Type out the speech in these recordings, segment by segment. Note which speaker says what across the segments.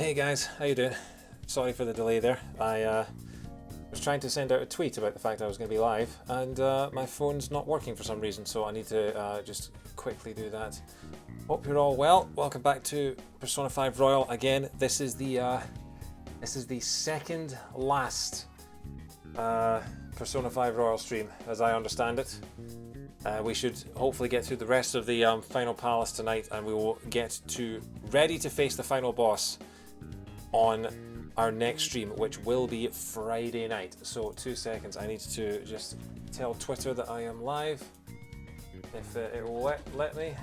Speaker 1: Hey guys, how you doing? Sorry for the delay there. I was trying to send out a tweet about the fact I was going to be live, and my phone's not working for some reason, so I need to just quickly do that. Hope you're all well. Welcome back to Persona 5 Royal. Again, this is the second last Persona 5 Royal stream, as I understand it. We should hopefully get through the rest of the final palace tonight, and we will get ready to face the final boss on our next stream, which will be Friday night. So 2 seconds, I need to just tell Twitter that I am live, if it will let me.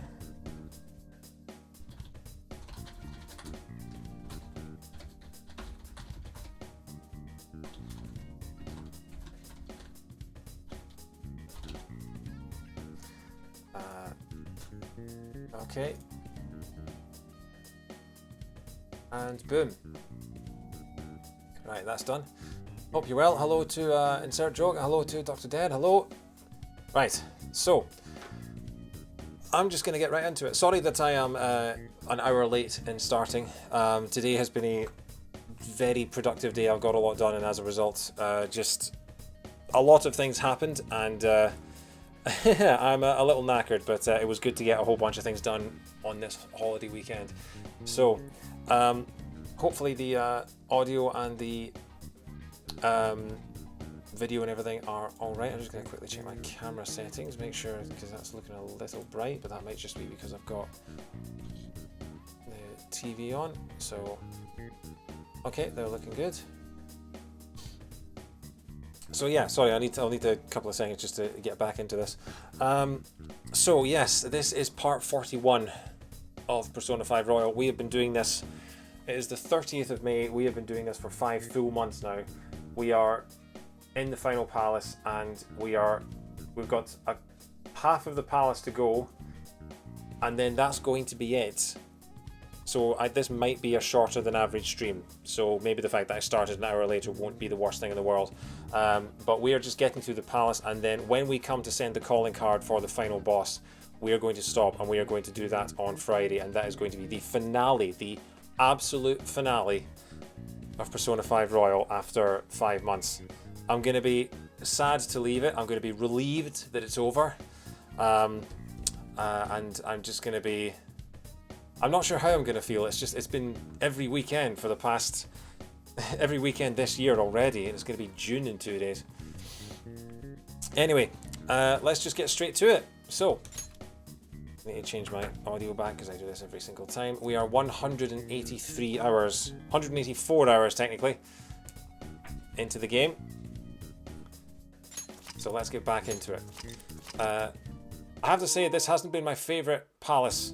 Speaker 1: Okay. And boom. Right, that's done. Hope you're well. Hello to Insert Joke. Hello to Dr. Dead. Hello. Right, so I'm just going to get right into it. Sorry that I am an hour late in starting. Today has been a very productive day. I've got a lot done, and as a result, just a lot of things happened, and I'm a little knackered, but it was good to get a whole bunch of things done on this holiday weekend. So hopefully the audio and the video and everything are alright. I'm just going to quickly check my camera settings, make sure, because that's looking a little bright, but that might just be because I've got the TV on. So okay, they're looking good. So yeah, sorry, I'll need a couple of seconds just to get back into this. So yes, this is part 41 of Persona 5 Royal. We have been doing this, it is the 30th of May, we have been doing this for 5 full months now. We are in the final palace, and we've got half of the palace to go, and then that's going to be it. So this might be a shorter than average stream, so maybe the fact that I started an hour later won't be the worst thing in the world. But we are just getting through the palace, and then when we come to send the calling card for the final boss, we are going to stop, and we are going to do that on Friday, and that is going to be the finale, the absolute finale of Persona 5 Royal after 5 months. I'm going to be sad to leave it. I'm going to be relieved that it's over, and I'm just going to be... I'm not sure how I'm going to feel. It's been every weekend for the past... every weekend this year already. It's going to be June in 2 days. Anyway, let's just get straight to it. So, I need to change my audio back because I do this every single time. We are 183 hours, 184 hours technically, into the game. So let's get back into it. I have to say, this hasn't been my favourite palace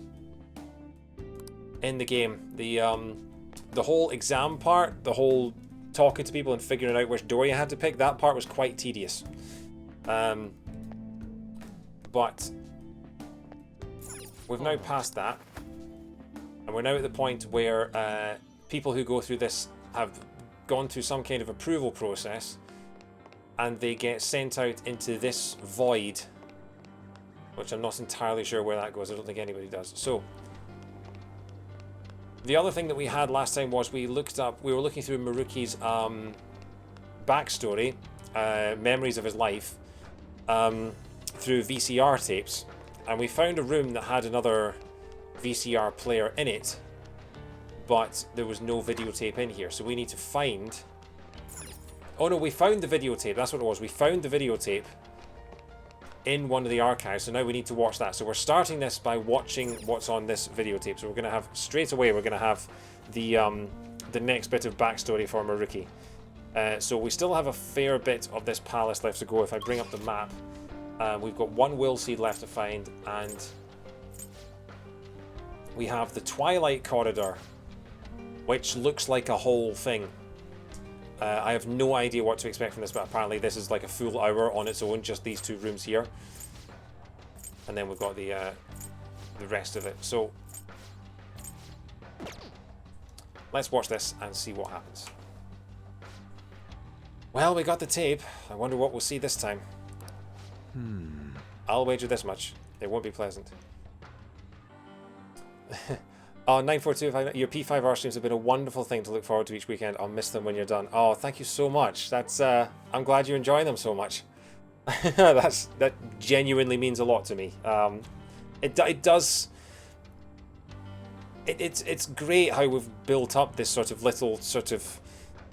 Speaker 1: in the game. The whole exam part, the whole talking to people and figuring out which door you had to pick, that part was quite tedious. But we've now passed that, and we're now at the point where people who go through this have gone through some kind of approval process, and they get sent out into this void, which I'm not entirely sure where that goes. I don't think anybody does. So the other thing that we had last time was we were looking through Maruki's backstory, memories of his life, through VCR tapes, and we found a room that had another VCR player in it, but there was no videotape in here, so we need to find... Oh no, we found the videotape, that's what it was. We found the videotape in one of the archives, so now we need to watch that. So we're starting this by watching what's on this videotape. So we're going to have, straight away, we're going to have the next bit of backstory for Maruki. So we still have a fair bit of this palace left to go. If I bring up the map, we've got one will seed left to find, and we have the Twilight Corridor, which looks like a whole thing. I have no idea what to expect from this, but apparently this is like a full hour on its own, just these 2 rooms here. And then we've got the rest of it. So let's watch this and see what happens. Well, we got the tape. I wonder what we'll see this time. I'll wager this much. It won't be pleasant. Oh, 942, your P5R streams have been a wonderful thing to look forward to each weekend. I'll miss them when you're done. Oh, thank you so much. That's I'm glad you're enjoying them so much. That genuinely means a lot to me. It does. It's great how we've built up this sort of little sort of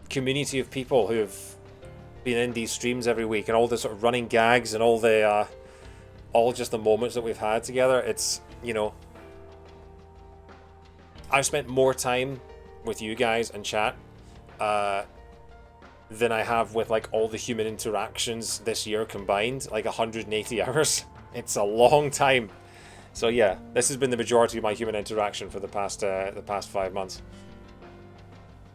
Speaker 1: community of people who have been in these streams every week, and all the sort of running gags and all the all just the moments that we've had together. It's, you know, I've spent more time with you guys and chat than I have with like all the human interactions this year combined, like 180 hours. It's a long time. So yeah, this has been the majority of my human interaction for the past 5 months.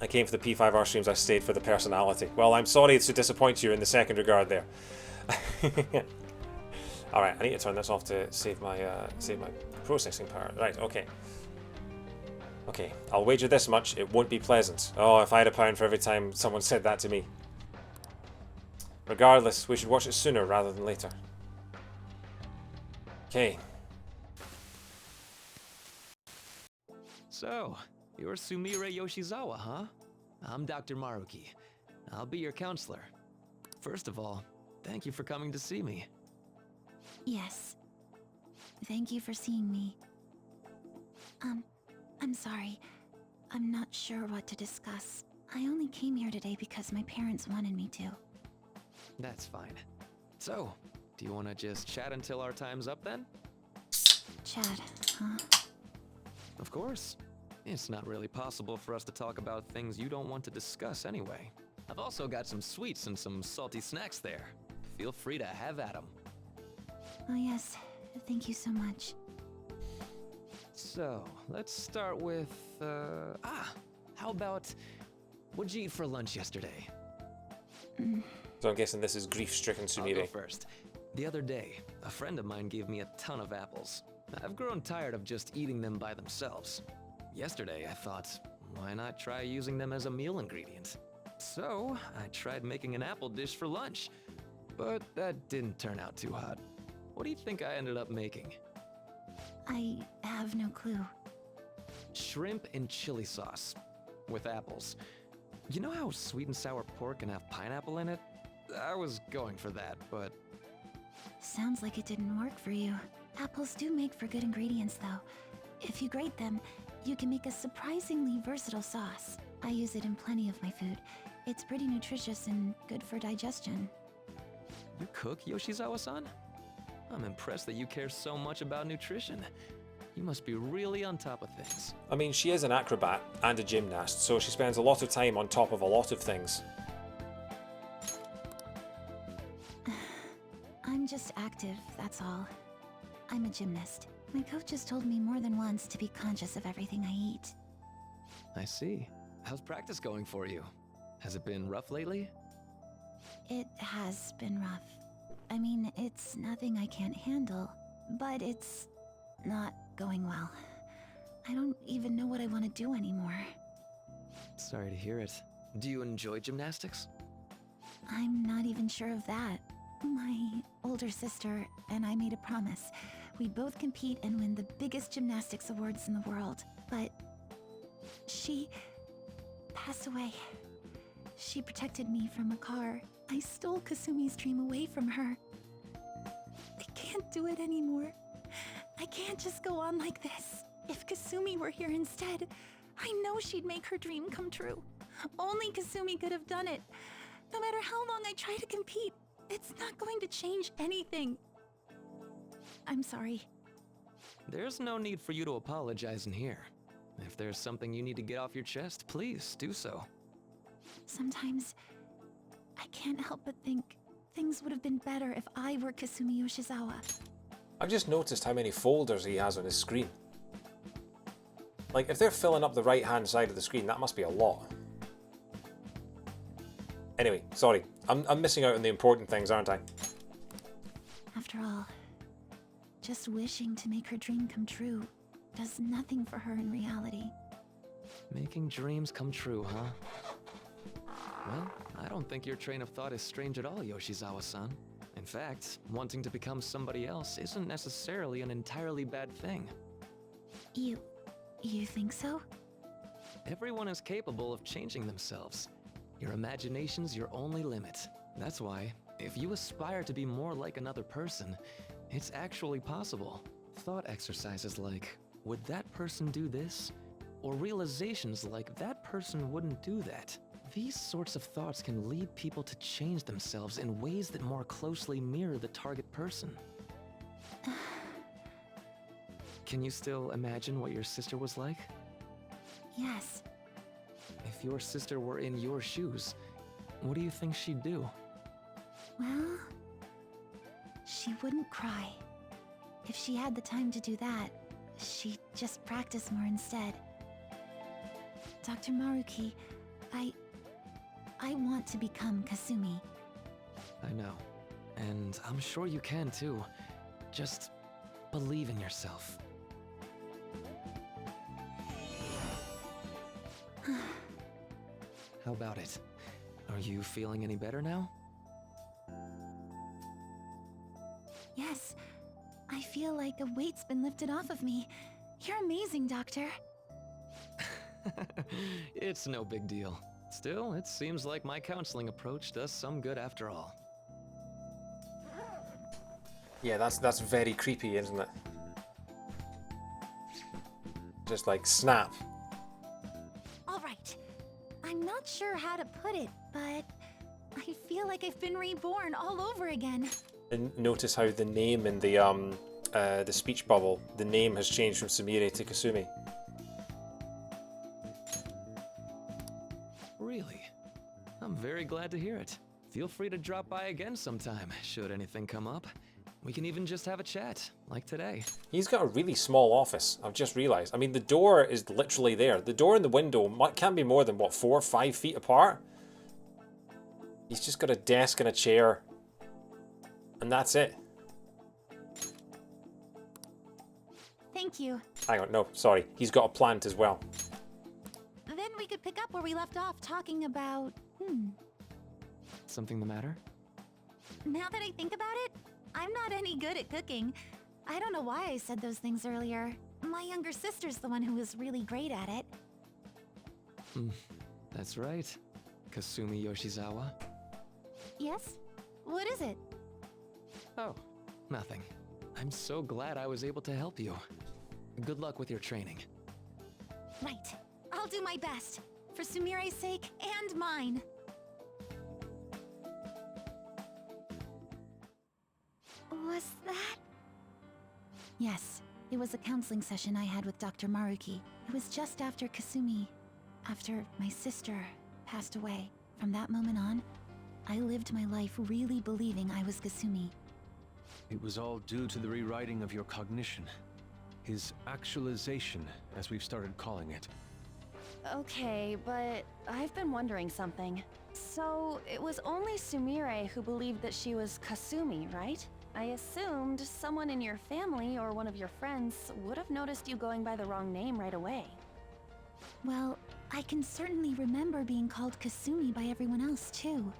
Speaker 1: I came for the P5R streams, I stayed for the personality. Well, I'm sorry to disappoint you in the second regard there. Alright, I need to turn this off to save my processing power. Right, okay. Okay, I'll wager this much, it won't be pleasant. Oh, if I had £1 for every time someone said that to me. Regardless, we should watch it sooner rather than later. Okay.
Speaker 2: So, you're Sumire Yoshizawa, huh? I'm Dr. Maruki. I'll be your counselor. First of all, thank you for coming to see me.
Speaker 3: Yes. Thank you for seeing me. I'm sorry. I'm not sure what to discuss. I only came here today because my parents wanted me to.
Speaker 2: That's fine. So, do you want to just chat until our time's up then?
Speaker 3: Chat, huh?
Speaker 2: Of course. It's not really possible for us to talk about things you don't want to discuss anyway. I've also got some sweets and some salty snacks there. Feel free to have at them.
Speaker 3: Oh yes, thank you so much.
Speaker 2: So, let's start with, how about, what'd you eat for lunch yesterday?
Speaker 1: So I'm guessing this is grief-stricken
Speaker 2: I'll
Speaker 1: Sumire.
Speaker 2: go first. The other day, a friend of mine gave me a ton of apples. I've grown tired of just eating them by themselves. Yesterday, I thought, why not try using them as a meal ingredient? So, I tried making an apple dish for lunch, but that didn't turn out too hot. What do you think I ended up making?
Speaker 3: I have no clue.
Speaker 2: Shrimp and chili sauce with apples. You know how sweet and sour pork can have pineapple in it? I was going for that, but...
Speaker 3: Sounds like it didn't work for you. Apples do make for good ingredients though. If you grate them, you can make a surprisingly versatile sauce. I use it in plenty of my food. It's pretty nutritious and good for digestion.
Speaker 2: You cook, Yoshizawa-san? I'm impressed that you care so much about nutrition. You must be really on top of things.
Speaker 1: I mean, she is an acrobat and a gymnast, so she spends a lot of time on top of a lot of things.
Speaker 3: I'm just active, that's all. I'm a gymnast. My coach has told me more than once to be conscious of everything I eat.
Speaker 2: I see. How's practice going for you? Has it been rough lately?
Speaker 3: It has been rough. I mean, it's nothing I can't handle, but it's not going well. I don't even know what I want to do anymore.
Speaker 2: Sorry to hear it. Do you enjoy gymnastics?
Speaker 3: I'm not even sure of that. My older sister and I made a promise. We'd both compete and win the biggest gymnastics awards in the world. But she passed away. She protected me from a car. I stole Kasumi's dream away from her. I can't do it anymore. I can't just go on like this. If Kasumi were here instead, I know she'd make her dream come true. Only Kasumi could have done it. No matter how long I try to compete, it's not going to change anything. I'm sorry.
Speaker 2: There's no need for you to apologize in here. If there's something you need to get off your chest, please do so.
Speaker 3: Sometimes I can't help but think things would have been better if I were Kasumi Yoshizawa.
Speaker 1: I've just noticed how many folders he has on his screen. Like, if they're filling up the right-hand side of the screen, that must be a lot. Anyway, sorry. I'm missing out on the important things, aren't I?
Speaker 3: After all, just wishing to make her dream come true does nothing for her in reality.
Speaker 2: Making dreams come true, huh? Well, I don't think your train of thought is strange at all, Yoshizawa-san. In fact, wanting to become somebody else isn't necessarily an entirely bad thing.
Speaker 3: You You think so?
Speaker 2: Everyone is capable of changing themselves. Your imagination's your only limit. That's why, if you aspire to be more like another person, it's actually possible. Thought exercises like, would that person do this? Or realizations like, that person wouldn't do that. These sorts of thoughts can lead people to change themselves in ways that more closely mirror the target person. Can you still imagine what your sister was like?
Speaker 3: Yes.
Speaker 2: If your sister were in your shoes, what do you think she'd do?
Speaker 3: Well, she wouldn't cry. If she had the time to do that, she'd just practice more instead. Dr. Maruki, I want to become Kasumi.
Speaker 2: I know. And I'm sure you can too. Just believe in yourself. How about it? Are you feeling any better now?
Speaker 3: Yes, I feel like a weight's been lifted off of me. You're amazing, Doctor.
Speaker 2: It's no big deal. Still, it seems like my counseling approach does some good after all.
Speaker 1: Yeah, that's very creepy, isn't it? Just like snap.
Speaker 3: All right. I'm not sure how to put it, but I feel like I've been reborn all over again.
Speaker 1: And notice how the name in the speech bubble, the name has changed from Sumire to Kasumi.
Speaker 2: Really? I'm very glad to hear it. Feel free to drop by again sometime, should anything come up. We can even just have a chat, like today.
Speaker 1: He's got a really small office, I've just realised. I mean, the door is literally there. The door and the window can't be more than, what, 4 or 5 feet apart? He's just got a desk and a chair. And that's it.
Speaker 3: Thank you.
Speaker 1: Hang on, no, sorry. He's got a plant as well.
Speaker 3: Then we could pick up where we left off talking about...
Speaker 2: Something the matter?
Speaker 3: Now that I think about it, I'm not any good at cooking. I don't know why I said those things earlier. My younger sister's the one who was really great at it.
Speaker 2: That's right. Kasumi Yoshizawa.
Speaker 3: Yes? What is it?
Speaker 2: Oh, nothing. I'm so glad I was able to help you. Good luck with your training.
Speaker 3: Right. I'll do my best. For Sumire's sake and mine. Was that? Yes. It was a counseling session I had with Dr. Maruki. It was just after Kasumi... after my sister passed away. From that moment on, I lived my life really believing I was Kasumi.
Speaker 4: It was all due to the rewriting of your cognition. His actualization, as we've started calling it.
Speaker 5: Okay, but I've been wondering something. So, it was only Sumire who believed that she was Kasumi, right? I assumed someone in your family or one of your friends would have noticed you going by the wrong name right away.
Speaker 3: Well, I can certainly remember being called Kasumi by everyone else, too.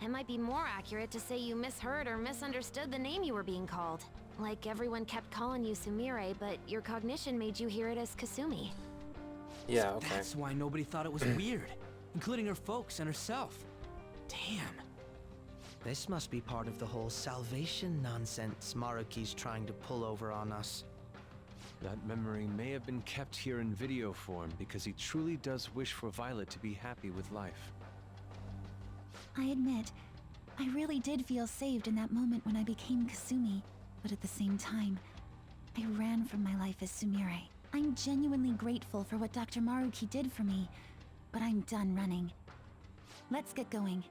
Speaker 6: It might be more accurate to say you misheard or misunderstood the name you were being called. Like everyone kept calling you Sumire, but your cognition made you hear it as Kasumi.
Speaker 1: Yeah, okay.
Speaker 7: That's why nobody thought it was weird, including her folks and herself. Damn. This must be part of the whole salvation nonsense Maruki's trying to pull over on us.
Speaker 4: That memory may have been kept here in video form because he truly does wish for Violet to be happy with life.
Speaker 3: I admit, I really did feel saved in that moment when I became Kasumi, but at the same time, I ran from my life as Sumire. I'm genuinely grateful for what Dr. Maruki did for me, but I'm done running. Let's get going.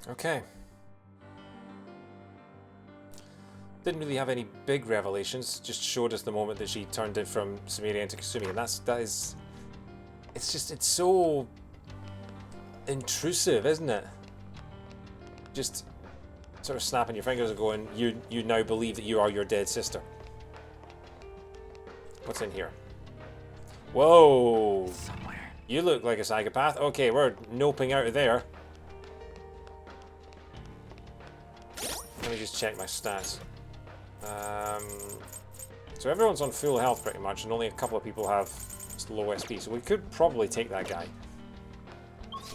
Speaker 1: Okay. Didn't really have any big revelations, just showed us the moment that she turned it from Sumire into Kasumi, and that is... It's so... intrusive, isn't it? Just sort of snapping your fingers and going, you now believe that you are your dead sister. What's in here? Whoa!
Speaker 7: Somewhere.
Speaker 1: You look like a psychopath. Okay, we're noping out of there. Let me just check my stats. So So everyone's on full health pretty much, and only a couple of people have low SP. So we could probably take that guy.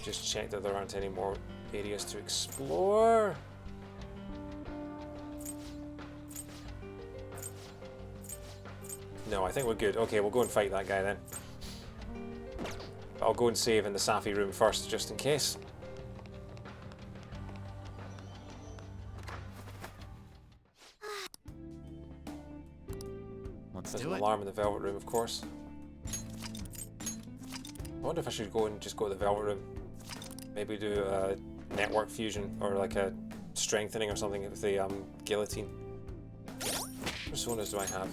Speaker 1: Just check that there aren't any more areas to explore. No, I think we're good. Okay, we'll go and fight that guy then. But I'll go and save in the Safi room first, just in case. There's an alarm in the Velvet room, of course. I wonder if I should go and just go to the Velvet room. Maybe do a network fusion or like a strengthening or something with the guillotine. What personas do I have?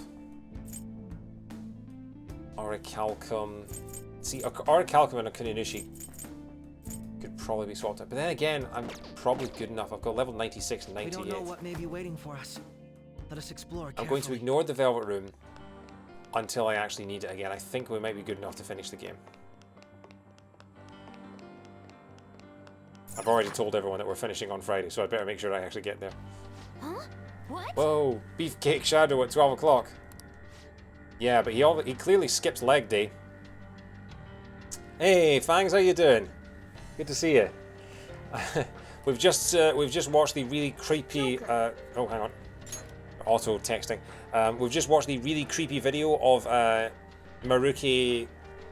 Speaker 1: Orichalcum. See, Orichalcum and a Kuninishi could probably be swapped out. But then again, I'm probably good enough. I've got level 96 and 98.
Speaker 7: We don't know what may be waiting for us. Let us explore carefully.
Speaker 1: I'm going to ignore the Velvet room until I actually need it again. I think we might be good enough to finish the game. I've already told everyone that we're finishing on Friday, so I'd better make sure I actually get there.
Speaker 6: Huh? What?
Speaker 1: Whoa, Beefcake Shadow at 12 o'clock. Yeah, but he clearly skipped leg day. Hey, Fangs, how you doing? Good to see you. we've just watched the really creepy. Oh, hang on. Auto texting. We've just watched the really creepy video of Maruki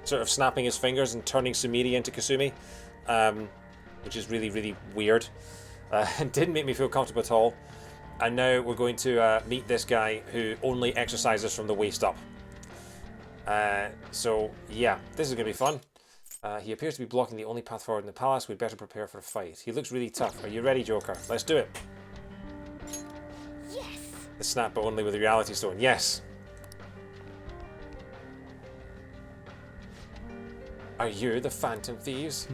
Speaker 1: sort of snapping his fingers and turning Sumire into Kasumi, which is really, really weird. It didn't make me feel comfortable at all. And now we're going to meet this guy who only exercises from the waist up. So yeah, this is going to be fun. He appears to be blocking the only path forward in the palace. We'd better prepare for a fight. He looks really tough. Are you ready, Joker? Let's do it.
Speaker 6: Yes.
Speaker 1: The snap, but only with the reality stone. Yes. Are you the Phantom Thieves?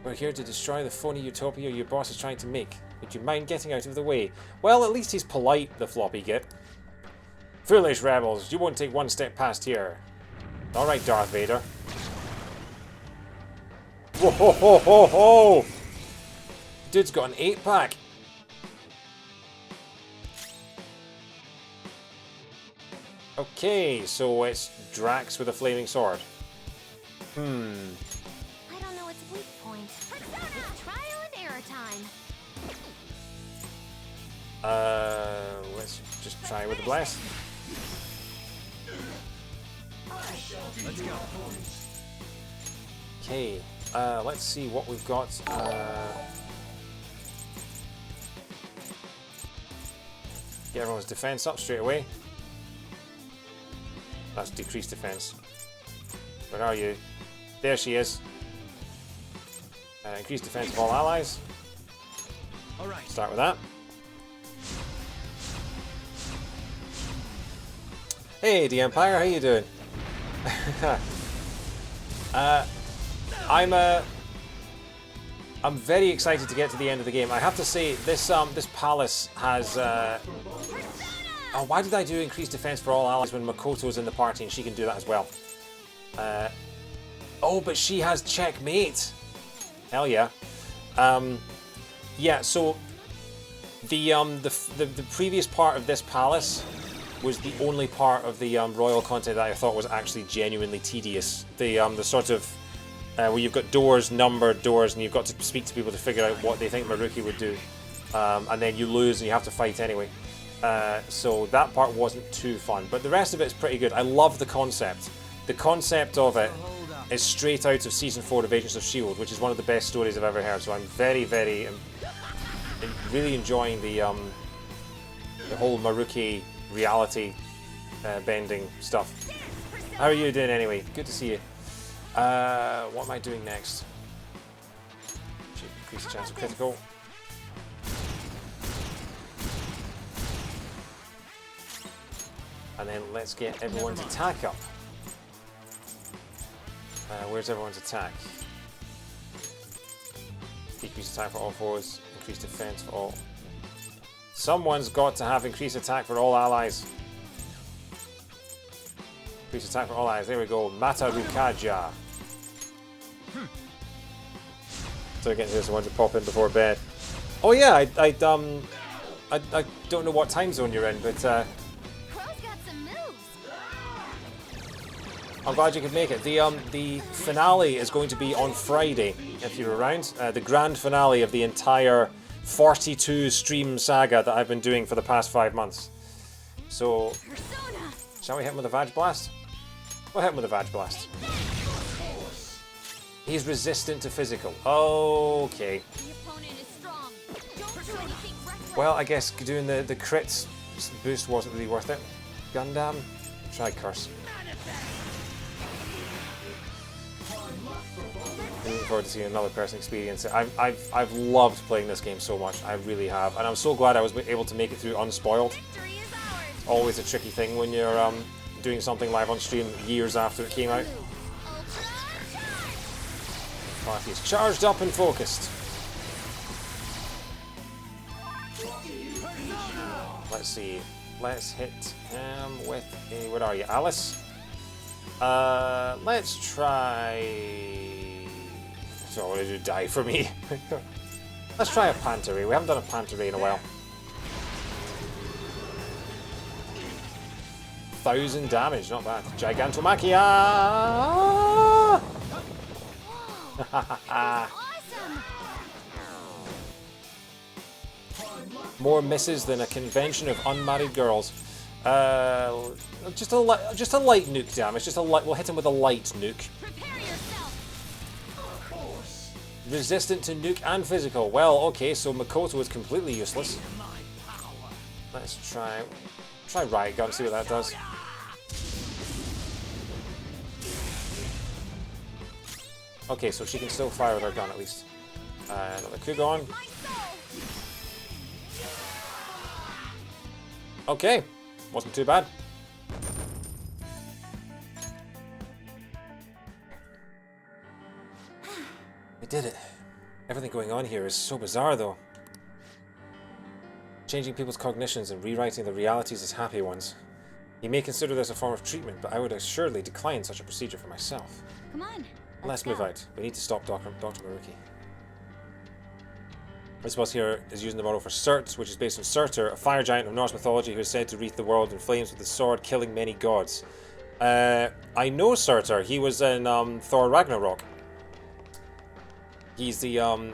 Speaker 1: We're here to destroy the phony utopia your boss is trying to make. Would you mind getting out of the way? Well, at least he's polite, the floppy git. Foolish rebels, you won't take one step past here. Alright, Darth Vader. Whoa, ho, ho, ho, ho! Dude's got an 8-pack. Okay, so it's Drax with a flaming sword.
Speaker 6: I don't know its weak point. It's trial and error time.
Speaker 1: Let's just try with the blast.
Speaker 7: Let's go.
Speaker 1: Okay, let's see what we've got. Get everyone's defense up straight away. That's decreased defense. Where are you? There she is. Increased defense of all allies.
Speaker 7: All right.
Speaker 1: Start with that. Hey, the Empire, how you doing? I'm very excited to get to the end of the game. I have to say, this palace has. Oh, why did I do increased defense for all allies when Makoto's in the party and she can do that as well? Oh, but she has checkmate. Hell yeah. Yeah. So the previous part of this palace was the only part of the royal content that I thought was actually genuinely tedious. The sort of where you've got doors, numbered doors, and you've got to speak to people to figure out what they think Maruki would do, and then you lose and you have to fight anyway. So that part wasn't too fun, but the rest of it is pretty good. I love the concept. The concept of it is straight out of Season 4 of Agents of S.H.I.E.L.D., which is one of the best stories I've ever heard, so I'm very, very, really enjoying the whole Maruki reality bending stuff. How are you doing anyway? Good to see you. What am I doing next? Should increase the chance of critical. And then let's get everyone's attack up. Where's everyone's attack? Decrease attack for all foes, increase defense for all. Someone's got to have increased attack for all allies. Increase attack for all allies. There we go. Matarukaja. So getting this one to pop in before bed. Oh yeah, I don't know what time zone you're in, but
Speaker 6: Crow's got some moves.
Speaker 1: I'm glad you could make it. The finale is going to be on Friday, if you're around. The grand finale of the entire 42 stream saga that I've been doing for the past 5 months. So, shall we hit him with a Vag Blast? We'll hit him with a Vag Blast. He's resistant to physical. Okay. Well, I guess doing the crits boost wasn't really worth it. Gundam, try Curse. I'm looking forward to seeing another person experience it. I've loved playing this game so much. I really have, and I'm so glad I was able to make it through unspoiled. It's always a tricky thing when you're doing something live on stream years after it came out. Party is charged up and focused. Let's see. Let's hit him with a... Where are you, Alice? Let's try... So what did you die for me? Let's try a Panteray. We haven't done a Panteray in a while. 1,000 damage, not bad. Gigantomachia! More misses than a convention of unmarried girls. Just a light nuke damage. We'll hit him with a light nuke. Resistant to nuke and physical. Well, okay, so Makoto is completely useless. Let's try Riot Gun, see what that does. Okay, so she can still fire with her gun at least. Another Kugon. Okay, wasn't too bad. We did it. Everything going on here is so bizarre though. Changing people's cognitions and rewriting their realities as happy ones. You may consider this a form of treatment, but I would assuredly decline such a procedure for myself.
Speaker 5: Come on.
Speaker 1: Let's move out. We need to stop Dr. Maruki. This boss here is using the model for Surt, which is based on Surtur, a fire giant of Norse mythology who is said to wreath the world in flames with his sword, killing many gods. I know Surtur. He was in Thor Ragnarok. He's the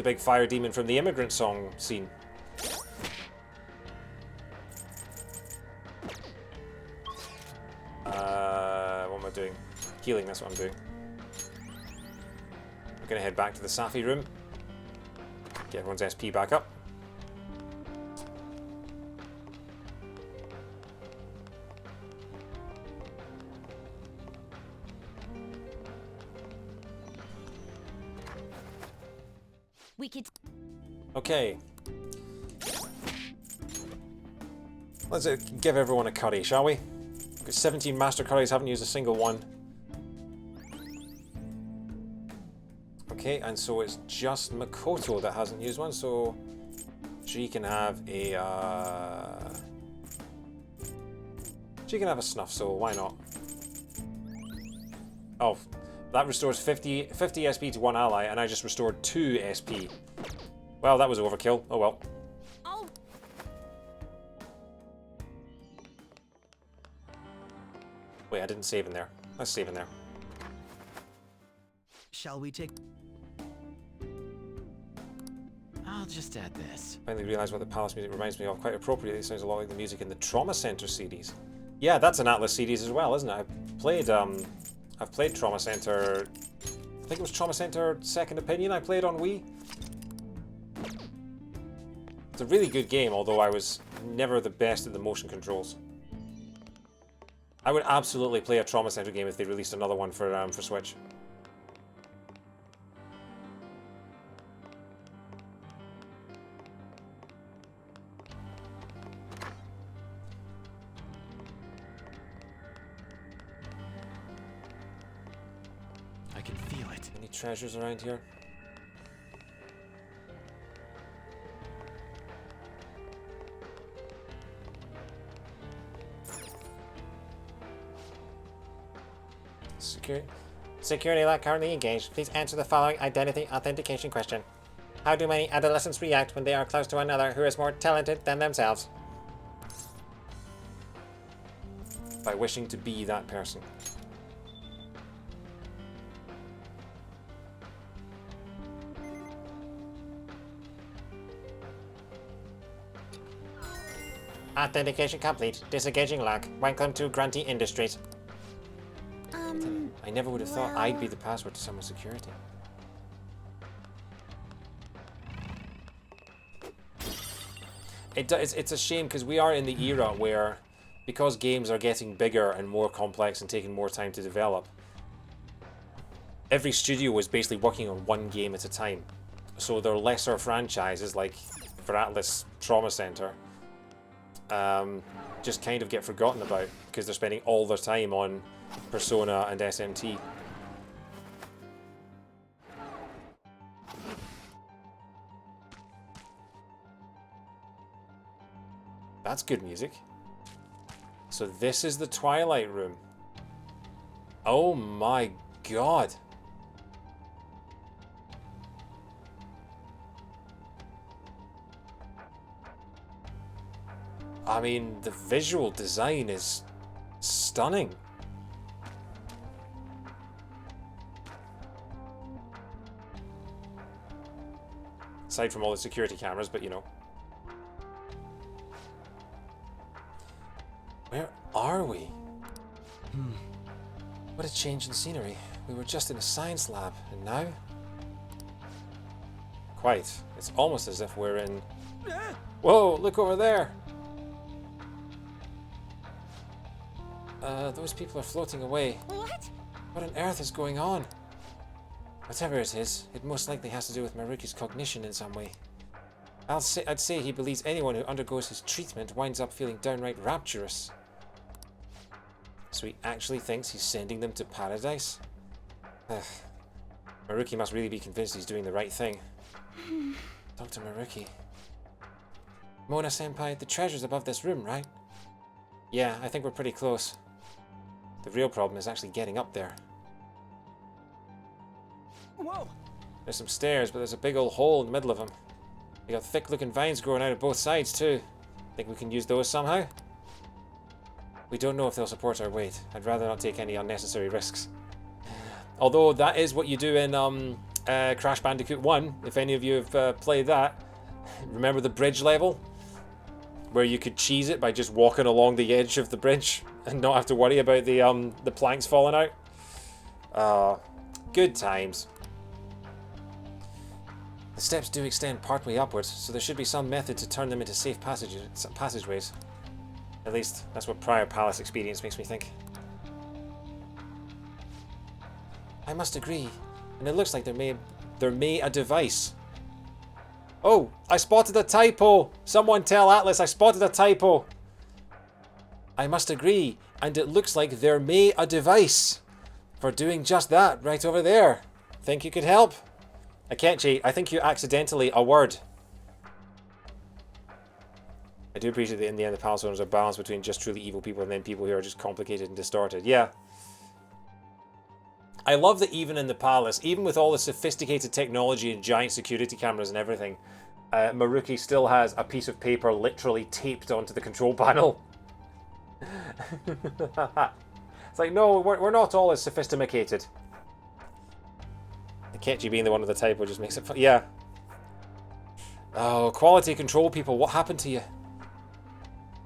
Speaker 1: big fire demon from the Immigrant Song scene. What am I doing? Healing, that's what I'm doing. I'm gonna head back to the Safi room. Get everyone's SP back up.
Speaker 5: We could...
Speaker 1: Okay. Let's give everyone a curry, shall we? We've got 17 master curries, haven't used a single one. Okay, and so it's just Makoto that hasn't used one, so she can have a snuff, so why not? Oh, that restores 50 SP to one ally, and I just restored 2 SP. Well, that was overkill. Oh well.
Speaker 5: Oh.
Speaker 1: Wait, I didn't save in there. Let's save in there.
Speaker 7: Shall we take... I'll just add this.
Speaker 1: Finally realised what the Palace music reminds me of. Quite appropriately, it sounds a lot like the music in the Trauma Center series. Yeah, that's an Atlas series as well, isn't it? I've played Trauma Center. I think it was Trauma Center Second Opinion I played on Wii. It's a really good game, although I was never the best at the motion controls. I would absolutely play a Trauma Center game if they released another one for Switch.
Speaker 7: I can feel it.
Speaker 1: Any treasures around here? Security alert currently engaged. Please answer the following identity authentication question. How do many adolescents react when they are close to another who is more talented than themselves? By wishing to be that person. Authentication complete. Disengaging lock. Welcome to Grunty Industries. I never would have thought I'd be the password to someone's security. It's a shame because we are in the era where, because games are getting bigger and more complex and taking more time to develop, every studio is basically working on one game at a time. So their lesser franchises, like for Atlas Trauma Center, just kind of get forgotten about because they're spending all their time on Persona and SMT. That's good music. So this is the Twilight Room. Oh my god. I mean, the visual design is stunning. Aside from all the security cameras, but you know. Where are we? What a change in scenery. We were just in a science lab, and now? Quite. It's almost as if we're in... Whoa, look over there! Those people are floating away.
Speaker 6: What?
Speaker 1: What on earth is going on? Whatever it is, it most likely has to do with Maruki's cognition in some way. I'd say he believes anyone who undergoes his treatment winds up feeling downright rapturous. So he actually thinks he's sending them to paradise? Maruki must really be convinced he's doing the right thing. Dr. Maruki. Mona-senpai, the treasure's above this room, right? Yeah, I think we're pretty close. The real problem is actually getting up there.
Speaker 7: Whoa!
Speaker 1: There's some stairs, but there's a big old hole in the middle of them. They got thick-looking vines growing out of both sides, too. Think we can use those somehow? We don't know if they'll support our weight. I'd rather not take any unnecessary risks. Although that is what you do in Crash Bandicoot 1, if any of you have played that. Remember the bridge level? Where you could cheese it by just walking along the edge of the bridge and not have to worry about the planks falling out. Good times. The steps do extend partway upwards, so there should be some method to turn them into safe passageways. At least, that's what prior palace experience makes me think. I must agree, and it looks like there may a device. Oh, I spotted a typo! Someone tell Atlas I spotted a typo! I must agree, and it looks like there may a device for doing just that right over there. Think you could help? Akechi, I think you accidentally a word. I do appreciate that in the end the palace owners are balanced between just truly evil people and then people who are just complicated and distorted. Yeah. I love that even in the palace, even with all the sophisticated technology and giant security cameras and everything, Maruki still has a piece of paper literally taped onto the control panel. It's like, no, we're not all as sophisticated. Akechi being the one with the typo just makes it fun. Yeah. Oh, quality control people, what happened to you?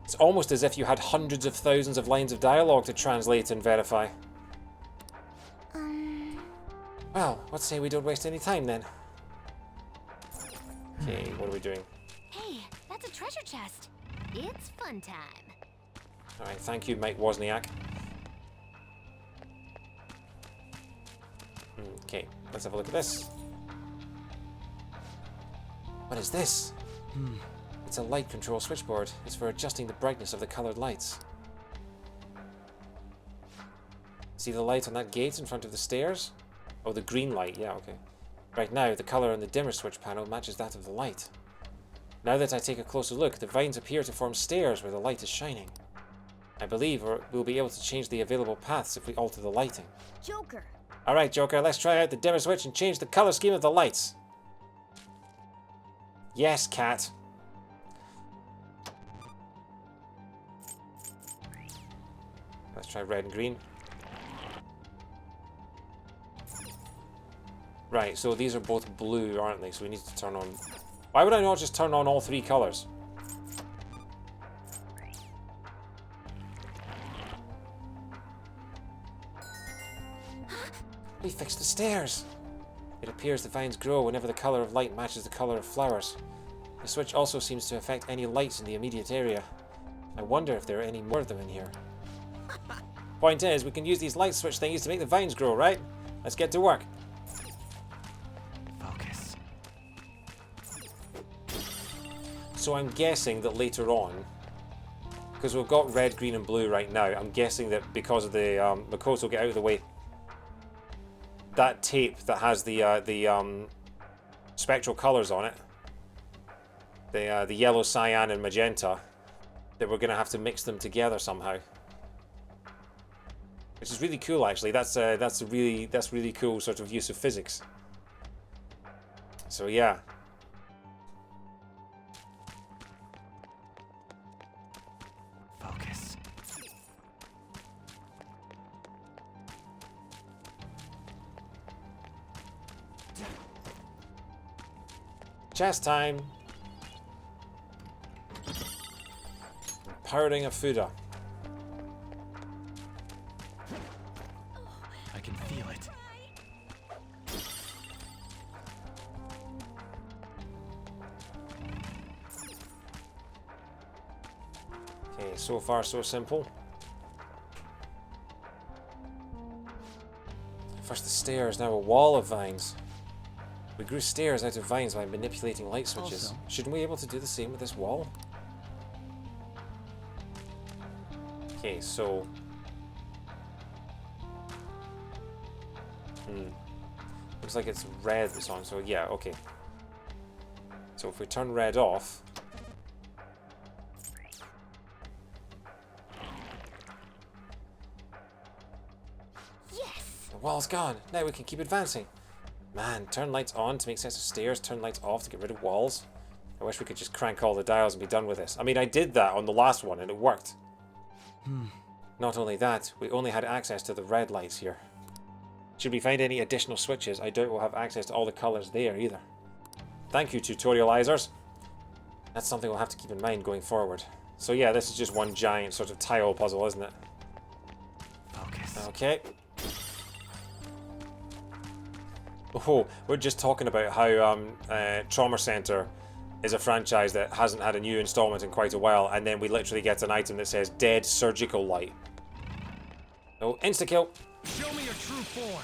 Speaker 1: It's almost as if you had hundreds of thousands of lines of dialogue to translate and verify. Well, let's say we don't waste any time then. Okay, what are we doing?
Speaker 6: Hey, that's a treasure chest. It's fun time.
Speaker 1: Alright, thank you, Mike Wozniak. Okay, let's have a look at this. What is this? It's a light control switchboard. It's for adjusting the brightness of the colored lights. See the light on that gate in front of the stairs? Oh, the green light, yeah, okay. Right now, the color on the dimmer switch panel matches that of the light. Now that I take a closer look, the vines appear to form stairs where the light is shining. I believe we'll be able to change the available paths if we alter the lighting.
Speaker 6: Joker.
Speaker 1: Alright, Joker, let's try out the dimmer switch and change the color scheme of the lights. Yes, cat. Let's try red and green. Right, so these are both blue, aren't they? So we need to turn on... Why would I not just turn on all three colors? We fixed the stairs! It appears the vines grow whenever the colour of light matches the colour of flowers. The switch also seems to affect any lights in the immediate area. I wonder if there are any more of them in here. Point is, we can use these light switch thingies to make the vines grow, right? Let's get to work.
Speaker 7: Focus.
Speaker 1: So I'm guessing that later on, because we've got red, green and blue right now, I'm guessing that because of the Makoto, get out of the way, that tape that has the spectral colours on it, the yellow, cyan and magenta, that we're going to have to mix them together somehow. Which is really cool, actually. That's really cool sort of use of physics. So yeah.
Speaker 7: Focus.
Speaker 1: Chess time. Powering a Fuda.
Speaker 7: I can feel it.
Speaker 1: Okay, so far so simple. First the stairs, now a wall of vines. We grew stairs out of vines by manipulating light switches.
Speaker 7: Also.
Speaker 1: Shouldn't we be able to do the same with this wall? Okay, so... Looks like it's red that's on, so yeah, okay. So if we turn red off...
Speaker 6: Yes!
Speaker 1: The wall's gone. Now we can keep advancing. Man, turn lights on to make sense of stairs, turn lights off to get rid of walls. I wish we could just crank all the dials and be done with this. I mean, I did that on the last one and it worked. Not only that, we only had access to the red lights here. Should we find any additional switches, I doubt we'll have access to all the colours there either. Thank you, tutorializers. That's something we'll have to keep in mind going forward. So yeah, this is just one giant sort of tile puzzle, isn't it?
Speaker 7: Focus.
Speaker 1: Okay. Oh, we're just talking about how Trauma Center is a franchise that hasn't had a new installment in quite a while, and then we literally get an item that says Dead Surgical Light. Oh, insta-kill.
Speaker 7: Show me your true form.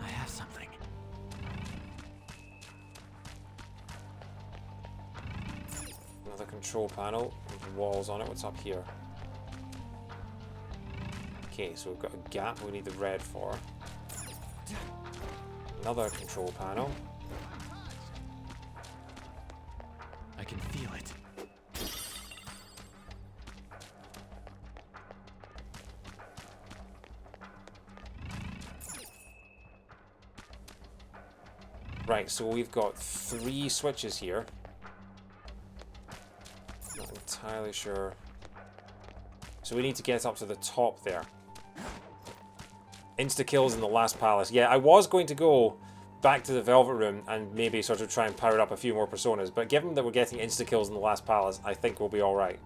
Speaker 7: I have something.
Speaker 1: Another control panel with walls on it. What's up here? Okay, so we've got a gap we need the red for. Another control panel.
Speaker 7: I can feel it.
Speaker 1: Right, so we've got 3 switches here. Not entirely sure. So we need to get up to the top there. Insta-kills in the last palace. Yeah, I was going to go back to the Velvet Room and maybe sort of try and power up a few more personas, but given that we're getting insta-kills in the last palace, I think we'll be alright.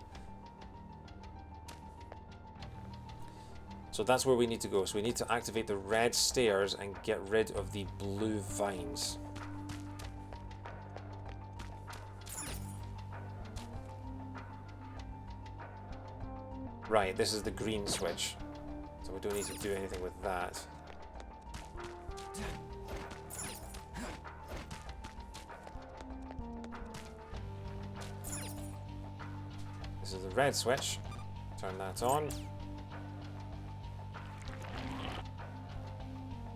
Speaker 1: So that's where we need to go. So we need to activate the red stairs and get rid of the blue vines. Right, this is the green switch. So we don't need to do anything with that. This is the red switch. Turn that on.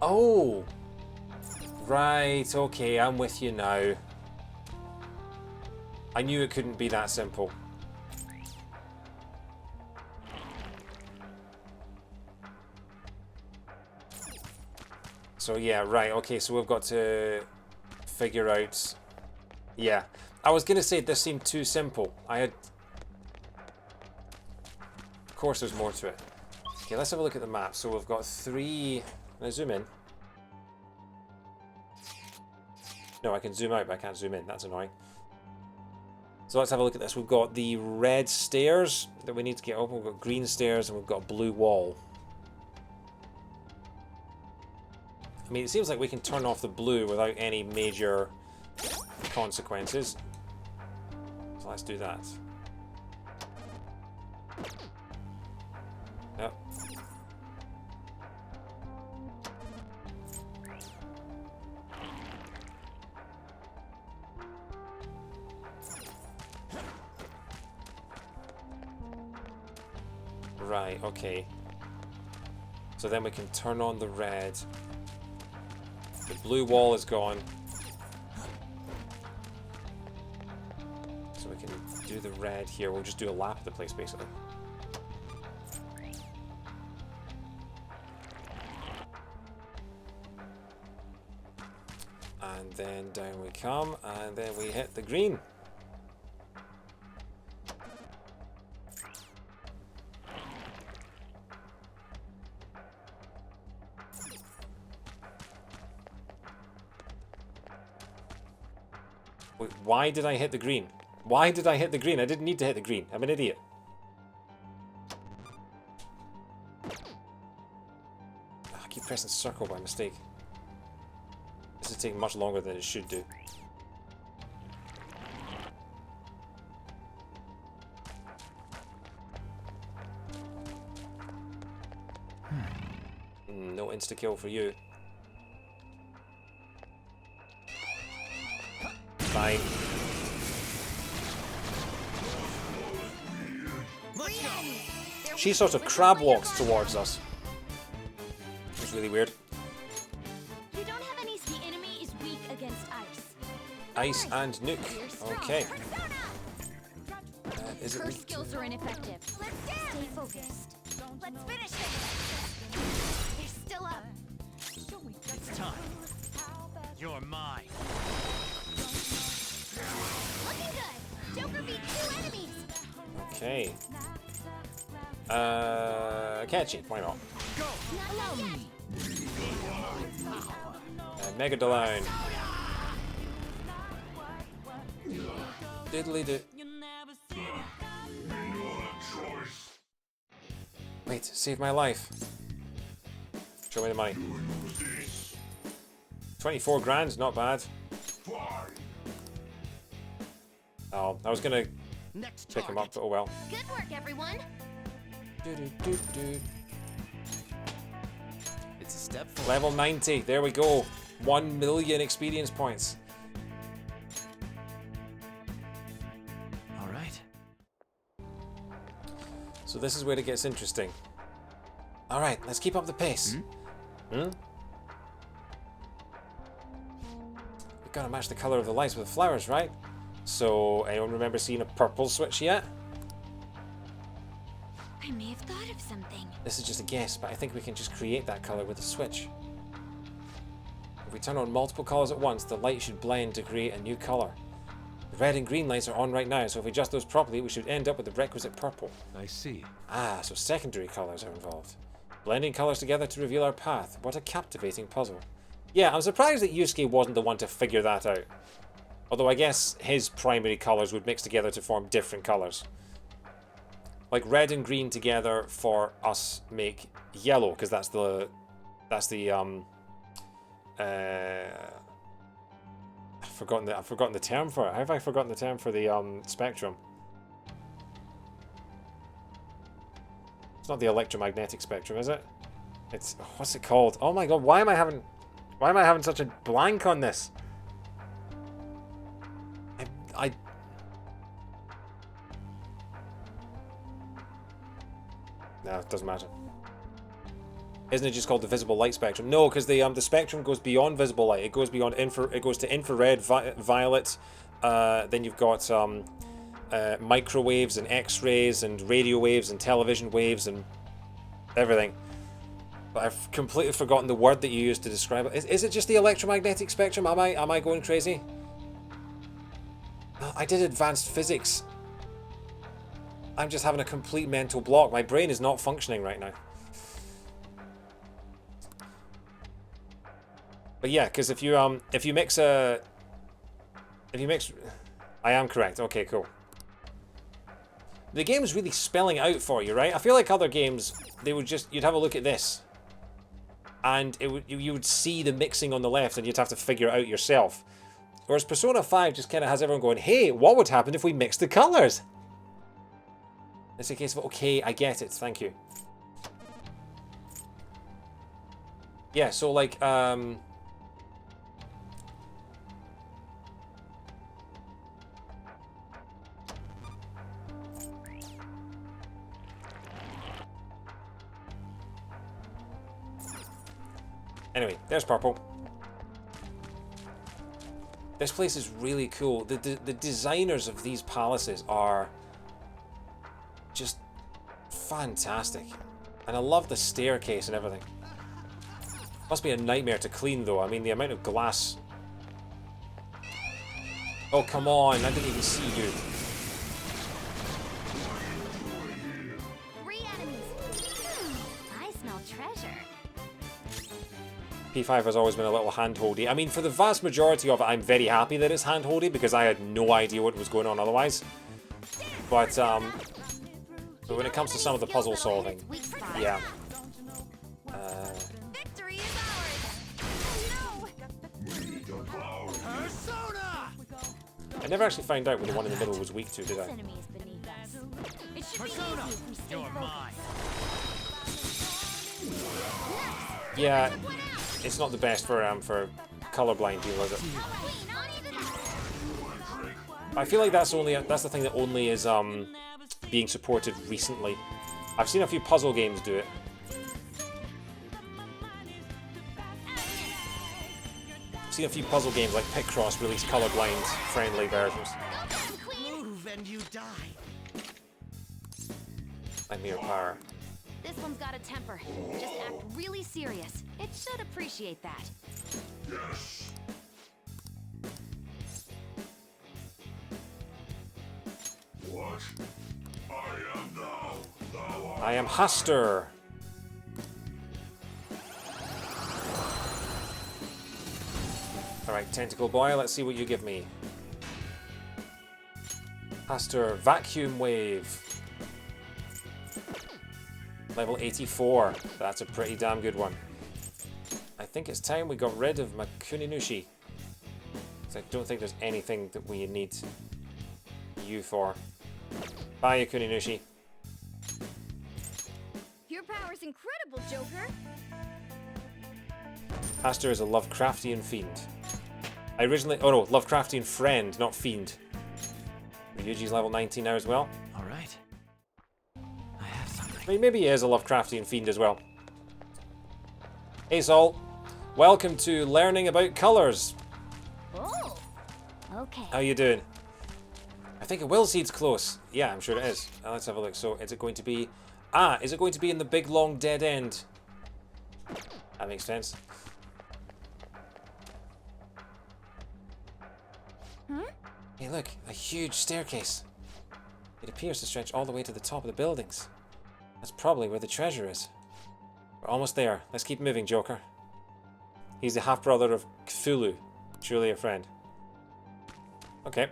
Speaker 1: Oh! Right, okay, I'm with you now. I knew it couldn't be that simple. So yeah, right, okay, so we've got to figure out... Yeah, I was going to say this seemed too simple. Of course there's more to it. Okay, let's have a look at the map. So we've got 3... Can I zoom in? No, I can zoom out, but I can't zoom in. That's annoying. So let's have a look at this. We've got the red stairs that we need to get open. We've got green stairs and we've got a blue wall. I mean, it seems like we can turn off the blue without any major consequences. So let's do that. Yep. Right, okay. So then we can turn on the red. The blue wall is gone. So we can do the red here. We'll just do a lap of the place, basically. And then down we come, and then we hit the green. Wait, why did I hit the green? Why did I hit the green? I didn't need to hit the green. I'm an idiot. I keep pressing circle by mistake. This is taking much longer than it should do. No insta-kill for you. Fine. She sort of crab walks towards us. It's really weird.
Speaker 6: You don't have any. The enemy is weak against ice.
Speaker 1: Ice and nuke. Okay. Is it
Speaker 6: Her
Speaker 1: weak?
Speaker 6: skills are ineffective. Stay focused. Let's finish it. They're still up.
Speaker 7: It's time. You're mine.
Speaker 6: Looking good. Joker beat 2 enemies.
Speaker 1: Okay. Catchy. Why not?
Speaker 6: Not yet.
Speaker 1: Mega Delone. Diddly do. Wait, save my life. Show me the money. 24 grand, not bad. Oh, I was gonna pick him up, but oh well.
Speaker 6: Good work, everyone.
Speaker 7: It's a step forward.
Speaker 1: Level 90, there we go. 1 million experience points.
Speaker 7: All right.
Speaker 1: So this is where it gets interesting. Alright, let's keep up the pace. We've got to match the colour of the lights with the flowers, right? So, anyone remember seeing a purple switch yet?
Speaker 6: I may have thought of something.
Speaker 1: This is just a guess, but I think we can just create that colour with a switch. If we turn on multiple colours at once, the light should blend to create a new colour. The red and green lights are on right now, so if we adjust those properly, we should end up with the requisite purple.
Speaker 4: I see.
Speaker 1: Ah, so secondary colours are involved. Blending colours together to reveal our path. What a captivating puzzle. Yeah, I'm surprised that Yusuke wasn't the one to figure that out. Although I guess his primary colours would mix together to form different colours. Like red and green together for us make yellow, because that's the I've forgotten the term for it. How have I forgotten the term for the spectrum? It's not the electromagnetic spectrum, is it? It's, what's it called? Oh my god, why am I having such a blank on this? No, it doesn't matter. Isn't it just called the visible light spectrum? No, because the spectrum goes beyond visible light. It goes beyond it goes to infrared, violet. Then you've got microwaves and X-rays and radio waves and television waves and everything. But I've completely forgotten the word that you used to describe it. Is it just the electromagnetic spectrum? Am I going crazy? I did advanced physics. I'm just having a complete mental block. My brain is not functioning right now. But yeah, because if you mix I am correct. Okay, cool. The game is really spelling it out for you, right? I feel like other games, you'd have a look at this. and you would see the mixing on the left, and you'd have to figure it out yourself. Whereas Persona 5 just kind of has everyone going, hey, what would happen if we mixed the colours? It's a case of, okay, I get it, thank you. Yeah, so like, anyway, there's purple. This place is really cool. The designers of these palaces are just fantastic. And I love the staircase and everything. Must be a nightmare to clean though. I mean, the amount of glass. Oh, come on. I didn't even see you.
Speaker 6: 3 enemies. I smell treasure.
Speaker 1: P5 has always been a little hand-holdy. I mean, for the vast majority of it, I'm very happy that it's hand-holdy because I had no idea what was going on otherwise. But when it comes to some of the puzzle solving, yeah.
Speaker 6: Victory is ours.
Speaker 1: I never actually found out what the one in the middle was weak to, did I?
Speaker 6: Enemies beneath us. It should
Speaker 7: Persona,
Speaker 6: be easy if we stay
Speaker 7: you're
Speaker 6: focused.
Speaker 7: mine.
Speaker 1: Yeah, it's not the best for colorblind people, is it? I feel like that's the thing that only is being supported recently. I've seen a few puzzle games do it. I've seen a few puzzle games like Picross release colorblind friendly versions.
Speaker 7: Move and you die.
Speaker 1: Like Mere Power.
Speaker 6: This one's got a temper. Just act really serious. It should appreciate that.
Speaker 1: I am Haster. Alright, Tentacle Boy, let's see what you give me. Haster, Vacuum Wave. Level 84. That's a pretty damn good one. I think it's time we got rid of my Kuninushi. I don't think there's anything that we need you for. Bye, Kuninushi.
Speaker 6: Your power's incredible, Joker.
Speaker 1: Haster is a Lovecraftian fiend. I originally... Oh no, Lovecraftian friend, not fiend. Ryuji's level 19 now as well.
Speaker 7: All right. I have something.
Speaker 1: I mean, maybe he is a Lovecraftian fiend as well. Hey Sol, welcome to Learning About Colours.
Speaker 6: Oh. Okay.
Speaker 1: How you doing? I think a Will Seed's close. Yeah, I'm sure it is. Let's have a look. So, is it going to be... Ah, is it going to be in the big long dead end? That makes sense. Hey look, a huge staircase. It appears to stretch all the way to the top of the buildings. That's probably where the treasure is. We're almost there. Let's keep moving, Joker. He's the half-brother of Cthulhu. Truly a friend. Okay.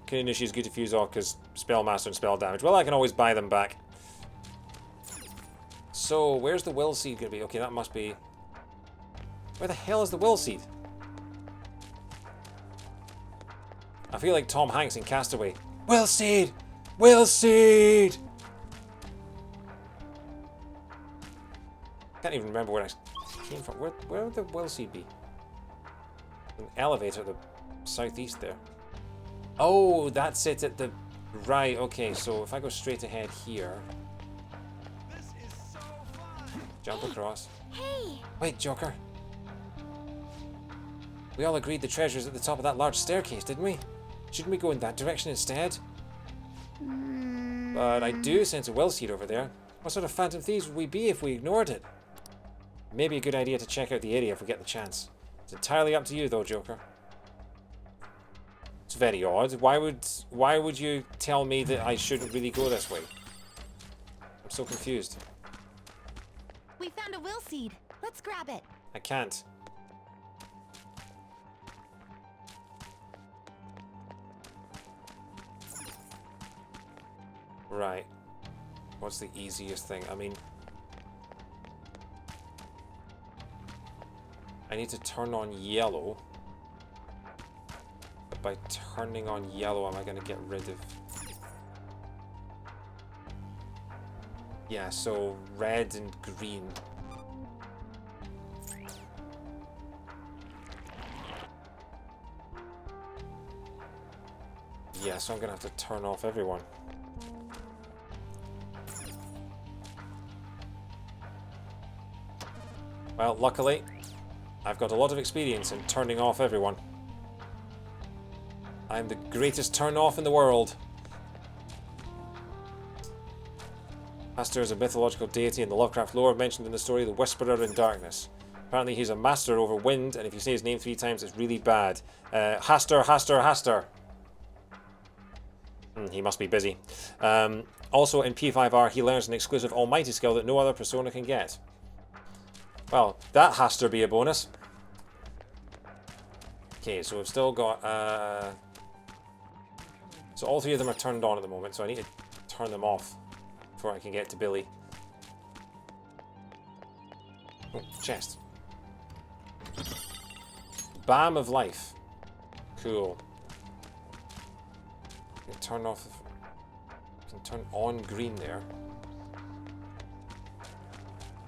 Speaker 1: Kuninushi's good to fuse off because Spellmaster and spell damage. Well, I can always buy them back. So, where's the Will Seed going to be? Okay, that must be... Where the hell is the Will Seed? I feel like Tom Hanks in Castaway. Will Seed! Will Seed! Can't even remember where I came from. Where would the Will Seed be? An elevator at the southeast there. Oh, that's it at the... Right, okay, so if I go straight ahead here... Jump across.
Speaker 6: Hey!
Speaker 1: Wait, Joker. We all agreed the treasure's at the top of that large staircase, didn't we? Shouldn't we go in that direction instead? But I do sense a Will Seed over there. What sort of phantom thieves would we be if we ignored it? Maybe a good idea to check out the area if we get the chance. It's entirely up to you though, Joker. It's very odd. Why would you tell me that I shouldn't really go this way? I'm so confused.
Speaker 3: We found a Will Seed. Let's grab it.
Speaker 1: I can't. Right. What's the easiest thing? I mean... I need to turn on yellow. But by turning on yellow, am I going to get rid of... Yeah, so red and green. Yeah, so I'm going to have to turn off everyone. Well, luckily, I've got a lot of experience in turning off everyone. I'm the greatest turn-off in the world. Hastur is a mythological deity in the Lovecraft lore mentioned in the story The Whisperer in Darkness. Apparently he's a master over wind, and if you say his name 3 times, it's really bad. Hastur, Hastur, Hastur. He must be busy. Also, in P5R, he learns an exclusive almighty skill that no other persona can get. Well, that has to be a bonus. Okay, so we've still got... So all 3 of them are turned on at the moment, so I need to turn them off before I can get to Billy. Oh, chest. Balm of Life. Cool. I can turn off... I can turn on green there.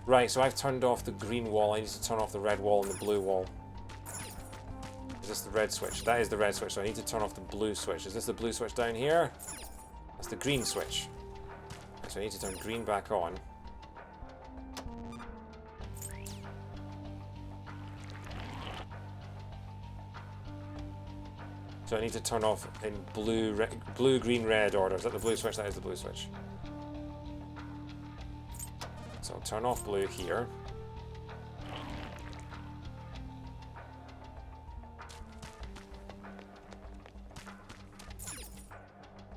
Speaker 1: Right, so I've turned off the green wall. I need to turn off the red wall and the blue wall. Is this the red switch? That is the red switch, so I need to turn off the blue switch. Is this the blue switch down here? That's the green switch. So I need to turn green back on. So I need to turn off in blue, blue, green, red order. Is that the blue switch? That is the blue switch. So I'll turn off blue here.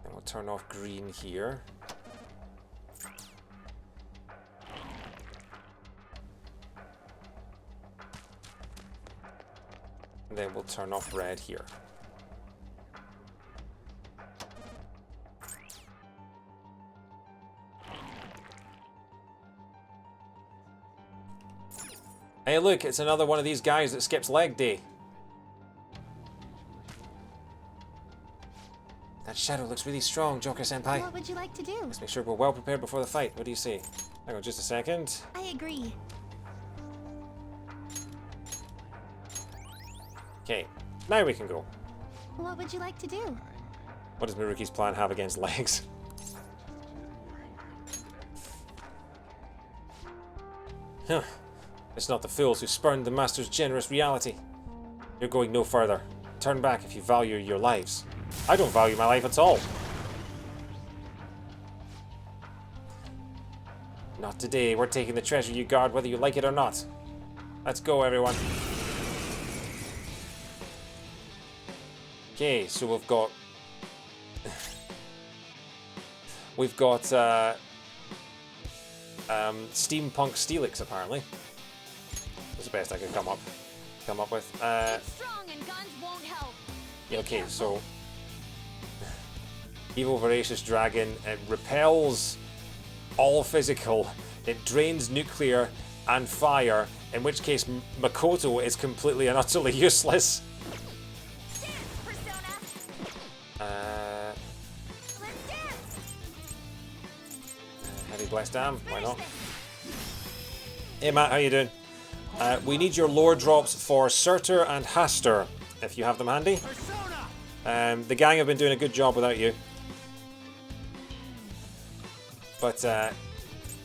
Speaker 1: Then we'll turn off green here. And then we'll turn off red here. Hey look, it's another one of these guys that skips leg day. That shadow looks really strong, Joker-senpai.
Speaker 3: What would you like to do?
Speaker 1: Let's make sure we're well prepared before the fight. What do you say? Hang on just a second.
Speaker 3: I agree.
Speaker 1: Okay, now we can go.
Speaker 3: What would you like to do?
Speaker 1: What does Miruki's plan have against legs? Huh. It's not the fools who spurned the Master's generous reality. You're going no further. Turn back if you value your lives. I don't value my life at all. Not today. We're taking the treasure you guard whether you like it or not. Let's go, everyone. Okay, so we've got... Steampunk Steelix, apparently. That's the best I could come up with.
Speaker 6: Strong and guns won't help.
Speaker 1: Yeah, okay, so evil voracious dragon, it repels all physical, it drains nuclear and fire, in which case Makoto is completely and utterly useless. Heavy blast damn, why not? Hey Matt, how you doing? We need your lore drops for Surtur and Hastur, if you have them handy. The gang have been doing a good job without you. But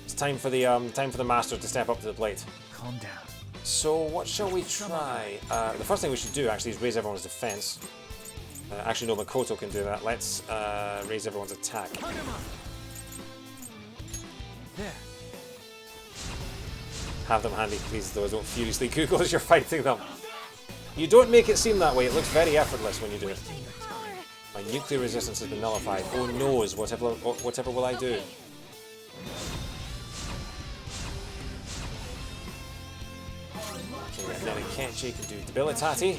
Speaker 1: it's time for the master to step up to the plate.
Speaker 7: Calm down.
Speaker 1: So what shall we try? The first thing we should do actually is raise everyone's defense. Actually, no, Makoto can do that. Let's raise everyone's attack.
Speaker 7: There.
Speaker 1: Have them handy, please, though. Don't furiously Google as you're fighting them. You don't make it seem that way. It looks very effortless when you do it. My nuclear resistance has been nullified. Oh noes, whatever will I do? Okay, and then a Kenchi can do Debilitate.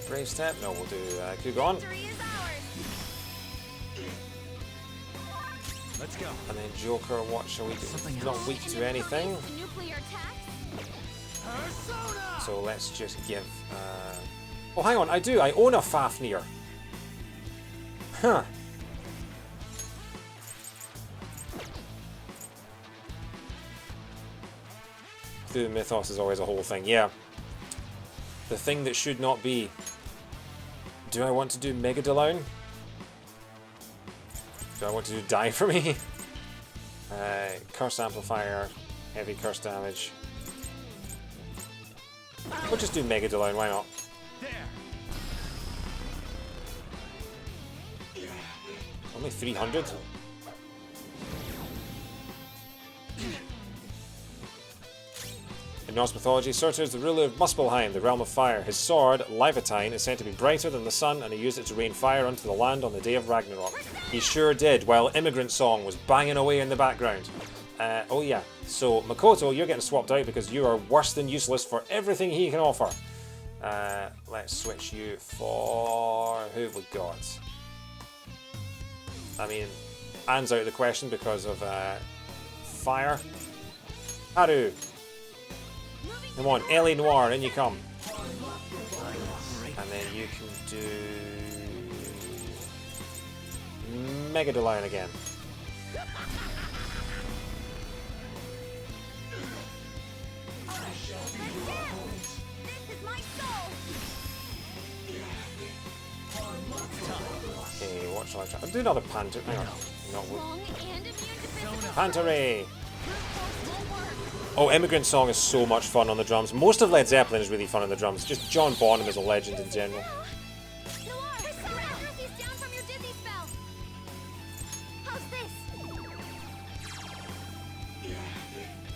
Speaker 1: Brave Step? No, we'll do Kugon.
Speaker 7: Let's Let's go.
Speaker 1: And then Joker, what shall we do?
Speaker 7: Something
Speaker 1: Not
Speaker 7: else.
Speaker 1: weak to anything.
Speaker 6: Nuclear attacks?
Speaker 1: So let's just give... Oh, hang on, I do. I own a Fafnir. Huh. The mythos is always a whole thing, yeah. The thing that should not be. Do I want to do Mega Delown? Do I want to do Die for Me? Curse Amplifier, heavy curse damage. We'll just do Mega Delown, why not? Only 300? In Norse mythology, Surtur is the ruler of Muspelheim, the realm of fire. His sword, Livitine, is said to be brighter than the sun, and he used it to rain fire onto the land on the day of Ragnarok. He sure did, while Immigrant Song was banging away in the background. Oh yeah, so Makoto, you're getting swapped out because you are worse than useless for everything he can offer. Let's switch you for... who have we got? I mean, Anne's out of the question because of fire. Haru! Come on, Ellie Noir, in you come. And then you can do... Mega Delown again. Okay, what shall I try? I'll do another Panther. Hang on. Panteray! Oh, Immigrant Song is so much fun on the drums. Most of Led Zeppelin is really fun on the drums. Just John Bonham is a legend in general.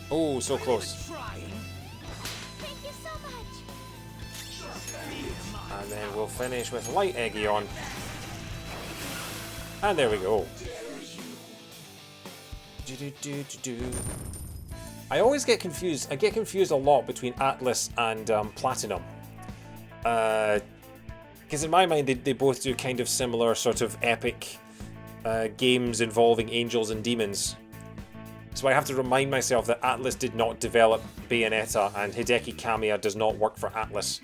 Speaker 1: Oh, so close.
Speaker 6: Thank you so much.
Speaker 1: And then we'll finish with Light Egeon. And there we go. I always get confused. I get confused a lot between Atlas and Platinum. Because in my mind, they both do kind of similar sort of epic games involving angels and demons. So I have to remind myself that Atlas did not develop Bayonetta, and Hideki Kamiya does not work for Atlas.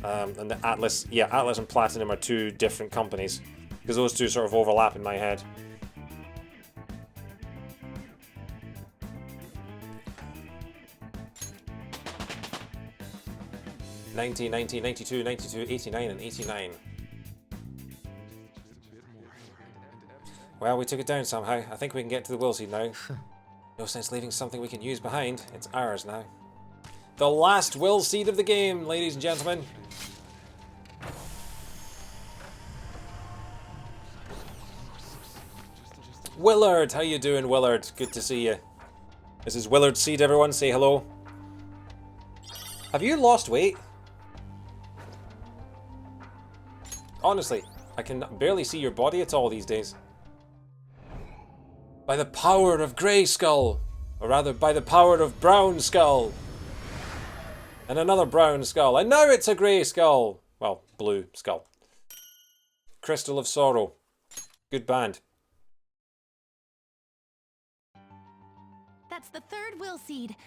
Speaker 1: And the Atlas and Platinum are two different companies, because those two sort of overlap in my head. '90, 90, 92, 92, 89, and 89. Well, we took it down somehow. I think we can get to the will seed now. No sense leaving something we can use behind. It's ours now. The last will seed of the game, ladies and gentlemen. Willard, how you doing, Willard? Good to see you. This is Willard Seed, everyone. Say hello. Have you lost weight? Honestly, I can barely see your body at all these days. By the power of Grey Skull, or rather by the power of Brown Skull. And another Brown Skull, and now it's a Grey Skull. Well, Blue Skull. Crystal of Sorrow. Good band.
Speaker 3: That's the third will seed.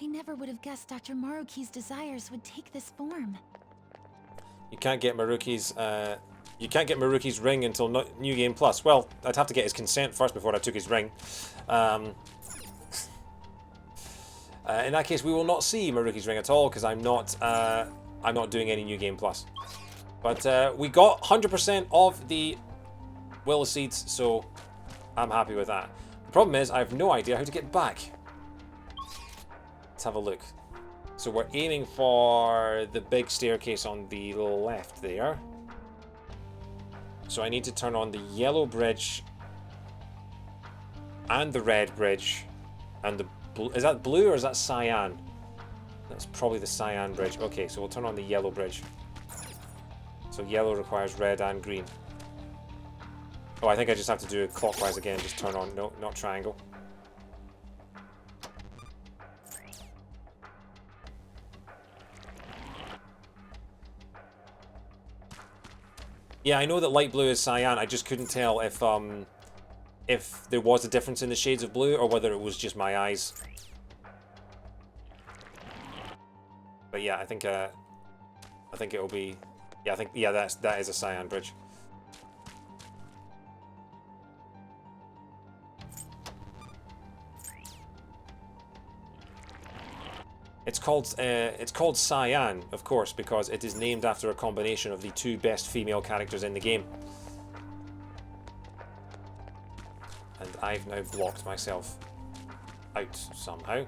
Speaker 3: I never would have guessed Dr. Maruki's desires would take this form.
Speaker 1: You can't get Maruki's ring until New Game Plus. Well, I'd have to get his consent first before I took his ring. In that case, we will not see Maruki's ring at all because I'm not doing any New Game Plus. But we got 100% of the will seeds, so I'm happy with that. The problem is I have no idea how to get back. Let's have a look. So we're aiming for the big staircase on the left there. So I need to turn on the yellow bridge and the red bridge and the blue. Is that blue or is that cyan? That's probably the cyan bridge. Okay, so we'll turn on the yellow bridge. So yellow requires red and green. Oh, I think I just have to do it clockwise again. Just turn on, no, not triangle. Yeah, I know that light blue is cyan. I just couldn't tell if if there was a difference in the shades of blue or whether it was just my eyes. But yeah, I think it'll be, yeah, that is a cyan bridge. It's called Cyan, of course, because it is named after a combination of the two best female characters in the game. And I've now blocked myself out somehow.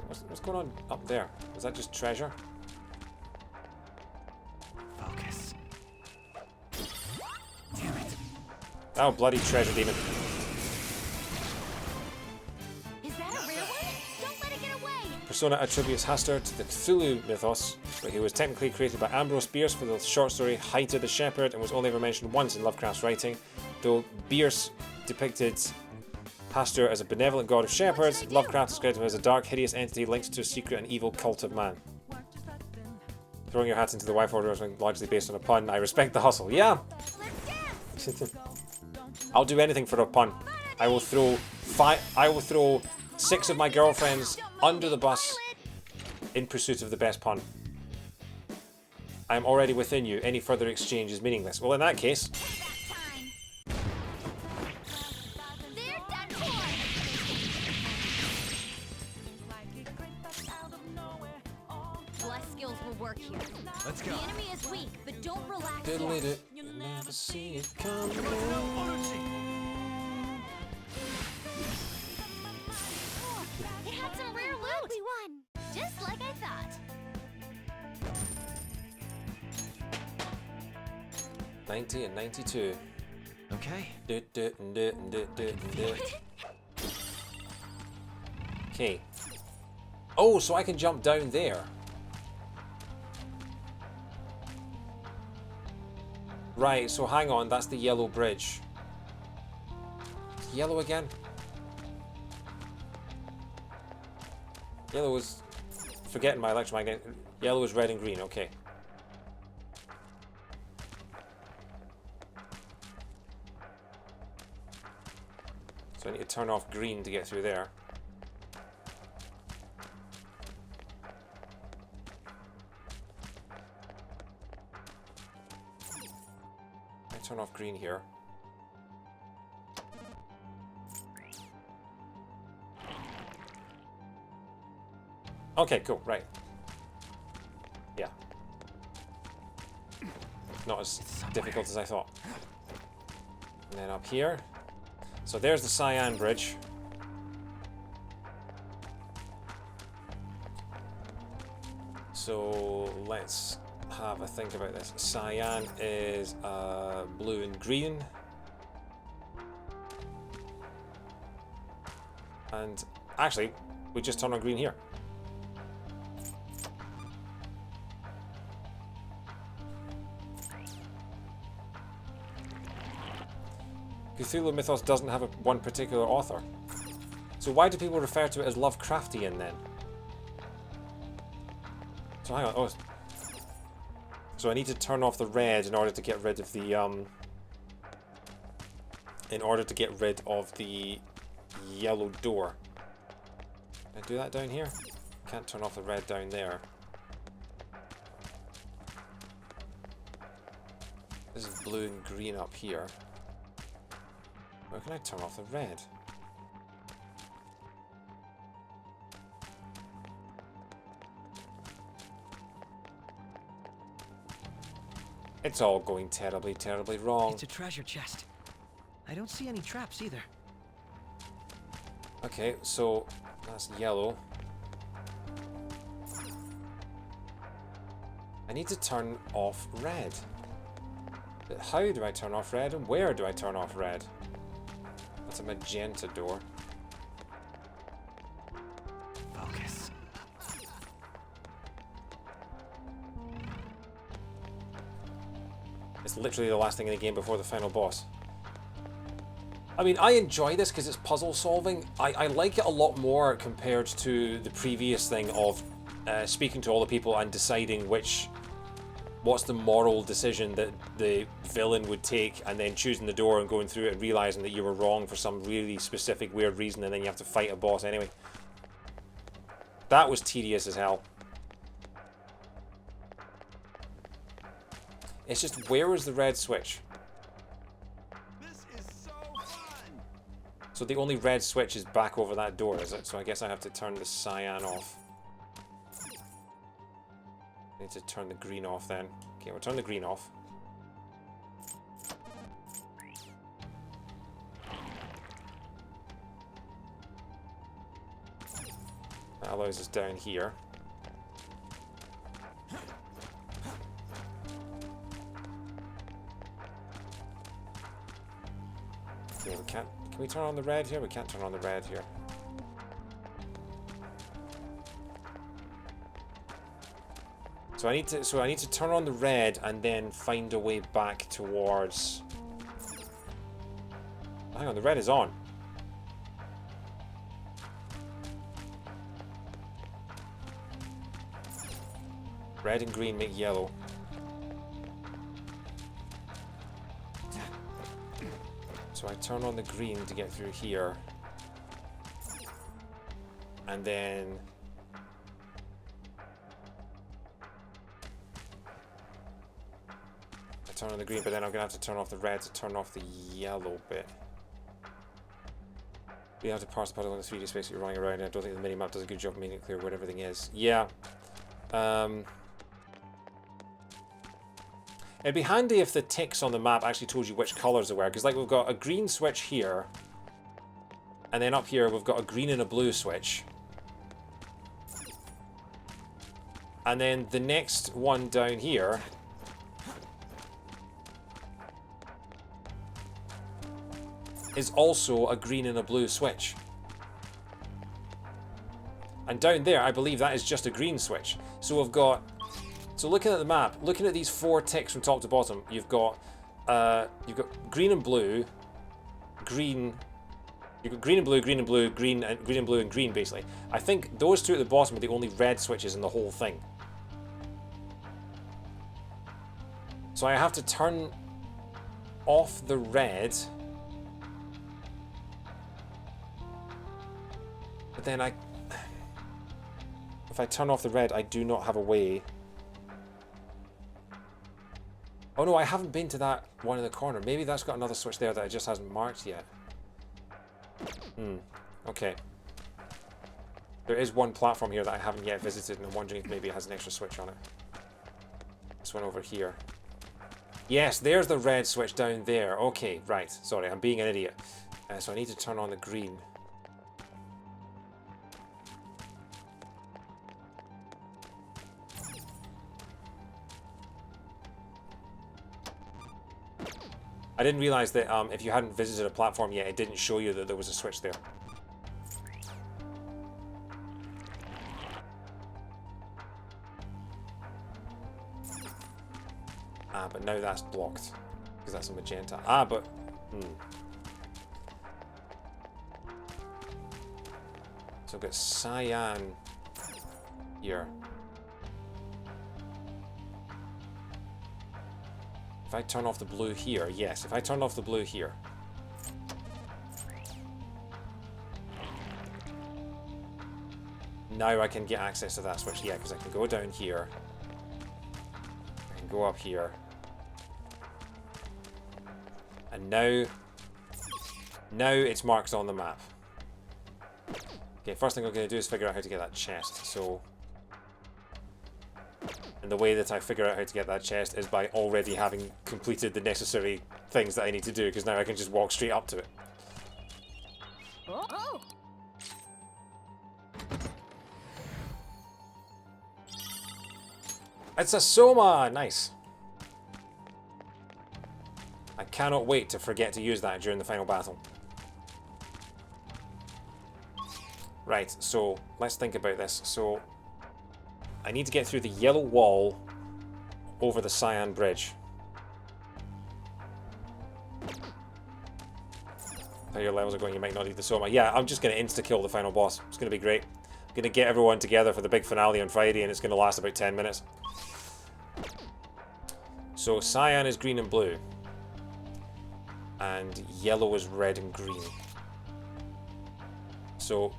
Speaker 1: What's going on up there? Is that just treasure?
Speaker 7: Focus. Damn it.
Speaker 1: Oh, bloody treasure demon.
Speaker 6: Is that a real one? Don't let it get away!
Speaker 1: Persona attributes Hastur to the Cthulhu mythos, but he was technically created by Ambrose Bierce for the short story Haida the Shepherd and was only ever mentioned once in Lovecraft's writing. Though Bierce depicted Hastur as a benevolent god of shepherds, Lovecraft described him as a dark, hideous entity linked to a secret and evil cult of man. Throwing your hat into the wife order is largely based on a pun. I respect the hustle. Yeah! I'll do anything for a pun. I will throw 6 of my girlfriends under the bus in pursuit of the best pun. I am already within you. Any further exchange is meaningless. Well, in that case...
Speaker 6: Let's go. The enemy is weak, but don't relax.
Speaker 1: Diddle it. You never see it coming.
Speaker 6: It had some rare loot. We won, just like I thought.
Speaker 1: 90 and 92.
Speaker 7: Okay.
Speaker 1: Okay. Oh, so I can jump down there. Right, so hang on, that's the yellow bridge. Yellow again? Yellow is... Forgetting my electromagnet. Yellow is red and green, okay. So I need to turn off green to get through there. Turn off green here. Okay, cool, right. Yeah. Not as difficult as I thought. And then up here. So there's the Cyan Bridge. So let's have a think about this. Cyan is blue and green. And actually, we just turn on green here. Cthulhu mythos doesn't have one particular author. So why do people refer to it as Lovecraftian then? So hang on. Oh, so I need to turn off the red in order to get rid of the yellow door. Can I do that down here? Can't turn off the red down there. This is blue and green up here. Where can I turn off the red? It's all going terribly, terribly wrong.
Speaker 7: It's a treasure chest. I don't see any traps either.
Speaker 1: Okay, so that's yellow. I need to turn off red. But how do I turn off red and where do I turn off red? That's a magenta door.
Speaker 7: Focus.
Speaker 1: It's literally the last thing in the game before the final boss. I mean, I enjoy this because it's puzzle solving. I like it a lot more compared to the previous thing of speaking to all the people and deciding which what's the moral decision that the villain would take, and then choosing the door and going through it and realizing that you were wrong for some really specific weird reason, and then you have to fight a boss anyway. That was tedious as hell. It's just, where was the red switch?
Speaker 8: This is so fun.
Speaker 1: So the only red switch is back over that door, is it? So I guess I have to turn the cyan off. I need to turn the green off then. Okay, we'll turn the green off. That allows us down here. Okay, we can't. Can we turn on the red here? We can't turn on the red here. So I need to turn on the red and then find a way back towards. Hang on, the red is on. Red and green make yellow. So I turn on the green to get through here. And then I turn on the green, but then I'm gonna have to turn off the red to turn off the yellow bit. You have to parse the puzzle in the 3D space that you're running around, and I don't think the minimap does a good job of making it clear where everything is. Yeah. It'd be handy if the ticks on the map actually told you which colours they were, because like we've got a green switch here, and then up here we've got a green and a blue switch. And then the next one down here is also a green and a blue switch. And down there, I believe that is just a green switch. So we've got... So looking at the map, looking at these 4 ticks from top to bottom, you've got green and blue, green... You've got green and blue, green and blue, green and blue and green, basically. I think those 2 at the bottom are the only red switches in the whole thing. So I have to turn off the red... But then if I turn off the red, I do not have a way. Oh no, I haven't been to that one in the corner. Maybe that's got another switch there that it just hasn't marked yet. Okay. There is one platform here that I haven't yet visited, and I'm wondering if maybe it has an extra switch on it. This one over here. Yes, there's the red switch down there. Okay, right. Sorry, I'm being an idiot. So I need to turn on the green. I didn't realize that if you hadn't visited a platform yet, it didn't show you that there was a switch there. Ah, but now that's blocked, because that's a magenta. Ah, but... So I've got cyan here. If I turn off the blue here, yes, if I turn off the blue here. Now I can get access to that switch, yeah, because I can go down here. I can go up here. And now it's marked on the map. Okay, first thing I'm going to do is figure out how to get that chest, so... And the way that I figure out how to get that chest is by already having completed the necessary things that I need to do, because now I can just walk straight up to it.
Speaker 5: Oh.
Speaker 1: It's a Soma! Nice. I cannot wait to forget to use that during the final battle. Right, so let's think about this. So I need to get through the yellow wall over the cyan bridge. How your levels are going, you might not need the Soma. Yeah, I'm just going to insta-kill the final boss. It's going to be great. I'm going to get everyone together for the big finale on Friday, and it's going to last about 10 minutes. So cyan is green and blue. And yellow is red and green. So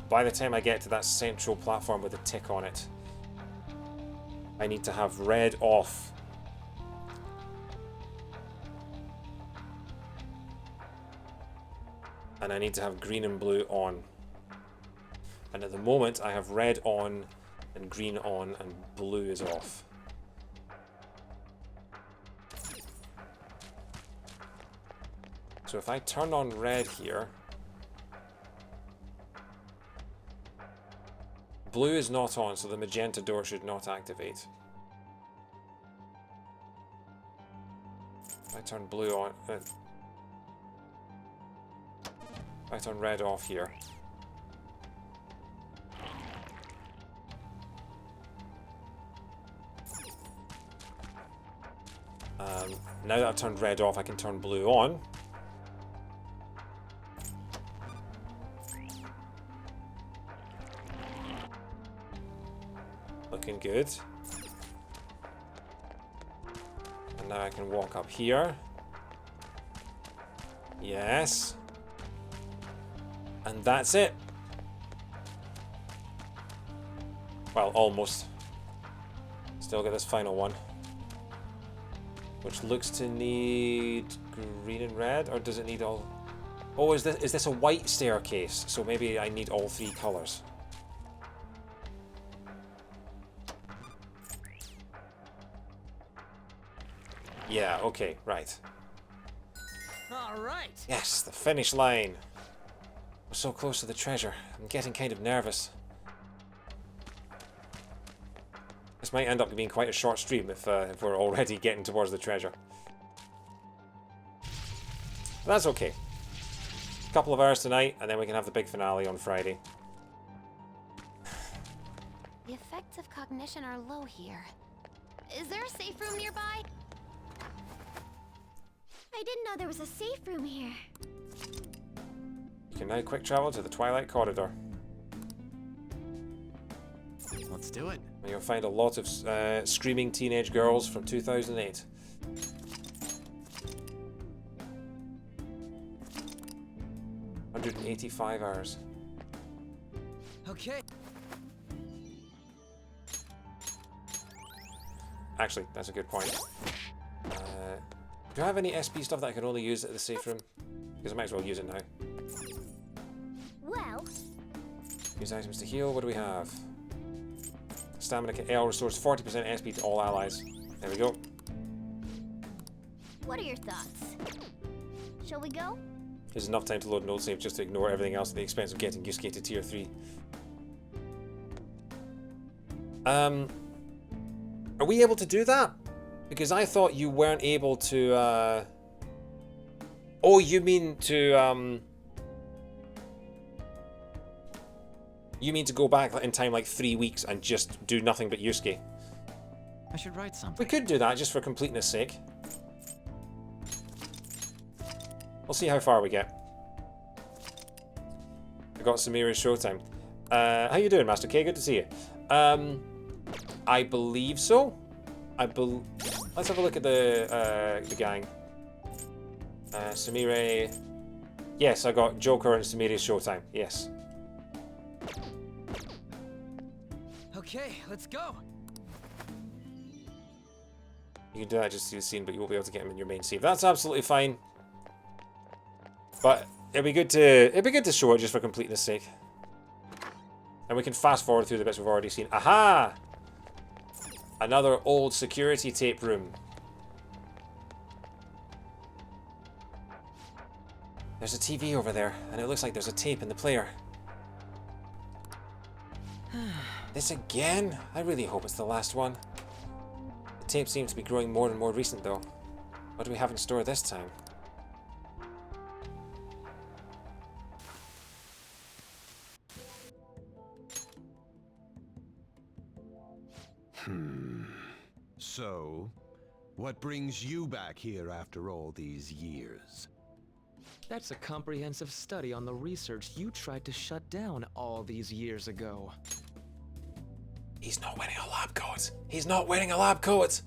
Speaker 1: by the time I get to that central platform with a tick on it, I need to have red off. And I need to have green and blue on. And at the moment I have red on and green on and blue is off. So if I turn on red here, blue is not on, so the magenta door should not activate. If I turn blue on, if I turn red off here. Now that I've turned red off, I can turn blue on. Looking good. And now I can walk up here. Yes. And that's it. Well, almost. Still got this final one. Which looks to need green and red, or does it need all... Oh, is this a white staircase? So maybe I need all three colours. Yeah, okay, right.
Speaker 7: All right.
Speaker 1: Yes, the finish line. We're so close to the treasure. I'm getting kind of nervous. This might end up being quite a short stream if we're already getting towards the treasure. But that's okay. A couple of hours tonight, and then we can have the big finale on Friday.
Speaker 6: The effects of cognition are low here. Is there a safe room nearby? I didn't know there was a safe room here.
Speaker 1: You can now quick travel to the Twilight Corridor.
Speaker 7: Let's do it.
Speaker 1: And you'll find a lot of screaming teenage girls from 2008. $185 hours.
Speaker 7: Okay.
Speaker 1: Actually, that's a good point. Do I have any SP stuff that I can only use at the safe room? Because I might as well use it now.
Speaker 6: Well,
Speaker 1: Use items to heal. What do we have? Stamina L restores 40% SP to all allies. There we go.
Speaker 6: what are your thoughts? Shall we go?
Speaker 1: There's enough time to load an old save just to ignore everything else at the expense of getting Yusuke to tier 3. Are we able to do that? Because I thought you weren't able to, Oh, you mean to, You mean to go back in time like 3 weeks and just do nothing but Yusuke?
Speaker 7: I should write something.
Speaker 1: We could do that just for completeness sake. We'll see how far we get. I got Samira's showtime. How you doing, Master K? Good to see you. I believe so. Let's have a look at the gang. Samire. Yes, I got Joker and Samira's showtime. Yes.
Speaker 7: Okay, let's go.
Speaker 1: You can do that just to see the scene, but you won't be able to get him in your main save. That's absolutely fine. But it'd be good to show it just for completeness sake. And we can fast forward through the bits we've already seen. Aha! Another old security tape room. There's a TV over there, and it looks like there's a tape in the player. This again? I really hope it's the last one. The tape seems to be growing more and more recent though. What do we have in store this time?
Speaker 8: So, what brings you back here after all these years?
Speaker 2: That's a comprehensive study on the research you tried to shut down all these years ago.
Speaker 1: He's not wearing a lab coat. He's not wearing a lab coat.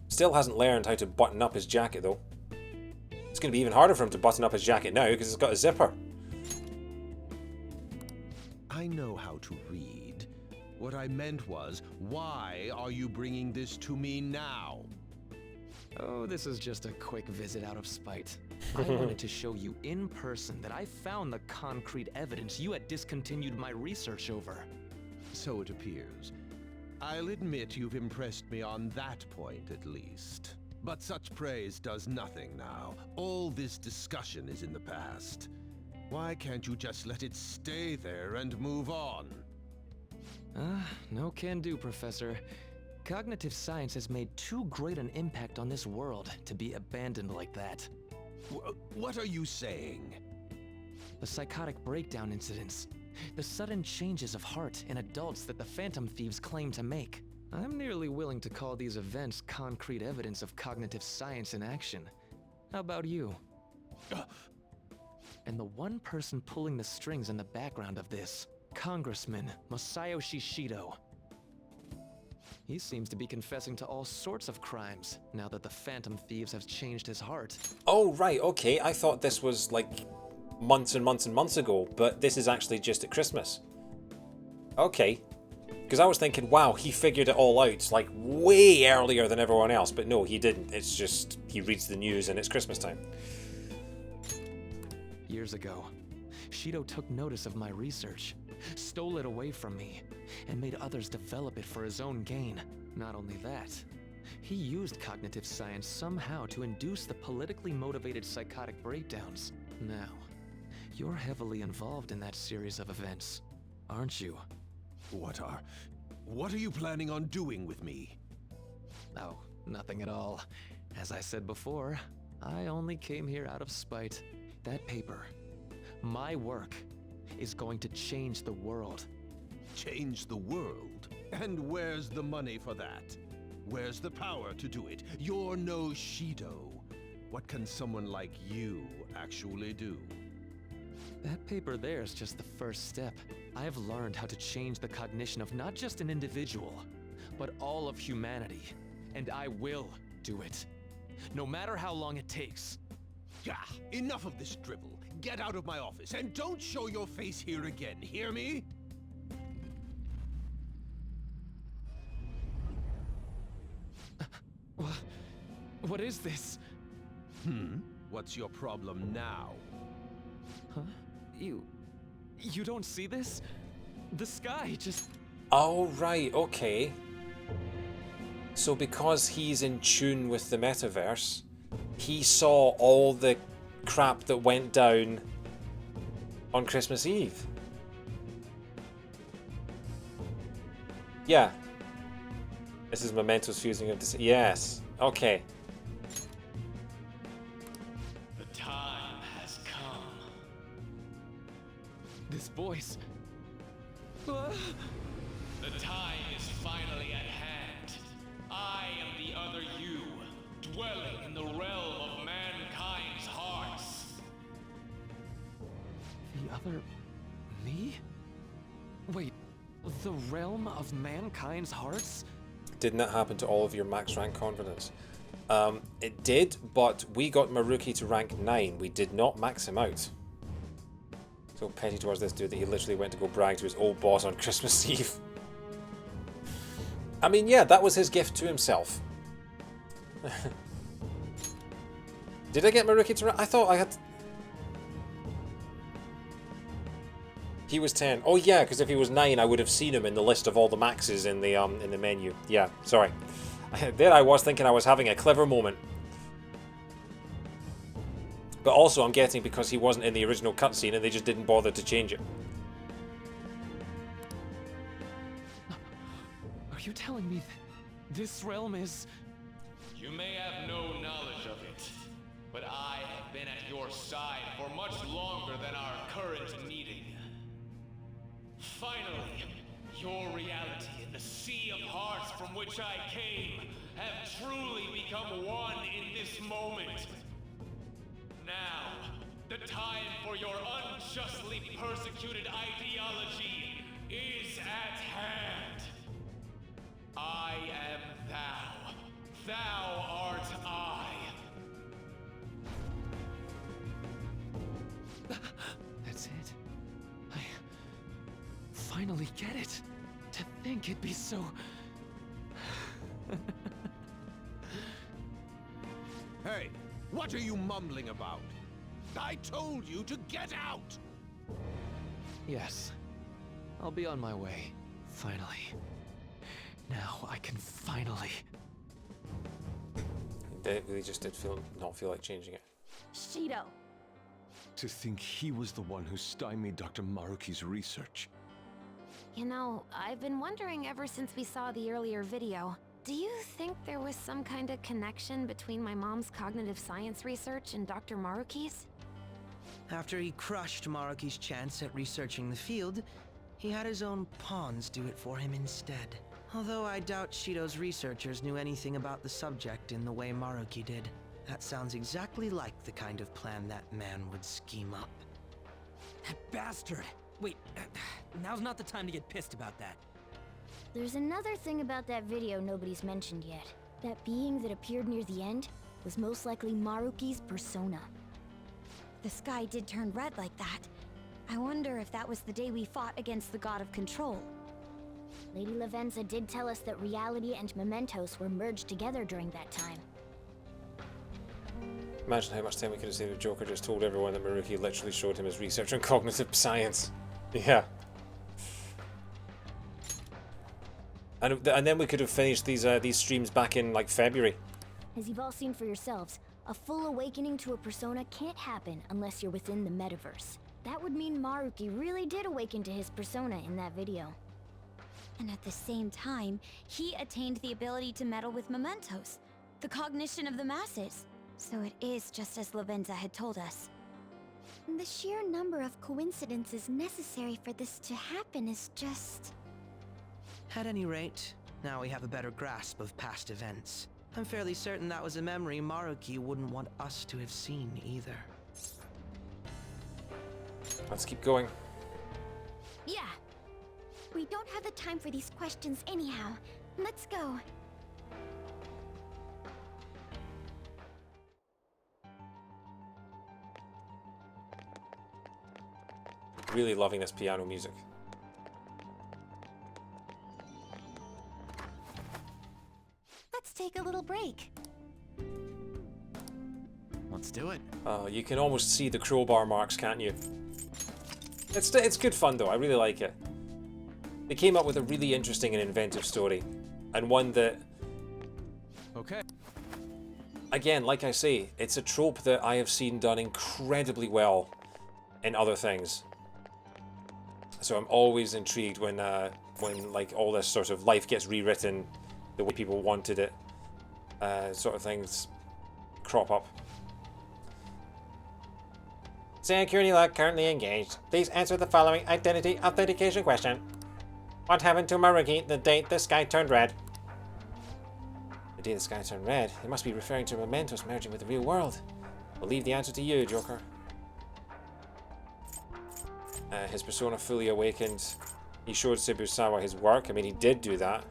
Speaker 1: Still hasn't learned how to button up his jacket, though. It's going to be even harder for him to button up his jacket now because it's got a zipper.
Speaker 8: I know how to read. What I meant was, why are you bringing this to me now?
Speaker 2: Oh, this is just a quick visit out of spite. I wanted to show you in person that I found the concrete evidence you had discontinued my research over.
Speaker 8: So it appears. I'll admit you've impressed me on that point, at least. But such praise does nothing now. All this discussion is in the past. Why can't you just let it stay there and move on?
Speaker 2: No can do, Professor. Cognitive science has made too great an impact on this world to be abandoned like that.
Speaker 8: What are you saying?
Speaker 2: The psychotic breakdown incidents. The sudden changes of heart in adults that the Phantom Thieves claim to make. I'm nearly willing to call these events concrete evidence of cognitive science in action. How about you? And the one person pulling the strings in the background of this, Congressman Masayoshi Shido. He seems to be confessing to all sorts of crimes now that the Phantom Thieves have changed his heart.
Speaker 1: Oh, right, okay. I thought this was like months and months and months ago, but this is actually just at Christmas. Okay. Because I was thinking, wow, he figured it all out like way earlier than everyone else, but no, he didn't. It's just he reads the news and it's Christmas time.
Speaker 2: Years ago, Shido took notice of my research, stole it away from me, and made others develop it for his own gain. Not only that, he used cognitive science somehow to induce the politically motivated psychotic breakdowns. Now, you're heavily involved in that series of events, aren't you?
Speaker 8: What are you planning on doing with me?
Speaker 2: Oh, nothing at all. As I said before, I only came here out of spite. That paper, my work, is going to change the world.
Speaker 8: Change the world? And where's the money for that? Where's the power to do it? You're no Shido. What can someone like you actually do?
Speaker 2: That paper there is just the first step. I've learned how to change the cognition of not just an individual, but all of humanity. And I will do it. No matter how long it takes.
Speaker 8: Yeah, enough of this drivel. Get out of my office and don't show your face here again, hear me?
Speaker 2: What is this?
Speaker 8: What's your problem now?
Speaker 2: Huh? You don't see this? The sky just...
Speaker 1: Oh, right, okay. So because he's in tune with the metaverse, he saw all the crap that went down on Christmas Eve. Yeah. This is Memento's fusing of this. Yes. Okay.
Speaker 2: The time has come. This voice.
Speaker 9: The time is finally at hand. I am the other you, dwelling in the realm of mankind's hearts.
Speaker 2: The other... me? Wait, the realm of mankind's hearts?
Speaker 1: Didn't that happen to all of your max rank confidence? It did, but we got Maruki to rank 9. We did not max him out. So petty towards this dude that he literally went to go brag to his old boss on Christmas Eve. I mean, yeah, that was his gift to himself. Did I get Maruki to rank? I thought I had... He was 10. Oh yeah, because if he was 9, I would have seen him in the list of all the maxes in the menu. Yeah, sorry. There I was thinking I was having a clever moment. But also I'm getting because he wasn't in the original cutscene and they just didn't bother to change it.
Speaker 2: Are you telling me this realm is...
Speaker 9: You may have no knowledge of it, but I have been at your side for much longer than our current meeting. Finally, your reality and the sea of hearts from which I came have truly become one in this moment. Now, the time for your unjustly persecuted ideology is at hand. I am thou, thou art I.
Speaker 2: That's it. I finally get it. To think it'd be so...
Speaker 8: Hey, what are you mumbling about? I told you to get out!
Speaker 2: Yes. I'll be on my way. Finally. Now I can finally...
Speaker 1: They really just did not feel like changing it.
Speaker 5: Shido.
Speaker 4: To think he was the one who stymied Dr. Maruki's research.
Speaker 6: You know, I've been wondering ever since we saw the earlier video. Do you think there was some kind of connection between my mom's cognitive science research and Dr. Maruki's?
Speaker 7: After he crushed Maruki's chance at researching the field, he had his own pawns do it for him instead. Although I doubt Shido's researchers knew anything about the subject in the way Maruki did. That sounds exactly like the kind of plan that man would scheme up.
Speaker 10: That bastard! Wait, now's not the time to get pissed about that.
Speaker 6: There's another thing about that video nobody's mentioned yet. That being that appeared near the end was most likely Maruki's persona.
Speaker 5: The sky did turn red like that. I wonder if that was the day we fought against the god of control.
Speaker 6: Lady Lavenza did tell us that reality and mementos were merged together during that time.
Speaker 1: Imagine how much time we could have saved if Joker just told everyone that Maruki literally showed him his research on cognitive science. Yeah. And then we could have finished these streams back in like February.
Speaker 6: As you've all seen for yourselves, a full awakening to a persona can't happen unless you're within the metaverse. That would mean Maruki really did awaken to his persona in that video.
Speaker 5: And at the same time, he attained the ability to meddle with mementos, the cognition of the masses. So it is just as Lavenza had told us.
Speaker 3: The sheer number of coincidences necessary for this to happen is just...
Speaker 7: At any rate, now we have a better grasp of past events. I'm fairly certain that was a memory Maruki wouldn't want us to have seen either.
Speaker 1: Let's keep going.
Speaker 3: Yeah. We don't have the time for these questions anyhow. Let's go.
Speaker 1: Really loving this piano music.
Speaker 3: Let's take a little break.
Speaker 10: Let's do it.
Speaker 1: You can almost see the crowbar marks, can't you? It's good fun though. I really like it. They came up with a really interesting and inventive story, and one that,
Speaker 4: Okay.
Speaker 1: again, like I say, it's a trope that I have seen done incredibly well in other things. So I'm always intrigued when like all this sort of life gets rewritten the way people wanted it, sort of things crop up. Security lock currently engaged. Please answer the following identity authentication question. What happened to Maruki the date the sky turned red? The day the sky turned red? It must be referring to mementos merging with the real world. We'll leave the answer to you, Joker. His persona fully awakened. He showed Shibusawa his work. I mean, he did do that.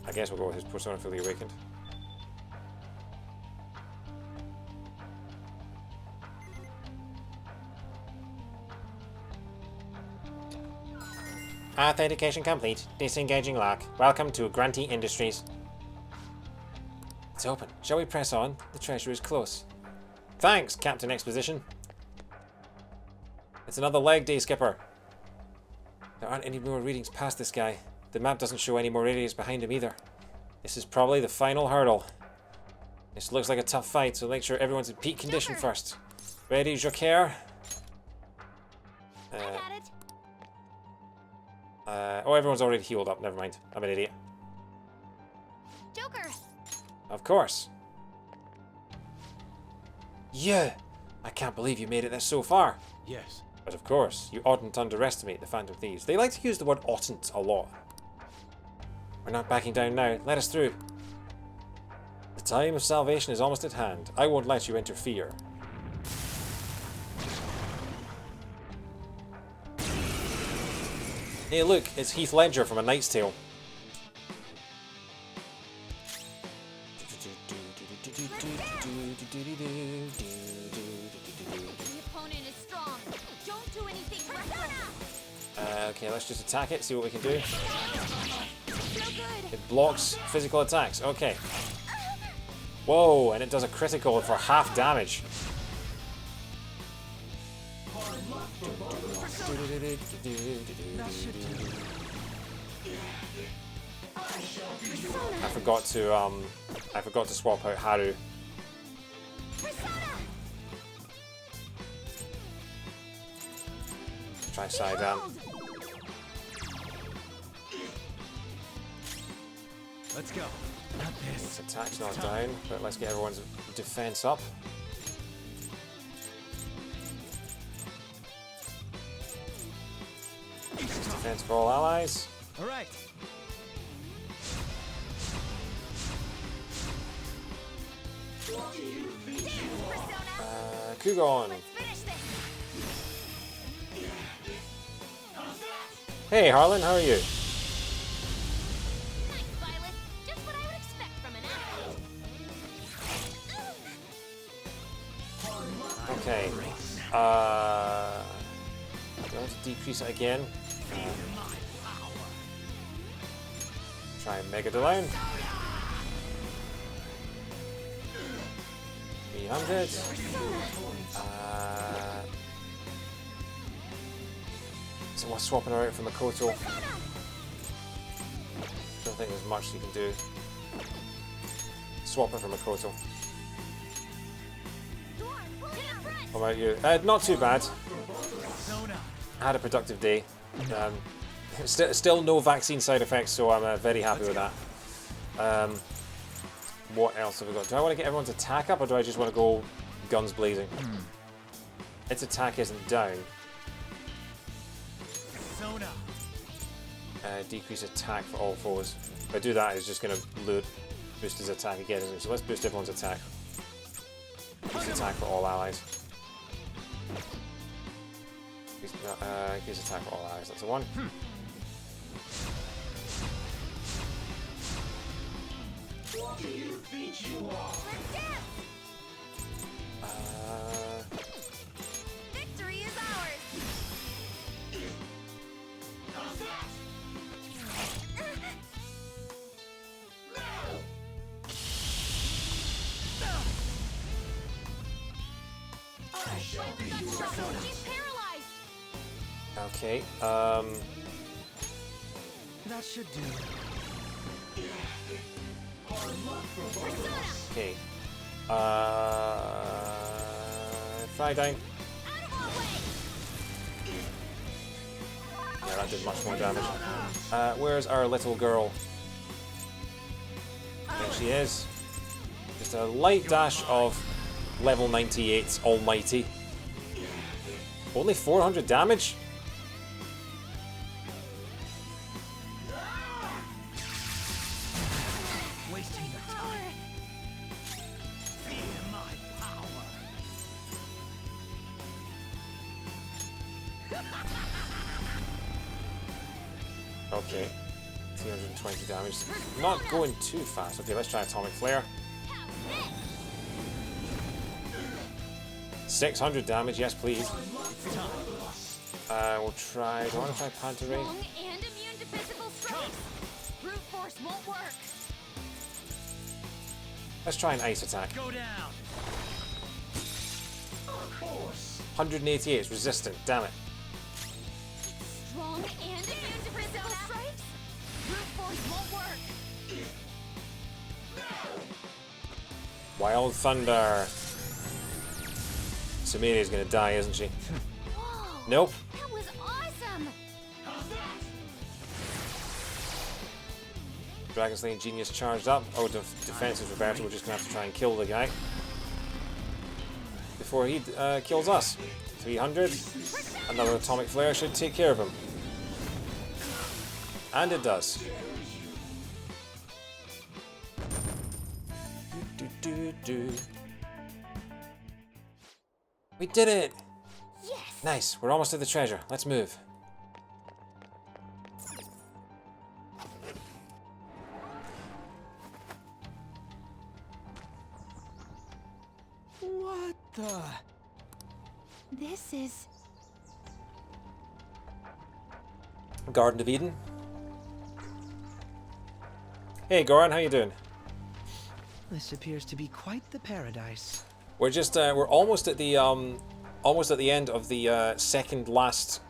Speaker 1: I guess we'll go with his persona fully awakened. Authentication complete. Disengaging lock. Welcome to Grunty Industries. It's open. Shall we press on? The treasure is close. Thanks, Captain Exposition. It's another leg day, Skipper. There aren't any more readings past this guy. The map doesn't show any more areas behind him either. This is probably the final hurdle. This looks like a tough fight, so make sure everyone's in peak condition first. Ready, Joker?
Speaker 3: I got it.
Speaker 1: Oh, everyone's already healed up. Never mind. I'm an idiot.
Speaker 3: Joker!
Speaker 1: Of course. Yeah! I can't believe you made it this so far.
Speaker 4: Yes.
Speaker 1: But of course, you oughtn't underestimate the Phantom Thieves. They like to use the word oughtn't a lot. We're not backing down now. Let us through. The time of salvation is almost at hand. I won't let you interfere. Hey look, it's Heath Ledger from A Knight's Tale. Okay, let's just attack it, see what we can do. It blocks physical attacks. Okay. Whoa, and it does a critical for half damage. I forgot to swap out Haru. Try side down.
Speaker 10: Let's go. Not this.
Speaker 1: This attack's not down, but let's get everyone's defense up. Defense for all allies.
Speaker 10: All right.
Speaker 1: Kugon. Hey Harlan, how are you? Okay. Do I want to decrease it again? Try and Mega Down. 300. So we're swapping her out for Makoto. Don't think there's much you can do. Swap her for Makoto. How about you? Not too bad. I had a productive day. Still no vaccine side effects, so I'm very happy with that. What else have we got? Do I want to get everyone's attack up, or do I just want to go guns blazing? Its attack isn't down. Decrease attack for all foes. If I do that, it's just going to boost his attack again, isn't it? So let's boost everyone's attack. Increase attack for all allies. Increase attack for all allies. That's a 1.
Speaker 9: What do you think you are?
Speaker 5: Victory is ours.
Speaker 9: I shall be
Speaker 5: He's paralyzed.
Speaker 1: Okay.
Speaker 7: That should do.
Speaker 1: Okay. Fly down. Yeah, that did much more damage. Where's our little girl? There she is. Just a light dash of level 98's Almighty. Only 400 damage?
Speaker 10: Wasting your time. Feel my power.
Speaker 1: Okay. 320 damage. Not going too fast. Okay, let's try Atomic Flare. 600 damage, yes please. We'll try. Do I want to try Panta Ray?
Speaker 5: Strong and immune to physical strikes. Brute force won't work.
Speaker 1: Let's try an Ice Attack.
Speaker 10: Go down.
Speaker 1: 188 is resistant, damn it.
Speaker 5: Strong and immune to physical strikes. Brute force won't work.
Speaker 1: Wild Thunder. Sumeria's gonna die, isn't she?
Speaker 5: Whoa,
Speaker 1: Nope.
Speaker 5: that was awesome.
Speaker 1: Dragon Slaying Genius charged up. Oh, defenses Roberto. We're just gonna have to try and kill the guy before he kills us. 300. Another Atomic Flare should take care of him. And it does. We did it!
Speaker 5: Yes.
Speaker 1: Nice. We're almost to the treasure. Let's move.
Speaker 7: What the?
Speaker 3: This is...
Speaker 1: Garden of Eden. Hey Goran, how you doing?
Speaker 7: This appears to be quite the paradise.
Speaker 1: We're just we're almost at the end of the second last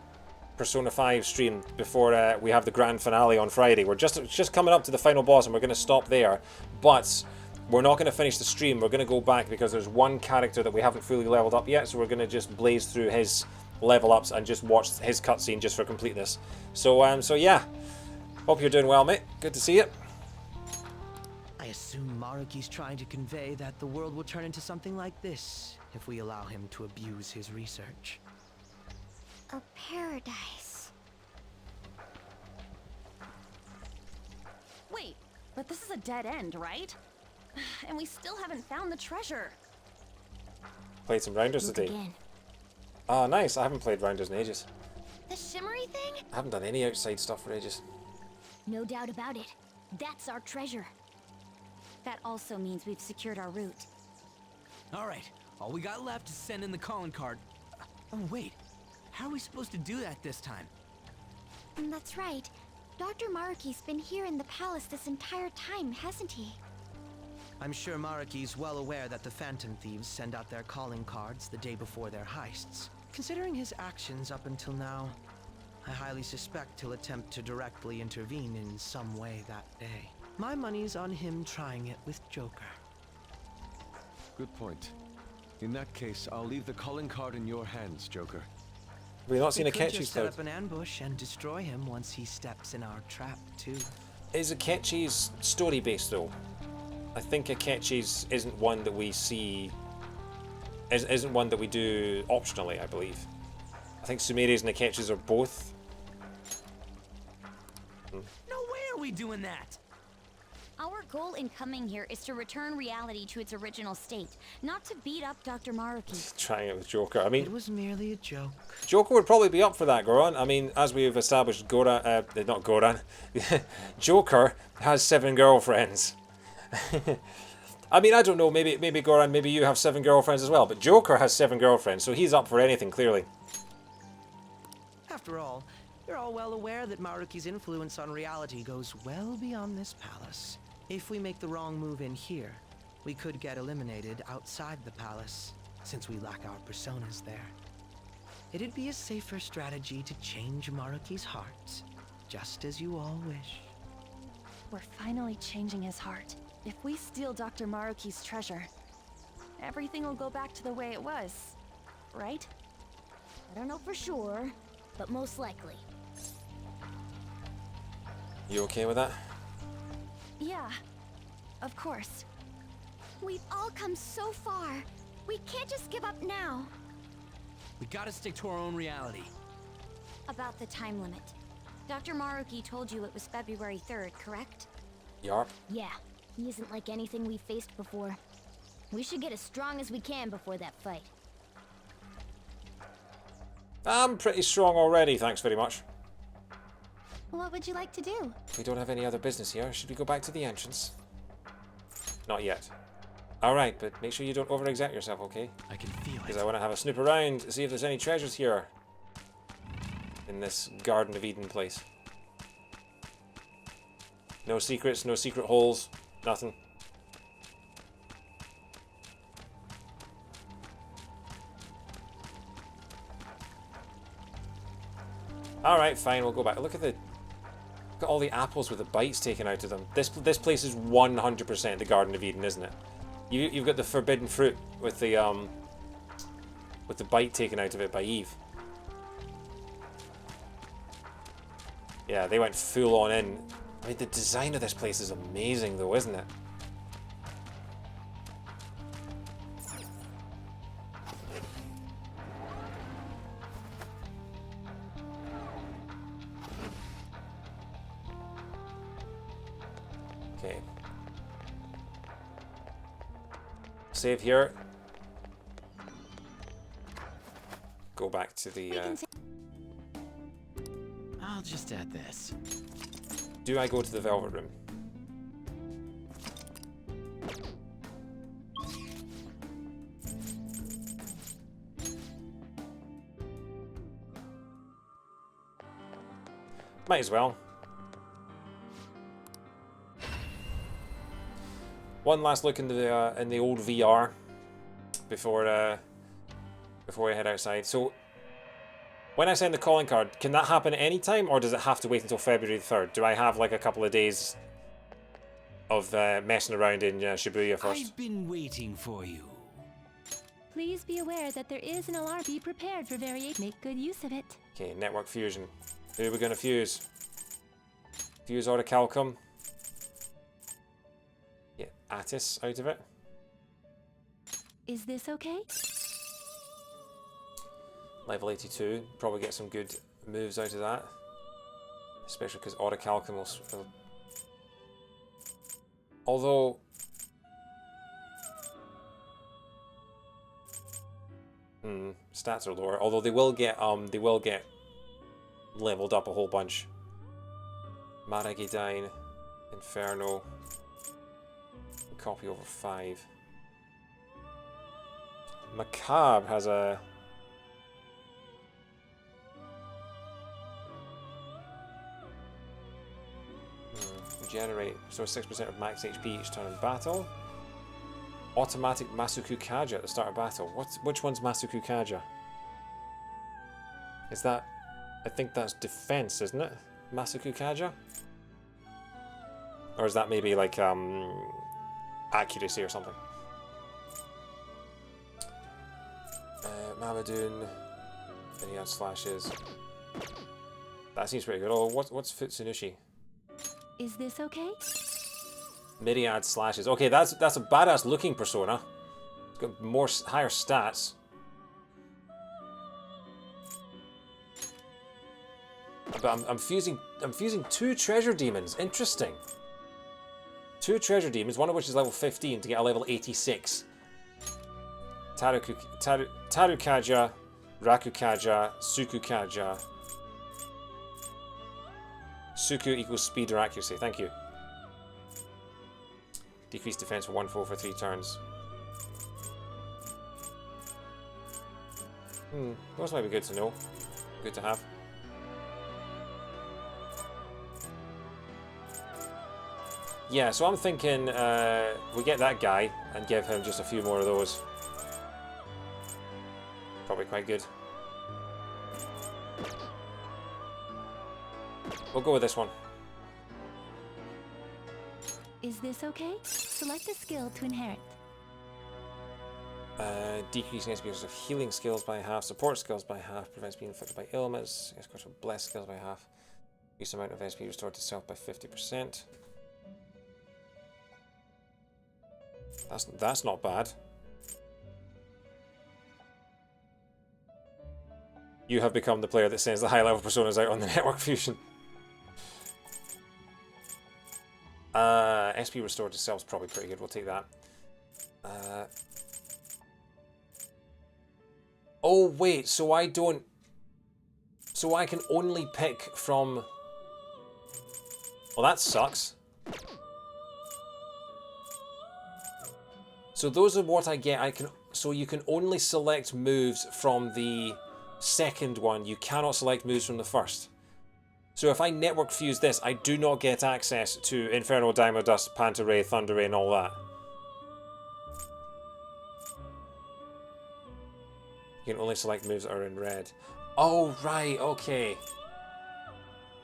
Speaker 1: Persona 5 stream before we have the grand finale on Friday. We're just coming up to the final boss and we're going to stop there, but we're not going to finish the stream. We're going to go back because there's one character that we haven't fully leveled up yet, so we're going to just blaze through his level ups and just watch his cutscene just for completeness. So yeah, hope you're doing well, mate. Good to see you.
Speaker 7: I assume Maruki's trying to convey that the world will turn into something like this if we allow him to abuse his research.
Speaker 6: A paradise.
Speaker 5: Wait, but this is a dead end, right? And we still haven't found the treasure.
Speaker 1: Played some rounders
Speaker 6: Look
Speaker 1: today.
Speaker 6: again.
Speaker 1: Oh, nice. I haven't played rounders in ages.
Speaker 6: The shimmery thing?
Speaker 1: I haven't done any outside stuff for ages.
Speaker 6: No doubt about it. That's our treasure.
Speaker 5: That also means we've secured our route.
Speaker 10: Alright, all we got left is send in the calling card. Oh wait, how are we supposed to do that this time?
Speaker 6: That's right. Dr. Maruki's been here in the palace this entire time, hasn't he?
Speaker 7: I'm sure Maruki's well aware that the Phantom Thieves send out their calling cards the day before their heists. Considering his actions up until now, I highly suspect he'll attempt to directly intervene in some way that day. My money's on him trying it with Joker.
Speaker 4: Good point. In that case, I'll leave the calling card in your hands, Joker.
Speaker 1: We've not seen
Speaker 7: We could
Speaker 1: Akechi's
Speaker 7: just set
Speaker 1: card.
Speaker 7: up an ambush and destroy him once he steps in our trap, too.
Speaker 1: Is Akechi's story based though? I think Akechi's isn't one that we see. Isn't one that we do optionally, I believe. I think Sumeru's and Akechi's are both.
Speaker 10: No way are we doing that!
Speaker 5: Our goal in coming here is to return reality to its original state, not to beat up Dr. Maruki.
Speaker 1: Trying it with Joker. I mean,
Speaker 7: It was merely a joke.
Speaker 1: Joker would probably be up for that, Goran. I mean, as we've established, not Goran, Joker has 7 girlfriends. I mean, I don't know, maybe Goran, maybe you have 7 girlfriends as well, but Joker has 7 girlfriends, so he's up for anything, clearly.
Speaker 7: After all, you're all well aware that Maruki's influence on reality goes well beyond this palace. If we make the wrong move in here, we could get eliminated outside the palace, since we lack our personas there. It'd be a safer strategy to change Maruki's heart, just as you all wish.
Speaker 5: We're finally changing his heart. If we steal Dr. Maruki's treasure, everything will go back to the way it was, right?
Speaker 6: I don't know for sure, but most likely.
Speaker 1: You okay with that?
Speaker 5: Yeah, of course.
Speaker 6: We've all come so far. We can't just give up now.
Speaker 10: We gotta stick to our own reality.
Speaker 6: About the time limit. Dr. Maruki told you it was February 3rd, correct?
Speaker 1: Yarp.
Speaker 6: Yeah, he isn't like anything we've faced before. We should get as strong as we can before that fight.
Speaker 1: I'm pretty strong already, thanks very much.
Speaker 3: What would you like to do?
Speaker 1: We don't have any other business here. Should we go back to the entrance? Not yet. Alright, but make sure you don't overexert yourself, okay?
Speaker 10: I can feel
Speaker 1: Because
Speaker 10: it.
Speaker 1: I want to have a snoop around, see if there's any treasures here. In this Garden of Eden place. No secrets, no secret holes, nothing. Alright, fine, we'll go back. Look at all the apples with the bites taken out of them. This place is 100% the Garden of Eden, isn't it? You've got the forbidden fruit with the bite taken out of it by Eve. Yeah, they went full on in. I mean, the design of this place is amazing though, isn't it? Okay. Save here. Go back to the...
Speaker 2: I'll just add this.
Speaker 1: Do I go to the Velvet Room? Might as well. One last look in the old VR before we head outside. So, when I send the calling card, can that happen at any time, or does it have to wait until February the 3rd? Do I have like a couple of days of messing around in Shibuya first?
Speaker 10: I've been waiting for you.
Speaker 11: Please be aware that there is an alarm. Be prepared for variation. Make good use of it.
Speaker 1: Okay, network fusion. Who are we going to fuse? Fuse Orichalcum. Get Attis out of it.
Speaker 11: Is this okay?
Speaker 1: Level 82. Probably get some good moves out of that. Especially because Orichalcum will... Although... stats are lower. Although they will get leveled up a whole bunch. Maragidine, Inferno, copy over 5. Macabre has a generate, so 6% of max HP each turn in battle. Automatic Masuku Kaja at the start of battle. Which one's Masuku Kaja? Is that... I think that's defense, isn't it? Masuku Kaja? Or is that maybe like accuracy or something? Mamadoon. Then he has slashes. That seems pretty good. Oh, what's Futsunushi?
Speaker 11: Is this okay?
Speaker 1: Myriad slashes. Okay, that's a badass looking persona. It's got more higher stats. But I'm fusing 2 treasure demons. Interesting. 2 treasure demons, one of which is level 15 to get a level 86. Tarukaja, Rakukaja, Sukukaja. Suku equals speed or accuracy. Thank you. Decrease defense for 1/4 for 3 turns. Those might be good to know. Good to have. Yeah, so I'm thinking we get that guy and give him just a few more of those. Probably quite good. We'll go with this one.
Speaker 11: Is this okay? Select a skill to inherit.
Speaker 1: Decreasing SPs of healing skills by half, support skills by half, prevents being inflicted by ailments, escorts with blessed skills by half, increase amount of SP restored to self by 50%. That's not bad. You have become the player that sends the high level personas out on the network fusion. SP restored to self is probably pretty good. We'll take that. Oh wait, so I don't. So I can only pick from. Well, that sucks. So those are what I get. So you can only select moves from the second one. You cannot select moves from the first. So if I network fuse this, I do not get access to Inferno, Daimyo Dust, Panta Ray, Thunder Ray, and all that. You can only select moves that are in red. Oh, right, okay.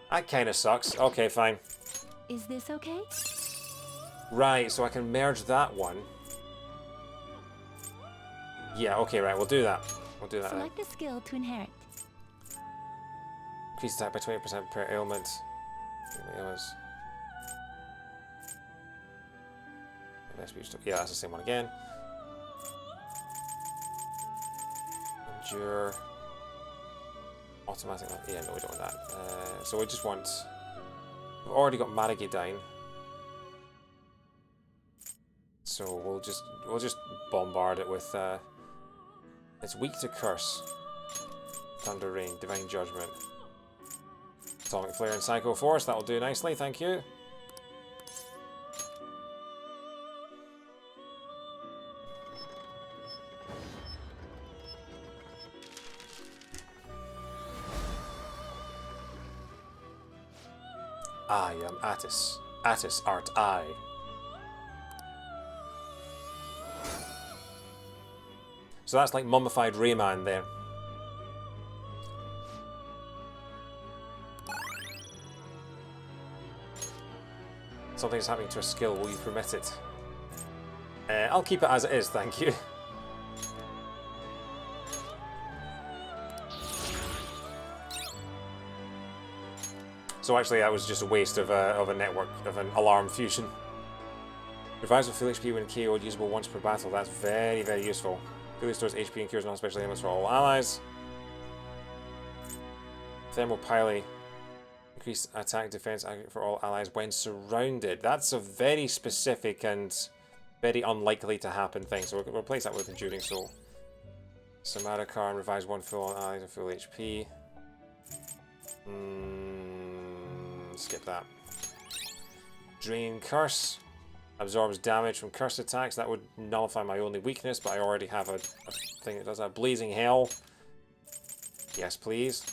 Speaker 1: That kind of sucks. Okay, fine.
Speaker 11: Is this okay?
Speaker 1: Right, so I can merge that one. Yeah, okay, right, we'll do that. We'll do that then.
Speaker 11: Select a skill to inherit.
Speaker 1: Increase attack by 20% per ailment. Yeah, that's the same one again. Endure. Automatic. Yeah, no, we don't want that. So we just want. We've already got Maragidine. So we'll just bombard it with. It's weak to curse. Thunder Rain, Divine Judgment. Atomic Flare and Psycho Force, that'll do nicely, thank you. I am Attis. Attis art I. So that's like mummified Rayman there. Something's happening to a skill. Will you permit it? I'll keep it as it is, thank you. So actually that was just a waste of a network, of an alarm fusion. Revives with full HP when KO'd, usable once per battle. That's very, very useful. Fully stores HP and cures non-special ailments for all allies. Thermopylae. Increase attack defense for all allies when surrounded. That's a very specific and very unlikely to happen thing. So we'll replace that with enduring soul. Samaricar and revives one full on allies and full HP. Skip that. Drain Curse. Absorbs damage from curse attacks. That would nullify my only weakness, but I already have a thing that does that. Blazing Hell. Yes, please.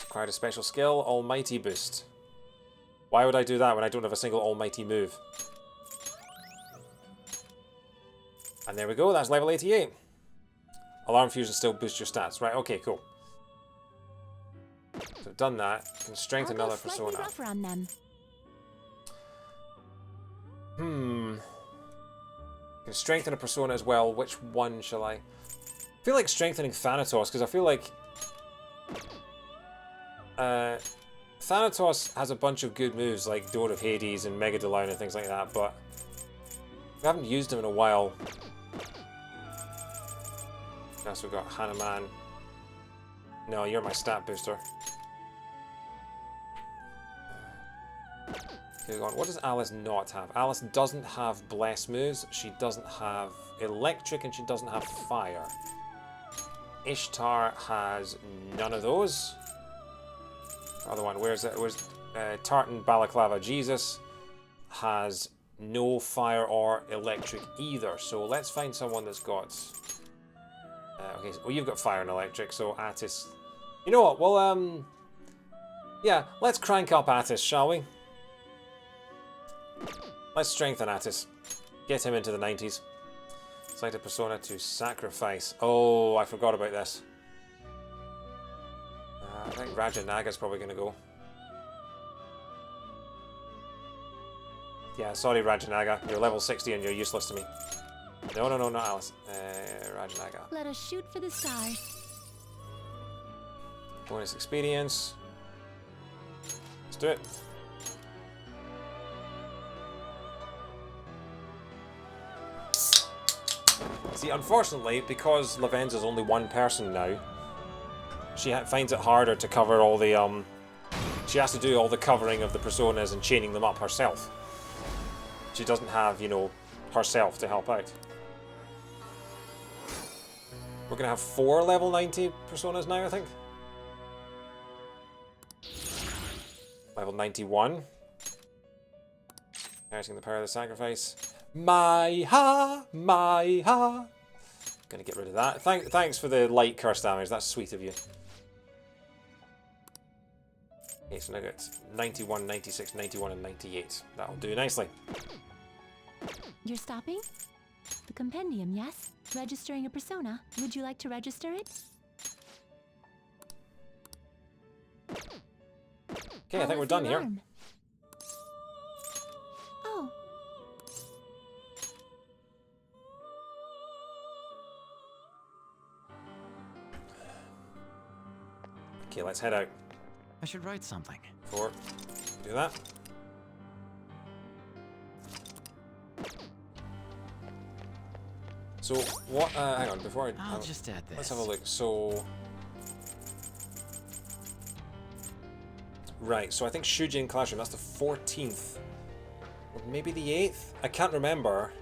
Speaker 1: Acquired a special skill. Almighty Boost. Why would I do that when I don't have a single almighty move? And there we go. That's level 88. Alarm Fusion still boosts your stats. Right, okay, cool. So I've done that. Can strengthen another persona.
Speaker 11: Rougher on them.
Speaker 1: Can strengthen a persona as well. Which one shall I? I feel like strengthening Thanatos, because I feel like Thanatos has a bunch of good moves like Door of Hades and Mega Delown and things like that, but we haven't used him in a while. Next we've got Hanuman. No, you're my stat booster. Okay, what does Alice not have? Alice doesn't have bless moves, she doesn't have electric, and she doesn't have fire. Ishtar has none of those. Other one, where's it? Where's Tartan Balaclava Jesus has no fire or electric either. So let's find someone that's got. Okay, well you've got fire and electric, so Attis. You know what? Well, yeah, let's crank up Attis, shall we? Let's strengthen Attis. Get him into the 90s. Select a persona to sacrifice. Oh, I forgot about this. I think Rajanaga's probably going to go. Yeah, sorry Rajanaga. You're level 60 and you're useless to me. No, not Alice. Rajanaga.
Speaker 11: Let us shoot for the stars.
Speaker 1: Bonus experience. Let's do it. See, unfortunately, because Lavenza's only one person now, she finds it harder to cover all the, she has to do all the covering of the personas and chaining them up herself. She doesn't have, you know, herself to help out. We're going to have 4 level 90 personas now, I think. Level 91. Carrying the power of the sacrifice. Gonna get rid of that. Thanks for the light curse damage. That's sweet of you. Okay, so now got 91, 96, 91, and 98. That'll do nicely.
Speaker 11: You're stopping? The compendium, yes? Registering a persona. Would you like to register it?
Speaker 1: Okay, I think we're done here.
Speaker 11: Oh.
Speaker 1: Okay, let's head out.
Speaker 10: I should write something.
Speaker 1: Do that. So, what, hang on, before
Speaker 10: I'll just add this.
Speaker 1: Let's have a look. So, right, so I think Shujin Classroom, that's the 14th. Or maybe the 8th? I can't remember.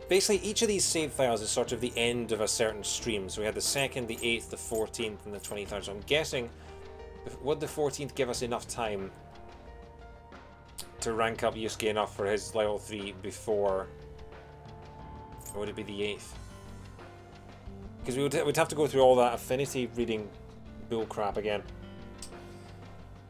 Speaker 1: Basically, each of these save files is sort of the end of a certain stream. So we had the 2nd, the 8th, the 14th, and the 23rd. So I'm guessing, would the 14th give us enough time to rank up Yusuke enough for his level 3 before... Or would it be the 8th? Because we'd have to go through all that affinity reading bullcrap again.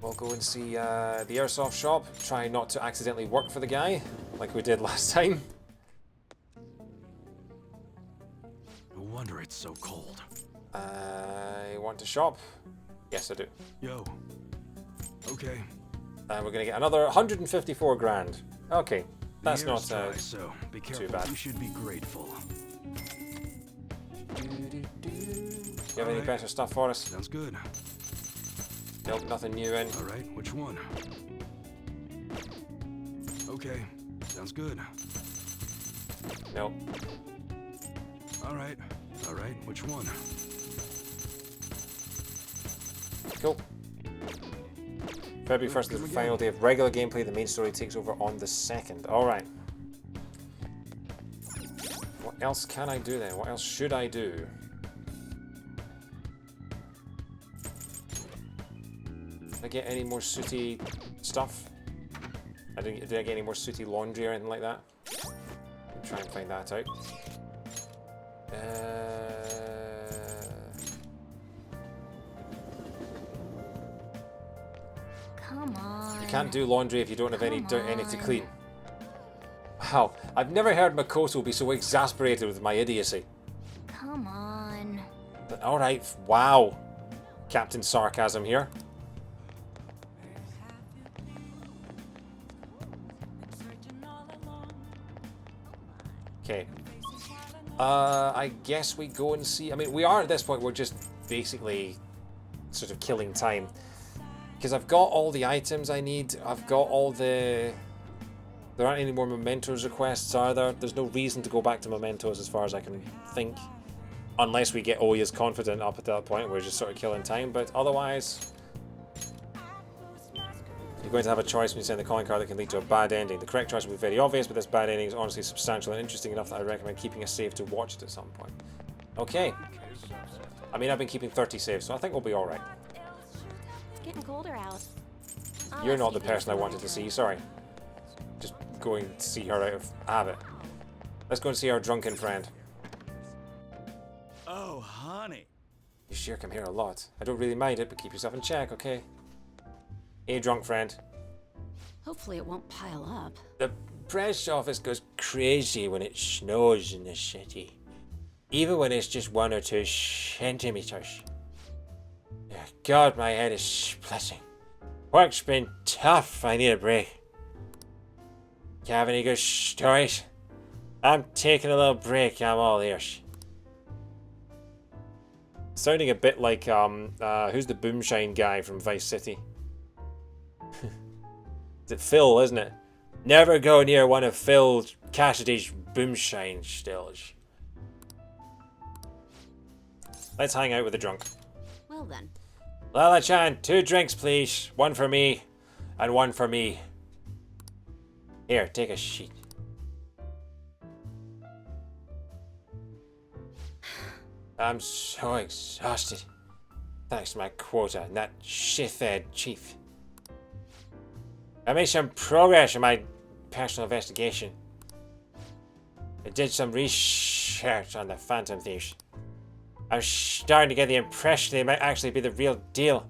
Speaker 1: We'll go and see the airsoft shop. Try not to accidentally work for the guy, like we did last time.
Speaker 4: No wonder it's so cold.
Speaker 1: I want to shop. Yes, I do.
Speaker 4: Yo. Okay.
Speaker 1: And we're gonna get another 154 grand. Okay, that's
Speaker 4: The
Speaker 1: not
Speaker 4: air's dry, so be careful.
Speaker 1: too bad.
Speaker 4: You should be grateful.
Speaker 1: Do you have any better stuff for us?
Speaker 4: Sounds good.
Speaker 1: Nope, nothing new in.
Speaker 4: All right, which one? Okay, sounds good.
Speaker 1: Nope.
Speaker 4: All right, which one?
Speaker 1: Cool. February 1st is the final day of regular gameplay. The main story takes over on the 2nd. Alright. What else can I do then? What else should I do? Did I get any more sooty stuff? Did I get any more sooty laundry or anything like that? I'll try and find that out.
Speaker 6: Come on.
Speaker 1: You can't do laundry if you don't have any to clean. Wow, I've never heard Makoto be so exasperated with my idiocy.
Speaker 6: Come on.
Speaker 1: But, alright, wow. Captain Sarcasm here. Okay. I guess we go and see. I mean, we are at this point, we're just basically sort of killing time. Because I've got all the items I need. I've got all the... There aren't any more mementos requests, are there? There's no reason to go back to mementos as far as I can think. Unless we get Oya's confident up at that point. We're just sort of killing time. But otherwise... You're going to have a choice when you send the calling card that can lead to a bad ending. The correct choice will be very obvious, but this bad ending is honestly substantial and interesting enough that I recommend keeping a save to watch it at some point. Okay. I mean, I've been keeping 30 saves, so I think we'll be alright.
Speaker 6: It's getting colder out.
Speaker 1: You're not the person I wanted to see, sorry. Just going to see her out of habit. Let's go and see our drunken friend.
Speaker 12: Oh, honey.
Speaker 1: You sure come here a lot. I don't really mind it, but keep yourself in check, okay? Hey, drunk friend.
Speaker 13: Hopefully it won't pile up.
Speaker 1: The press office goes crazy when it snows in this city. Even when it's just 1 or 2 centimeters. Yeah, God, my head is splitting. Work's been tough. I need a break. You have any good stories? I'm taking a little break. I'm all ears. Sounding a bit like who's the boomshine guy from Vice City? Is it Phil, isn't it? Never go near one of Phil Cassidy's boomshine stills. Let's hang out with the drunk.
Speaker 13: Well then.
Speaker 1: Lala-chan, 2 drinks please. 1 for me, and 1 for me. Here, take a sheet. I'm so exhausted. Thanks to my quota and that shit-fed chief. I made some progress in my personal investigation. I did some research on the Phantom Thieves. I'm starting to get the impression they might actually be the real deal.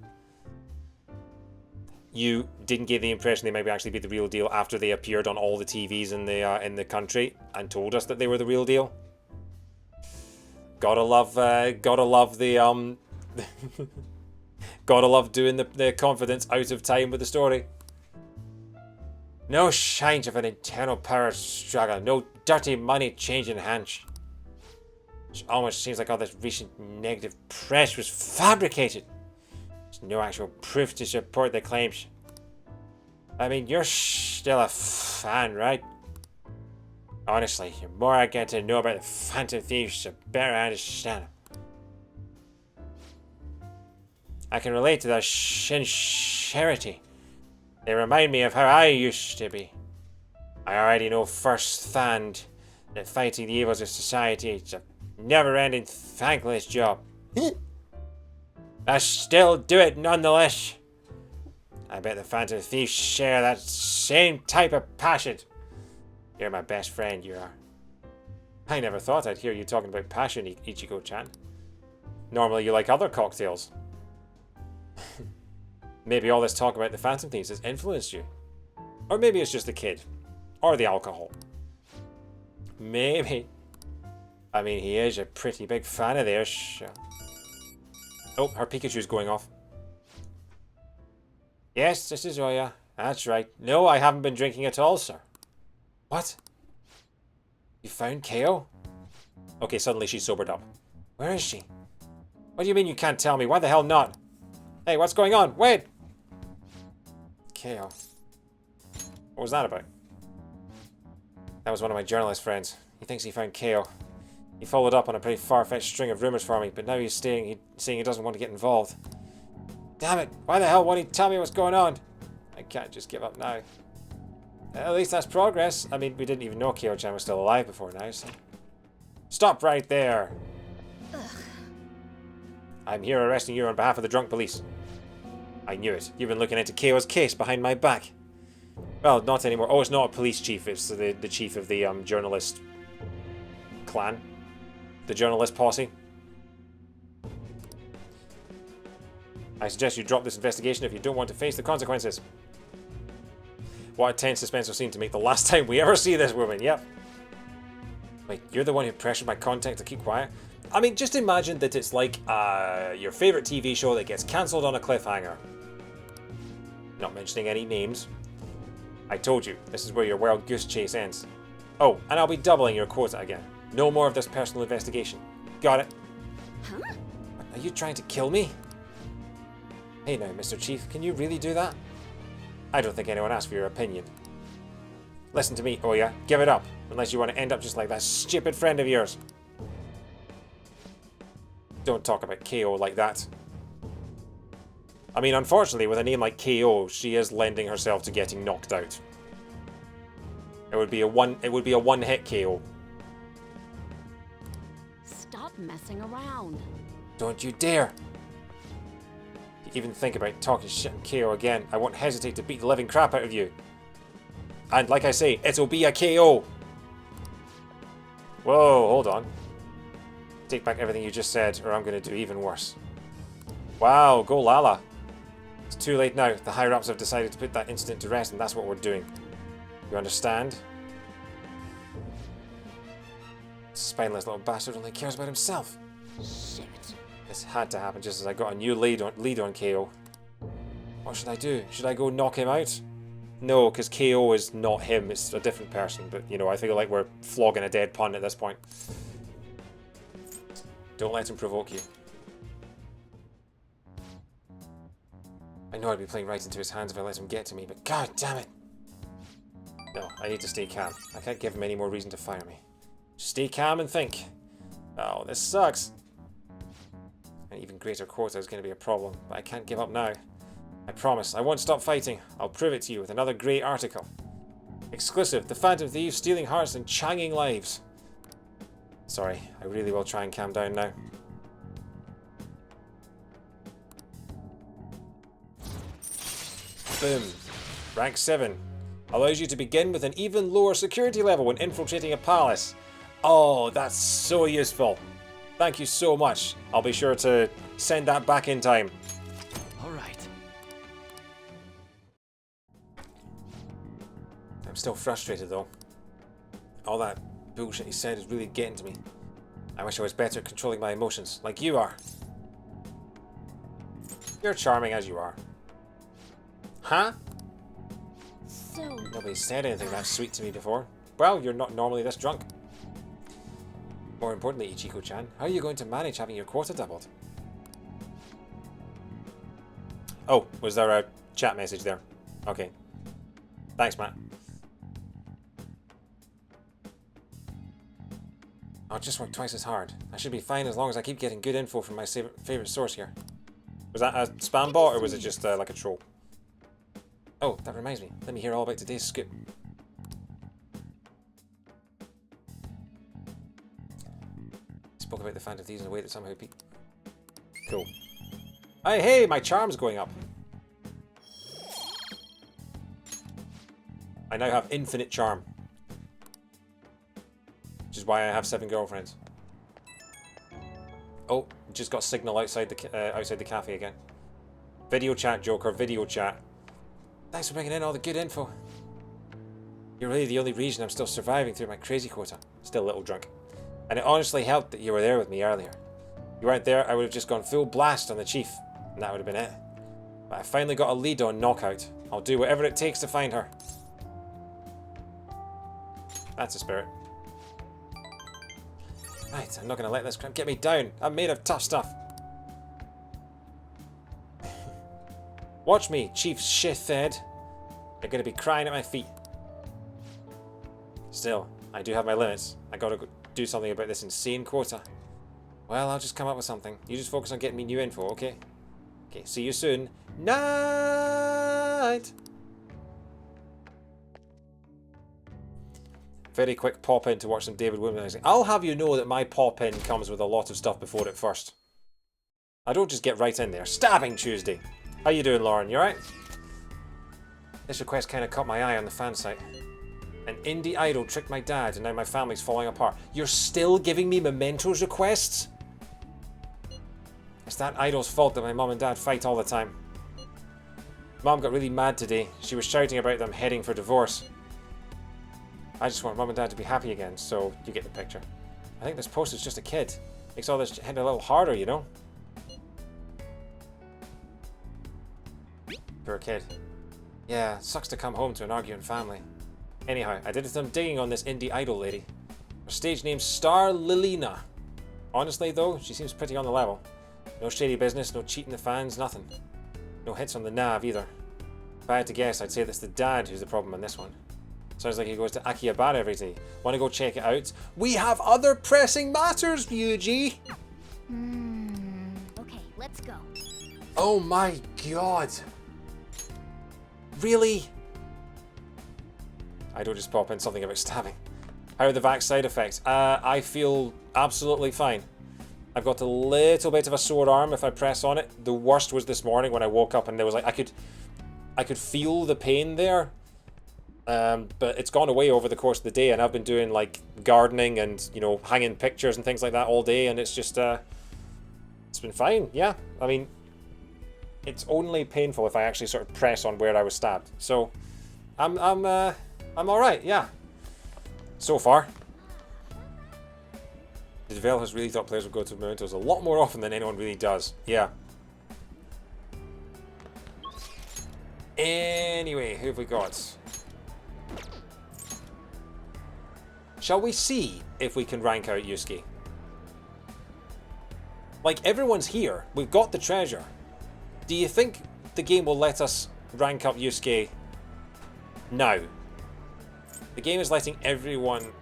Speaker 1: You didn't get the impression they might actually be the real deal after they appeared on all the TVs in the country and told us that they were the real deal. Gotta love the gotta love doing the confidence out of time with the story. No signs of an internal power struggle. No dirty money changing hands. It almost seems like all this recent negative press was fabricated. There's no actual proof to support the claims. I mean, you're still a fan, right? Honestly, the more I get to know about the Phantom Thieves, the better I understand them. I can relate to their sincerity. They remind me of how I used to be. I already know firsthand that fighting the evils of society is a never-ending, thankless job. I still do it nonetheless. I bet the Phantom Thieves share that same type of passion. You're my best friend, you are. I never thought I'd hear you talking about passion, Ichigo-chan. Normally you like other cocktails. Maybe all this talk about the Phantom Thieves has influenced you. Or maybe it's just the kid. Or the alcohol. Maybe. I mean, he is a pretty big fan of theirs. Oh, her Pikachu's going off. Yes, this is Oya. That's right. No, I haven't been drinking at all, sir. What? You found KO? Okay, suddenly she's sobered up. Where is she? What do you mean you can't tell me? Why the hell not? Hey, what's going on? Wait! KO. What was that about? That was one of my journalist friends. He thinks he found KO. He followed up on a pretty far-fetched string of rumors for me, but now he's saying he doesn't want to get involved. Damn it! Why the hell won't he tell me what's going on? I can't just give up now. At least that's progress. I mean, we didn't even know Kyo-chan was still alive before now, so... Stop right there! Ugh. I'm here arresting you on behalf of the drunk police. I knew it. You've been looking into Kyo's case behind my back. Well, not anymore. Oh, it's not a police chief. It's the chief of the journalist clan. The journalist posse. I suggest you drop this investigation if you don't want to face the consequences. What a tense suspenseful scene to make the last time we ever see this woman. Yep. Wait, you're the one who pressured my contact to keep quiet? I mean, just imagine that it's like your favourite TV show that gets cancelled on a cliffhanger. Not mentioning any names. I told you, this is where your wild goose chase ends. Oh, and I'll be doubling your quota again. No more of this personal investigation. Got it? Huh? Are you trying to kill me? Hey now, Mr. Chief, can you really do that? I don't think anyone asked for your opinion. Listen to me, Oya. Give it up, unless you want to end up just like that stupid friend of yours. Don't talk about KO like that. I mean, unfortunately, with a name like KO, she is lending herself to getting knocked out. It would be a one-hit KO.
Speaker 13: Stop messing around.
Speaker 1: Don't you dare! If you even think about talking shit on KO again, I won't hesitate to beat the living crap out of you. And like I say, it'll be a KO! Whoa, hold on. Take back everything you just said, or I'm going to do even worse. Wow, go Lala. It's too late now. The higher-ups have decided to put that incident to rest, and that's what we're doing. You understand? Spineless little bastard only cares about himself.
Speaker 13: Shit.
Speaker 1: This had to happen just as I got a new lead on KO. What should I do? Should I go knock him out? No, because KO is not him. It's a different person. But, you know, I feel like we're flogging a dead pun at this point. Don't let him provoke you. I know I'd be playing right into his hands if I let him get to me, but god damn it! No, I need to stay calm. I can't give him any more reason to fire me. Just stay calm and think. Oh, this sucks. An even greater quota is going to be a problem, but I can't give up now. I promise, I won't stop fighting. I'll prove it to you with another great article. Exclusive, the Phantom Thieves stealing hearts and changing lives. Sorry, I really will try and calm down now. Boom. Rank 7. Allows you to begin with an even lower security level when infiltrating a palace. Oh, that's so useful. Thank you so much. I'll be sure to send that back in time.
Speaker 10: Alright.
Speaker 1: I'm still frustrated though. All that bullshit he said is really getting to me. I wish I was better at controlling my emotions, like you are. You're charming as you are. Huh?
Speaker 13: So...
Speaker 1: Nobody's said anything that sweet to me before. Well, you're not normally this drunk. More importantly, Ichiko-chan, how are you going to manage having your quota doubled? Oh, was there a chat message there? Okay. Thanks, Matt. I'll just work twice as hard. I should be fine as long as I keep getting good info from my favorite source here. Was that a spam bot or was it just like a troll? Oh, that reminds me. Let me hear all about today's scoop. Spoke about the Phantom Thieves in a way that somehow peaked. Cool. Hey, my charm's going up. I now have infinite charm. Which is why I have 7 girlfriends. Oh, just got signal outside the cafe again. Video chat, Joker, video chat. Thanks for bringing in all the good info. You're really the only reason I'm still surviving through my crazy quota. Still a little drunk. And it honestly helped that you were there with me earlier. If you weren't there, I would have just gone full blast on the chief, and that would have been it. But I finally got a lead on Knockout. I'll do whatever it takes to find her. That's a spirit. Right, I'm not going to let this crap get me down. I'm made of tough stuff. Watch me, Chief Shithead. You're going to be crying at my feet. Still, I do have my limits. I gotta do something about this insane quota. Well, I'll just come up with something. You just focus on getting me new info, okay? Okay, see you soon. Night! Very quick pop in to watch some David Woodmansey. I'll have you know that my pop in comes with a lot of stuff before it first. I don't just get right in there. Stabbing Tuesday! How you doing, Lauren? You alright? This request kind of caught my eye on the fan site. An indie idol tricked my dad and now my family's falling apart. You're still giving me mementos requests? It's that idol's fault that my mum and dad fight all the time. Mum got really mad today. She was shouting about them heading for divorce. I just want mum and dad to be happy again, so you get the picture. I think this post is just a kid. Makes all this hit a little harder, you know? Poor kid. Yeah, sucks to come home to an arguing family. Anyhow, I did some digging on this indie idol lady. Her stage name's Star Lilina. Honestly though, she seems pretty on the level. No shady business, no cheating the fans, nothing. No hits on the nav either. If I had to guess, I'd say that's the dad who's the problem in this one. Sounds like he goes to Akihabara every day. Want to go check it out? We have other pressing matters, Ryuji!
Speaker 6: Okay, let's go.
Speaker 1: Oh my god! Really? I don't just pop in something about stabbing. How are the vax side effects? I feel absolutely fine. I've got a little bit of a sore arm if I press on it. The worst was this morning when I woke up and there was like I could feel the pain there. But it's gone away over the course of the day, and I've been doing like gardening and, you know, hanging pictures and things like that all day, and it's just it's been fine. Yeah, I mean, it's only painful if I actually sort of press on where I was stabbed. So I'm all right. Yeah. So far. The developers really thought players would go to mementos a lot more often than anyone really does. Yeah. Anyway, who have we got? Shall we see if we can rank out Yusuke? Like, everyone's here. We've got the treasure. Do you think the game will let us rank up Yusuke now? The game is letting everyone...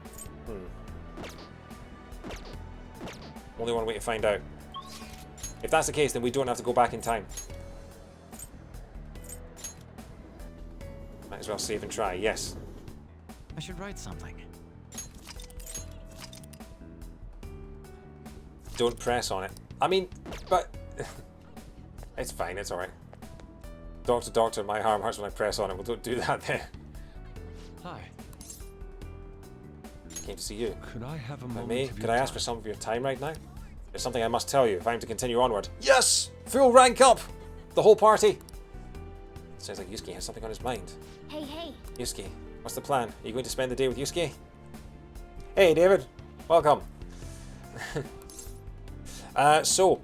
Speaker 1: Only one way to find out. If that's the case, then we don't have to go back in time. Might as well save and try, yes.
Speaker 2: I should write something.
Speaker 1: Don't press on it. I mean, but... it's fine, it's alright. Doctor, doctor, my arm hurts when I press on it. Well, don't do that then.
Speaker 4: Hi.
Speaker 1: Came to see you.
Speaker 4: Could I have a moment of
Speaker 1: Could
Speaker 4: your
Speaker 1: I ask
Speaker 4: time?
Speaker 1: for some of your time right now? There's something I must tell you if I'm to continue onward. Yes! Full rank up! The whole party! Sounds like Yusuke has something on his mind.
Speaker 6: Hey, hey.
Speaker 1: Yusuke, what's the plan? Are you going to spend the day with Yusuke? Hey, David. Welcome. So,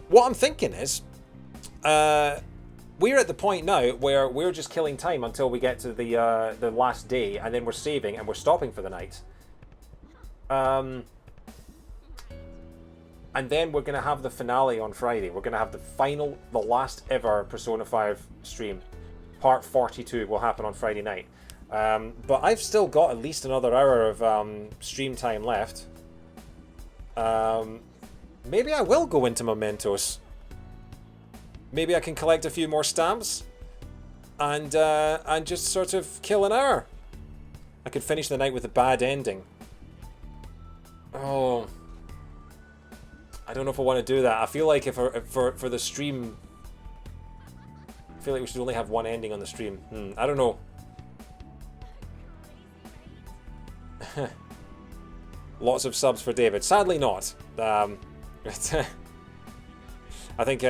Speaker 1: what I'm thinking is, we're at the point now where we're just killing time until we get to the last day, and then we're saving and we're stopping for the night. And then we're going to have the finale on Friday. We're going to have the last ever Persona 5 stream. Part 42 will happen on Friday night. But I've still got at least another hour of stream time left. Maybe I will go into mementos. Maybe I can collect a few more stamps and just sort of kill an hour. I could finish the night with a bad ending. Oh, I don't know if I want to do that. I feel like if for the stream, I feel like we should only have one ending on the stream. I don't know. Lots of subs for David. Sadly not. I think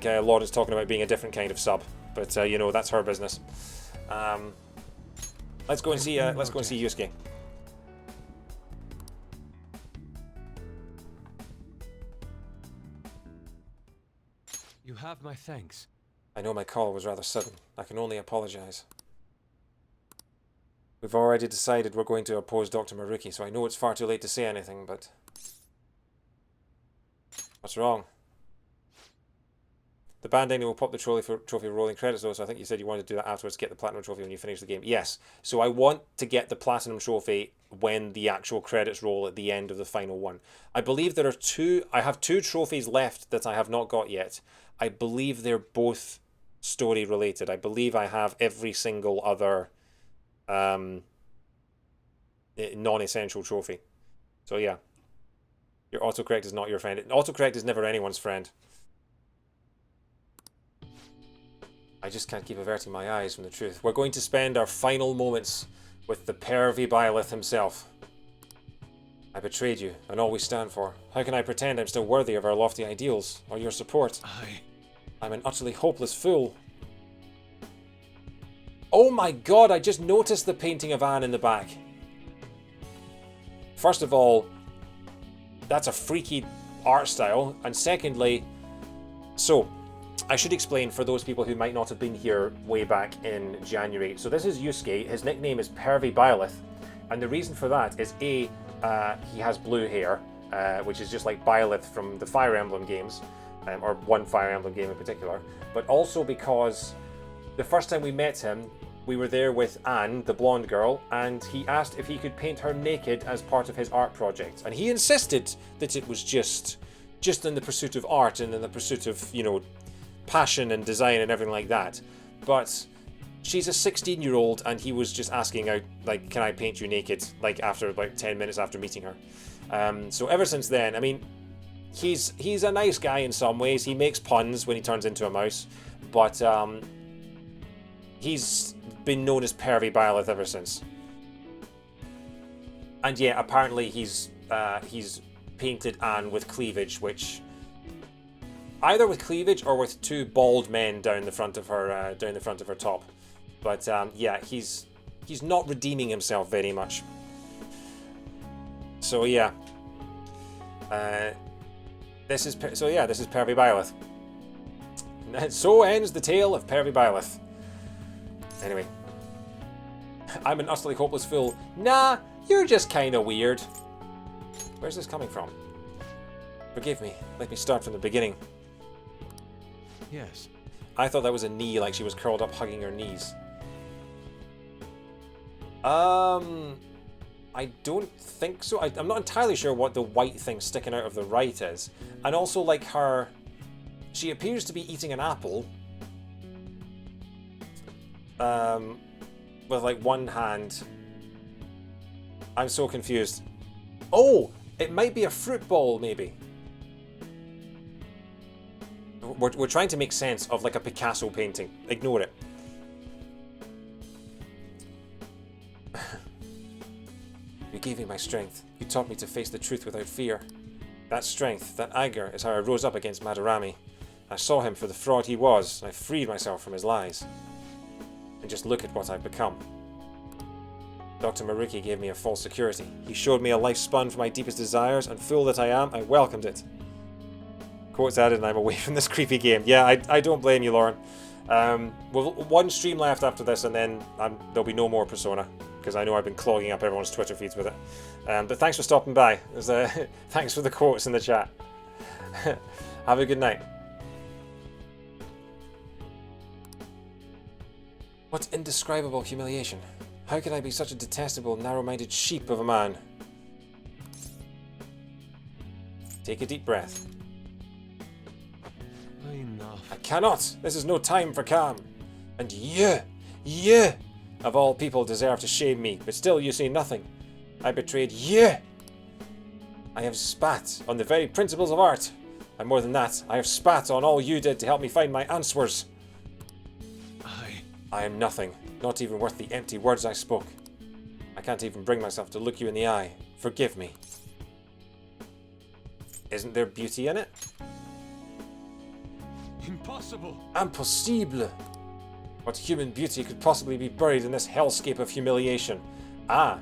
Speaker 1: Lauren's talking about being a different kind of sub, but you know, that's her business. Let's go and see Yusuke.
Speaker 4: You have my thanks.
Speaker 1: I know my call was rather sudden. I can only apologize. We've already decided we're going to oppose Dr. Maruki, so I know it's far too late to say anything, but... What's wrong? The band ending will pop the trophy rolling credits though, so I think you said you wanted to do that afterwards to get the Platinum Trophy when you finish the game. Yes, so I want to get the Platinum Trophy when the actual credits roll at the end of the final one. I believe there are I have 2 trophies left that I have not got yet. I believe they're both story related. I believe I have every single other non-essential trophy. So yeah, your autocorrect is not your friend. Autocorrect is never anyone's friend. I just can't keep averting my eyes from the truth. We're going to spend our final moments with the pervy Byleth himself. I betrayed you and all we stand for. How can I pretend I'm still worthy of our lofty ideals or your support? I'm an utterly hopeless fool. Oh my god, I just noticed the painting of Anne in the back. First of all, that's a freaky art style. And secondly, so... I should explain for those people who might not have been here way back in January. So this is Yusuke. His nickname is Pervy Byleth. And the reason for that is A, he has blue hair, which is just like Byleth from the Fire Emblem games, or one Fire Emblem game in particular. But also because the first time we met him, we were there with Anne, the blonde girl, and he asked if he could paint her naked as part of his art project. And he insisted that it was just in the pursuit of art and in the pursuit of, you know, passion and design and everything like that. But she's a 16-year-old and he was just asking out, like, can I paint you naked, like after about 10 minutes after meeting her. So ever since then, I mean, he's a nice guy in some ways. He makes puns when he turns into a mouse, but he's been known as Pervy Byleth ever since. And yeah, apparently he's painted Anne with cleavage, which either with cleavage or with 2 bald men down the front of her top. But yeah, he's not redeeming himself very much. So yeah, this is Pervy Byleth. And so ends the tale of Pervy Byleth. Anyway, I'm an utterly hopeless fool. Nah, you're just kind of weird. Where's this coming from? Forgive me. Let me start from the beginning.
Speaker 4: Yes.
Speaker 1: I thought that was a knee, like she was curled up hugging her knees. I don't think so. I'm not entirely sure what the white thing sticking out of the right is. And also, like, she appears to be eating an apple. With, like, one hand. I'm so confused. Oh! It might be a fruit ball, maybe. We're trying to make sense of, like, a Picasso painting. Ignore it. You gave me my strength. You taught me to face the truth without fear. That strength, that anger, is how I rose up against Madarame. I saw him for the fraud he was, and I freed myself from his lies. And just look at what I've become. Dr. Maruki gave me a false security. He showed me a life spun for my deepest desires, and fool that I am, I welcomed it. Quotes added, and I'm away from this creepy game. Yeah, I don't blame you, Lauren. Well, one stream left after this, and then there'll be no more Persona, because I know I've been clogging up everyone's Twitter feeds with it. But thanks for stopping by. Thanks for the quotes in the chat. Have a good night. What indescribable humiliation. How could I be such a detestable, narrow-minded sheep of a man? Take a deep breath.
Speaker 4: Enough.
Speaker 1: I cannot! This is no time for calm. And you, of all people, deserve to shame me, but still you say nothing. I betrayed you! I have spat on the very principles of art. And more than that, I have spat on all you did to help me find my answers. I am nothing, not even worth the empty words I spoke. I can't even bring myself to look you in the eye. Forgive me. Isn't there beauty in it?
Speaker 4: Impossible!
Speaker 1: Impossible! What human beauty could possibly be buried in this hellscape of humiliation? Ah,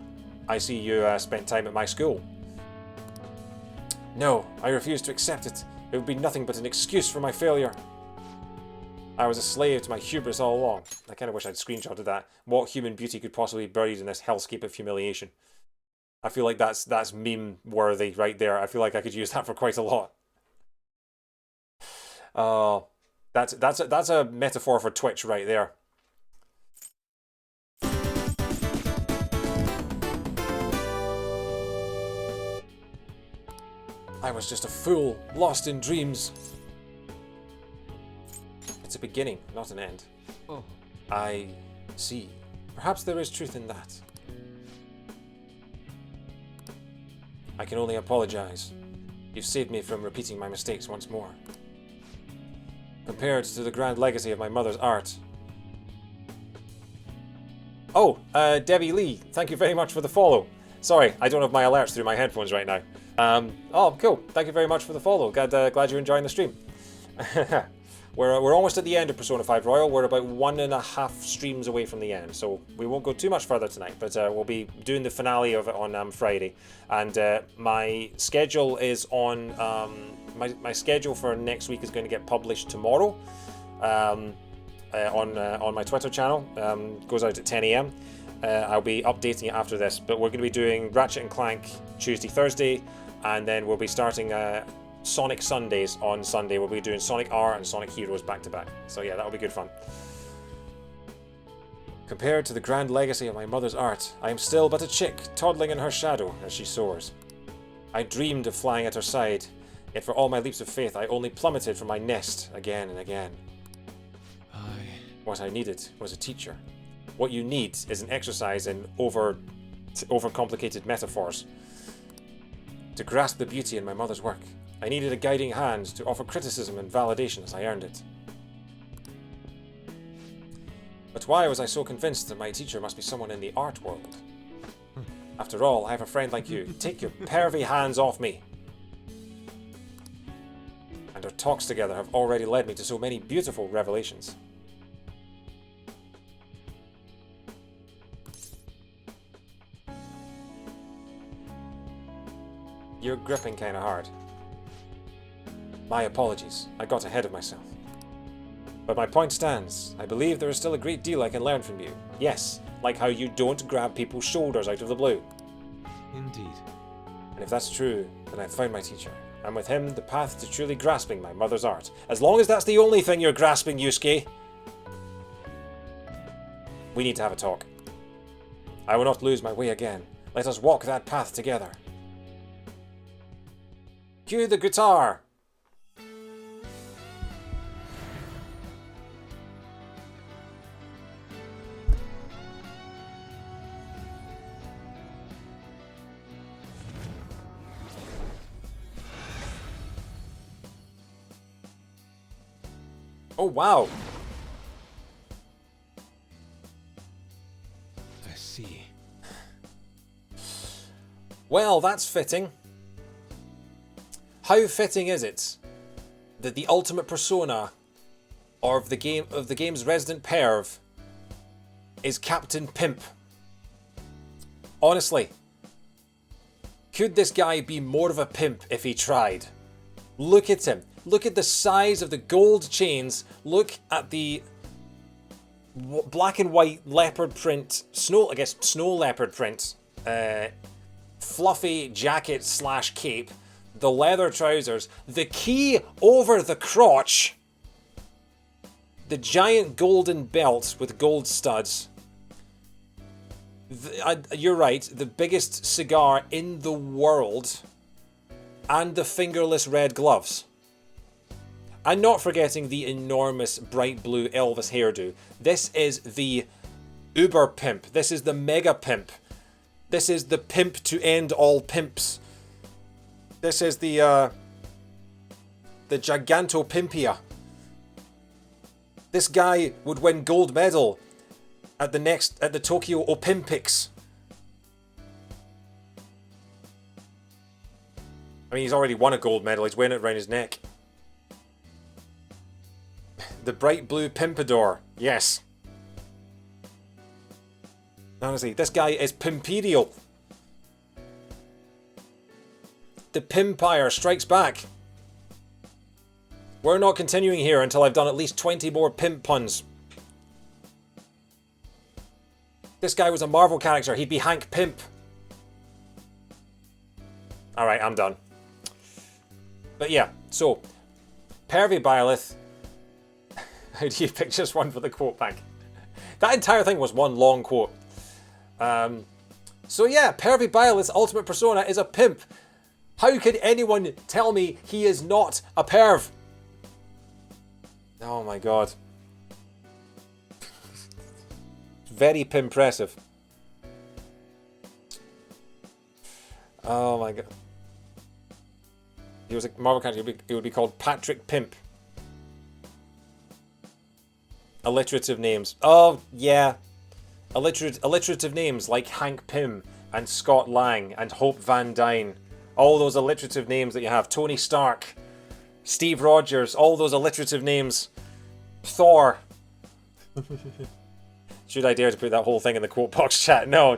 Speaker 1: I see you spent time at my school. No, I refuse to accept it. It would be nothing but an excuse for my failure. I was a slave to my hubris all along. I kind of wish I'd screenshotted that. What human beauty could possibly be buried in this hellscape of humiliation? I feel like that's meme worthy right there. I feel like I could use that for quite a lot. That's a metaphor for Twitch right there. I was just a fool, lost in dreams. It's a beginning, not an end.
Speaker 4: Oh.
Speaker 1: I see. Perhaps there is truth in that. I can only apologize. You've saved me from repeating my mistakes once more. Compared to the grand legacy of my mother's art. Oh, Debbie Lee, thank you very much for the follow. Sorry, I don't have my alerts through my headphones right now. Oh, cool. Thank you very much for the follow. Glad you're enjoying the stream. We're almost at the end of Persona 5 Royal. We're about 1.5 streams away from the end, so we won't go too much further tonight, but we'll be doing the finale of it on Friday. And my schedule is on... my schedule for next week is going to get published tomorrow on my Twitter channel. Goes out at 10 AM. I'll be updating it after this, but we're going to be doing Ratchet & Clank Tuesday, Thursday, and then we'll be starting Sonic Sundays on Sunday. We'll be doing Sonic R and Sonic Heroes back to back. So yeah, that'll be good fun. Compared to the grand legacy of my mother's art, I am still but a chick, toddling in her shadow as she soars. I dreamed of flying at her side, yet for all my leaps of faith, I only plummeted from my nest again and again. What I needed was a teacher. What you need is an exercise in overcomplicated metaphors. To grasp the beauty in my mother's work, I needed a guiding hand to offer criticism and validation as I earned it. But why was I so convinced that my teacher must be someone in the art world? After all, I have a friend like you. Take your pervy hands off me! And our talks together have already led me to so many beautiful revelations. You're gripping kinda hard. My apologies, I got ahead of myself. But my point stands. I believe there is still a great deal I can learn from you. Yes, like how you don't grab people's shoulders out of the blue.
Speaker 4: Indeed.
Speaker 1: And if that's true, then I've found my teacher. And with him, the path to truly grasping my mother's art. As long as that's the only thing you're grasping, Yusuke. We need to have a talk. I will not lose my way again. Let us walk that path together. Cue the guitar! Oh, wow!
Speaker 4: I see.
Speaker 1: Well, that's fitting. How fitting is it that the ultimate persona of the game's resident perv is Captain Pimp? Honestly, could this guy be more of a pimp if he tried? Look at him. Look at the size of the gold chains. Look at the black and white leopard print, snow leopard print, fluffy jacket / cape. The leather trousers, the key over the crotch, the giant golden belt with gold studs. You're right, the biggest cigar in the world, and the fingerless red gloves. And not forgetting the enormous bright blue Elvis hairdo. This is the uber pimp. This is the mega pimp. This is the pimp to end all pimps. This is the Gigantopimpia. This guy would win gold medal at the Tokyo Olympics. I mean, he's already won a gold medal. He's wearing it around his neck. The bright blue Pimpador. Yes. Honestly, this guy is Pimperial. The Pimpire strikes back. We're not continuing here until I've done at least 20 more pimp puns. This guy was a Marvel character. He'd be Hank Pymp. Alright, I'm done. But yeah, so, Pervy Byleth. How do you pick just one for the quote bank? That entire thing was one long quote. So yeah, Pervy Byleth's ultimate persona is a pimp. How could anyone tell me he is not a perv? Oh my god. Very pimpressive. Oh my god. He was a Marvel character, it would be called Patrick Pimp. Alliterative names. Oh, yeah. Alliterative names like Hank Pym and Scott Lang and Hope Van Dyne. All those alliterative names that you have. Tony Stark, Steve Rogers, all those alliterative names. Thor. Should I dare to put that whole thing in the quote box chat? No.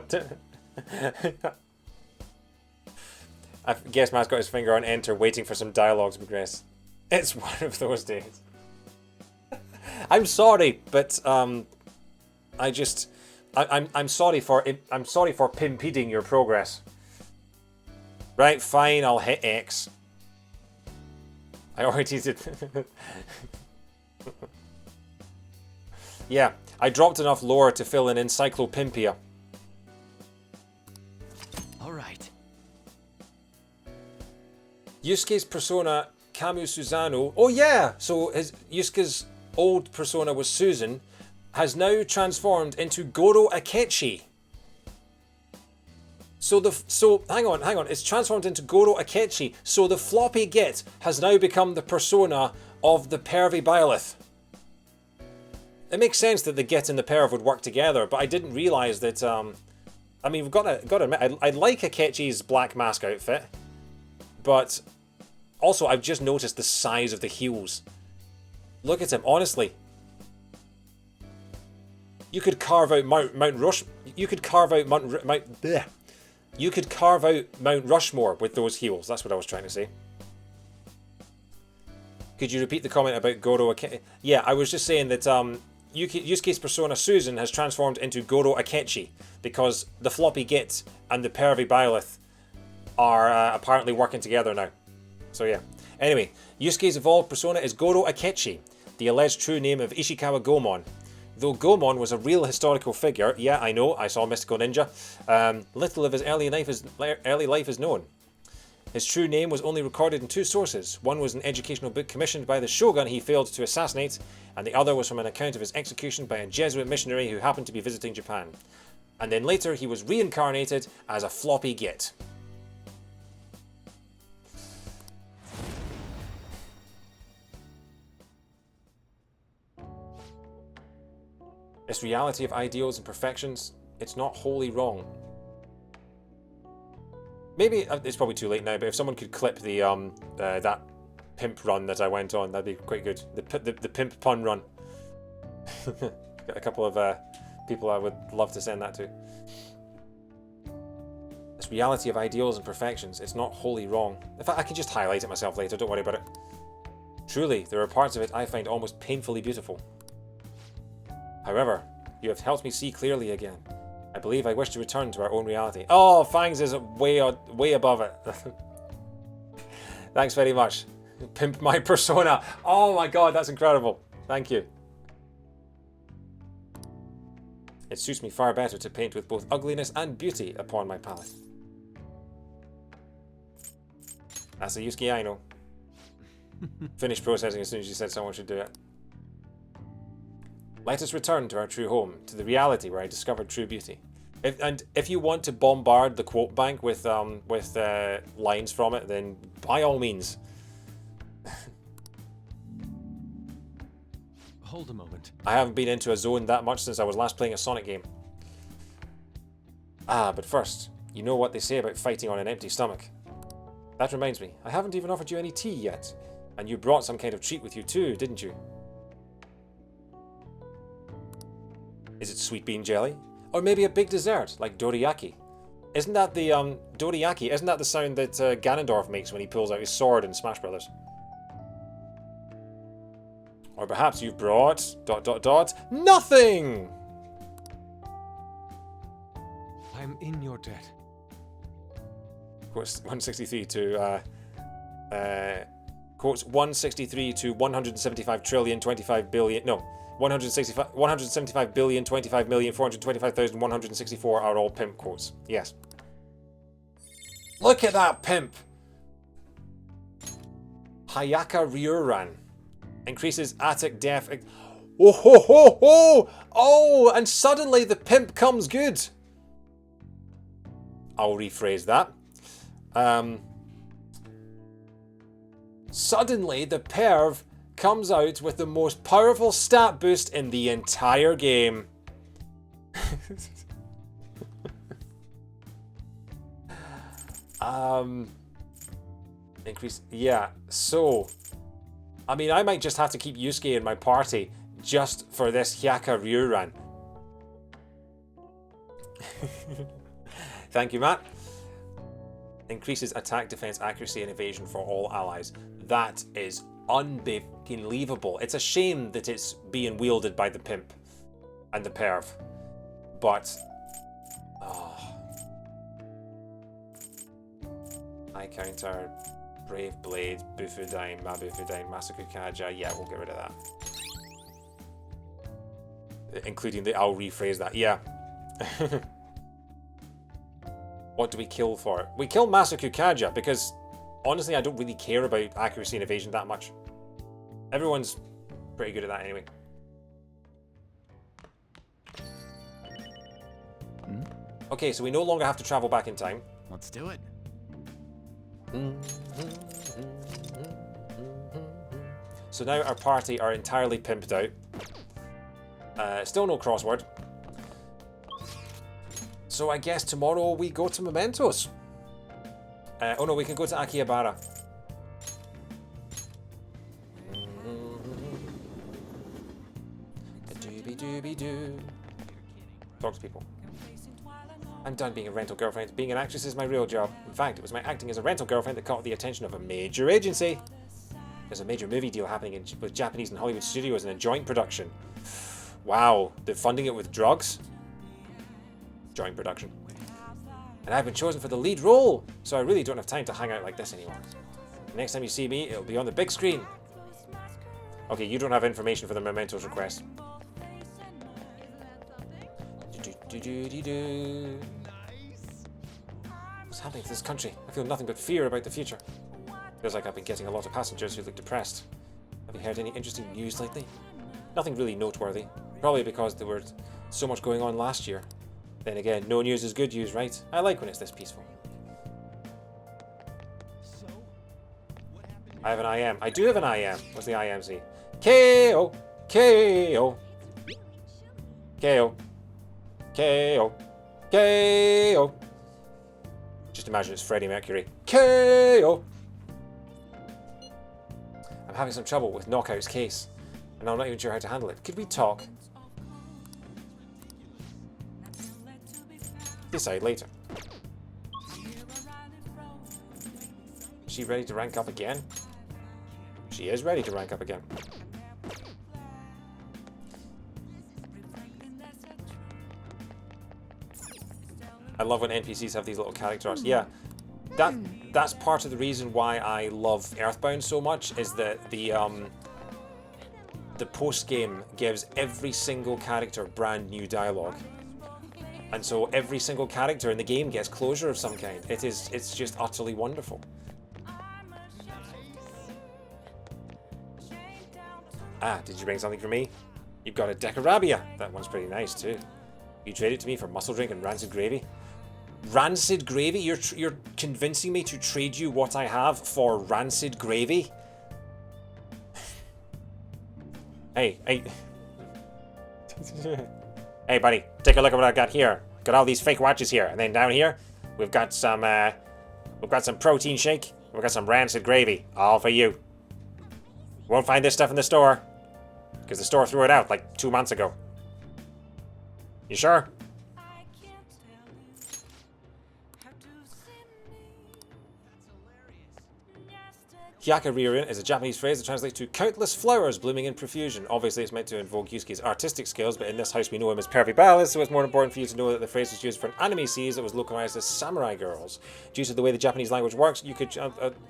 Speaker 1: I guess Matt's got his finger on enter, waiting for some dialogue to progress. It's one of those days. I'm sorry, but I'm sorry for impeding your progress. Right, fine, I'll hit X. I already did. Yeah, I dropped enough lore to fill an encyclopedia.
Speaker 2: All right.
Speaker 1: Yusuke's persona, Camu Susano. Oh yeah, so Yusuke's old persona was Susan, has now transformed into Goro Akechi. So hang on, it's transformed into Goro Akechi. So the floppy git has now become the persona of the Pervy Byleth. It makes sense that the git and the perv would work together, but I didn't realise that. I mean, we've got to admit, I like Akechi's black mask outfit, but also I've just noticed the size of the heels. Look at him, honestly. You could carve out Mount Rush. You could carve out You could carve out Mount Rushmore with those heels. That's what I was trying to say. Could you repeat the comment about Goro Akechi? Yeah, I was just saying that Yusuke's persona Susan has transformed into Goro Akechi because the floppy git and the Pervy Byleth are apparently working together now. So yeah. Anyway, Yusuke's evolved persona is Goro Akechi, the alleged true name of Ishikawa Goemon. Though Goemon was a real historical figure, yeah, I know, I saw Mystical Ninja, little of his early life is known. His true name was only recorded in two sources. One was an educational book commissioned by the shogun he failed to assassinate, and the other was from an account of his execution by a Jesuit missionary who happened to be visiting Japan. And then later he was reincarnated as a floppy git. This reality of ideals and perfections, it's not wholly wrong. Maybe it's probably too late now, but if someone could clip the that pimp run that I went on, that'd be quite good. The pimp pun run. Got a couple of people I would love to send that to. This reality of ideals and perfections, it's not wholly wrong. In fact, I can just highlight it myself later, don't worry about it. Truly, there are parts of it I find almost painfully beautiful. However, you have helped me see clearly again. I believe I wish to return to our own reality. Oh, Fangs is way above it. Thanks very much. Pimp my persona. Oh my god, that's incredible. Thank you. It suits me far better to paint with both ugliness and beauty upon my palette. That's a Yusuke I know. Finished processing as soon as you said someone should do it. Let us return to our true home, to the reality where I discovered true beauty. If you want to bombard the quote bank with lines from it, then by all means.
Speaker 4: Hold a moment.
Speaker 1: I haven't been into a zone that much since I was last playing a Sonic game. Ah, but first, you know what they say about fighting on an empty stomach. That reminds me, I haven't even offered you any tea yet. And you brought some kind of treat with you too, didn't you? Is it sweet bean jelly? Or maybe a big dessert, like dorayaki? Isn't that the, dorayaki, isn't that the sound that Ganondorf makes when he pulls out his sword in Smash Brothers? Or perhaps you've brought... ... nothing!
Speaker 4: I'm in your debt.
Speaker 1: Quotes 163 to, quotes 163 to 175 trillion 25 billion... No, 175 billion 25 million 425,164 are all pimp quotes. Yes. Look at that pimp! Hayaka Ryuran. Increases attic def... Oh ho ho ho! Oh, and suddenly the pimp comes good! I'll rephrase that. Suddenly the perv comes out with the most powerful stat boost in the entire game. Increase... Yeah, so... I mean, I might just have to keep Yusuke in my party just for this Hyaka Ryuran. Thank you, Matt. Increases attack, defense, accuracy, and evasion for all allies. That is unbelievable. It's a shame that it's being wielded by the pimp and the perv. But... Oh. I counter... Brave Blade, Bufudyne, Mabufudyne, Masaku Kaja. Yeah, we'll get rid of that. Including the... I'll rephrase that. Yeah. What do we kill for? We kill Masaku Kaja because, honestly, I don't really care about accuracy and evasion that much. Everyone's pretty good at that anyway. Okay, so we no longer have to travel back in time.
Speaker 10: Let's do it.
Speaker 1: So now our party are entirely pimped out. Still no crossword. So I guess tomorrow we go to Mementos. Oh no, we can go to Akihabara. Dooby-dooby-doo. Talk to people. I'm done being a rental girlfriend. Being an actress is my real job. In fact, it was my acting as a rental girlfriend that caught the attention of a major agency. There's a major movie deal happening with Japanese and Hollywood studios in a joint production. Wow, they're funding it with drugs? Joint production. And I've been chosen for the lead role, so I really don't have time to hang out like this anymore. Next time you see me, it'll be on the big screen. Okay, you don't have information for the Mementos request. What's happening to this country? I feel nothing but fear about the future. Feels like I've been getting a lot of passengers who look depressed. Have you heard any interesting news lately? Nothing really noteworthy. Probably because there was so much going on last year. Then again, no news is good news, right? I like when it's this peaceful. I have an IM. I do have an IM. What's the IMC? KO! KO! KO! KO! KO! Just imagine it's Freddie Mercury. KO! I'm having some trouble with Knockout's case, and I'm not even sure how to handle it. Could we talk? Decide later. Is she ready to rank up again? She is ready to rank up again. I love when NPCs have these little characters. Yeah, that's part of the reason why I love Earthbound so much, is that the post-game gives every single character brand new dialogue. And so every single character in the game gets closure of some kind. It's just utterly wonderful. Ah, did you bring something for me? You've got a Decarabia. That one's pretty nice too. You trade it to me for muscle drink and rancid gravy? Rancid gravy? You're convincing me to trade you what I have for rancid gravy? Hey. Hey, buddy, take a look at what I got here. Got all these fake watches here, and then down here, we've got some protein shake. We've got some rancid gravy, all for you. Won't find this stuff in the store, because the store threw it out like 2 months ago. You sure? Hyakuririn is a Japanese phrase that translates to countless flowers blooming in profusion. Obviously, it's meant to invoke Yusuke's artistic skills, but in this house we know him as Pervy Ballas, so it's more important for you to know that the phrase was used for an anime series that was localized as samurai girls. Due to the way the Japanese language works, you could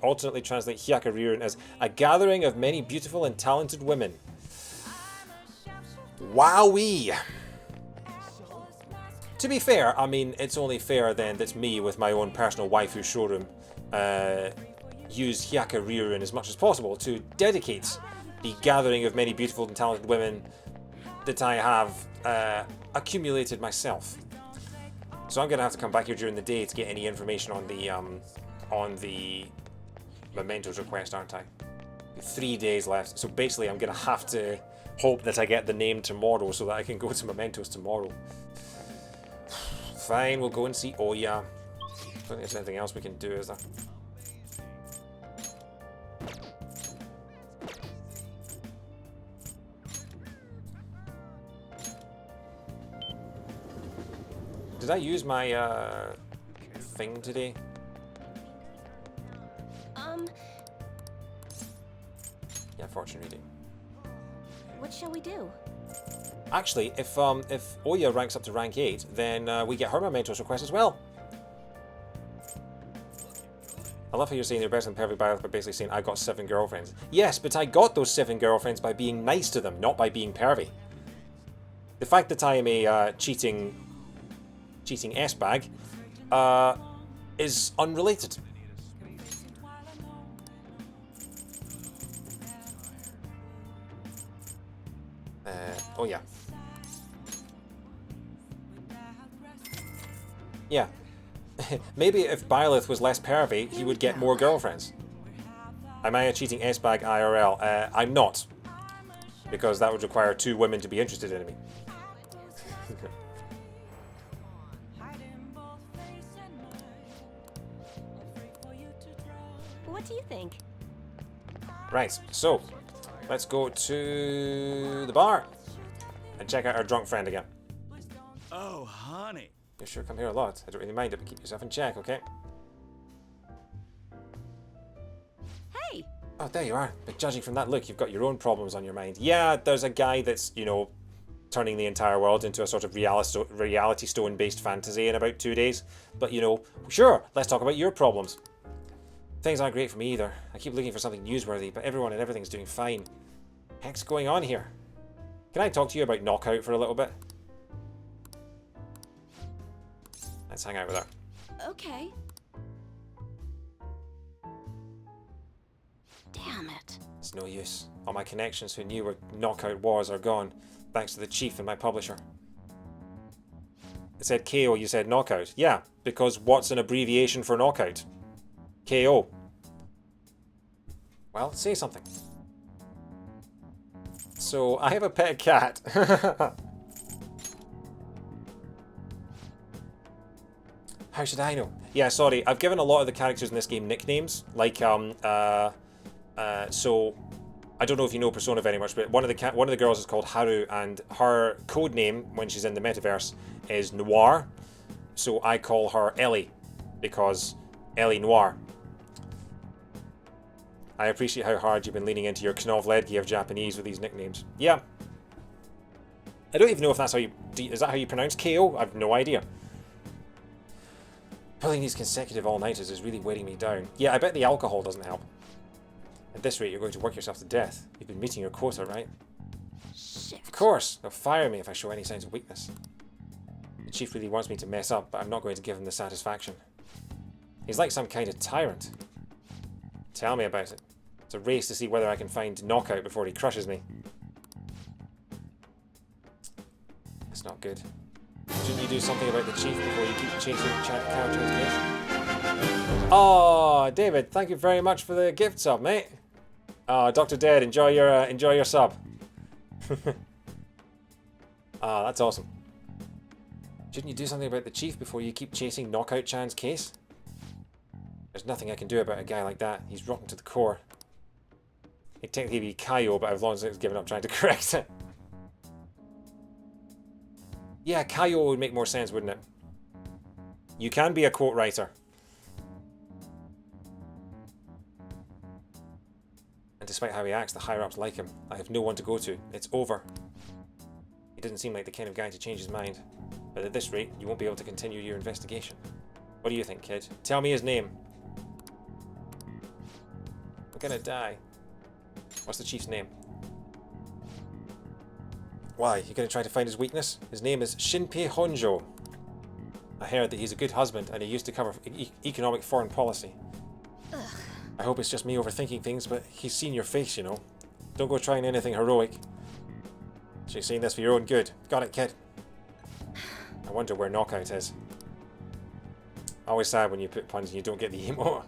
Speaker 1: alternately translate Hyakuririn as a gathering of many beautiful and talented women. Wowee! To be fair, I mean, it's only fair then that me with my own personal waifu showroom use Hyakuririn as much as possible to dedicate the gathering of many beautiful and talented women that I have accumulated myself. So I'm going to have to come back here during the day to get any information on the Mementos request, aren't I? 3 days left. So basically I'm going to have to hope that I get the name tomorrow so that I can go to Mementos tomorrow. Fine, we'll go and see Oya. I don't think there's anything else we can do, is there? Did I use my thing today? Yeah, fortune reading.
Speaker 13: What shall we do?
Speaker 1: Actually, if Oya ranks up to rank 8, then we get her Mementos request as well. I love how you're saying you're better than Pervy Ballas by basically saying I got 7 girlfriends. Yes, but I got those 7 girlfriends by being nice to them, not by being pervy. The fact that I am a cheating S-bag is unrelated. Oh yeah. Yeah. Maybe if Byleth was less pervy, he would get more girlfriends. Am I a cheating S-bag IRL? I'm not. Because that would require 2 women to be interested in me.
Speaker 13: What do you think?
Speaker 1: Right, so let's go to the bar and check out our drunk friend again.
Speaker 12: Oh, honey.
Speaker 1: You sure come here a lot. I don't really mind it, but keep yourself in check, okay?
Speaker 13: Hey!
Speaker 1: Oh, there you are. But judging from that look, you've got your own problems on your mind. Yeah, there's a guy that's, you know, turning the entire world into a sort of reality stone-based fantasy in about 2 days. But, you know, sure, let's talk about your problems. Things aren't great for me either. I keep looking for something newsworthy, but everyone and everything's doing fine. Heck's going on here? Can I talk to you about Knockout for a little bit? Let's hang out with her.
Speaker 13: Okay. Damn it.
Speaker 1: It's no use. All my connections who knew where Knockout was are gone, thanks to the chief and my publisher. It said KO, you said Knockout. Yeah, because what's an abbreviation for Knockout? KO. Well, say something. So, I have a pet cat. How should I know? Yeah, sorry, I've given a lot of the characters in this game nicknames. Like, so, I don't know if you know Persona very much, but one of the girls is called Haru, and her code name when she's in the metaverse is Noir. So I call her Ellie, because Ellie Noir. I appreciate how hard you've been leaning into your Knovledgi of Japanese with these nicknames. Yeah. I don't even know if that's how you... Is that how you pronounce KO? I have no idea. Pulling these consecutive all-nighters is really weighing me down. Yeah, I bet the alcohol doesn't help. At this rate, you're going to work yourself to death. You've been meeting your quota, right?
Speaker 13: Shit.
Speaker 1: Of course. They'll fire me if I show any signs of weakness. The chief really wants me to mess up, but I'm not going to give him the satisfaction. He's like some kind of tyrant. Tell me about it. It's a race to see whether I can find Knockout before he crushes me. It's not good. Shouldn't you do something about the chief before you keep chasing characters? Oh, David, thank you very much for the gift sub, mate. Oh, Dr. Dead, enjoy your sub. Ah, that's awesome. Shouldn't you do something about the chief before you keep chasing Knockout Chan's case? There's nothing I can do about a guy like that. He's rotten to the core. He'd technically be Kaio, but I've long since given up trying to correct it. Yeah, Kaio would make more sense, wouldn't it? You can be a quote writer. And despite how he acts, the higher-ups like him. I have no one to go to. It's over. He doesn't seem like the kind of guy to change his mind. But at this rate, you won't be able to continue your investigation. What do you think, kid? Tell me his name. I'm gonna die. What's the chief's name? Why? You gonna try to find his weakness? His name is Shinpei Honjo. I heard that he's a good husband and he used to cover economic foreign policy.
Speaker 6: Ugh.
Speaker 1: I hope it's just me overthinking things, but he's seen your face, you know. Don't go trying anything heroic. She's saying this for your own good. Got it, kid? I wonder where Knockout is. Always sad when you put puns and you don't get the emote.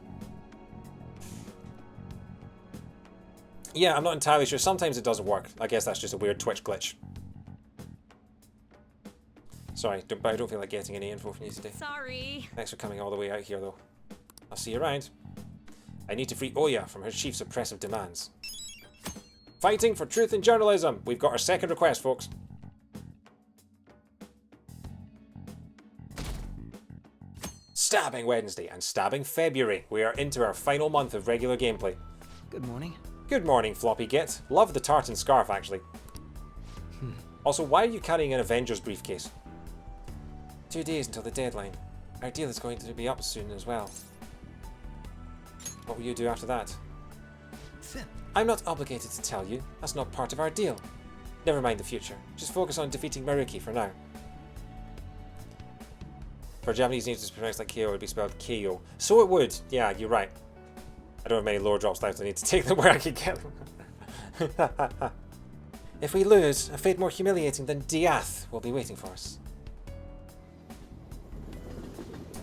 Speaker 1: Yeah, I'm not entirely sure. Sometimes it doesn't work. I guess that's just a weird Twitch glitch. Sorry, but I don't feel like getting any info from you today.
Speaker 13: Sorry.
Speaker 1: Thanks for coming all the way out here, though. I'll see you around. I need to free Oya from her chief's oppressive demands. Fighting for truth in journalism! We've got our second request, folks. Stabbing Wednesday and Stabbing February. We are into our final month of regular gameplay.
Speaker 2: Good morning.
Speaker 1: Good morning, Floppy Git. Love the tartan scarf, actually. Also, why are you carrying an Avengers briefcase? 2 days until the deadline. Our deal is going to be up soon as well. What will you do after that? I'm not obligated to tell you. That's not part of our deal. Never mind the future. Just focus on defeating Maruki for now. For Japanese names to be pronounced like Kyo, it would be spelled Keio. So it would. Yeah, you're right. I don't have many lore drops left. I need to take them where I can get them. If we lose, a fate more humiliating than death will be waiting for us.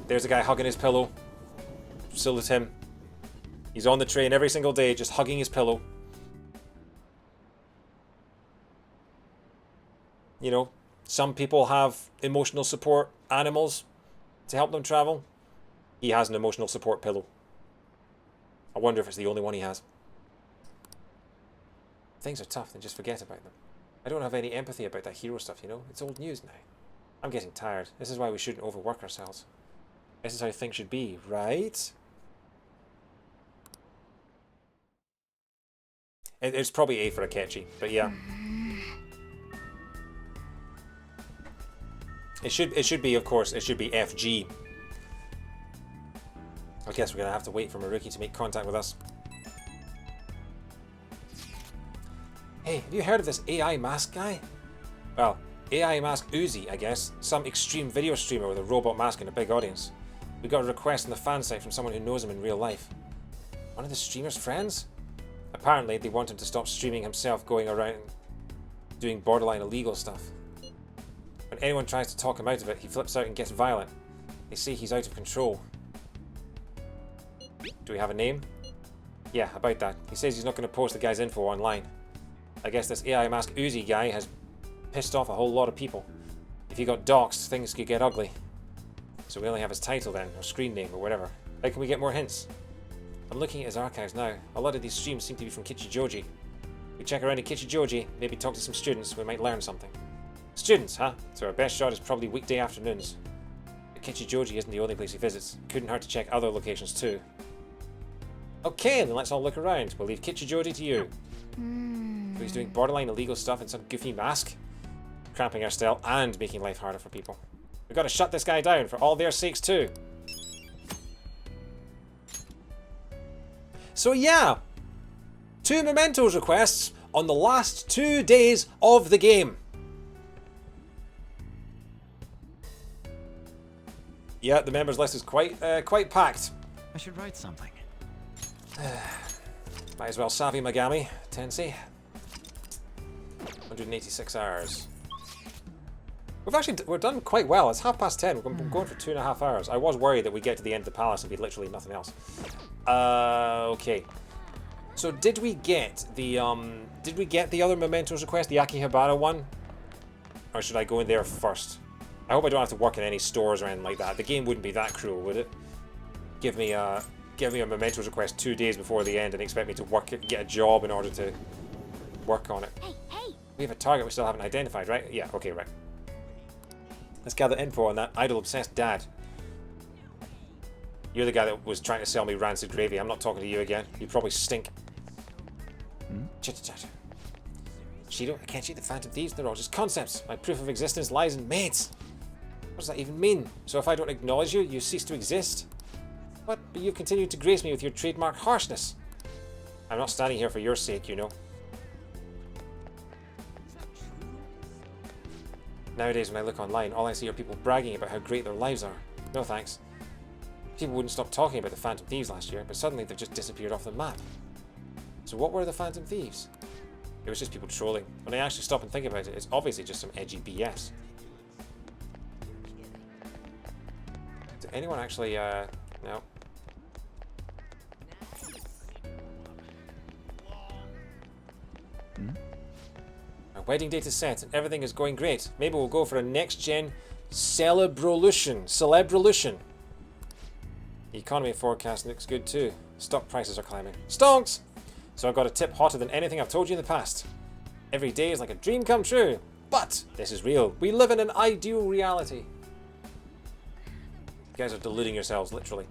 Speaker 1: There's a guy hugging his pillow. Salute him. He's on the train every single day, just hugging his pillow. You know, some people have emotional support animals to help them travel. He has an emotional support pillow. I wonder if it's the only one he has. Things are tough, then just forget about them. I don't have any empathy about that hero stuff, you know? It's old news now. I'm getting tired. This is why we shouldn't overwork ourselves. This is how things should be, right? It's probably A for Akechi, but yeah. It should be, of course, it should be FG. I guess we're gonna have to wait for Maruki to make contact with us. Hey, have you heard of this AI mask guy? Well, AI mask Uzi, I guess. Some extreme video streamer with a robot mask and a big audience. We got a request on the fan site from someone who knows him in real life. One of the streamer's friends? Apparently, they want him to stop streaming himself going around doing borderline illegal stuff. When anyone tries to talk him out of it, he flips out and gets violent. They say he's out of control. Do we have a name? Yeah, about that. He says he's not going to post the guy's info online. I guess this AI mask Uzi guy has pissed off a whole lot of people. If he got doxxed, things could get ugly. So we only have his title then, or screen name, or whatever. How can we get more hints? I'm looking at his archives now. A lot of these streams seem to be from Kichijoji. We check around in Kichijoji, maybe talk to some students, we might learn something. Students, huh? So our best shot is probably weekday afternoons. But Kichijoji isn't the only place he visits. Couldn't hurt to check other locations too. Okay, then let's all look around. We'll leave Kichijoji to you. So he's doing borderline illegal stuff in some goofy mask, cramping our style and making life harder for people. We've got to shut this guy down for all their sakes too. So yeah, 2 mementos requests on the last 2 days of the game. Yeah, the members list is quite packed.
Speaker 2: I should write something.
Speaker 1: Might as well Savvy Megami, Tensei. 186 hours. We're done quite well. It's 10:30. We're going for 2.5 hours. I was worried that we'd get to the end of the palace and be literally nothing else. Okay. So did we get the other mementos request, the Akihabara one? Or should I go in there first? I hope I don't have to work in any stores or anything like that. The game wouldn't be that cruel, would it? Give me a mementos request 2 days before the end and expect me to get a job in order to work on it.
Speaker 6: Hey!
Speaker 1: We have a target we still haven't identified, right? Yeah, okay, right. Let's gather info on that idol-obsessed dad. You're the guy that was trying to sell me rancid gravy. I'm not talking to you again. You probably stink. Chitter-chatter. Shido, I can't shoot the Phantom Thieves. They're all just concepts. My proof of existence lies in mates. What does that even mean? So if I don't acknowledge you, you cease to exist? What? But you've continued to grace me with your trademark harshness. I'm not standing here for your sake, you know. Nowadays, when I look online, all I see are people bragging about how great their lives are. No thanks. People wouldn't stop talking about the Phantom Thieves last year, but suddenly they've just disappeared off the map. So what were the Phantom Thieves? It was just people trolling. When I actually stop and think about it, it's obviously just some edgy BS. Did anyone actually, no. Our wedding date is set and everything is going great. Maybe we'll go for a next-gen Celebrolution. The economy forecast looks good too. Stock prices are climbing. Stonks! So I've got a tip hotter than anything I've told you in the past. Every day is like a dream come true. But this is real. We live in an ideal reality. You guys are deluding yourselves, literally.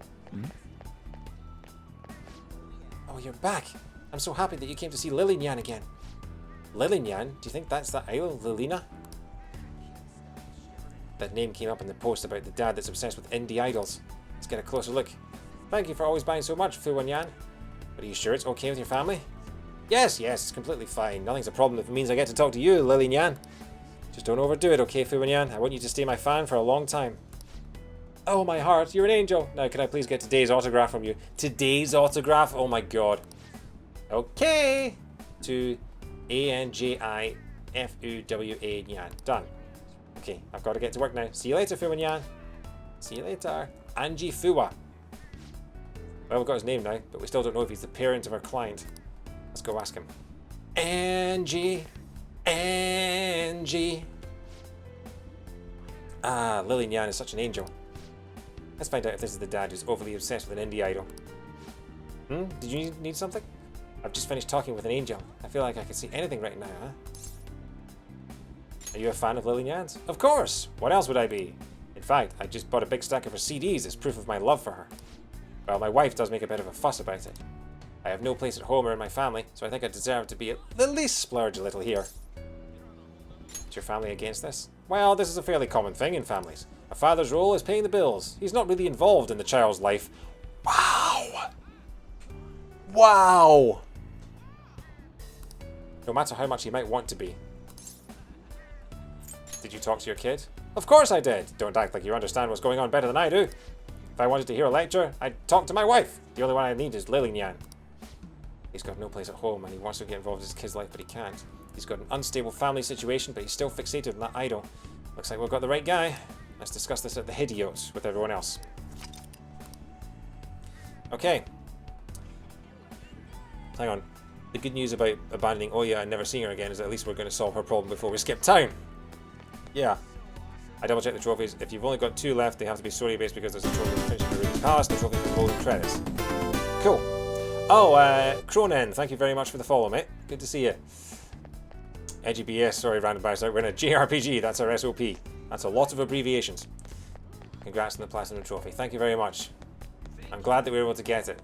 Speaker 1: Oh, you're back. I'm so happy that you came to see Lily Nyan again. Lily Nyan? Do you think that's that idol, Lilina? That name came up in the post about the dad that's obsessed with indie idols. Let's get a closer look. Thank you for always buying so much, Fu Wanyan. But are you sure it's okay with your family? Yes, it's completely fine. Nothing's a problem if it means I get to talk to you, Lily Nyan. Just don't overdo it, okay, Fu Wanyan? I want you to stay my fan for a long time. Oh, my heart, you're an angel. Now, can I please get today's autograph from you? Today's autograph? Oh my god. Okay. To ANJIFUWA Nyan. Done. Okay, I've got to get to work now. See you later, Fu Wanyan. See you later. Anji Fuwa. Well, we've got his name now, but we still don't know if he's the parent of our client. Let's go ask him. Angie. Ah, Lily Nyan is such an angel. Let's find out if this is the dad who's overly obsessed with an indie idol. Did you need something? I've just finished talking with an angel. I feel like I can see anything right now, huh? Are you a fan of Lily Nyan's? Of course! What else would I be? In fact, I just bought a big stack of her CDs as proof of my love for her. Well, my wife does make a bit of a fuss about it. I have no place at home or in my family, so I think I deserve to be at the least splurge a little here. Is your family against this? Well, this is a fairly common thing in families. A father's role is paying the bills. He's not really involved in the child's life. Wow! Wow! No matter how much he might want to be. Did you talk to your kid? Of course I did. Don't act like you understand what's going on better than I do. If I wanted to hear a lecture, I'd talk to my wife. The only one I need is Lily Nyan. He's got no place at home and he wants to get involved in his kid's life, but he can't. He's got an unstable family situation, but he's still fixated on that idol. Looks like we've got the right guy. Let's discuss this at the Hidiots with everyone else. Okay. Hang on. The good news about abandoning Oya and never seeing her again is that at least we're going to solve her problem before we skip town. Yeah. I double checked the trophies. If you've only got 2 left, they have to be story based because there's a trophy for finishing the Ruby's Palace and a trophy for golden credits. Cool. Oh, Cronin, thank you very much for the follow, mate. Good to see you. Edgy BS, sorry, random bounce out. We're in a JRPG, that's our SOP. That's a lot of abbreviations. Congrats on the Platinum Trophy. Thank you very much. I'm glad that we were able to get it.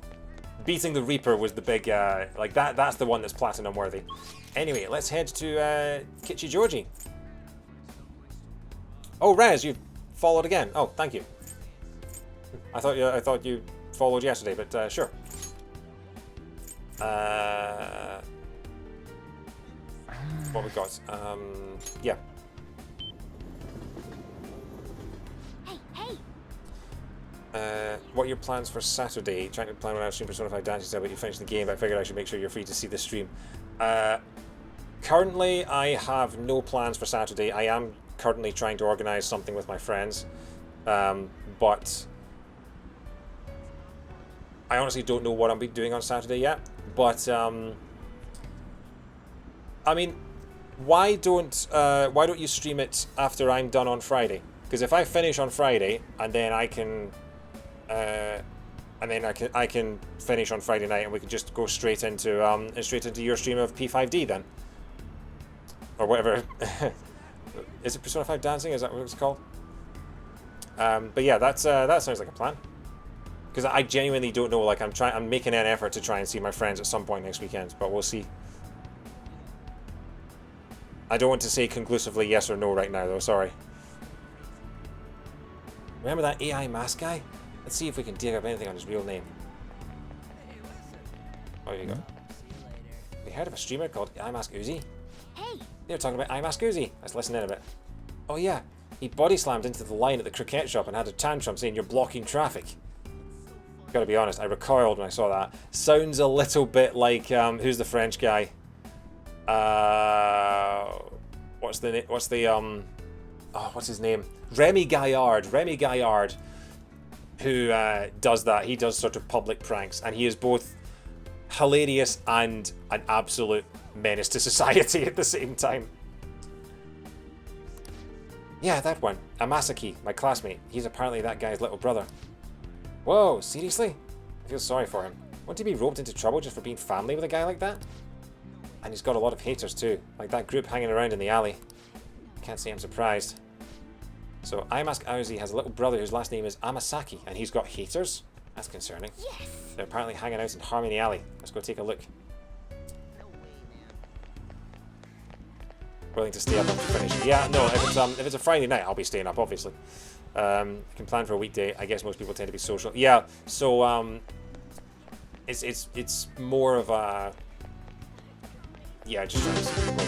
Speaker 1: Beating the Reaper was the big, like that's the one that's Platinum worthy. Anyway, let's head to Kichi Georgie. Oh, Rez, you followed again. Oh, thank you. I thought you followed yesterday, but sure. What we got? Yeah. What are your plans for Saturday? Trying to plan when I stream Persona 5 Dancing Cell, but you finished the game, but I figured I should make sure you're free to see the stream. Currently, I have no plans for Saturday. I am currently trying to organize something with my friends, but I honestly don't know what I'll be doing on Saturday yet. But I mean, why don't you stream it after I'm done on Friday? Because if I finish on Friday and then I can finish on Friday night and we can just go straight into your stream of P5D then, or whatever. Is it Persona 5 Dancing? Is that what it's called? But yeah, that sounds like a plan. Because I genuinely don't know. Like I'm making an effort to try and see my friends at some point next weekend, but we'll see. I don't want to say conclusively yes or no right now, though. Sorry. Remember that AI mask guy? Let's see if we can dig up anything on his real name. Oh, here you go. We heard of a streamer called iMask Uzi.
Speaker 6: Hey.
Speaker 1: They were talking about iMask Uzi. Let's listen in a bit. Oh yeah, he body slammed into the line at the croquette shop and had a tantrum saying you're blocking traffic. Gotta be honest, I recoiled when I saw that. Sounds a little bit like who's the French guy? What's his name? Remy Gaillard, who does that. He does sort of public pranks, and he is both hilarious and an absolute menace to society at the same time. Yeah, that one. Amasaki, my classmate. He's apparently that guy's little brother. Whoa, seriously? I feel sorry for him. Won't he be roped into trouble just for being family with a guy like that? And he's got a lot of haters too, like that group hanging around in the alley. Can't say I'm surprised. So iMask Uzi has a little brother whose last name is Amasaki, and he's got haters? That's concerning.
Speaker 6: Yes.
Speaker 1: They're apparently hanging out in Harmony Alley. Let's go take a look. Willing to stay up after finishing? Yeah, no. If it's a Friday night, I'll be staying up, obviously. I can plan for a weekday. I guess most people tend to be social. Yeah. So it's more of a just trying to see people.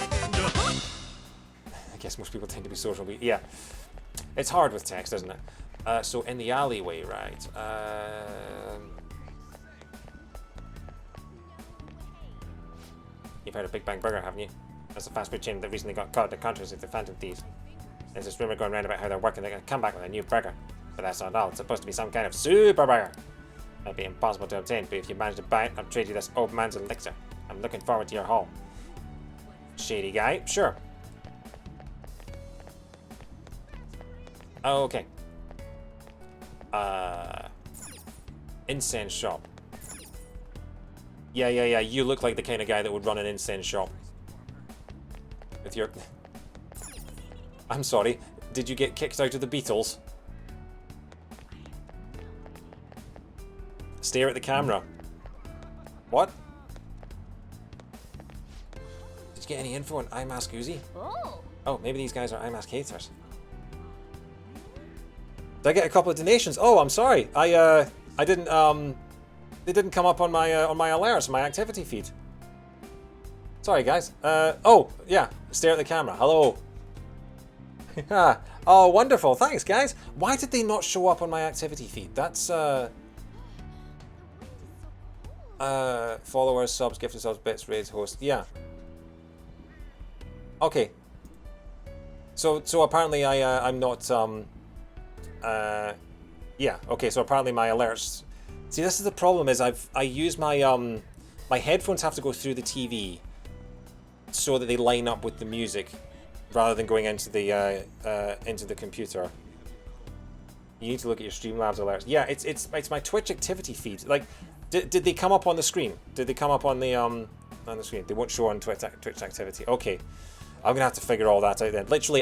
Speaker 1: I guess most people tend to be social. But yeah, it's hard with text, isn't it? So in the alleyway, right? You've heard of Big Bang Burger, haven't you? That's a fast food chain that recently got caught in the controversy of the Phantom Thieves. There's this rumor going around about how they're working. They're going to come back with a new burger. But that's not all. It's supposed to be some kind of super burger. That'd be impossible to obtain, but if you manage to buy it, I'll trade you this old man's elixir. I'm looking forward to your haul. Shady guy? Sure. Okay. Incense shop. Yeah. You look like the kind of guy that would run an incense shop. With your... I'm sorry. Did you get kicked out of the Beatles? Stare at the camera. What? Did you get any info on iMask Uzi? Oh, maybe these guys are iMask haters. Did I get a couple of donations? Oh, I'm sorry. I didn't they didn't come up on my alerts, my activity feed. Sorry, guys. Oh, yeah. Stare at the camera. Hello. Oh, wonderful. Thanks, guys. Why did they not show up on my activity feed? That's followers, subs, gifted subs, bits, raids, host. Yeah. Okay. So apparently I'm not yeah. Okay. So apparently my alerts. See, this is the problem. Is I use my my headphones have to go through the TV so that they line up with the music, rather than going into the computer. You need to look at your Streamlabs alerts. Yeah, it's my Twitch activity feed. Like, did they come up on the screen? Did they come up on the screen? They won't show on Twitch activity. Okay, I'm gonna have to figure all that out then. Literally,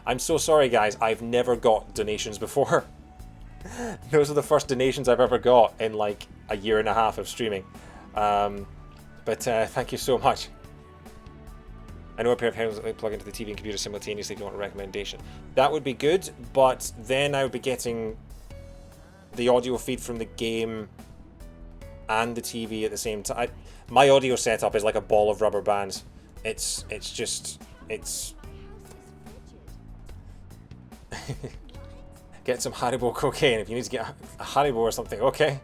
Speaker 1: I'm so sorry, guys. I've never got donations before. Those are the first donations I've ever got in like a year and a half of streaming. But thank you so much. I know a pair of headphones that plug into the TV and computer simultaneously if you want a recommendation. That would be good, but then I would be getting the audio feed from the game and the TV at the same time. My audio setup is like a ball of rubber bands. It's get some Haribo cocaine if you need to get a Haribo or something. Okay.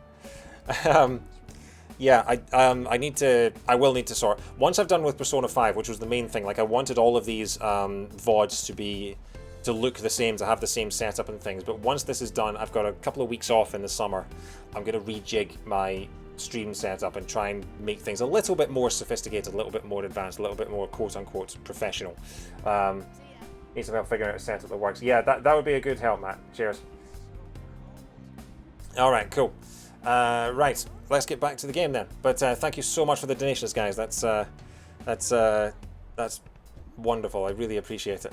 Speaker 1: Yeah, I will need to sort. Once I've done with Persona 5, which was the main thing, like I wanted all of these VODs to look the same, to have the same setup and things. But once this is done, I've got a couple of weeks off in the summer. I'm going to rejig my stream setup and try and make things a little bit more sophisticated, a little bit more advanced, a little bit more quote-unquote professional. Need some help figuring out a setup that works. Yeah, that would be a good help, Matt. Cheers. Alright, cool. Right, let's get back to the game then. But thank you so much for the donations, guys. That's wonderful. I really appreciate it.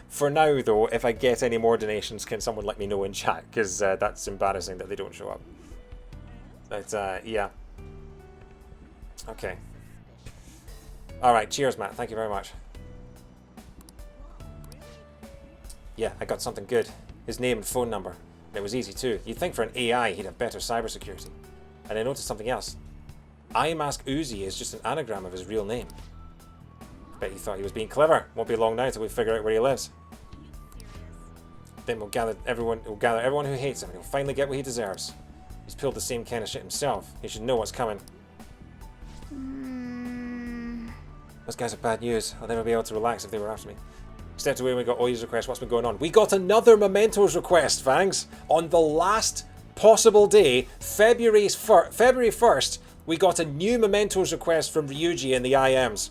Speaker 1: For now, though, if I get any more donations, can someone let me know in chat? Because that's embarrassing that they don't show up. But, yeah. Okay. Alright, cheers, Matt. Thank you very much. Yeah, I got something good. His name and phone number. And it was easy, too. You'd think for an AI, he'd have better cybersecurity. And I noticed something else. I Mask Uzi is just an anagram of his real name. Bet he thought he was being clever. Won't be long now till we figure out where he lives. Then we'll gather everyone who hates him, and he'll finally get what he deserves. He's pulled the same kind of shit himself. He should know what's coming. Those guys are bad news. I'll never be able to relax if they were after me. Stepped away when we got Oi's request. What's been going on? We got another Mementos request, Fangs. On the last possible day, February 1st, we got a new Mementos request from Ryuji in the IMs.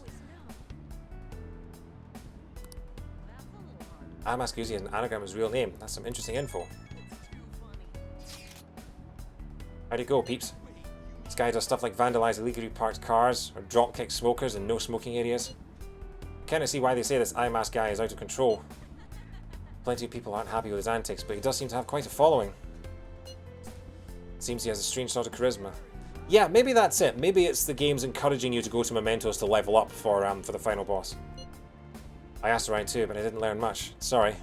Speaker 1: I Mask Uzi is an anagram of his real name. That's some interesting info. How'd it go, peeps? This guy does stuff like vandalize illegally parked cars, or drop-kick smokers in no smoking areas. I kinda see why they say this I Mask guy is out of control. Plenty of people aren't happy with his antics, but he does seem to have quite a following. It seems he has a strange sort of charisma. Yeah, maybe that's it. Maybe it's the game's encouraging you to go to Mementos to level up for the final boss. I asked around too, but I didn't learn much. Sorry.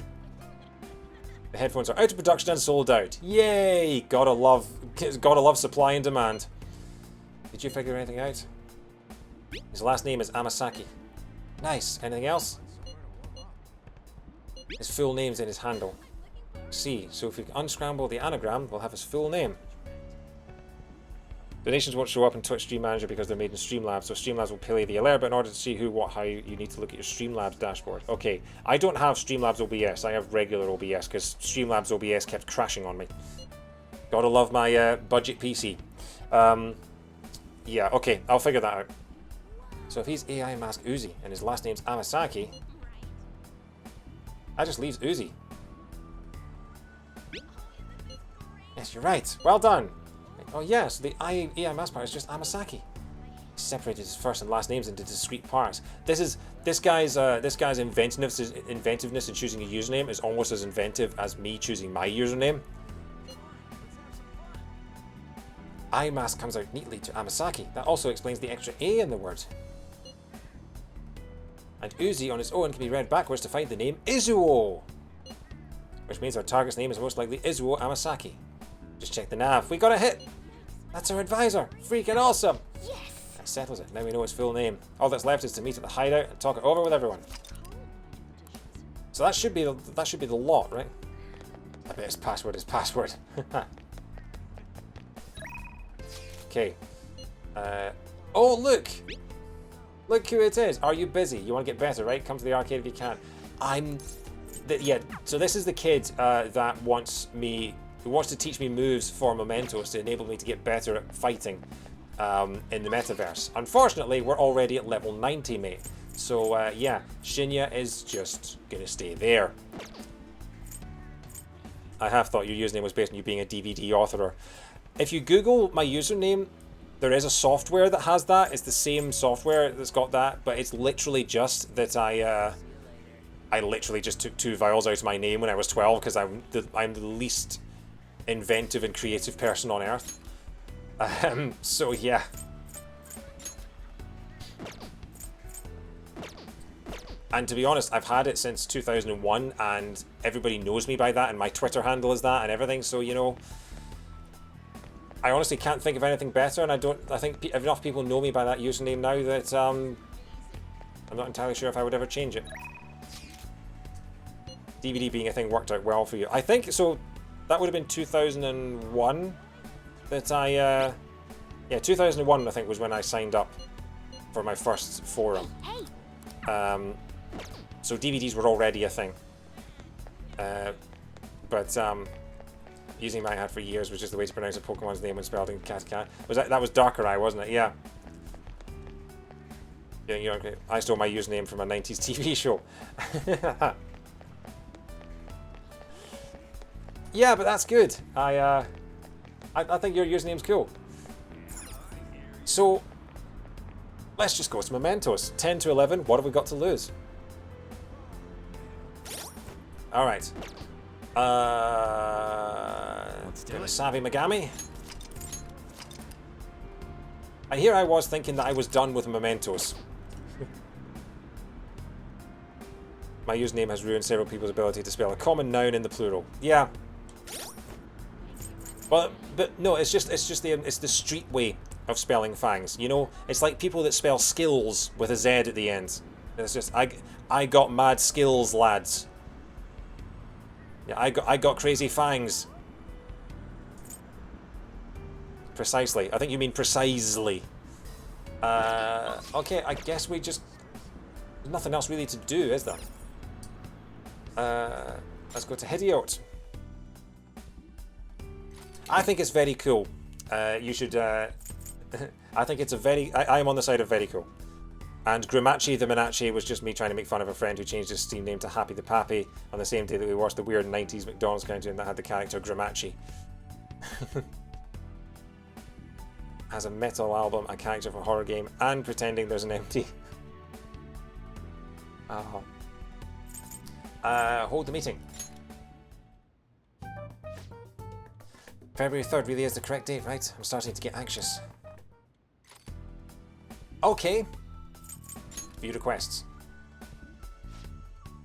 Speaker 1: The headphones are out of production and sold out. Yay! Gotta love supply and demand. Did you figure anything out? His last name is Amasaki. Nice. Anything else? His full name's in his handle. See, so if we unscramble the anagram, we'll have his full name. Donations won't show up in Twitch Stream Manager because they're made in Streamlabs, so Streamlabs will play the alert, but in order to see who, what, how, you need to look at your Streamlabs dashboard. Okay, I don't have Streamlabs OBS, I have regular OBS, because Streamlabs OBS kept crashing on me. Gotta love my budget PC. Yeah, okay, I'll figure that out. So if he's AI Mask Uzi, and his last name's Amasaki, that just leaves Uzi. Yes, you're right. Well done. Oh yeah, so the AI Mask part is just Amasaki. He separated his first and last names into discrete parts. This guy's inventiveness in choosing a username is almost as inventive as me choosing my username. I Mask comes out neatly to Amasaki. That also explains the extra A in the word. And Uzi on its own can be read backwards to find the name Izuo, which means our target's name is most likely Izuo Amasaki. Just check the nav. We got a hit! That's our advisor! Freaking awesome!
Speaker 6: Yes!
Speaker 1: That settles it. Now we know his full name. All that's left is to meet at the hideout and talk it over with everyone. So that should be the lot, right? I bet his password is password. Okay. Oh look! Look who it is. Are you busy? You want to get better, right? Come to the arcade if you can. Yeah, so this is the kid that wants to teach me moves for Mementos to enable me to get better at fighting in the metaverse. Unfortunately, we're already at level 90, mate. So yeah, Shinya is just gonna stay there. I have thought your username was based on you being a DVD authorer. If you Google my username, there is a software that has that. It's the same software that's got that, but it's literally just that I literally just took 2 vowels out of my name when I was 12 because I'm the least inventive and creative person on earth. So yeah. And to be honest, I've had it since 2001 and everybody knows me by that and my Twitter handle is that and everything, so you know, I honestly can't think of anything better, and I think enough people know me by that username now that I'm not entirely sure if I would ever change it. DVD being a thing worked out well for you. I think, so that would have been 2001 that yeah, 2001 I think was when I signed up for my first forum. So DVDs were already a thing. But using my hat for years was just the way to pronounce a Pokemon's name when spelled in katakana. That was Darkrai, wasn't it? Yeah. Yeah, you know, I stole my username from a 90s TV show. Yeah, but that's good. I think your username's cool. So let's just go to Mementos. 10 to 11. What have we got to lose? Alright. Savvy Megami. And here I was thinking that I was done with mementos. My username has ruined several people's ability to spell a common noun in the plural. Yeah. Well, but no, it's the street way of spelling fangs. You know, it's like people that spell skills with a Z at the end. It's just I got mad skills, lads. Yeah, I got crazy fangs. Precisely. I think you mean precisely. Okay, I guess we just... There's nothing else really to do, is there? Let's go to Hidiote. I think it's very cool. You should... I think it's a very... I am on the side of very cool. And Grimachi the Minachi was just me trying to make fun of a friend who changed his Steam name to Happy the Pappy on the same day that we watched the weird 90s McDonald's cartoon that had the character Grimachi. Has a metal album, a character for a horror game, and pretending there's an empty. Hold the meeting. February 3rd really is the correct date, right? I'm starting to get anxious. Okay. View requests.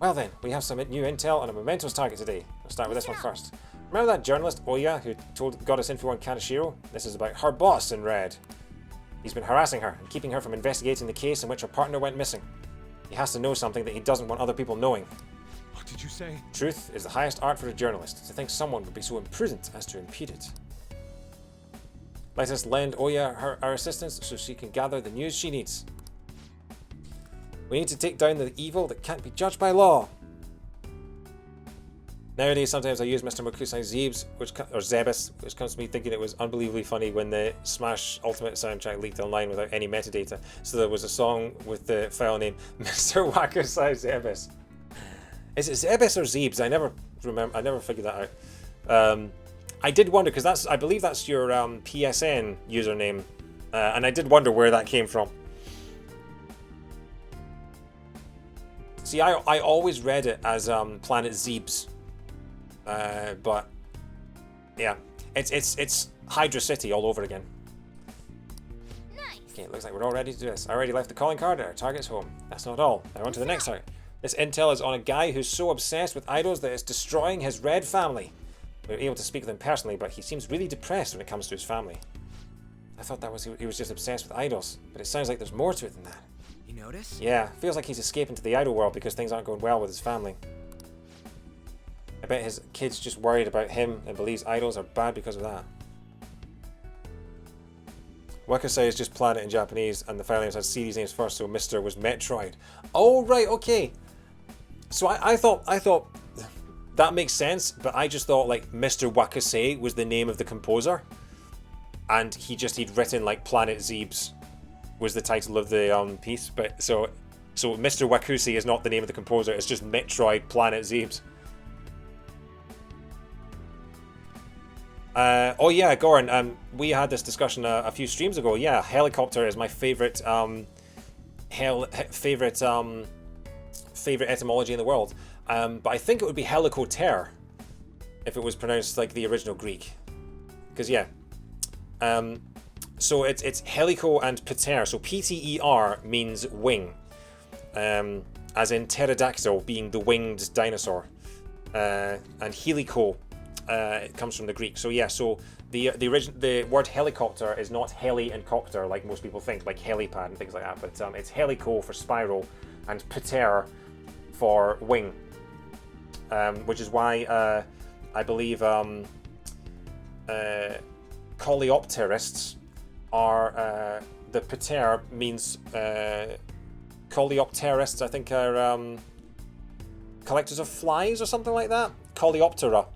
Speaker 1: Well then, we have some new intel on a mementos target today. We'll start with this one first. Remember that journalist, Oya, who got us info on Kaneshiro? This is about her boss in Red. He's been harassing her and keeping her from investigating the case in which her partner went missing. He has to know something that he doesn't want other people knowing.
Speaker 4: What did you say?
Speaker 1: Truth is the highest art for a journalist, to think someone would be so imprudent as to impede it. Let us lend Oya our assistance so she can gather the news she needs. We need to take down the evil that can't be judged by law. Nowadays, sometimes I use Mr. Mokusai's Zebes, or Zebes, which comes to me thinking it was unbelievably funny when the Smash Ultimate soundtrack leaked online without any metadata. So there was a song with the file name Mr. Wakusai Zebes. Is it Zebes or Zebes? I never remember. I never figured that out. I did wonder because I believe that's your PSN username, and I did wonder where that came from. See, I always read it as Planet Zebes. But yeah, it's Hydra City all over again. Nice. Okay, looks like we're all ready to do this. I already left the calling card at our target's home. That's not all. Now on to the next target. This intel is on a guy who's so obsessed with idols that it's destroying his Red family. We were able to speak with him personally, but he seems really depressed when it comes to his family. I thought that was he was just obsessed with idols, but it sounds like there's more to it than that.
Speaker 10: You notice?
Speaker 1: Yeah, feels like he's escaping to the idol world because things aren't going well with his family. I bet his kid's just worried about him and believes idols are bad because of that. Wakusai is just planet in Japanese, and the file names had series names first, so Mr. was Metroid. Oh, right, okay. So I thought that makes sense, but I just thought like Mr. Wakusei was the name of the composer, and he'd written like Planet Zebes was the title of the piece, but so Mr. Wakusei is not the name of the composer, it's just Metroid Planet Zebes. Oh yeah, Goran, we had this discussion a few streams ago. Yeah, helicopter is my favorite favorite etymology in the world. But I think it would be helicoter if it was pronounced like the original Greek. Because yeah. So it's helico and pater. So PTER means wing. As in pterodactyl being the winged dinosaur. And helico it comes from the Greek. So yeah, so the word helicopter is not heli and copter like most people think, like helipad and things like that, but it's helico for spiral and pater for wing, which is why I believe coleopterists are the pater means coleopterists I think are collectors of flies or something like that. Coleoptera.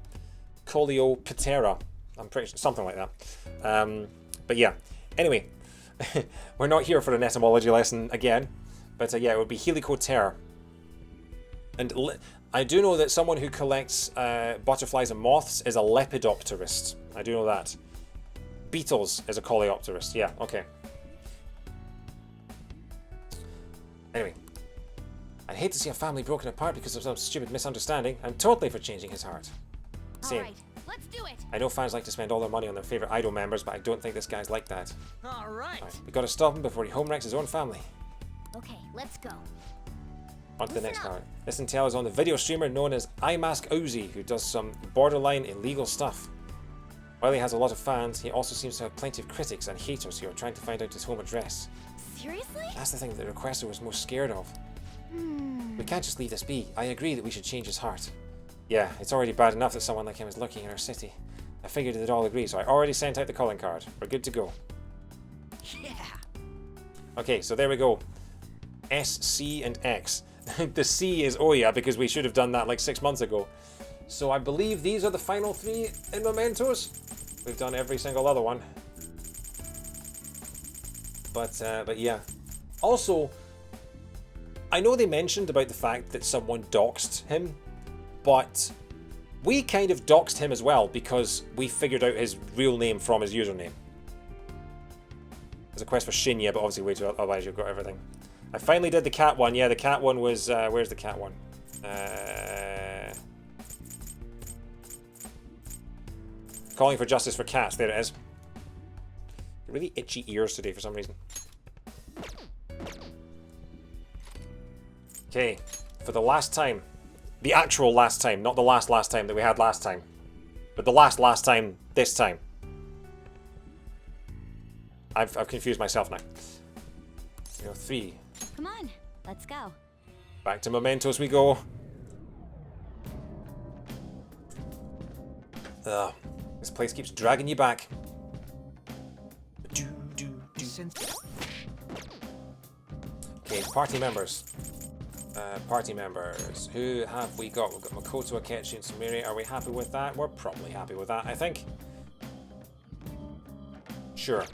Speaker 1: Coleoptera. I'm pretty sure, something like that. But yeah, anyway, we're not here for an etymology lesson again, but yeah, it would be helicoter. And I do know that someone who collects butterflies and moths is a lepidopterist. I do know that. Beetles is a coleopterist. Yeah, okay. Anyway. I'd hate to see a family broken apart because of some stupid misunderstanding. I'm totally for changing his heart. Same.
Speaker 6: Alright, let's do it!
Speaker 1: I know fans like to spend all their money on their favourite idol members, but I don't think this guy's like that.
Speaker 10: Alright.
Speaker 1: We gotta stop him before he homewrecks his own family.
Speaker 6: Okay, let's go.
Speaker 1: On to the next card. This intel is on the video streamer known as iMask Uzi, who does some borderline illegal stuff. While he has a lot of fans, he also seems to have plenty of critics and haters who are trying to find out his home address.
Speaker 6: Seriously?
Speaker 1: That's the thing that the requester was most scared of. We can't just leave this be. I agree that we should change his heart. Yeah, it's already bad enough that someone like him is lurking in our city. I figured they'd all agree, so I already sent out the calling card. We're good to go.
Speaker 10: Yeah.
Speaker 1: Okay, so there we go. S, C, and X. The C is Oya because we should have done that like 6 months ago. So I believe these are the final 3 in Mementos. We've done every single other one. But yeah. Also, I know they mentioned about the fact that someone doxed him, but we kind of doxed him as well because we figured out his real name from his username. There's a quest for Shinya, but obviously wait till otherwise you've got everything. I finally did the cat one. Yeah, the cat one was... where's the cat one? Calling for justice for cats. There it is. Really itchy ears today for some reason. Okay, for the last time. The actual last time, not the last time that we had last time. But the last time this time. I've confused myself now. 3.
Speaker 6: Come on, let's go.
Speaker 1: Back to Mementos we go. Ugh, this place keeps dragging you back. Okay, party members. Who have we got? We've got Makoto, Akechi, and Sumire. Are we happy with that? We're probably happy with that, I think. Sure.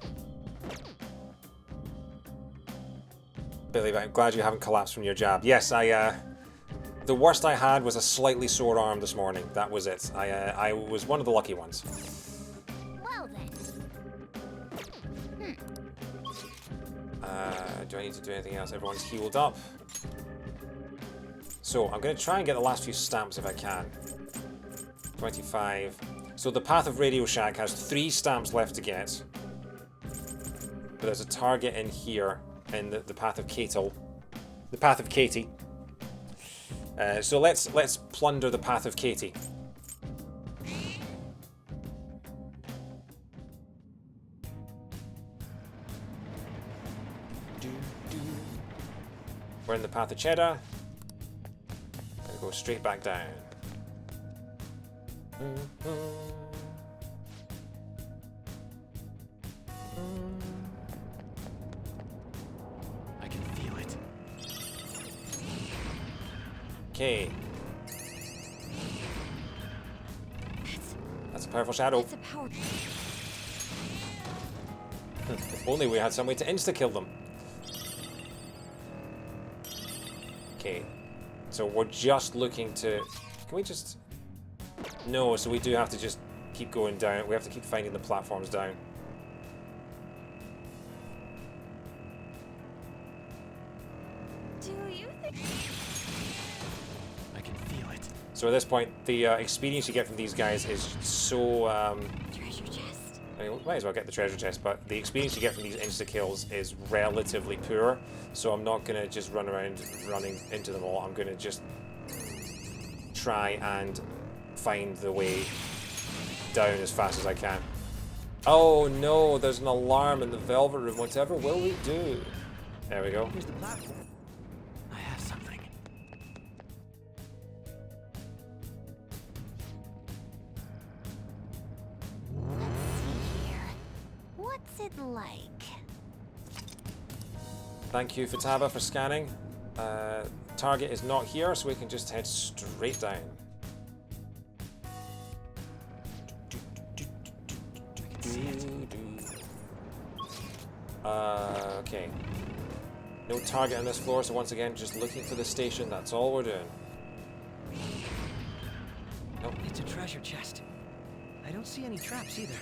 Speaker 1: Billy, I'm glad you haven't collapsed from your jab. Yes, the worst I had was a slightly sore arm this morning. That was it. I was one of the lucky ones.
Speaker 6: Well then.
Speaker 1: Do I need to do anything else? Everyone's healed up. So I'm going to try and get the last few stamps if I can. 25. So the Path of Radio Shack has 3 stamps left to get. But there's a target in here. In the Path of Katie. The Path of Katie. So let's plunder the Path of Katie. We're in the Path of Cheddar. And go straight back down. Okay. That's a powerful shadow.
Speaker 6: That's a power.
Speaker 1: If only we had some way to insta-kill them. Okay. So we're just looking to... Can we just... No, so we do have to just keep going down. We have to keep finding the platforms down.
Speaker 6: Do you think...
Speaker 1: So at this point, the experience you get from these guys is so...
Speaker 6: Treasure chest.
Speaker 1: I mean, might as well get the treasure chest, but the experience you get from these insta-kills is relatively poor, so I'm not going to just run around running into them all. I'm going to just try and find the way down as fast as I can. Oh no, there's an alarm in the Velvet Room. Whatever will we do? There we go.
Speaker 7: Here's the platform.
Speaker 10: I have something.
Speaker 6: What's it like?
Speaker 1: Thank you, Futaba, for scanning. Target is not here, so we can just head straight down. Okay. No target on this floor, so once again, just looking for the station. That's all we're doing. Nope.
Speaker 7: It's a treasure chest. I don't see any traps either.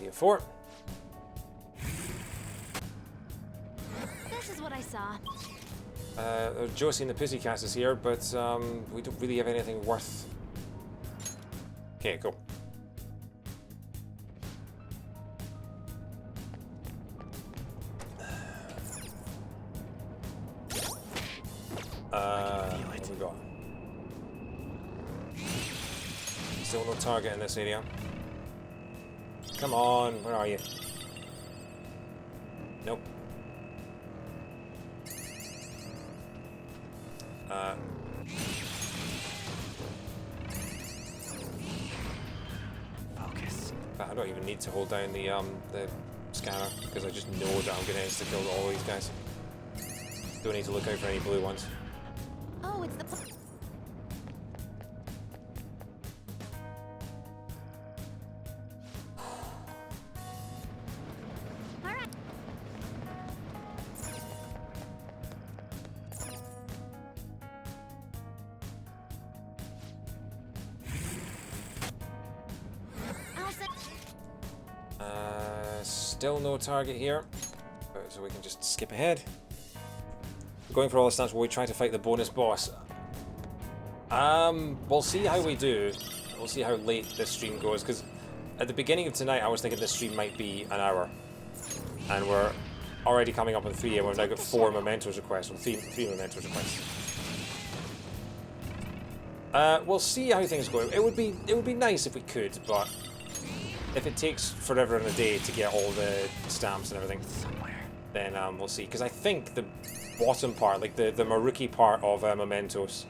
Speaker 1: you for.
Speaker 6: This is what I saw.
Speaker 1: Josie and the Pussycats is here, but we don't really have anything worth. Okay, cool. What have we got? Still no target in this area. Come on, where are you? Nope.
Speaker 10: Focus.
Speaker 1: I don't even need to hold down the scanner because I just know that I'm gonna insta kill all these guys. Don't need to look out for any blue ones.
Speaker 6: Oh, it's the. Alright.
Speaker 1: Still no target here, so we can just skip ahead. We're going for all the stamps while we try to fight the bonus boss. We'll see how we do. We'll see how late this stream goes, because at the beginning of tonight I was thinking this stream might be an hour, and we're already coming up on 3 and we've now got 4 mementos requests, or 3 mementos requests. We'll see how things go. It would be nice if we could, but if it takes forever and a day to get all the stamps and everything, then we'll see. Because I think the bottom part, like the Maruki part of Mementos,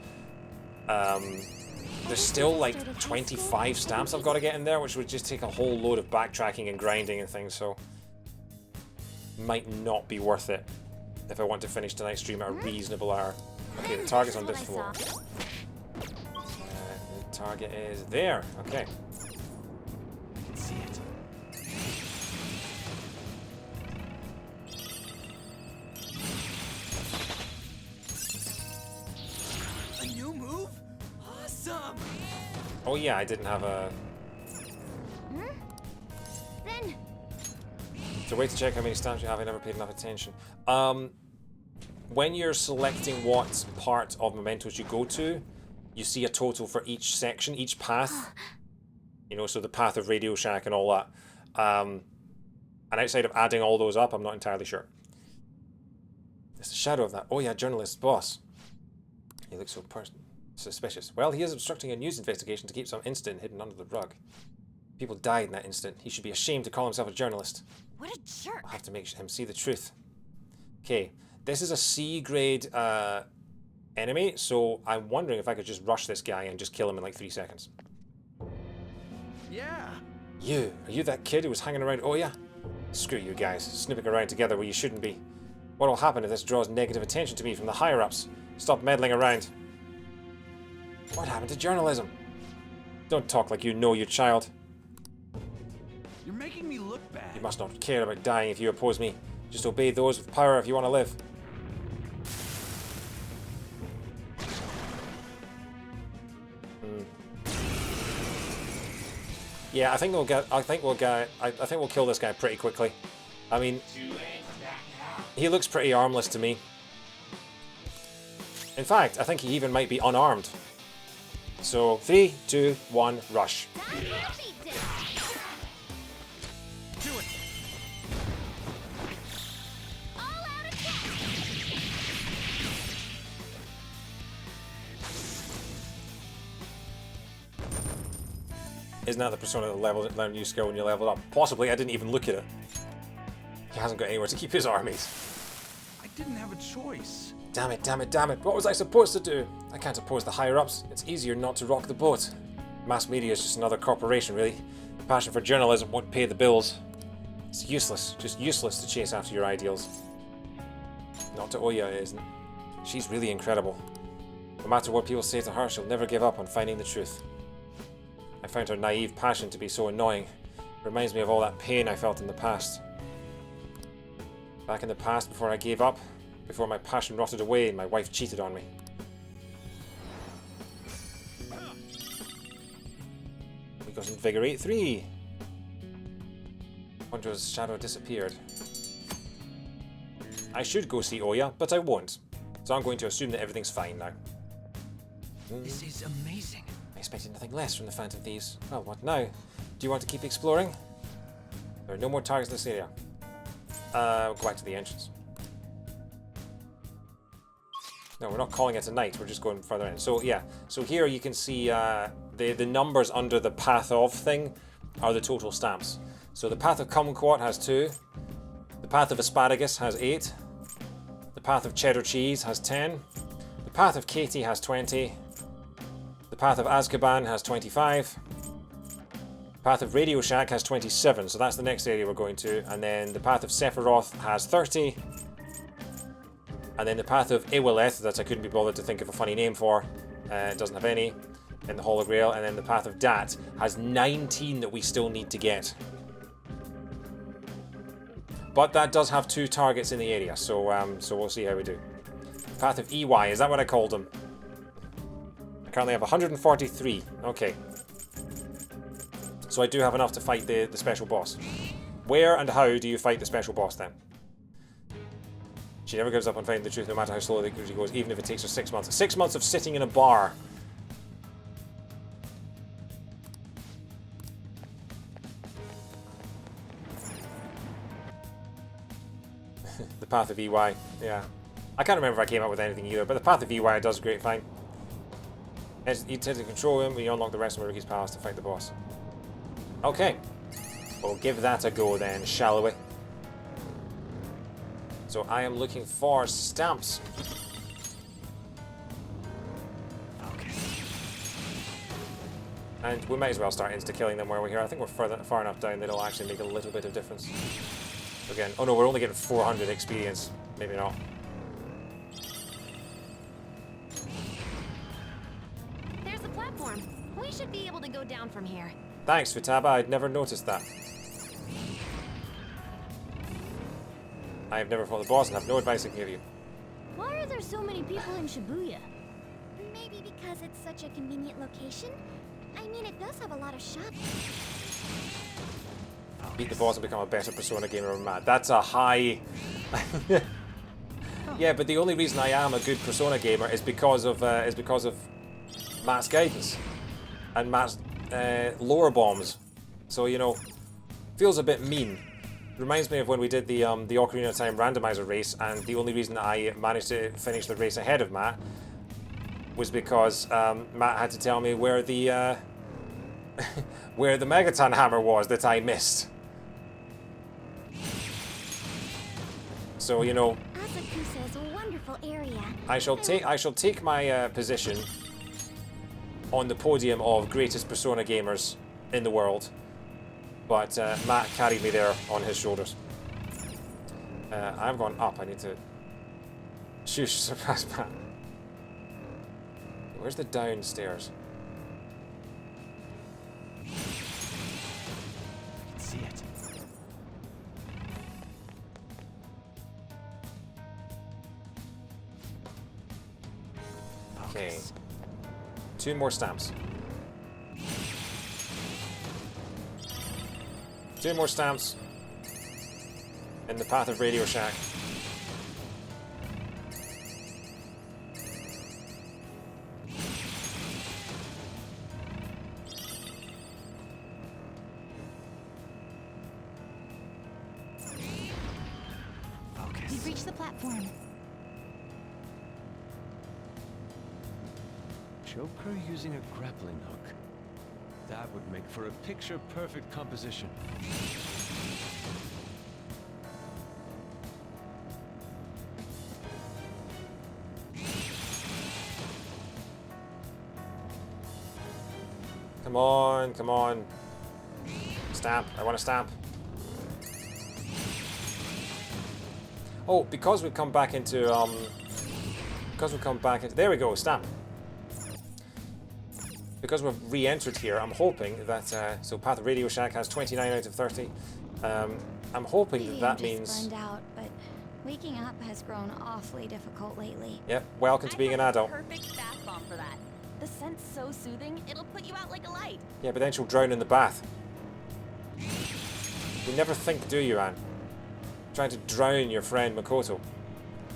Speaker 1: there's still like 25 stamps I've got to get in there, which would just take a whole load of backtracking and grinding and things, so might not be worth it if I want to finish tonight's stream at a reasonable hour. Okay, the target's on this floor. The target is there. Okay.
Speaker 10: See it. A new move? Awesome!
Speaker 1: Oh yeah, I didn't have a...
Speaker 6: Then.
Speaker 1: It's a way to check how many stamps you have. I never paid enough attention. When you're selecting what part of Mementos you go to, you see a total for each section, each path. You know, so the path of Radio Shack and all that. And outside of adding all those up, I'm not entirely sure. It's the shadow of that. Oh yeah, journalist boss. He looks so suspicious. Well, he is obstructing a news investigation to keep some incident hidden under the rug. People died in that incident. He should be ashamed to call himself a journalist.
Speaker 6: What a jerk!
Speaker 1: I'll have to make him see the truth. Okay, this is a C grade enemy, so I'm wondering if I could just rush this guy and just kill him in like 3 seconds.
Speaker 10: Yeah.
Speaker 1: Are you that kid who was hanging around? Oh yeah? Screw you guys, snipping around together where you shouldn't be. What will happen if this draws negative attention to me from the higher-ups? Stop meddling around. What happened to journalism? Don't talk like you know your child.
Speaker 10: You're making me look bad.
Speaker 1: You must not care about dying if you oppose me. Just obey those with power if you want to live. Yeah, I think we'll kill this guy pretty quickly. I mean, he looks pretty armless to me. In fact, I think he even might be unarmed. So 3, 2, 1, rush. Isn't that the Persona that levels learn a new skill when you level up? Possibly, I didn't even look at it. He hasn't got anywhere to keep his armies.
Speaker 10: I didn't have a choice.
Speaker 1: Damn it, damn it, damn it. What was I supposed to do? I can't oppose the higher-ups. It's easier not to rock the boat. Mass media is just another corporation, really. Passion for journalism won't pay the bills. It's useless, just useless to chase after your ideals. Not to Oya, it isn't. She's really incredible. No matter what people say to her, she'll never give up on finding the truth. I found her naive passion to be so annoying. It reminds me of all that pain I felt in the past. Back in the past, before I gave up, before my passion rotted away and my wife cheated on me. We got Invigorate 3. Wandra's shadow disappeared. I should go see Oya, but I won't. So I'm going to assume that everything's fine now.
Speaker 10: This is amazing.
Speaker 1: I expected nothing less from the Phantom Thieves. Well, what now? Do you want to keep exploring? There are no more targets in this area. We'll go back to the entrance. No, we're not calling it a night, we're just going further in. So yeah, so here you can see the numbers under the path of thing are the total stamps. So the path of kumquat has 2, the path of asparagus has 8, the path of cheddar cheese has 10, the path of Katie has 20, the path of Azkaban has 25, the path of Radio Shack has 27, so that's the next area we're going to, and then the path of Sephiroth has 30, and then the path of Iwileth, that I couldn't be bothered to think of a funny name for, doesn't have any, in the Holy Grail, and then the path of Dat has 19 that we still need to get. But that does have 2 targets in the area, so so we'll see how we do. Path of EY, is that what I called them? I currently have 143, okay. So I do have enough to fight the special boss. Where and how do you fight the special boss then? She never gives up on finding the truth, no matter how slowly she goes, even if it takes her 6 months. 6 months of sitting in a bar. The path of EY, yeah. I can't remember if I came up with anything either, but the path of EY does great fine. You tend to control him when you unlock the rest of Maruki's palace to fight the boss. Okay. We'll give that a go then, shall we? So I am looking for stamps.
Speaker 10: Okay.
Speaker 1: And we might as well start insta-killing them while we're here. I think we're far enough down that it'll actually make a little bit of difference. Again, oh no, we're only getting 400 experience. Maybe not.
Speaker 6: There's a platform. We should be able to go down from here.
Speaker 1: Thanks, Futaba. I'd never noticed that. I have never fought the boss and have no advice I can give you.
Speaker 13: Why are there so many people in Shibuya?
Speaker 14: Maybe because it's such a convenient location? I mean, it does have a lot of shops.
Speaker 1: Beat the boss and become a better Persona gamer than Matt. That's a high... Yeah, but the only reason I am a good Persona gamer is because of Matt's guidance. And Matt's lore bombs. So, you know, feels a bit mean. Reminds me of when we did the Ocarina of Time randomizer race, and the only reason I managed to finish the race ahead of Matt was because Matt had to tell me where the where the Megaton hammer was that I missed. So you know,
Speaker 14: Asakusa is a wonderful area.
Speaker 1: I shall take my position on the podium of greatest Persona gamers in the world. But Matt carried me there on his shoulders. I've gone up. I need to surpass Matt. Where's the downstairs?
Speaker 10: I can see it.
Speaker 1: Okay. 2 more stamps. 2 more stamps in the path of Radio Shack.
Speaker 10: Focus.
Speaker 3: You've reached the platform.
Speaker 4: Joker using a grappling hook. That would make for a picture-perfect composition.
Speaker 1: Come on, come on. Stamp. I want a stamp. Oh, because we've come back into there we go, stamp. Because we've re-entered here, I'm hoping that so Path of Radio Shack has 29 out of 30. I'm hoping that means.
Speaker 5: Burned out, but waking up has grown awfully difficult lately.
Speaker 1: Yep. Welcome to being an adult.
Speaker 13: Perfect bath bomb for that. The scent's so soothing, it'll put you out like a light.
Speaker 1: Yeah, but then she'll drown in the bath. You never think, do you, Anne? Trying to drown your friend Makoto.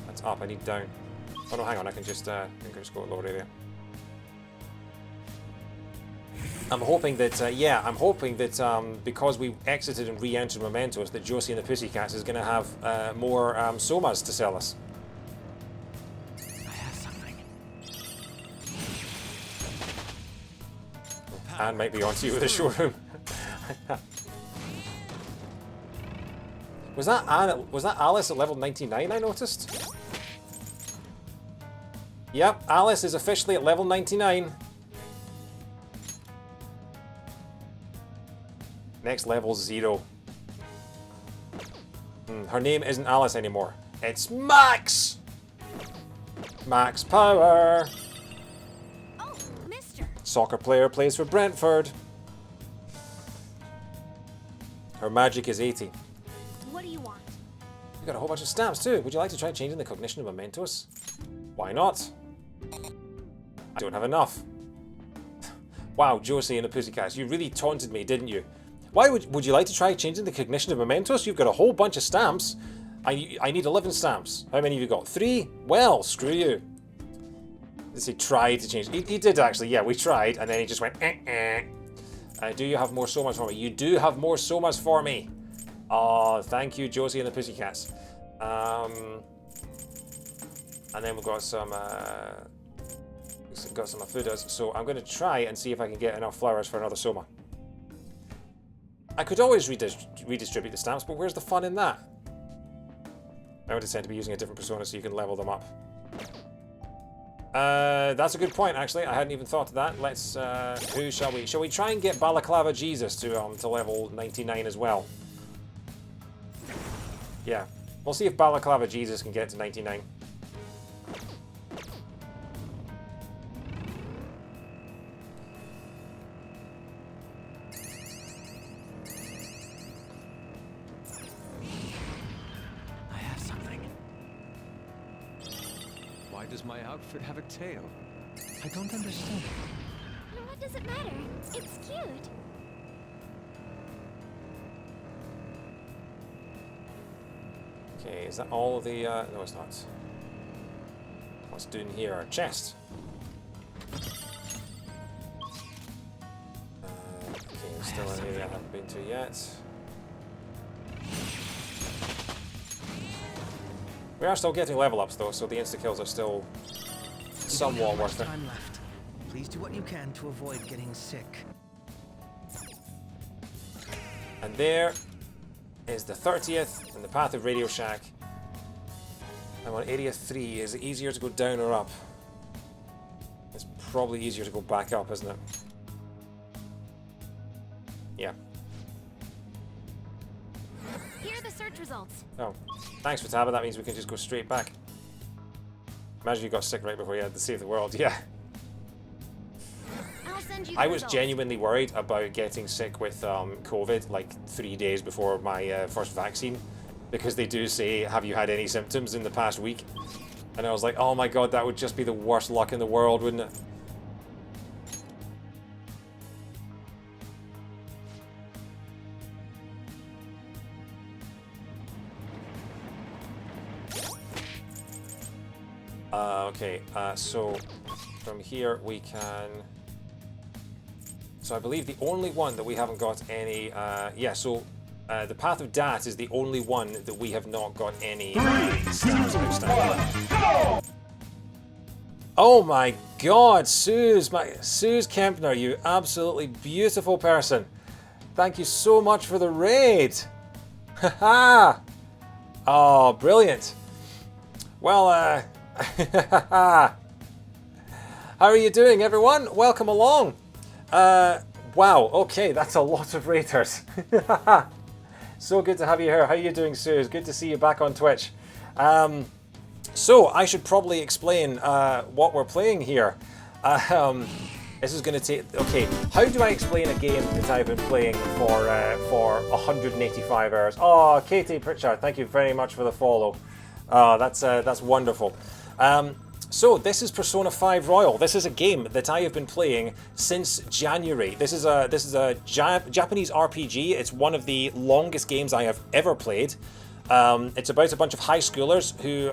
Speaker 1: That's up. I need down. Oh no, hang on. I can just go lower area. I'm hoping that, yeah, I'm hoping that because we exited and re-entered Mementos, that Josie and the Pussycats is going to have more somas to sell us.
Speaker 10: I have something.
Speaker 1: Anne might be onto you with a showroom. Was that Anne? Was that Alice at level 99? I noticed. Yep, Alice is officially at level 99. Next level 0. Her name isn't Alice anymore. It's Max! Max Power!
Speaker 14: Oh, mister.
Speaker 1: Soccer player, plays for Brentford. Her magic is 80.
Speaker 14: What do you want?
Speaker 1: You got a whole bunch of stamps too. Would you like to try changing the cognition of Mementos? Why not? I don't have enough. Wow, Josie and the Pussycats, you really taunted me, didn't you? Why would you like to try changing the cognition of Mementos? You've got a whole bunch of stamps. I need 11 stamps. How many have you got? 3? Well, screw you. Let's see, tried to change. He did actually, yeah, we tried, and then he just went, do you have more somas for me? You do have more somas for me. Oh, thank you, Josie and the Pussycats. And then we've got some afudas. So I'm going to try and see if I can get enough flowers for another soma. I could always redistribute the stamps, but where's the fun in that? I would intend to be using a different persona so you can level them up. That's a good point, actually. I hadn't even thought of that. Let's, who shall we? Shall we try and get Balaclava Jesus to level 99 as well? Yeah. We'll see if Balaclava Jesus can get to 99.
Speaker 4: Why does my outfit have a tail? I don't understand.
Speaker 14: What does it matter? It's cute.
Speaker 1: Okay, is that all of the, no it's not. What's doing here? Our chest. Okay, we're still in here I haven't been to yet. We are still getting level ups though, so the insta-kills are still somewhat worth it.
Speaker 7: Time left. Please do what you can to avoid getting sick.
Speaker 1: And there is the 30th in the path of Radio Shack. I'm on area 3. Is it easier to go down or up? It's probably easier to go back up, isn't it? Yeah.
Speaker 6: Here are the search results.
Speaker 1: Oh, thanks for Taba. That means we can just go straight back. Imagine you got sick right before you had to save the world. Yeah.
Speaker 6: I'll send you the
Speaker 1: I was
Speaker 6: results.
Speaker 1: genuinely worried about getting sick with COVID like 3 days before my first vaccine, because they do say, have you had any symptoms in the past week? And I was like, oh my god, that would just be the worst luck in the world, wouldn't it? Okay, so from here we can... So I believe the only one that we haven't got any... yeah, so the Path of Dat is the only one that we have not got any stamps outstanding. Oh my god, Suze Kempner, you absolutely beautiful person. Thank you so much for the raid. Haha! Oh, brilliant. Well, how are you doing, everyone? Welcome along. Wow, okay, that's a lot of raiders. So good to have you here. How are you doing, Suze? Good to see you back on Twitch. So, I should probably explain what we're playing here. This is going to take... Okay, how do I explain a game that I've been playing for 185 hours? Oh, Katie Pritchard, thank you very much for the follow. That's wonderful. So this is Persona 5 Royal. This is a game that I have been playing since January. This is a Japanese RPG. It's one of the longest games I have ever played. It's about a bunch of high schoolers who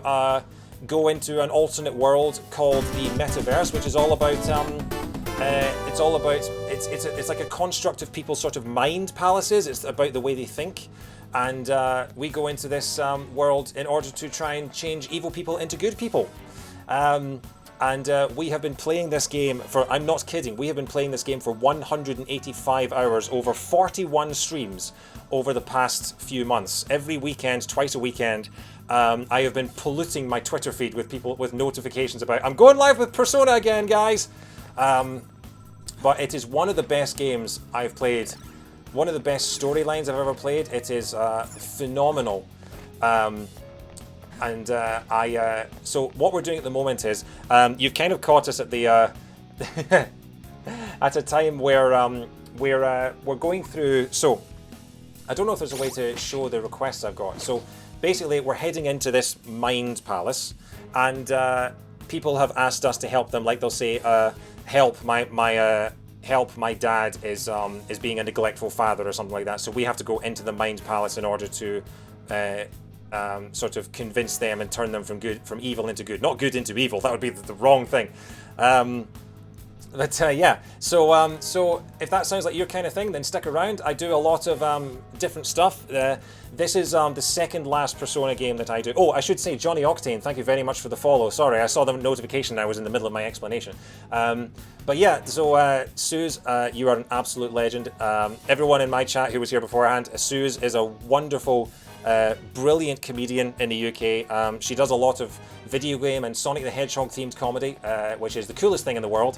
Speaker 1: go into an alternate world called the Metaverse, which is all about it's like a construct of people's sort of mind palaces. It's about the way they think. And we go into this world in order to try and change evil people into good people. We have been playing this game for, I'm not kidding, we have been playing this game for 185 hours over 41 streams over the past few months. Every weekend, twice a weekend, I have been polluting my Twitter feed with people with notifications about, I'm going live with Persona again, guys! But it is one of the best games I've played. One of the best storylines I've ever played. It is phenomenal. So what we're doing at the moment is, you've kind of caught us at the at a time where we're going through. So I don't know if there's a way to show the requests I've got. So basically, we're heading into this mind palace, and people have asked us to help them. Like they'll say, "Help my dad is being a neglectful father," or something like that. So we have to go into the mind palace in order to sort of convince them and turn them from evil into good. Not good into evil. That would be the wrong thing. Yeah. So if that sounds like your kind of thing, then stick around. I do a lot of different stuff. This is the second last Persona game that I do. Oh, I should say, Johnny Octane, thank you very much for the follow. Sorry, I saw the notification. I was in the middle of my explanation. But yeah, so Suze, you are an absolute legend. Everyone in my chat who was here beforehand, Suze is a wonderful, brilliant comedian in the UK. She does a lot of video game and Sonic the Hedgehog themed comedy, which is the coolest thing in the world.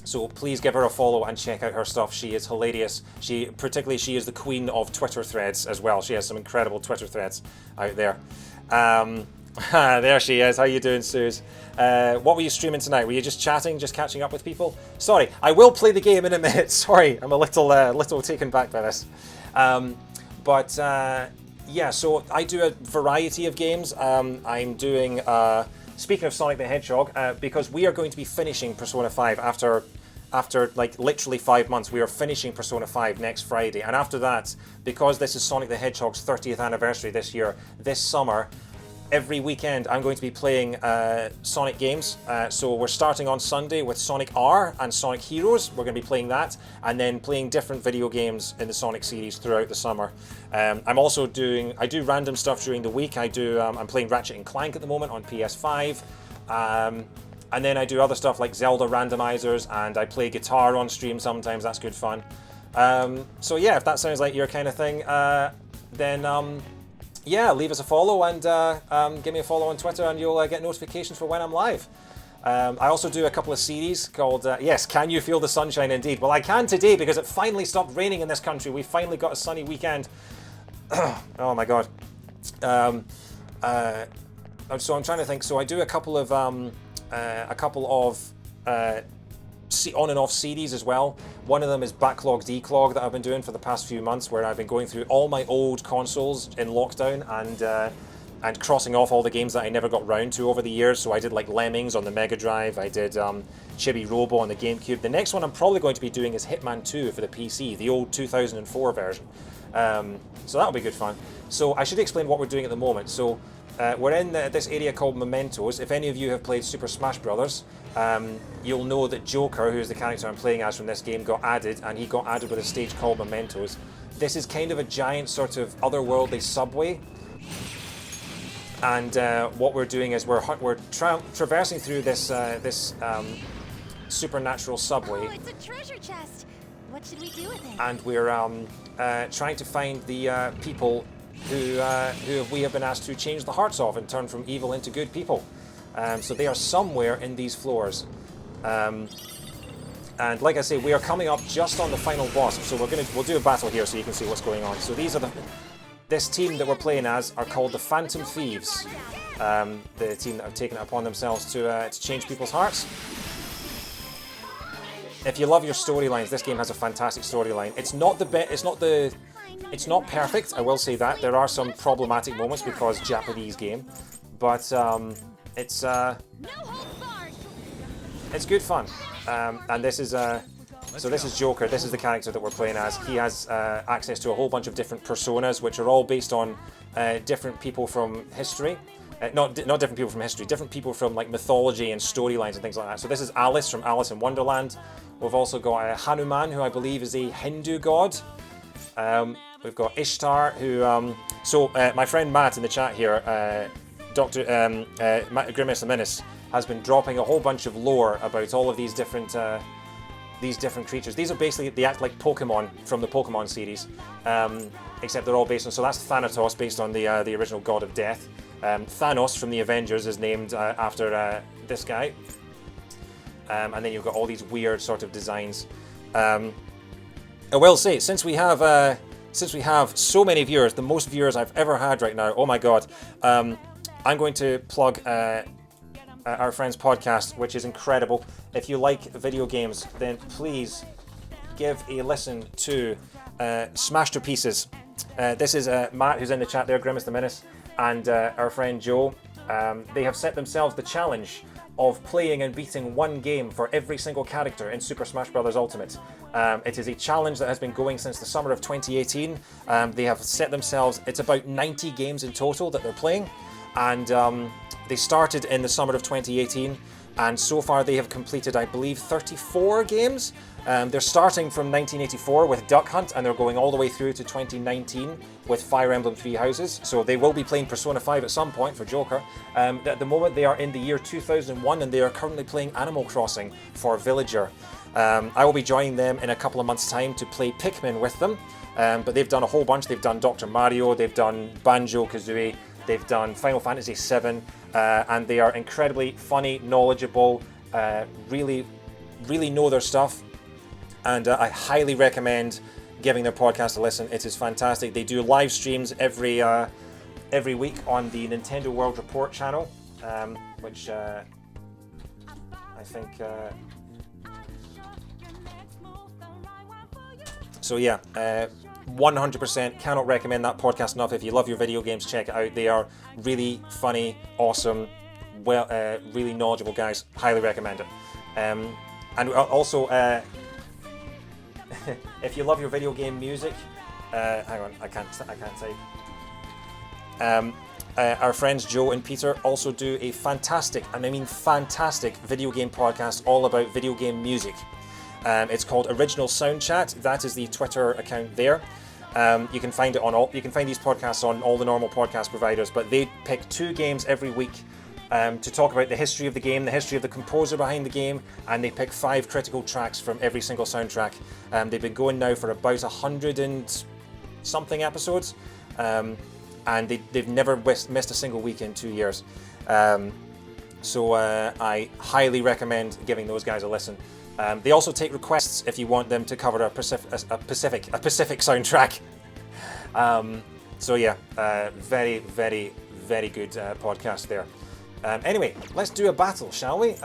Speaker 1: So please give her a follow and check out her stuff. She is hilarious. Particularly she is the queen of Twitter threads as well. She has some incredible Twitter threads out there. There she is. How you doing, Suze? What were you streaming tonight? Were you just chatting, just catching up with people? Sorry, I will play the game in a minute. Sorry, I'm a little taken back by this. Yeah, so I do a variety of games. I'm doing, speaking of Sonic the Hedgehog, because we are going to be finishing Persona 5 after like literally 5 months. We are finishing Persona 5 next Friday. And after that, because this is Sonic the Hedgehog's 30th anniversary this year, this summer, every weekend I'm going to be playing Sonic games. So we're starting on Sunday with Sonic R and Sonic Heroes. We're going to be playing that, and then playing different video games in the Sonic series throughout the summer. I'm also I do random stuff during the week. I'm playing Ratchet and Clank at the moment on PS5. And then I do other stuff like Zelda randomizers, and I play guitar on stream sometimes. That's good fun. So yeah, if that sounds like your kind of thing, then yeah, leave us a follow and give me a follow on Twitter, and you'll get notifications for when I'm live. I also do a couple of series called, yes, Can You Feel the Sunshine? Indeed. Well, I can today because it finally stopped raining in this country. We finally got a sunny weekend. Oh my god. So I'm trying to think. So I do a couple of on and off series as well. One of them is Backlog Declog that I've been doing for the past few months, where I've been going through all my old consoles in lockdown and crossing off all the games that I never got round to over the years. So I did like Lemmings on the Mega Drive, I did Chibi Robo on the GameCube. The next one I'm probably going to be doing is Hitman 2 for the PC, the old 2004 version. So that'll be good fun. So I should explain what we're doing at the moment. So we're in this area called Mementos. If any of you have played Super Smash Bros., you'll know that Joker, who's the character I'm playing as from this game, got added, and he got added with a stage called Mementos. This is kind of a giant sort of otherworldly subway. And what we're doing is we're traversing through this supernatural subway.
Speaker 14: Oh, it's a treasure chest. What should we do with it?
Speaker 1: And we're trying to find the people who we have been asked to change the hearts of and turn from evil into good people. So they are somewhere in these floors. And like I say, we are coming up just on the final boss. So we'll do a battle here so you can see what's going on. So this team that we're playing as are called the Phantom Thieves. The team that have taken it upon themselves to change people's hearts. If you love your storylines, this game has a fantastic storyline. It's not perfect, I will say that. There are some problematic moments because Japanese game, but it's good fun. And this is so this is Joker. This is the character that we're playing as. He has access to a whole bunch of different personas, which are all based on different people from history. Not different people from history, different people from like mythology and storylines and things like that. So this is Alice from Alice in Wonderland. We've also got Hanuman, who I believe is a Hindu god. We've got Ishtar, who... my friend Matt in the chat here, Grimace the Menace, has been dropping a whole bunch of lore about all of these different creatures. These are basically, they act like Pokemon from the Pokemon series, except they're all based on... So that's Thanatos, based on the original god of death. Thanos from the Avengers is named after this guy. And then you've got all these weird sort of designs. I will say, since we have so many viewers, the most viewers I've ever had right now, oh my god, I'm going to plug our friend's podcast, which is incredible. If you like video games, then please give a listen to Smasterpieces. This is Matt, who's in the chat there, Grimace the Menace, and our friend Joe. They have set themselves the challenge of playing and beating one game for every single character in Super Smash Bros. Ultimate. It is a challenge that has been going since the summer of 2018. They have set themselves, it's about 90 games in total that they're playing, and they started in the summer of 2018, and so far they have completed, I believe, 34 games. They're starting from 1984 with Duck Hunt, and they're going all the way through to 2019 with Fire Emblem Three Houses. So they will be playing Persona 5 at some point for Joker. At the moment they are in the year 2001, and they are currently playing Animal Crossing for Villager. I will be joining them in a couple of months' time to play Pikmin with them. But they've done a whole bunch. They've done Dr. Mario, they've done Banjo-Kazooie, they've done Final Fantasy VII, and they are incredibly funny, knowledgeable, really know their stuff. And I highly recommend giving their podcast a listen. It is fantastic. They do live streams every week on the Nintendo World Report channel, which I think... So yeah, 100% cannot recommend that podcast enough. If you love your video games, check it out. They are really funny, awesome, really knowledgeable guys. Highly recommend it. And also... if you love your video game music, hang on, I can't type. Our friends Joe and Peter also do a fantastic, and I mean fantastic, video game podcast all about video game music. It's called Original Sound Chat. That is the Twitter account there. You can find it on all. You can find these podcasts on all the normal podcast providers, but they pick 2 games every week. To talk about the history of the game, the history of the composer behind the game, and they pick 5 critical tracks from every single soundtrack. They've been going now for about 100 and something episodes, and they've never missed a single week in 2 years. So I highly recommend giving those guys a listen. They also take requests if you want them to cover a Pacific soundtrack. So yeah, very, very, very good podcast there. Anyway, let's do a battle, shall we?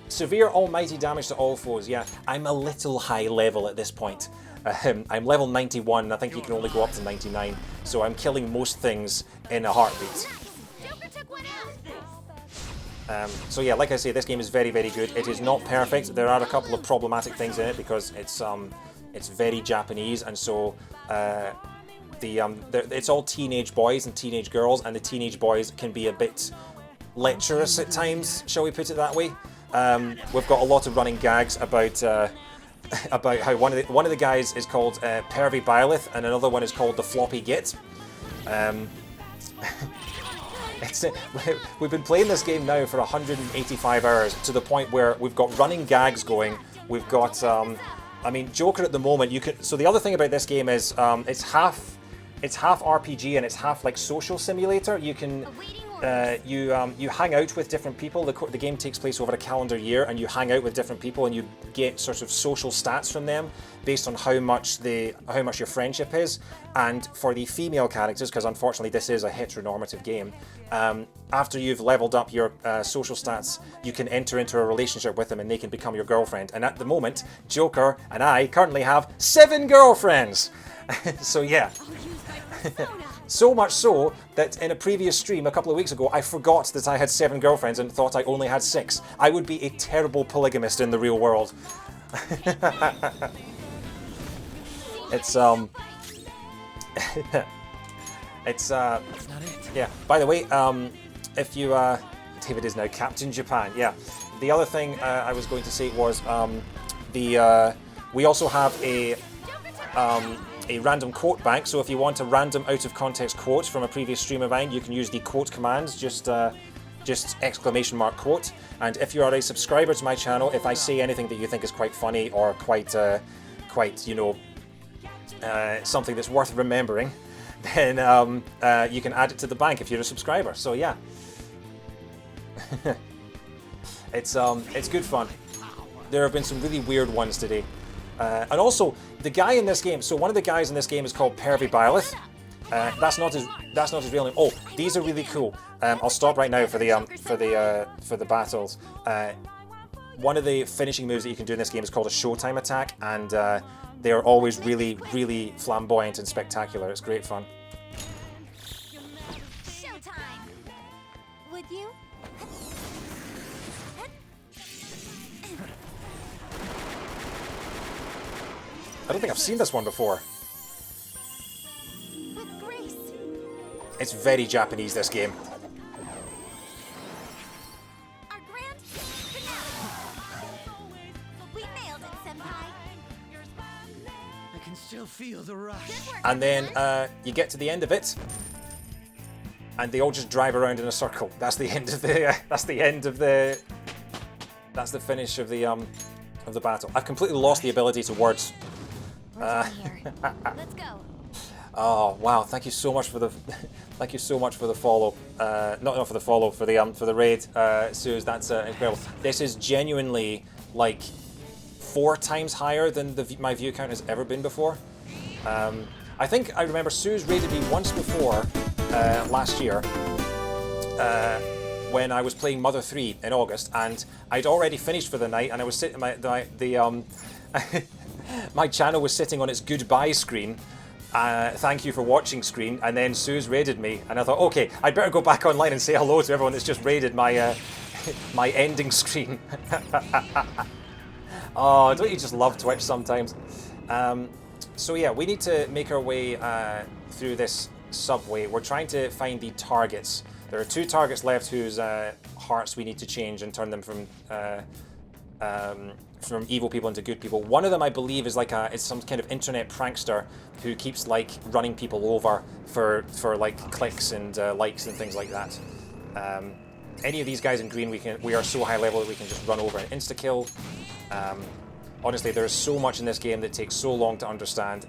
Speaker 1: Severe almighty damage to all foes. Yeah, I'm a little high level at this point. I'm level 91, and I think you can only go up to 99, so I'm killing most things in a heartbeat. So yeah, like I say, this game is very, very good. It is not perfect. There are a couple of problematic things in it because it's very Japanese, and so it's all teenage boys and teenage girls, and the teenage boys can be a bit lecherous at times, shall we put it that way. We've got a lot of running gags about how one of the guys is called Pervy Byleth, and another one is called the Floppy Git. We've been playing this game now for 185 hours, to the point where we've got running gags going. We've got, I mean, Joker at the moment. So the other thing about this game is it's half RPG and it's half like social simulator. You can. You hang out with different people. The game takes place over a calendar year, and you hang out with different people, and you get sort of social stats from them based on how much your friendship is. And for the female characters, because unfortunately this is a heteronormative game, after you've leveled up your social stats, you can enter into a relationship with them, and they can become your girlfriend. And at the moment, Joker and I currently have 7 girlfriends. So yeah. So much so that in a previous stream a couple of weeks ago, I forgot that I had 7 girlfriends and thought I only had 6. I would be a terrible polygamist in the real world. It's it's yeah. By the way, if you David is now Captain Japan. Yeah. The other thing I was going to say was we also have a random quote bank. So if you want a random out of context quote from a previous stream of mine, you can use the quote command. Just !quote. And if you are a subscriber to my channel, if I say anything that you think is quite funny or quite you know, something that's worth remembering, then you can add it to the bank if you're a subscriber. So yeah, it's good fun. There have been some really weird ones today, and also the guy in this game. So one of the guys in this game is called Pervy Byleth. That's not his real name. Oh, these are really cool. I'll stop right now for the battles. One of the finishing moves that you can do in this game is called a Showtime attack, and they are always really, really flamboyant and spectacular. It's great fun.
Speaker 14: Showtime! Would you?
Speaker 1: I don't think I've seen this one before.
Speaker 14: With grace.
Speaker 1: It's very Japanese, this game.
Speaker 14: Our grand finale. We nailed it, Senpai.
Speaker 10: I can still feel the rush.
Speaker 1: And then you get to the end of it, and they all just drive around in a circle. That's the end of the. That's the finish of the battle. I've completely lost the ability to words.
Speaker 14: Let's go.
Speaker 1: Oh wow! Thank you so much for the, thank you so much for the follow. Not for the follow, for the raid, Suze. That's incredible. This is genuinely like 4 times higher than my view count has ever been before. I think I remember Suze raided me once before last year when I was playing Mother 3 in August, and I'd already finished for the night, and I was sitting my channel was sitting on its goodbye screen. Thank you for watching screen, and then Suze raided me, and I thought, okay, I'd better go back online and say hello to everyone that's just raided my my ending screen. Oh, don't you just love Twitch sometimes? So yeah, we need to make our way through this subway. We're trying to find the targets. There are 2 targets left whose hearts we need to change and turn them from evil people into good people. One of them, I believe, is some kind of internet prankster who keeps like running people over for like clicks and likes and things like that. Any of these guys in green, we are so high level that we can just run over and insta kill. Honestly, there is so much in this game that takes so long to understand,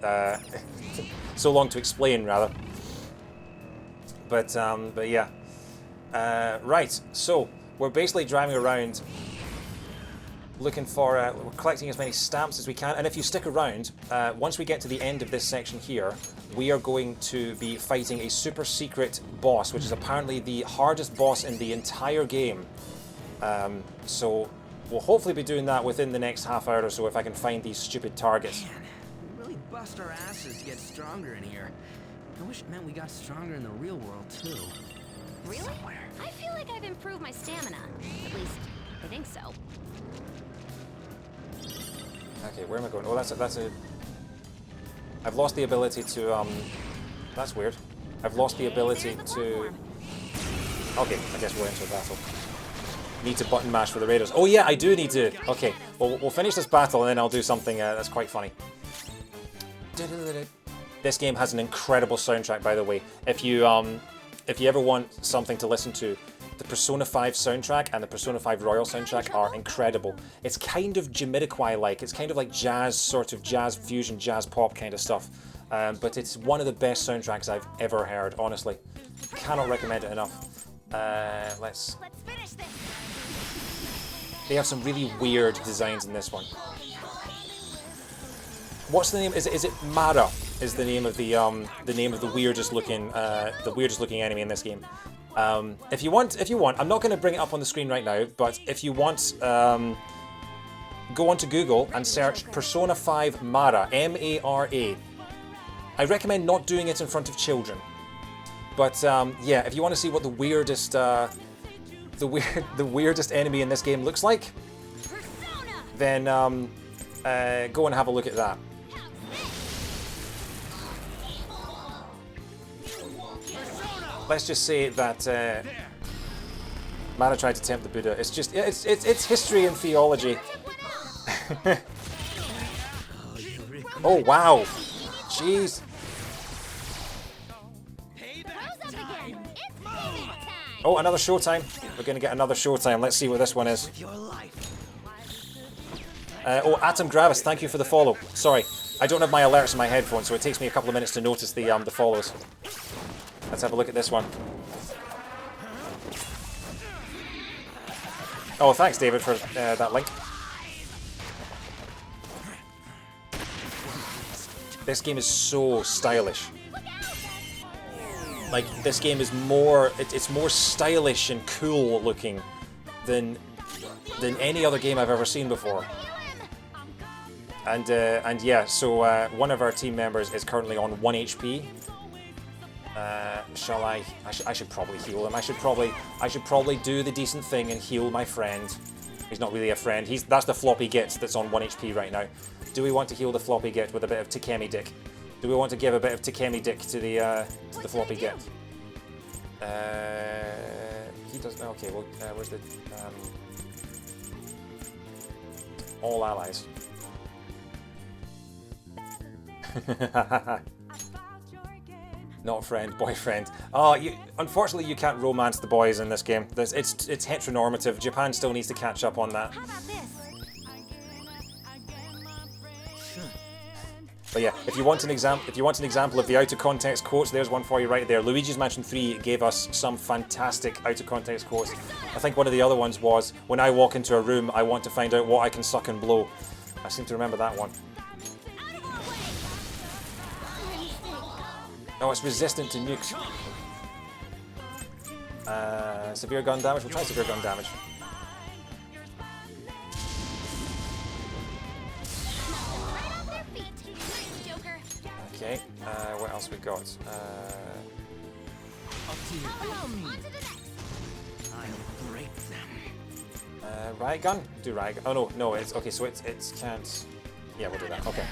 Speaker 1: so long to explain rather. But yeah, right. So we're basically driving around, looking for, we're collecting as many stamps as we can, and if you stick around, once we get to the end of this section here, we are going to be fighting a super secret boss, which is apparently the hardest boss in the entire game. So we'll hopefully be doing that within the next half hour or so if I can find these stupid targets.
Speaker 10: Man, we really bust our asses to get stronger in here. I wish it meant we got stronger in the real world too.
Speaker 6: Really?
Speaker 10: Somewhere.
Speaker 6: I feel like I've improved my stamina. At least, I think so.
Speaker 1: Okay, where am I going? Oh, that's a... I've lost the ability to, that's weird. I've lost the ability to... Okay, I guess we're into a battle. Need to button mash for the raiders. Oh yeah, I do need to... Okay, well, we'll finish this battle and then I'll do something that's quite funny. This game has an incredible soundtrack, by the way. If you ever want something to listen to, the Persona 5 soundtrack and the Persona 5 Royal soundtrack are incredible. It's kind of Jamiroquai-like. It's kind of like jazz, sort of jazz fusion, jazz pop kind of stuff. But it's one of the best soundtracks I've ever heard, honestly. Cannot recommend it enough. Let's finish this. They have some really weird designs in this one. What's the name? Is it Mara? Is the name of the weirdest looking enemy in this game. If you want, I'm not going to bring it up on the screen right now, but if you want, go onto Google and search Persona 5 Mara, M-A-R-A, I recommend not doing it in front of children. But yeah, if you want to see what the weirdest weirdest enemy in this game looks like, then go and have a look at that. Let's just say that Mana tried to tempt the Buddha. It's just it's history and theology. Oh wow, jeez. Oh, another showtime. We're going to get another showtime. Let's see what this one is. Oh, Atom Gravis, thank you for the follow. Sorry, I don't have my alerts in my headphones, so it takes me a couple of minutes to notice the follows. Let's have a look at this one. Oh, thanks, David, for that link. This game is so stylish. Like, this game is more, it's more stylish and cool looking than any other game I've ever seen before. And yeah, so one of our team members is currently on 1 HP. Shall I should probably heal him. I should probably do the decent thing and heal my friend. He's not really a friend. That's the floppy git that's on 1 HP right now. Do we want to heal the floppy git with a bit of Takemi Dick? Do we want to give a bit of Takemi Dick to the floppy git? He doesn't. Okay, well, where's the all allies? Not friend, boyfriend. Oh, unfortunately you can't romance the boys in this game. It's heteronormative. Japan still needs to catch up on that. But yeah, if you want an example of the out of context quotes, there's one for you right there. Luigi's Mansion 3 gave us some fantastic out of context quotes. I think one of the other ones was, when I walk into a room, I want to find out what I can suck and blow. I seem to remember that one. Oh, it's resistant to nukes. Severe gun damage. We'll try severe gun damage. Okay, what else we got? Riot gun? Do riot gun. Oh no, it's okay, so it's can't. Yeah, we'll do that. Okay.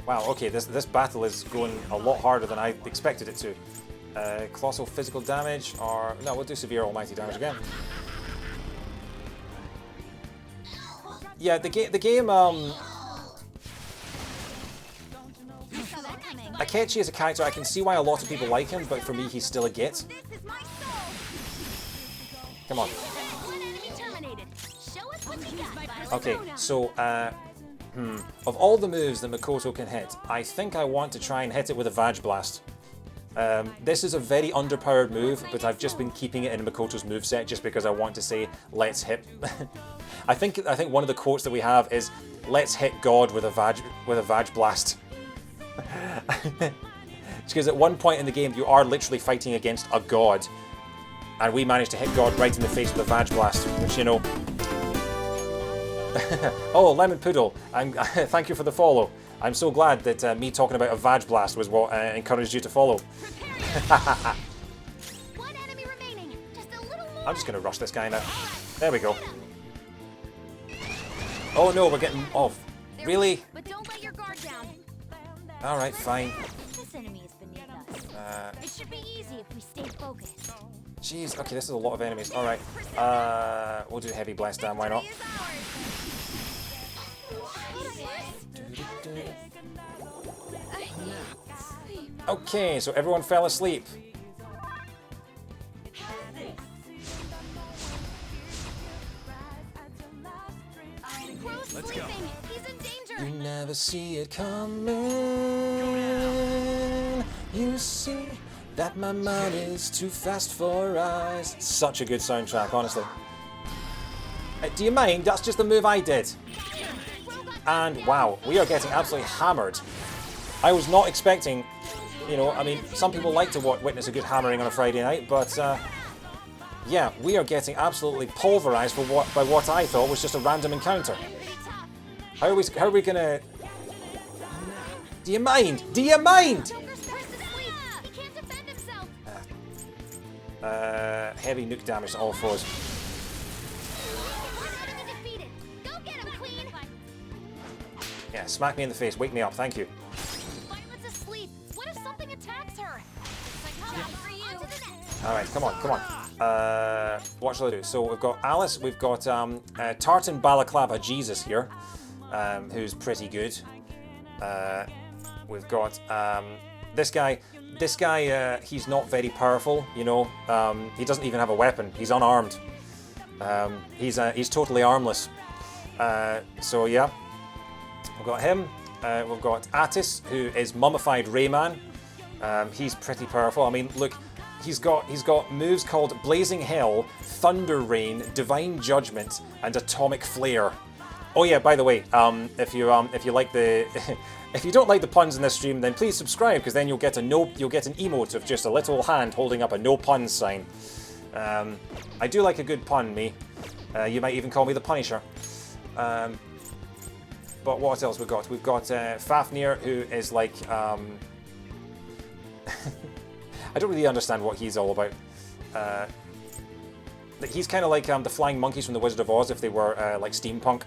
Speaker 1: Wow, okay, this battle is going a lot harder than I expected it to. Colossal physical damage, or no, we'll do severe almighty damage again. Yeah, the game. Akechi is a character I can see why a lot of people like him, but for me, he's still a git. Come on. Okay, so of all the moves that Makoto can hit, I think I want to try and hit it with a Vag Blast. This is a very underpowered move, but I've just been keeping it in Makoto's moveset just because I want to say, let's hit. I think one of the quotes that we have is, let's hit God with a Vag Blast. Because at one point in the game, you are literally fighting against a god, and we managed to hit God right in the face with a Vag Blast, which, you know... Oh, Lemon Poodle, thank you for the follow. I'm so glad that me talking about a Vag Blast was what encouraged you to follow. I'm just going to rush this guy now. There we go. Oh no, we're getting off. Really? Alright, fine.
Speaker 13: This enemy is beneath us. It should be easy if we stay focused.
Speaker 1: Jeez, okay, this is a lot of enemies. Alright. We'll do Heavy Blast down, why not? Okay, so everyone fell asleep.
Speaker 10: Let's go.
Speaker 1: You never see it coming. You see that my mind is too fast for our eyes. Such a good soundtrack, honestly. Do you mind? That's just the move I did. And wow, we are getting absolutely hammered. I was not expecting, you know, I mean, some people like to witness a good hammering on a Friday night, but yeah, we are getting absolutely pulverized by what I thought was just a random encounter. How are we gonna... Do you mind? Do you mind? Heavy nuke damage to all fours. Yeah, smack me in the face, wake me up, thank you.
Speaker 13: Violet's asleep. What if something attacks her?
Speaker 1: Alright, come on, come on. What shall I do? So we've got Alice, we've got Tartan Balaclava Jesus here, who's pretty good. We've got this guy. This guy, he's not very powerful, you know. He doesn't even have a weapon. He's unarmed. He's totally armless. So yeah, we've got him. We've got Attis, who is mummified Rayman. He's pretty powerful. I mean, look, he's got moves called Blazing Hell, Thunder Rain, Divine Judgment, and Atomic Flare. Oh yeah, by the way, if you like the if you don't like the puns in this stream, then please subscribe, because then you'll get an emote of just a little hand holding up a no puns sign. I do like a good pun, me. You might even call me the Punisher. But what else we've got? We've got Fafnir, who is like I don't really understand what he's all about. He's kind of like the flying monkeys from the Wizard of Oz if they were like steampunk.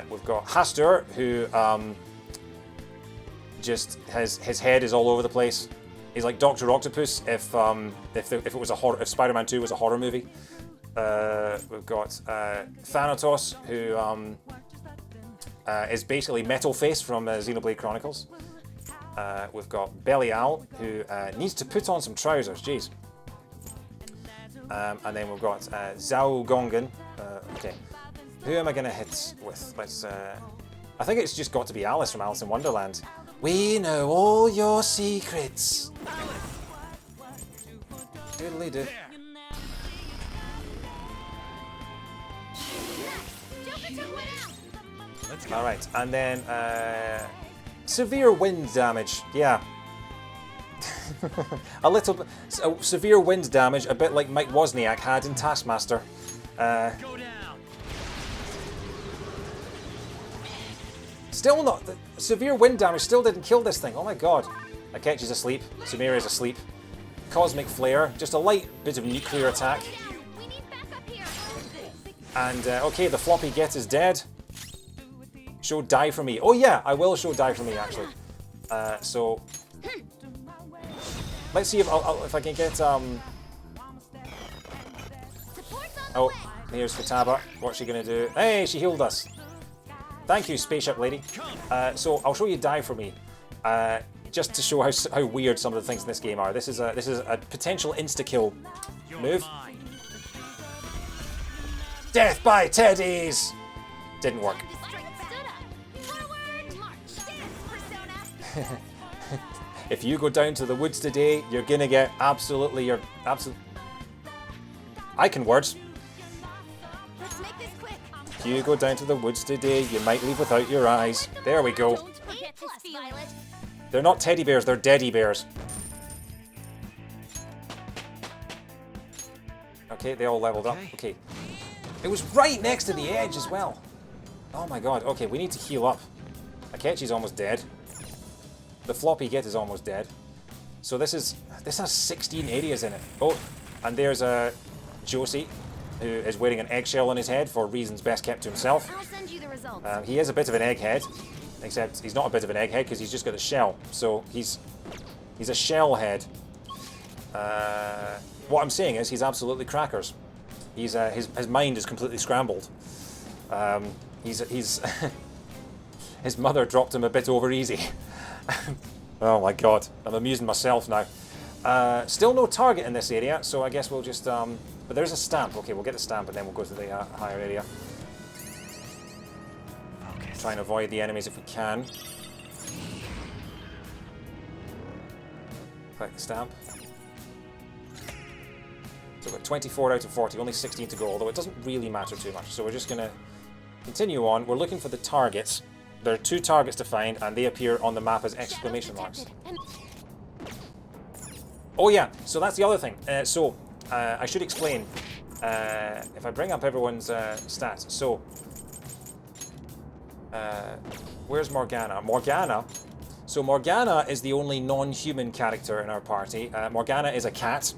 Speaker 1: We've got Hastur, who just his head is all over the place. He's like Dr. Octopus if it was a horror, if Spider-Man 2 was a horror movie. We've got Thanatos, who is basically Metal Face from Xenoblade Chronicles. We've got Belial, who needs to put on some trousers. Jeez. And then we've got Zhao Gongan. Okay. Who am I going to hit with? Let's. I think it's just got to be Alice from Alice in Wonderland. We know all your secrets. Doodly do. All right, and then severe wind damage. Yeah. A little bit. So, severe wind damage, a bit like Mike Wozniak had in Taskmaster. Still not. The severe wind damage still didn't kill this thing. Oh my god. Akechi's asleep. Sumeria's asleep. Cosmic Flare. Just a light bit of nuclear attack. And, okay, the floppy get is dead. Show die for me. Oh yeah, I will show die for me, actually. So... Let's see if I can get, Oh, here's Futaba. What's she gonna do? Hey, she healed us. Thank you, spaceship lady. So I'll show you die for me, just to show how weird some of the things in this game are. This is a potential insta-kill move. Death by teddies. Didn't work. If you go down to the woods today, you're gonna get absolutely I can words. If you go down to the woods today, you might leave without your eyes. There we go. They're not teddy bears, they're daddy bears. Okay, they all leveled up. Okay. It was right next to the edge as well. Oh my god. Okay, we need to heal up. Akechi's almost dead. The floppy get is almost dead. So this has 16 areas in it. Oh, and there's Josie, who is wearing an eggshell on his head for reasons best kept to himself.
Speaker 5: I'll send you the results.
Speaker 1: He is a bit of an egghead, except he's not a bit of an egghead because he's just got a shell. So he's a shell head. What I'm saying is he's absolutely crackers. He's his mind is completely scrambled. He's his mother dropped him a bit over easy. Oh my god, I'm amusing myself now. Still no target in this area, so I guess we'll just but there's a stamp. Okay, we'll get the stamp and then we'll go to the higher area. Try and avoid the enemies if we can. Collect the stamp. So we've got 24 out of 40, only 16 to go, although it doesn't really matter too much. So we're just going to continue on. We're looking for the targets. There are 2 targets to find, and they appear on the map as exclamation marks. Oh yeah, so that's the other thing. So I should explain. If I bring up everyone's stats, so where's Morgana? So Morgana is the only non-human character in our party. Morgana is a cat,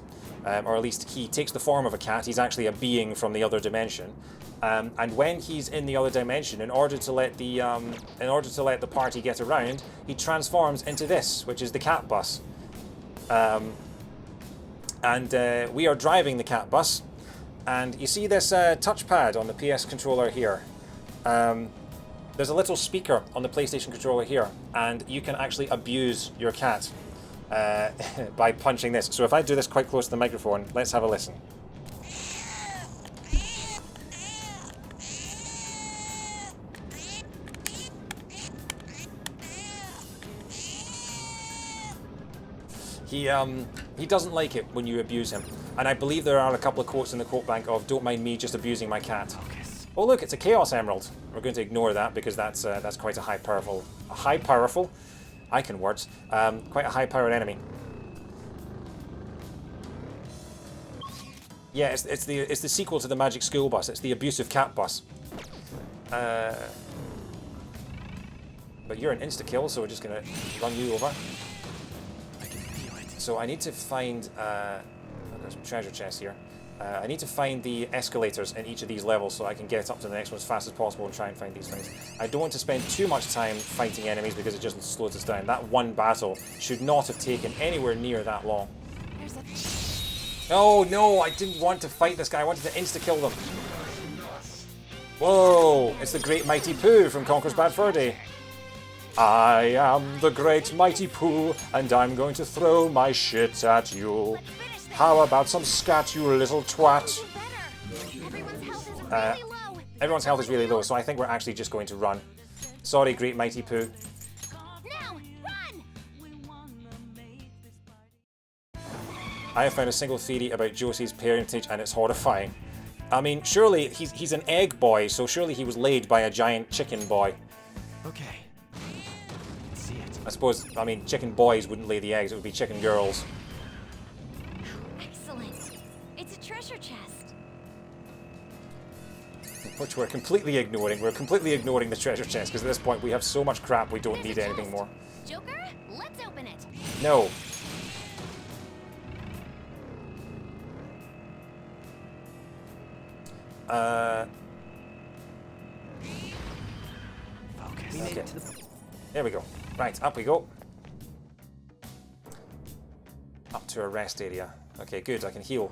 Speaker 1: or at least he takes the form of a cat. He's actually a being from the other dimension. And when he's in the other dimension, in order to let the party get around, he transforms into this, which is the cat bus. We are driving the cat bus, and you see this touchpad on the PS controller here. There's a little speaker on the PlayStation controller here, and you can actually abuse your cat by punching this. So if I do this quite close to the microphone, let's have a listen. He doesn't like it when you abuse him. And I believe there are a couple of quotes in the quote bank of, "Don't mind me just abusing my cat."
Speaker 2: Focus.
Speaker 1: Oh look, it's a Chaos Emerald. We're going to ignore that because that's quite a high powerful, I can words, quite a high powered enemy. Yeah, it's the sequel to the Magic School Bus. It's the abusive cat bus. But you're an insta kill, so we're just gonna run you over. So I need to find, there's a treasure chest here. I need to find the escalators in each of these levels so I can get up to the next one as fast as possible and try and find these things. I don't want to spend too much time fighting enemies because it just slows us down. That one battle should not have taken anywhere near that long. Oh no, I didn't want to fight this guy. I wanted to insta-kill them. Whoa, it's the Great Mighty Pooh from Conker's Bad Fur Day. I am the Great Mighty Pooh, and I'm going to throw my shit at you. How about some scat, you little twat? Everyone's health is really low, so I think we're actually just going to run. Sorry, Great Mighty Pooh.
Speaker 14: Now, run!
Speaker 1: I have found a single theory about Josie's parentage, and it's horrifying. I mean, surely he's an egg boy, so surely he was laid by a giant chicken boy.
Speaker 2: Okay. See it.
Speaker 1: I suppose, I mean, chicken boys wouldn't lay the eggs, it would be chicken girls.
Speaker 14: Excellent. It's a treasure chest.
Speaker 1: Which we're completely ignoring. We're completely ignoring the treasure chest, because at this point we have so much crap we don't need anything more.
Speaker 14: Joker, let's open it.
Speaker 1: No.
Speaker 2: Focus.
Speaker 1: Okay. There we go. Right, up we go. Up to a rest area. Okay, good, I can heal.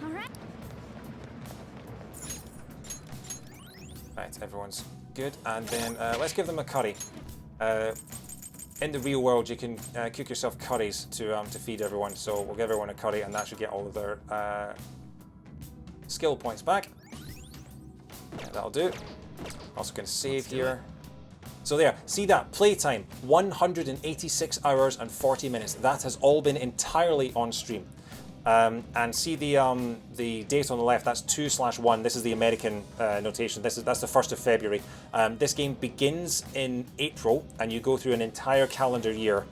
Speaker 14: All right.
Speaker 1: Right, everyone's good. And then let's give them a curry. In the real world, you can cook yourself curries to feed everyone. So we'll give everyone a curry, and that should get all of their skill points back. Yeah, that'll do. Also going to save here. So there, see that, playtime, 186 hours and 40 minutes. That has all been entirely on stream. And see the date on the left, that's 2/1. This is the American notation. That's the 1st of February. This game begins in April, and you go through an entire calendar year.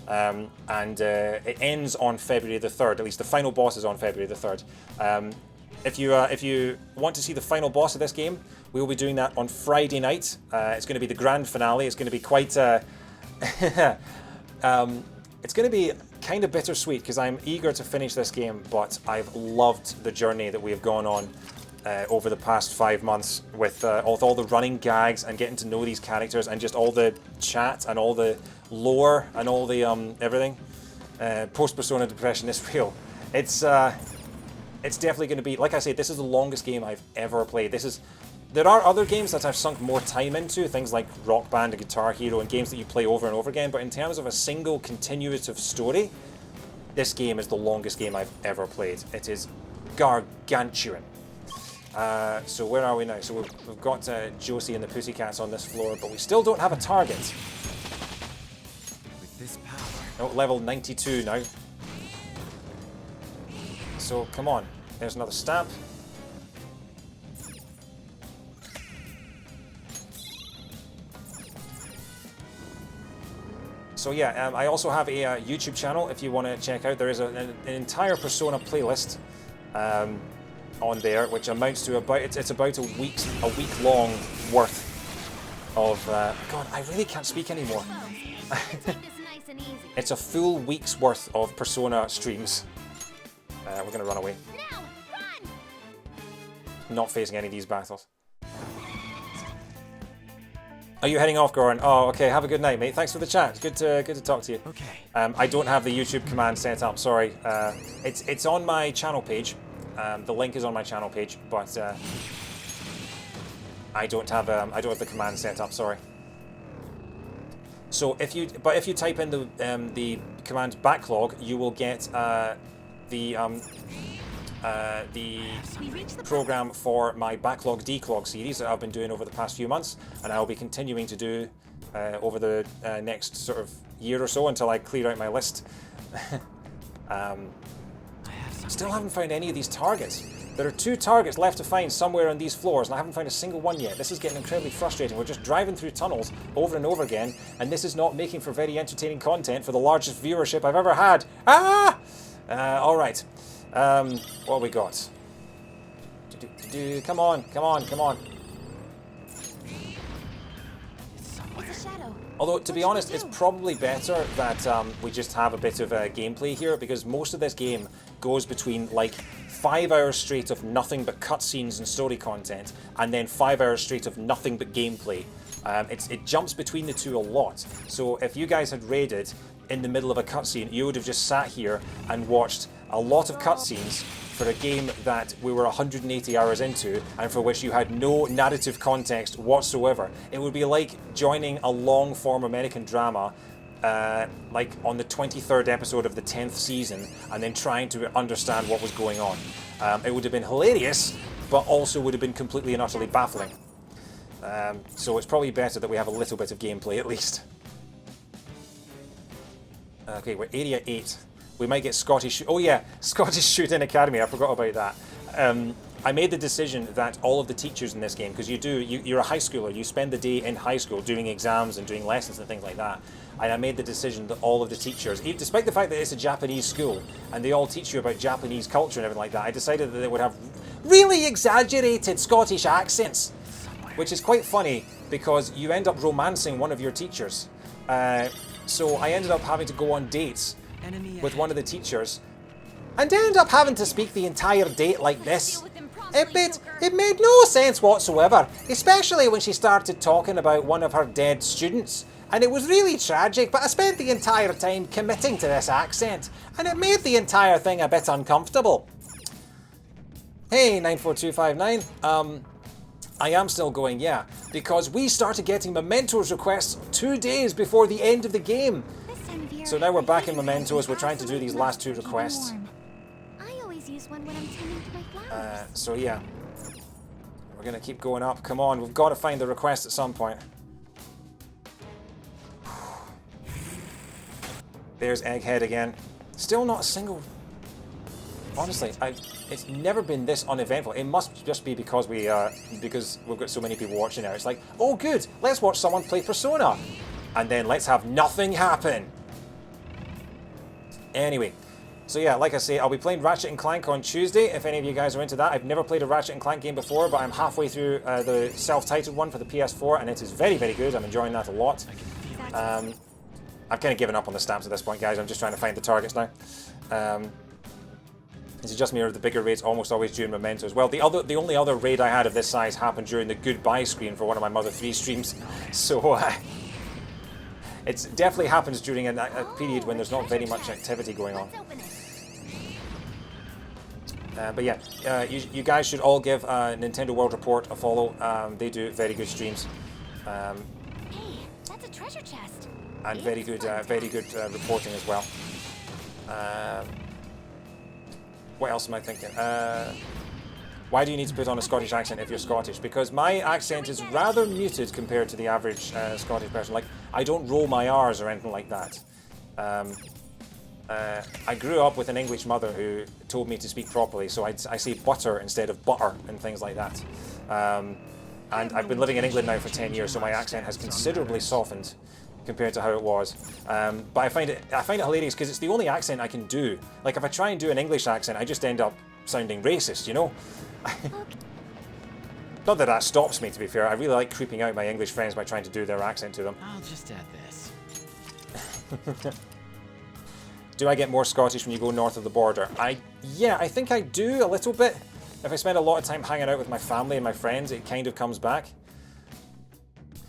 Speaker 1: It ends on February the 3rd. At least the final boss is on February the 3rd. If you want to see the final boss of this game, we will be doing that on Friday night. It's going to be the grand finale. It's going to be quite... it's going to be kind of bittersweet because I'm eager to finish this game, but I've loved the journey that we have gone on over the past 5 months with all the running gags and getting to know these characters and just all the chat and all the lore and all the everything. Post-Persona depression is real. It's definitely going to be, like I said, this is the longest game I've ever played. There are other games that I've sunk more time into, things like Rock Band and Guitar Hero and games that you play over and over again, but in terms of a single continuative story, this game is the longest game I've ever played. It is gargantuan. So where are we now? So we've got Josie and the Pussycats on this floor, but we still don't have a target.
Speaker 2: With this power.
Speaker 1: Oh, level 92 now. So come on, there's another stab. So yeah, I also have a YouTube channel if you want to check out. There is an entire Persona playlist on there, which amounts to about it's about a week long worth of. God, I really can't speak anymore. It's a full week's worth of Persona streams. We're gonna run away. Not facing any of these battles. Are you heading off, Goran? Oh, okay. Have a good night, mate. Thanks for the chat. Good to talk to you.
Speaker 10: Okay.
Speaker 1: I don't have the YouTube command set up. Sorry. It's on my channel page. The link is on my channel page, but I don't have the command set up. Sorry. So if you type in the command backlog, you will get the program for my backlog declog series that I've been doing over the past few months, and I'll be continuing to do over the next sort of year or so until I clear out my list. Still haven't found any of these targets. There are 2 targets left to find somewhere on these floors, and I haven't found a single one yet. This is getting incredibly frustrating. We're just driving through tunnels over and over again, and this is not making for very entertaining content for the largest viewership I've ever had. Ah! Alright. What have we got? Come on, come on, come on.
Speaker 3: It's a shadow.
Speaker 1: Although, to be honest, it's probably better that we just have a bit of gameplay here, because most of this game goes between like 5 hours straight of nothing but cutscenes and story content, and then 5 hours straight of nothing but gameplay. It jumps between the two a lot. So if you guys had raided in the middle of a cutscene, you would have just sat here and watched a lot of cutscenes for a game that we were 180 hours into and for which you had no narrative context whatsoever. It would be like joining a long-form American drama like on the 23rd episode of the 10th season and then trying to understand what was going on. It would have been hilarious, but also would have been completely and utterly baffling. So it's probably better that we have a little bit of gameplay at least. Okay, we're Area 8. We might get Scottish... Oh yeah, Scottish Shoot-In Academy, I forgot about that. I made the decision that all of the teachers in this game, because you're a high schooler, you spend the day in high school doing exams and doing lessons and things like that, and I made the decision that all of the teachers, despite the fact that it's a Japanese school, and they all teach you about Japanese culture and everything like that, I decided that they would have really exaggerated Scottish accents, which is quite funny, because you end up romancing one of your teachers. So I ended up having to go on dates with one of the teachers, and end up having to speak the entire date like this. It made no sense whatsoever, especially when she started talking about one of her dead students. And it was really tragic, but I spent the entire time committing to this accent, and it made the entire thing a bit uncomfortable. Hey, 94259. I am still going, yeah, because we started getting Mementos requests 2 days before the end of the game. So now we're back in Mementos, we're trying to do these last 2 requests.
Speaker 14: I always use one when I'm tending to my flowers.
Speaker 1: So yeah, we're gonna keep going up. Come on, we've got to find the request at some point. There's Egghead again. Still not a single... Honestly, it's never been this uneventful. It must just be because we've got so many people watching now. It's like, oh good, let's watch someone play Persona, and then let's have nothing happen. Anyway, so yeah, like I say, I'll be playing Ratchet & Clank on Tuesday, if any of you guys are into that. I've never played a Ratchet & Clank game before, but I'm halfway through the self-titled one for the PS4, and it is very, very good. I'm enjoying that a lot. I've kind of given up on the stamps at this point, guys. I'm just trying to find the targets now. It's just me, or the bigger raids almost always during Mementos. Well, the only other raid I had of this size happened during the goodbye screen for one of my Mother 3 streams. So it definitely happens during a period when there's not very much activity going on. But yeah, you guys should all give Nintendo World Report a follow. They do very good streams.
Speaker 14: Hey, that's a treasure chest.
Speaker 1: And very good reporting as well. What else am I thinking? Why do you need to put on a Scottish accent if you're Scottish? Because my accent is rather muted compared to the average Scottish person. Like, I don't roll my R's or anything like that. I grew up with an English mother who told me to speak properly, so I say butter instead of butter and things like that. And I've been living in England now for 10 years, so my accent has considerably softened compared to how it was. But I find it hilarious because it's the only accent I can do. Like if I try and do an English accent, I just end up sounding racist, you know? Not that that stops me, to be fair. I really like creeping out my English friends by trying to do their accent to them.
Speaker 10: I'll just add this.
Speaker 1: Do I get more Scottish when you go north of the border? Yeah, I think I do a little bit. If I spend a lot of time hanging out with my family and my friends, it kind of comes back.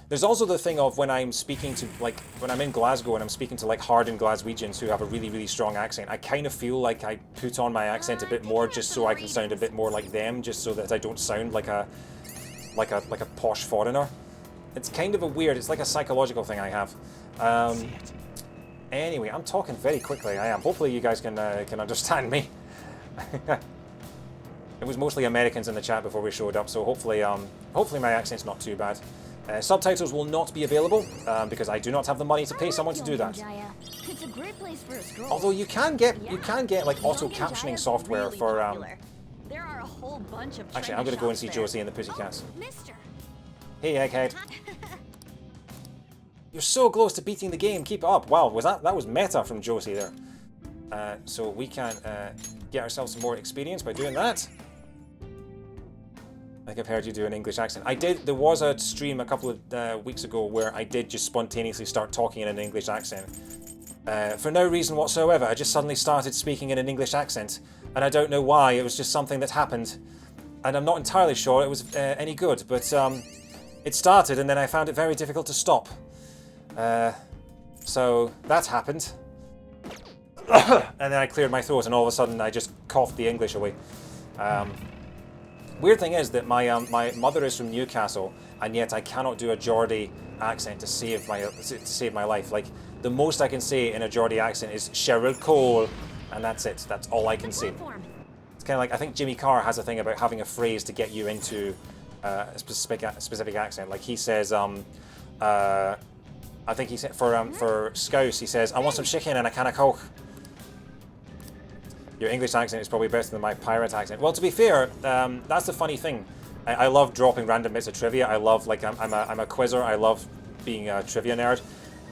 Speaker 1: There's also the thing of when I'm speaking to, like, when I'm in Glasgow and I'm speaking to, like, hardened Glaswegians who have a really, really strong accent, I kind of feel like I put on my accent a bit more just so I can sound a bit more like them, just so that I don't sound like a posh foreigner. It's kind of it's like a psychological thing I have. Anyway, I'm talking very quickly, I am. Hopefully you guys can understand me. It was mostly Americans in the chat before we showed up, so hopefully my accent's not too bad. Subtitles will not be available because I do not have the money to pay someone to do that.
Speaker 13: It's a great place for a stroll.
Speaker 1: Although you can get like auto captioning software
Speaker 13: really
Speaker 1: for.
Speaker 13: There are a whole bunch of
Speaker 1: Actually, I'm going to go and see Josie and the Pussycats.
Speaker 13: Mister.
Speaker 1: Hey, Egghead. You're so close to beating the game. Keep it up. Wow, that was meta from Josie there. So we can get ourselves some more experience by doing that. I think I've heard you do an English accent. There was a stream a couple of weeks ago where I did just spontaneously start talking in an English accent. For no reason whatsoever, I just suddenly started speaking in an English accent. And I don't know why, it was just something that happened. And I'm not entirely sure it was any good, but it started and then I found it very difficult to stop. So that happened. And then I cleared my throat and all of a sudden I just coughed the English away. Weird thing is that my mother is from Newcastle, and yet I cannot do a Geordie accent to save my life. Like the most I can say in a Geordie accent is Cheryl Cole, and that's it. That's all I can say. It's kind of like I think Jimmy Carr has a thing about having a phrase to get you into a specific accent. Like he says, I think he said for Scouse he says, "I want some chicken and a can of Coke." Your English accent is probably better than my pirate accent. Well, to be fair, that's the funny thing. I love dropping random bits of trivia. I love, like, I'm a quizzer. I love being a trivia nerd.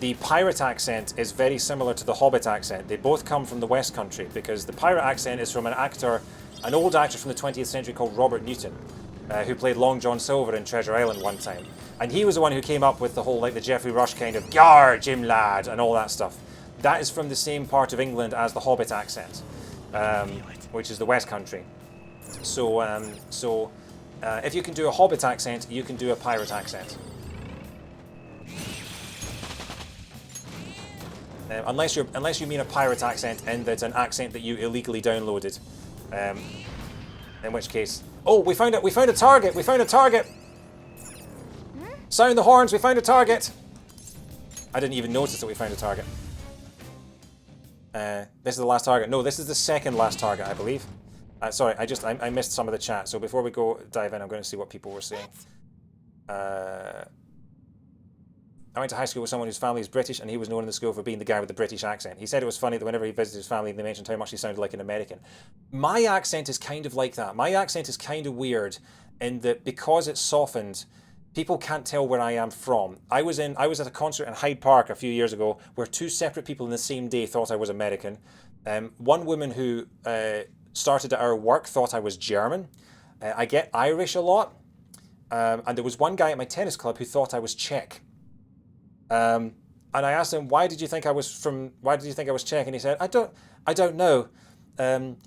Speaker 1: The pirate accent is very similar to the Hobbit accent. They both come from the West Country because the pirate accent is from an old actor from the 20th century called Robert Newton, who played Long John Silver in Treasure Island one time. And he was the one who came up with the whole, like, the Geoffrey Rush kind of, "Yar, Jim lad," and all that stuff. That is from the same part of England as the Hobbit accent. Which is the West Country. So, if you can do a Hobbit accent, you can do a pirate accent. Unless you mean a pirate accent and that's an accent that you illegally downloaded. In which case, oh, we found a target. We found a target. Sound the horns. We found a target. I didn't even notice that we found a target. This is the last target. No, this is the second last target, I believe. Sorry, I missed some of the chat. So before we dive in, I'm going to see what people were saying. I went to high school with someone whose family is British, and he was known in the school for being the guy with the British accent. He said it was funny that whenever he visited his family, they mentioned how much he sounded like an American. My accent is kind of like that. My accent is kind of weird in that because it's softened, people can't tell where I am from. I was at a concert in Hyde Park a few years ago where two separate people in the same day thought I was American. One woman who started at our work thought I was German. I get Irish a lot. And there was one guy at my tennis club who thought I was Czech. And I asked him, why did you think I was Czech? And he said, I don't know.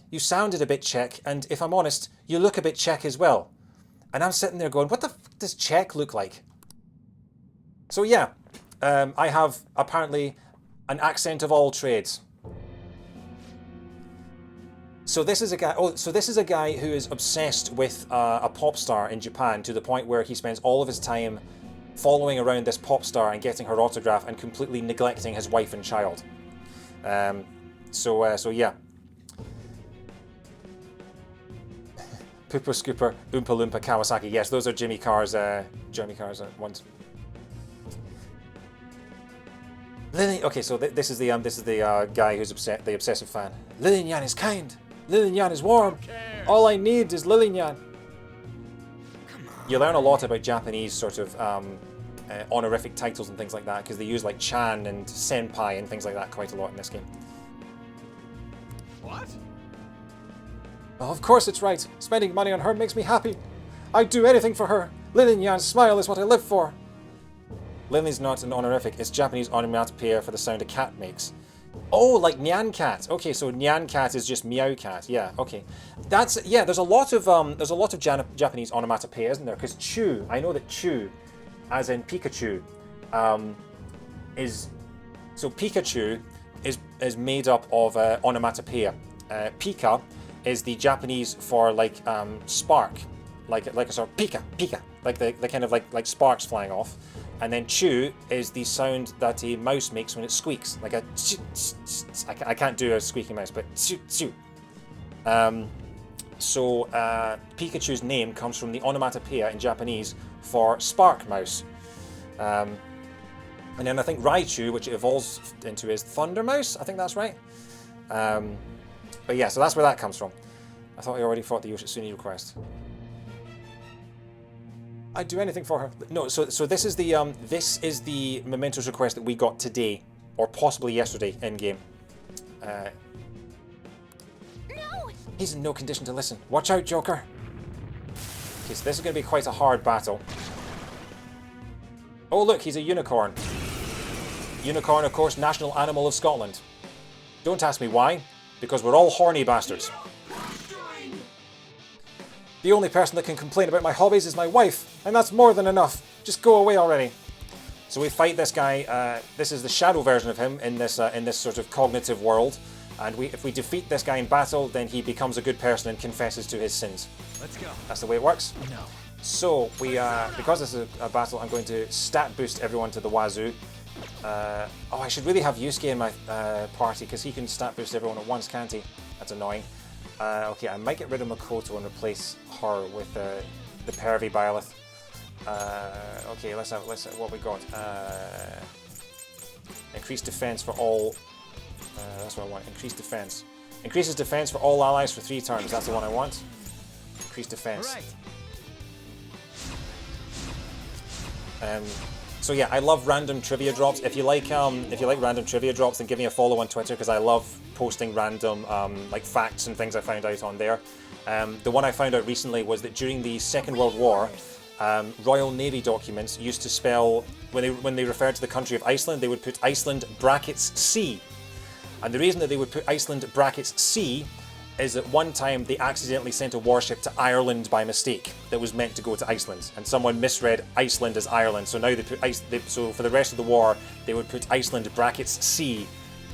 Speaker 1: You sounded a bit Czech, and if I'm honest, you look a bit Czech as well. And I'm sitting there going, what the f does Czech look like? So yeah, I have apparently an accent of all trades. So this is a guy. Oh, so this is a guy who is obsessed with a pop star in Japan to the point where he spends all of his time following around this pop star and getting her autograph and completely neglecting his wife and child. So yeah. Pooper Scooper, Oompa Loompa, Kawasaki. Yes, those are Jeremy Carr's ones. Okay, so this is the guy who's the obsessive fan. Lillian is kind. Lillian is warm. All I need is Lillian. You learn a lot about Japanese sort of honorific titles and things like that, because they use like Chan and Senpai and things like that quite a lot in this game.
Speaker 12: What?
Speaker 1: Oh, of course it's right. Spending money on her makes me happy. I'd do anything for her. Lillian Yan's smile is what I live for. Lillian's not an honorific, it's Japanese onomatopoeia for the sound a cat makes. Oh, like Nyan Cat. Okay, so Nyan Cat is just Meow Cat. Yeah, okay. That's, yeah, there's a lot of Japanese onomatopoeia, isn't there? Because Chew, I know that Chew, as in Pikachu, is, so Pikachu is made up of onomatopoeia. Pika is the Japanese for like spark, like a sort of pika, pika, like the kind of like sparks flying off. And then chew is the sound that a mouse makes when it squeaks, like a I can't do a squeaky mouse, but chew, chew. So Pikachu's name comes from the onomatopoeia in Japanese for spark mouse. And then I think Raichu, which it evolves into, is Thunder Mouse. I think that's right. But yeah, so that's where that comes from. I thought I already fought the Yoshitsune request. I'd do anything for her. No, so this is the Mementos request that we got today, or possibly yesterday in game.
Speaker 14: No!
Speaker 1: He's in no condition to listen. Watch out, Joker. Okay, so this is going to be quite a hard battle. Oh look, he's a unicorn. Unicorn, of course, national animal of Scotland. Don't ask me why, because we're all horny bastards. The only person that can complain about my hobbies is my wife, and that's more than enough. Just go away already. So we fight this guy. This is the shadow version of him in this sort of cognitive world. And if we defeat this guy in battle, then he becomes a good person and confesses to his sins.
Speaker 10: Let's go.
Speaker 1: That's the way it works.
Speaker 10: No.
Speaker 1: So we, because this is a battle, I'm going to stat boost everyone to the wazoo. Oh, I should really have Yusuke in my party, because he can stat boost everyone at once, can't he? That's annoying. Okay, I might get rid of Makoto and replace her with the Pervy Byleth. Okay, let's have what we got. Increased defense for all. That's what I want. Increased defense. Increases defense for all allies for 3 turns. That's the one I want. Increased defense. Right. So yeah, I love random trivia drops. If you like random trivia drops, then give me a follow on Twitter, because I love posting random like facts and things I found out on there. The one I found out recently was that during the Second World War, Royal Navy documents used to spell, when they referred to the country of Iceland, they would put Iceland brackets C. And the reason that they would put Iceland brackets C is that one time they accidentally sent a warship to Ireland by mistake that was meant to go to Iceland, and someone misread Iceland as Ireland. So now they put so for the rest of the war they would put Iceland brackets C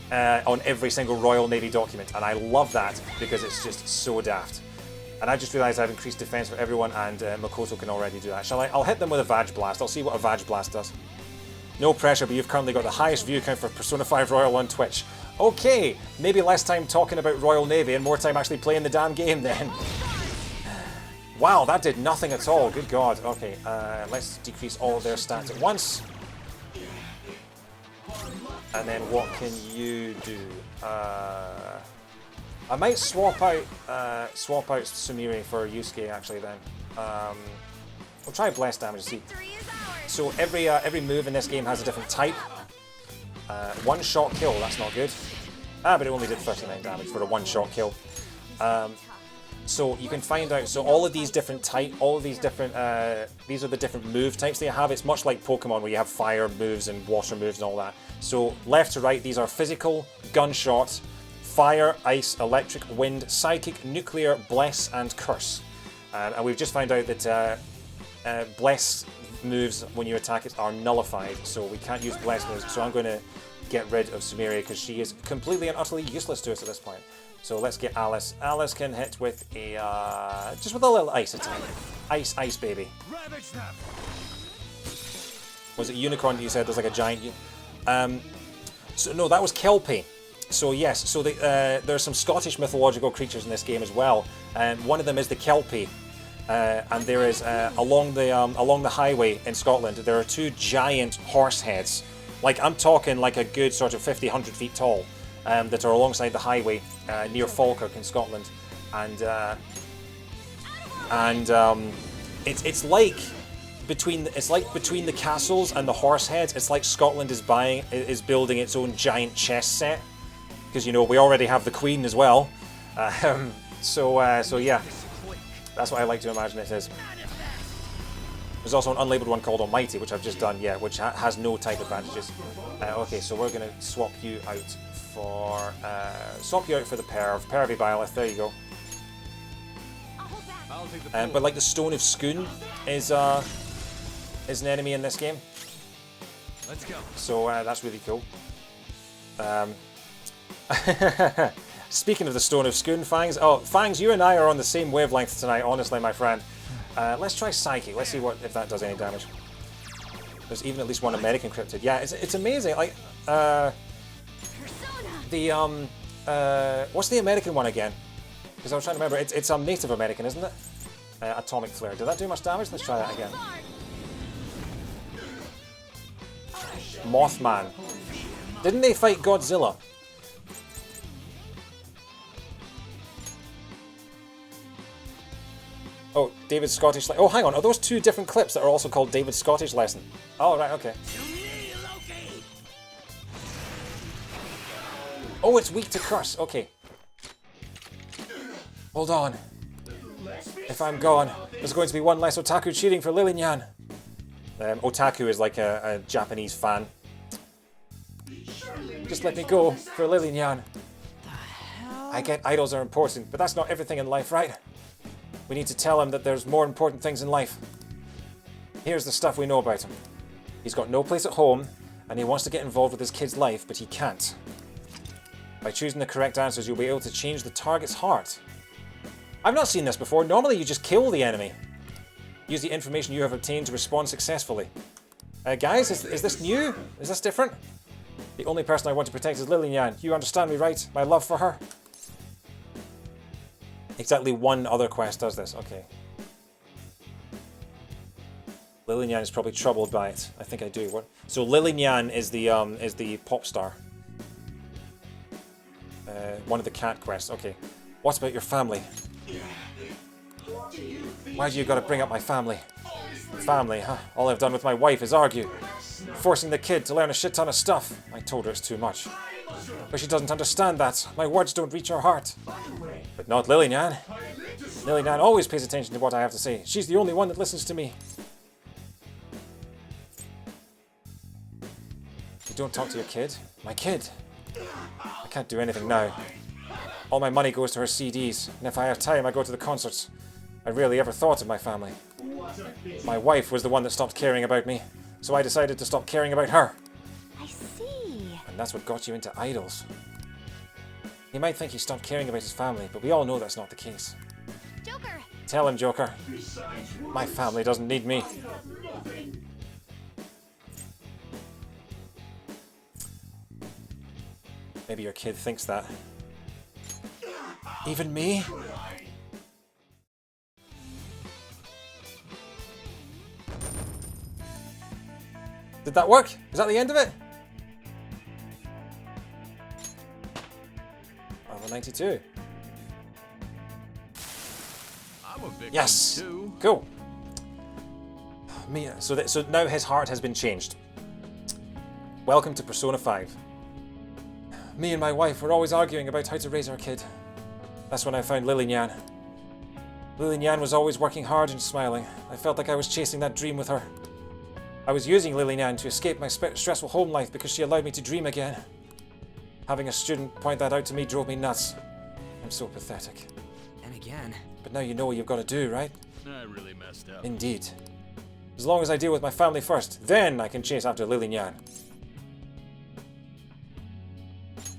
Speaker 1: on every single Royal Navy document, and I love that because it's just so daft. And I just realised I've increased defense for everyone, and Makoto can already do that. Shall I? I'll hit them with a Vag Blast. I'll see what a Vag Blast does. No pressure, but you've currently got the highest view count for Persona 5 Royal on Twitch. Okay, maybe less time talking about Royal Navy and more time actually playing the damn game then. Wow, that did nothing at all. Good God. Okay, let's decrease all of their stats at once. And then what can you do? I might swap out Sumire for Yusuke actually then. We'll try bless damage and see. So every move in this game has a different type. One shot kill, that's not good. But it only did 39 damage for a one shot kill. So you can find out, so all of these different these are the different move types they have. It's much like Pokemon where you have fire moves and water moves and all that. So left to right, these are physical, gunshot, fire, ice, electric, wind, psychic, nuclear, bless, and curse. And we've just found out that bless moves when you attack it are nullified, so we can't use bless moves. So I'm going to get rid of Sumire because she is completely and utterly useless to us at this point. So let's get Alice. Alice can hit with a just with a little ice attack. Ice baby. Was it unicorn that you said? There's like a giant. So no, that was Kelpie. So yes, so there's some Scottish mythological creatures in this game as well. One of them is the Kelpie. And there is along the highway in Scotland, there are 2 giant horse heads. Like I'm talking like a good sort of 50-100 feet tall, that are alongside the highway near Falkirk in Scotland, and it's like between the castles and the horse heads. It's like Scotland is building its own giant chess set, because you know we already have the Queen as well. So yeah, that's what I like to imagine it is. There's also an unlabeled one called Almighty, which I've just done, yeah, which has no type advantages. Okay, so we're gonna swap you out for the Pervy Byleth. There you go. But like the Stone of Skoon is an enemy in this game.
Speaker 4: Let's go.
Speaker 1: So that's really cool. Speaking of the Stone of Skoon, Fangs. Oh, Fangs, you and I are on the same wavelength tonight, honestly, my friend. Let's try Psyche. Let's see if that does any damage. There's even at least one American cryptid. Yeah, it's amazing. Like, what's the American one again? Because I was trying to remember. It's Native American, isn't it? Atomic Flare. Did that do much damage? Let's try that again. Mothman. Didn't they fight Godzilla? Oh, David's Scottish... Oh, hang on. Are those two different clips that are also called David's Scottish Lesson? Oh, right, okay. Oh, it's weak to curse. Okay. Hold on. If I'm gone, there's going to be one less otaku cheering for Lillian. Otaku is like a Japanese fan. Just let me go for Lillian. I get idols are important, but that's not everything in life, right? We need to tell him that there's more important things in life. Here's the stuff we know about him. He's got no place at home, and he wants to get involved with his kid's life, but he can't. By choosing the correct answers, you'll be able to change the target's heart. I've not seen this before. Normally you just kill the enemy. Use the information you have obtained to respond successfully. Guys, is this new? Is this different? The only person I want to protect is Lillian. You understand me, right? My love for her? Exactly one other quest does this. Okay. Lillian is probably troubled by it. I think I do. What? So Lillian is the pop star. One of the cat quests. Okay. What about your family? Why do you gotta bring up my family? Family, huh? All I've done with my wife is argue. Forcing the kid to learn a shit ton of stuff. I told her it's too much. But she doesn't understand that. My words don't reach her heart. But not Lillian. Lillian always pays attention to what I have to say. She's the only one that listens to me. You don't talk to your kid? My kid? I can't do anything now. All my money goes to her CDs, and if I have time I go to the concerts. I rarely ever thought of my family. My wife was the one that stopped caring about me, so I decided to stop caring about her.
Speaker 13: I see.
Speaker 1: And that's what got you into idols. He might think he stopped caring about his family, but we all know that's not the case.
Speaker 13: Joker!
Speaker 1: Tell him, Joker. My family doesn't need me. Maybe your kid thinks that. Even me? Did that work? Is that the end of it? Level 92.
Speaker 8: I'm a victim
Speaker 1: yes!
Speaker 8: too.
Speaker 1: Cool. Mia. So now his heart has been changed. Welcome to Persona 5. Me and my wife were always arguing about how to raise our kid. That's when I found Lillian. Lillian was always working hard and smiling. I felt like I was chasing that dream with her. I was using Lillian to escape my stressful home life because she allowed me to dream again. Having a student point that out to me drove me nuts. I'm so pathetic.
Speaker 2: And again.
Speaker 1: But now you know what you've got to do, right?
Speaker 12: I really messed up.
Speaker 1: Indeed. As long as I deal with my family first, then I can chase after Lillian.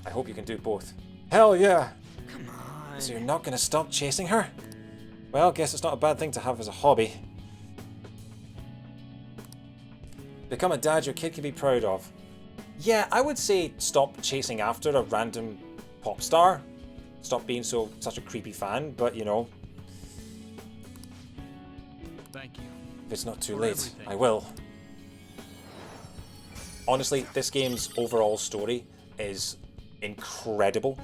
Speaker 1: I hope you can do both. Hell yeah!
Speaker 2: Come on.
Speaker 1: So you're not going to stop chasing her? Well, guess it's not a bad thing to have as a hobby. Become a dad your kid can be proud of. Yeah, I would say stop chasing after a random pop star. Stop being such a creepy fan, but you know.
Speaker 12: Thank you.
Speaker 1: If it's not too late, I will. Honestly, this game's overall story is incredible.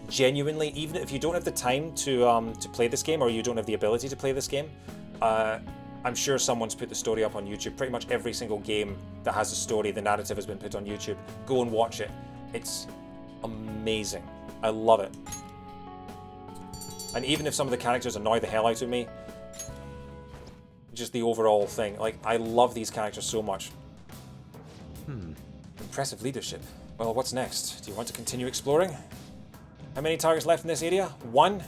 Speaker 1: Genuinely, even if you don't have the time to play this game, or you don't have the ability to play this game, I'm sure someone's put the story up on YouTube. Pretty much every single game that has a story, the narrative has been put on YouTube. Go and watch it. It's amazing. I love it. And even if some of the characters annoy the hell out of me, just the overall thing, like, I love these characters so much. Impressive leadership. Well, what's next? Do you want to continue exploring? How many targets left in this area? 1?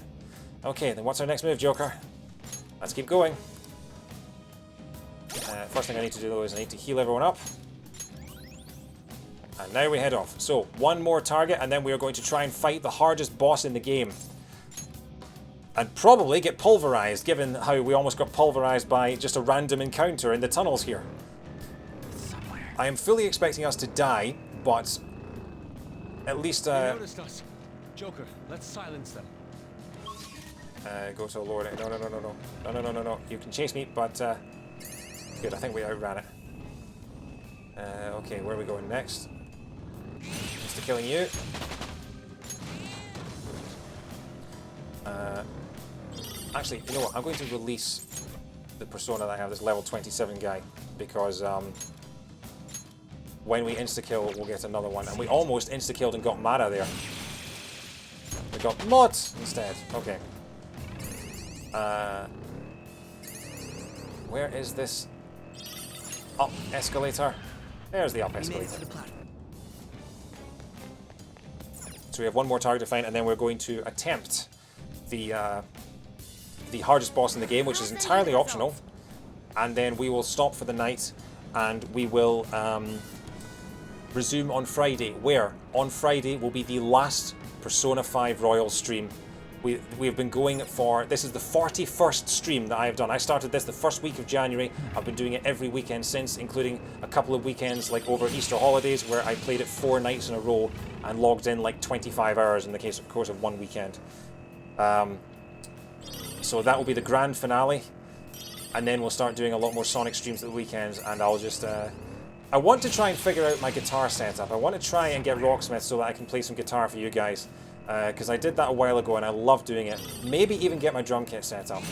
Speaker 1: Okay, then what's our next move, Joker? Let's keep going. First thing I need to do, though, is I need to heal everyone up. And now we head off. So, 1 more target, and then we are going to try and fight the hardest boss in the game. And probably get pulverized, given how we almost got pulverized by just a random encounter in the tunnels here. I am fully expecting us to die, but at least...
Speaker 4: They noticed us. Joker, let's silence them.
Speaker 1: Go to Lord. No. You can chase me, but... good, I think we outran it. Okay, where are we going next? Mr. Killing you. Actually, you know what? I'm going to release the persona that I have, this level 27 guy, because when we insta-kill, we'll get another one. And we almost insta-killed and got Mara there. We got Mod instead. Okay. Where is this up escalator? There's the up escalator. So we have 1 more target to find, and then we're going to attempt the hardest boss in the game, which is entirely optional. And then we will stop for the night, and we will resume on Friday, where on Friday will be the last Persona 5 Royal stream. We've been going for, this is the 41st stream that I have done. I started this the first week of January. I've been doing it every weekend since, including a couple of weekends like over Easter holidays where I played it 4 nights in a row and logged in like 25 hours in the course of 1 weekend. So that will be the grand finale, and then we'll start doing a lot more Sonic streams at the weekends, and I'll just... I want to try and figure out my guitar setup. I want to try and get Rocksmith so that I can play some guitar for you guys. Because I did that a while ago and I love doing it. Maybe even get my drum kit set up.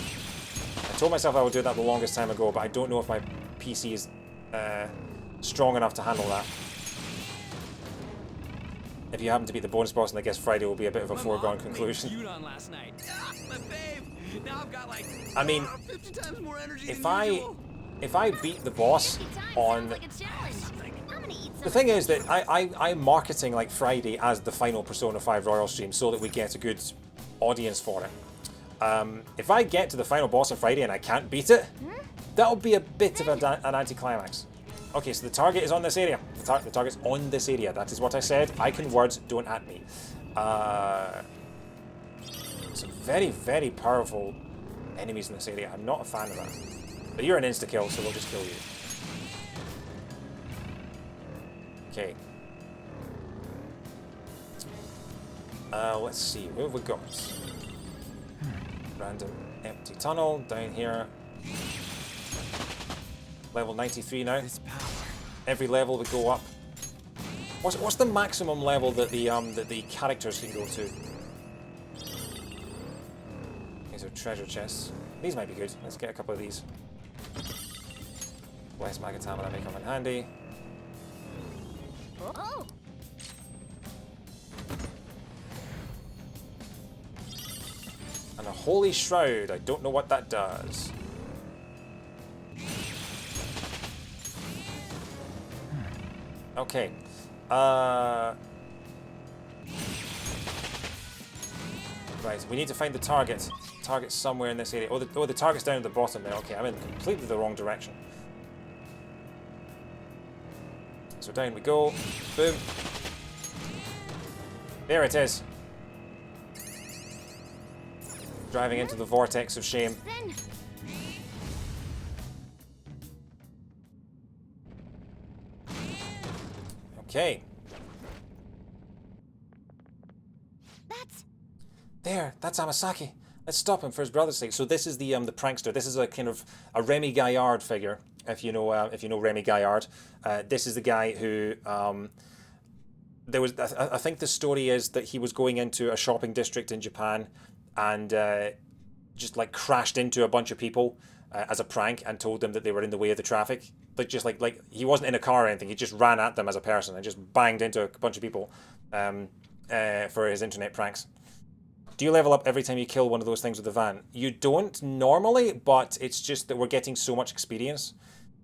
Speaker 1: I told myself I would do that the longest time ago, but I don't know if my PC is strong enough to handle that. If you happen to be the bonus boss, then I guess Friday will be a bit of a foregone conclusion.
Speaker 10: Last night. My babe. Now I've got like
Speaker 1: I mean,
Speaker 10: 50 times more energy
Speaker 1: if I beat the boss on... The thing is that I'm marketing like Friday as the final Persona 5 Royal stream so that we get a good audience for it. If I get to the final boss on Friday and I can't beat it, that'll be a bit of an anticlimax. Okay, so the target is on this area. The target's on this area. That is what I said. I can words, don't at me. Some very, very powerful enemies in this area. I'm not a fan of that. But you're an insta-kill, so we'll just kill you. Okay. Let's see, what have we got? Random empty tunnel down here. Level 93 now. Every level we go up. What's the maximum level that the characters can go to? These are treasure chests. These might be good. Let's get a couple of these. Less Magatama that may come in handy.
Speaker 14: Oh.
Speaker 1: And a holy shroud. I don't know what that does. Okay. Right, we need to find the target. Target's somewhere in this area. Oh, the target's down at the bottom there. Okay, I'm in completely the wrong direction. So down we go. Boom. There it is. Driving into the vortex of shame. Okay. That's Amasaki. Let's stop him for his brother's sake. So this is the prankster. This is a kind of a Remy Gaillard figure. If you know Remy Gaillard, this is the guy who there was. I think the story is that he was going into a shopping district in Japan and just like crashed into a bunch of people as a prank and told them that they were in the way of the traffic. Like he wasn't in a car or anything. He just ran at them as a person and just banged into a bunch of people for his internet pranks. Do you level up every time you kill one of those things with the van? You don't normally, but it's just that we're getting so much experience.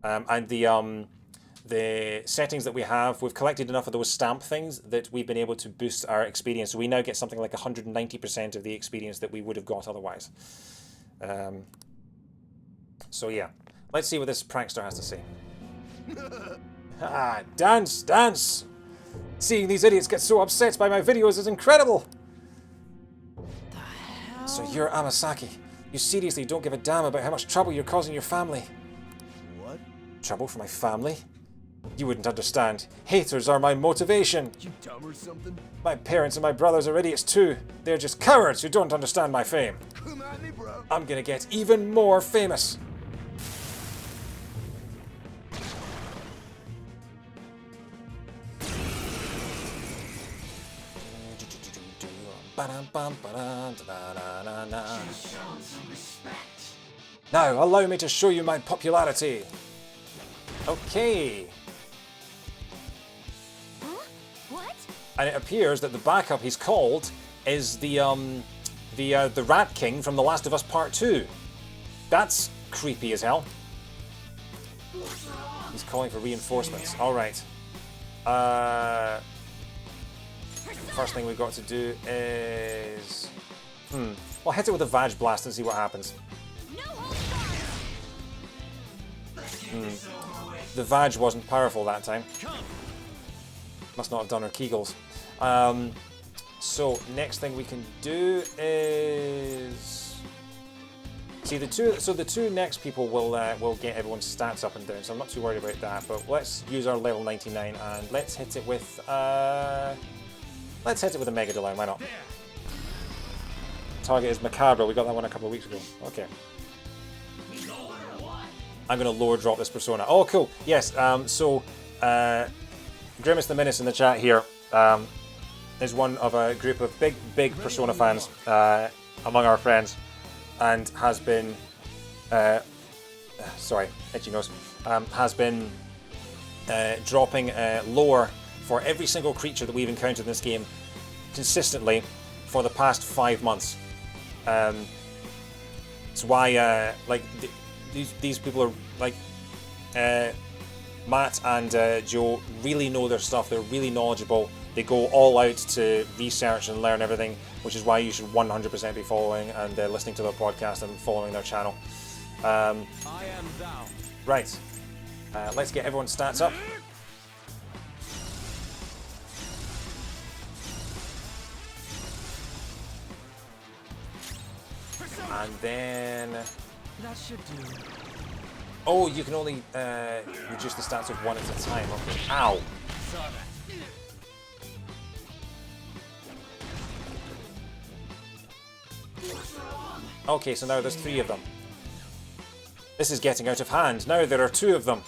Speaker 1: And the settings that we have, we've collected enough of those stamp things that we've been able to boost our experience. So we now get something like 190% of the experience that we would have got otherwise. So yeah, let's see what this prankster has to say. Ah, dance, dance! Seeing these idiots get so upset by my videos is incredible! So you're Amasaki. You seriously don't give a damn about how much trouble you're causing your family.
Speaker 15: What?
Speaker 1: Trouble for my family? You wouldn't understand. Haters are my motivation.
Speaker 15: You dumb or something?
Speaker 1: My parents and my brothers are idiots too. They're just cowards who don't understand my fame.
Speaker 15: Come at me, bro.
Speaker 1: I'm gonna get even more famous. Now, allow me to show you my popularity. Okay.
Speaker 14: Huh? What?
Speaker 1: And it appears that the backup he's called is the Rat King from The Last of Us Part 2. That's creepy as hell. He's calling for reinforcements. All right. First thing we've got to do is... Well, hit it with a Vag Blast and see what happens. The Vag wasn't powerful that time. Must not have done her Kegels. So next thing we can do is... See, the two next people will get everyone's stats up and down, so I'm not too worried about that. But let's use our level 99 and let's hit it with a Mega Deline, why not? Target is Macabre, we got that one a couple of weeks ago. Okay. I'm going to lower drop this persona. Oh, cool. Yes, Grimace the Menace in the chat here is one of a group of big Persona fans among our friends, and has been, sorry, itchy nose, has been dropping lore for every single creature that we've encountered in this game consistently for the past 5 months. It's why, these people are like Matt and Joe really know their stuff. They're really knowledgeable. They go all out to research and learn everything, which is why you should 100% be following and listening to their podcast and following their channel.
Speaker 4: I am thou.
Speaker 1: Right, let's get everyone's stats up. And then...
Speaker 7: That should do.
Speaker 1: Oh, you can only reduce the stats of one at a time. Okay. Ow! Okay, so now there's 3 of them. This is getting out of hand. Now there are 2 of them.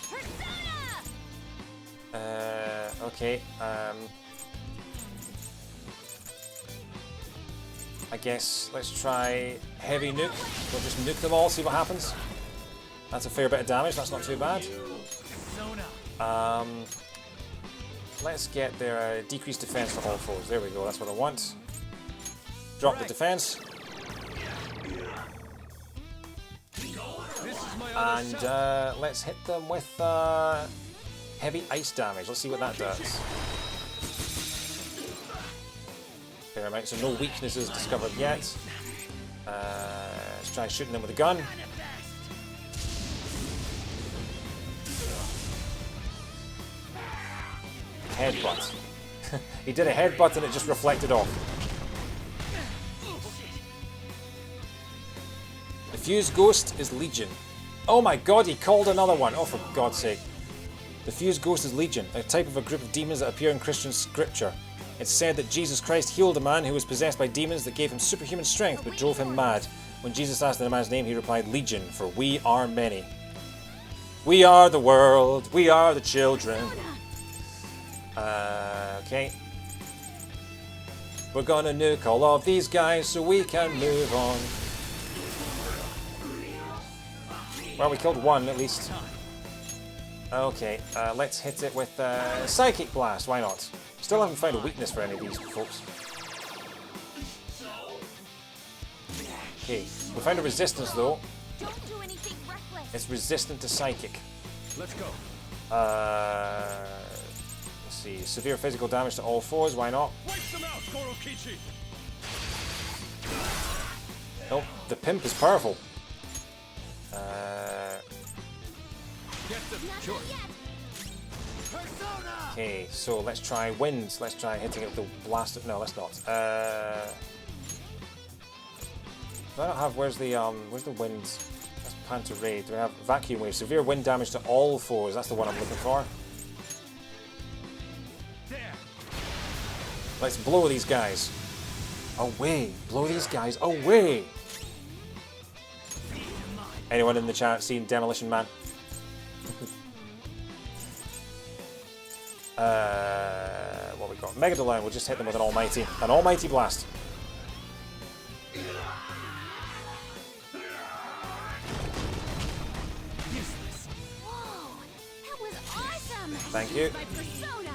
Speaker 1: Okay. I guess let's try Heavy Nuke. We'll just nuke them all, see what happens. That's a fair bit of damage, that's not too bad. Let's get their decreased defense for all foes. There we go, that's what I want. Drop the defense. And let's hit them with heavy ice damage. Let's see what that does. Fair amount, so no weaknesses discovered yet. Let's try shooting them with a gun. Headbutt. He did a headbutt and it just reflected off. The Fused Ghost is Legion. Oh my god, he called another one. Oh, for God's sake. The Fused Ghost is Legion, a type of a group of demons that appear in Christian scripture. It's said that Jesus Christ healed a man who was possessed by demons that gave him superhuman strength but drove him mad. When Jesus asked the man's name, he replied, Legion, for we are many. We are the world, we are the children. Okay. We're gonna nuke all of these guys so we can move on. Well, we killed one at least. Okay, let's hit it with Psychic Blast. Why not? Still haven't found a weakness for any of these folks. Okay, we found a resistance though.
Speaker 13: Don't do anything reckless.
Speaker 1: It's resistant to Psychic.
Speaker 4: Let's go.
Speaker 1: Let's see. Severe physical damage to all fours. Why not?
Speaker 4: Wipe them out, Gorokichi.
Speaker 1: Nope. The pimp is powerful.
Speaker 4: Get them. Sure.
Speaker 1: Okay, so let's try winds. Let's try hitting it with the blast. No, let's not. I don't have. Where's the winds? That's Panther Ray. Do we have vacuum wave? Severe wind damage to all fours. That's the one I'm looking for.
Speaker 4: There.
Speaker 1: Let's blow these guys away. Blow these guys away. Anyone in the chat seen Demolition Man? What we got? Megadolon. We'll just hit them with an almighty blast.
Speaker 13: Whoa, that was awesome.
Speaker 1: Thank you.
Speaker 13: My persona.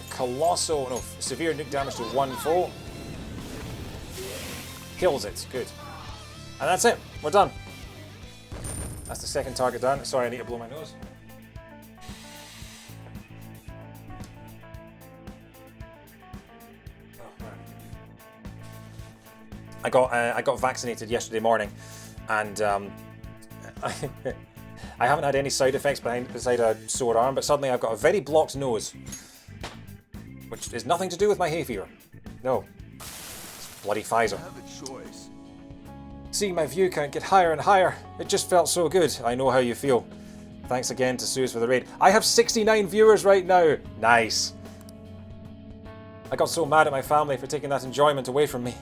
Speaker 1: Colossal. No, severe nuke damage to one foe. Kills it. Good. And that's it. We're done. That's the second target done. Sorry, I need to blow my nose. I got vaccinated yesterday morning, and I haven't had any side effects beside a sore arm, but suddenly I've got a very blocked nose, which is nothing to do with my hay fever. No, it's bloody Pfizer.
Speaker 15: Have a choice.
Speaker 1: Seeing my view count get higher and higher, it just felt so good. I know how you feel. Thanks again to Suze for the raid. I have 69 viewers right now. Nice. I got so mad at my family for taking that enjoyment away from me.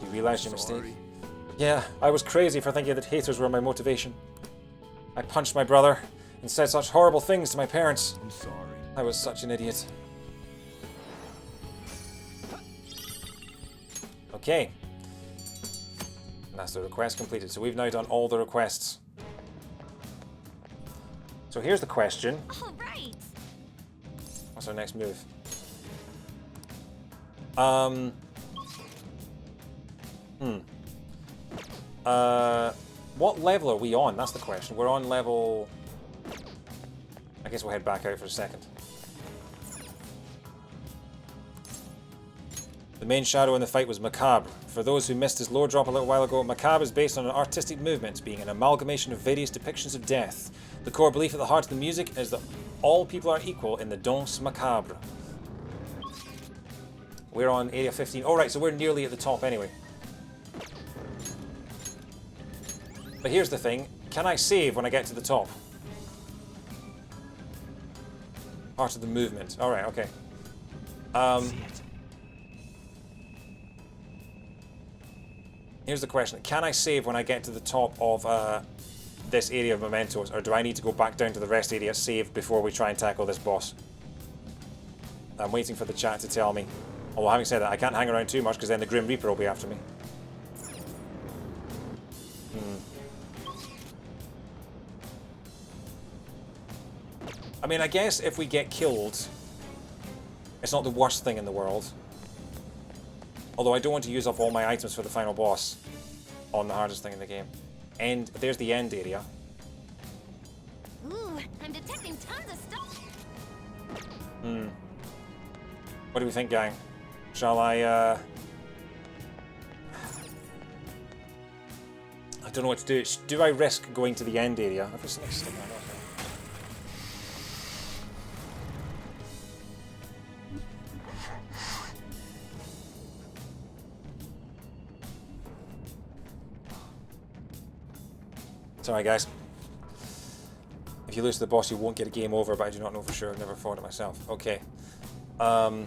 Speaker 1: You realize your mistake? Yeah, I was crazy for thinking that haters were my motivation. I punched my brother and said such horrible things to my parents.
Speaker 15: I'm sorry.
Speaker 1: I was such an idiot. Okay. And that's the request completed. So we've now done all the requests. So here's the question.
Speaker 13: All right.
Speaker 1: What's our next move? What level are we on? That's the question. We're on level... I guess we'll head back out for a second. The main shadow in the fight was Macabre. For those who missed his lore drop a little while ago, Macabre is based on an artistic movement, being an amalgamation of various depictions of death. The core belief at the heart of the music is that all people are equal in the Danse Macabre. We're on area 15. Oh, right, so we're nearly at the top anyway. But here's the thing. Can I save when I get to the top? Part of the movement. Alright, okay. Here's the question. Can I save when I get to the top of this area of mementos, or do I need to go back down to the rest area, save before we try and tackle this boss? I'm waiting for the chat to tell me. Although having said that, I can't hang around too much because then the Grim Reaper will be after me. I mean, I guess if we get killed, it's not the worst thing in the world. Although I don't want to use up all my items for the final boss on the hardest thing in the game. And there's the end area.
Speaker 13: Ooh, I'm detecting tons of stuff.
Speaker 1: What do we think, gang? Shall I don't know what to do. Do I risk going to the end area? I've just like stick my nose in. Sorry guys. If you lose to the boss you won't get a game over, but I do not know for sure. I've never fought it myself. Okay. I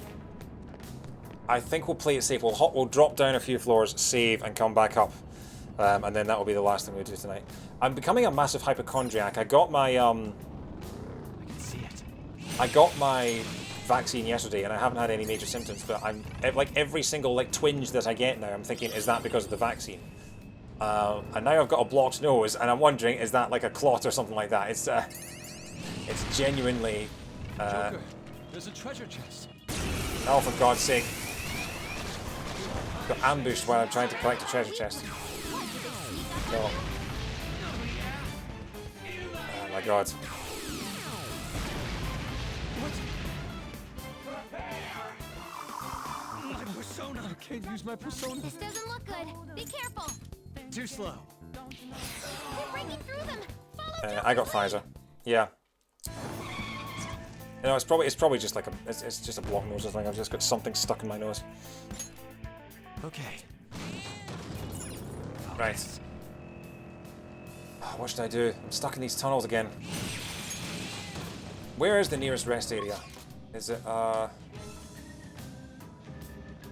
Speaker 1: think we'll play it safe. We'll drop down a few floors, save, and come back up. And then that will be the last thing we do tonight. I'm becoming a massive hypochondriac. I got my I got my vaccine yesterday and I haven't had any major symptoms, but I'm like every single like twinge that I get now, I'm thinking, is that because of the vaccine? And now I've got a blocked nose, and I'm wondering, is that like a clot or something like that? It's genuinely...
Speaker 4: Joker, there's a treasure chest.
Speaker 1: Oh, for God's sake. Got ambushed while I'm trying to collect a treasure chest. No. Oh my God.
Speaker 10: My persona!
Speaker 4: I can't use my persona.
Speaker 13: This doesn't look good. Be careful.
Speaker 10: Too slow.
Speaker 13: We're breaking through them. Follow
Speaker 1: I got Pfizer. Yeah. You know, it's probably just like it's just a block nose thing. I've just got something stuck in my nose.
Speaker 10: Okay.
Speaker 1: Right. What should I do? I'm stuck in these tunnels again. Where is the nearest rest area? Is it oh,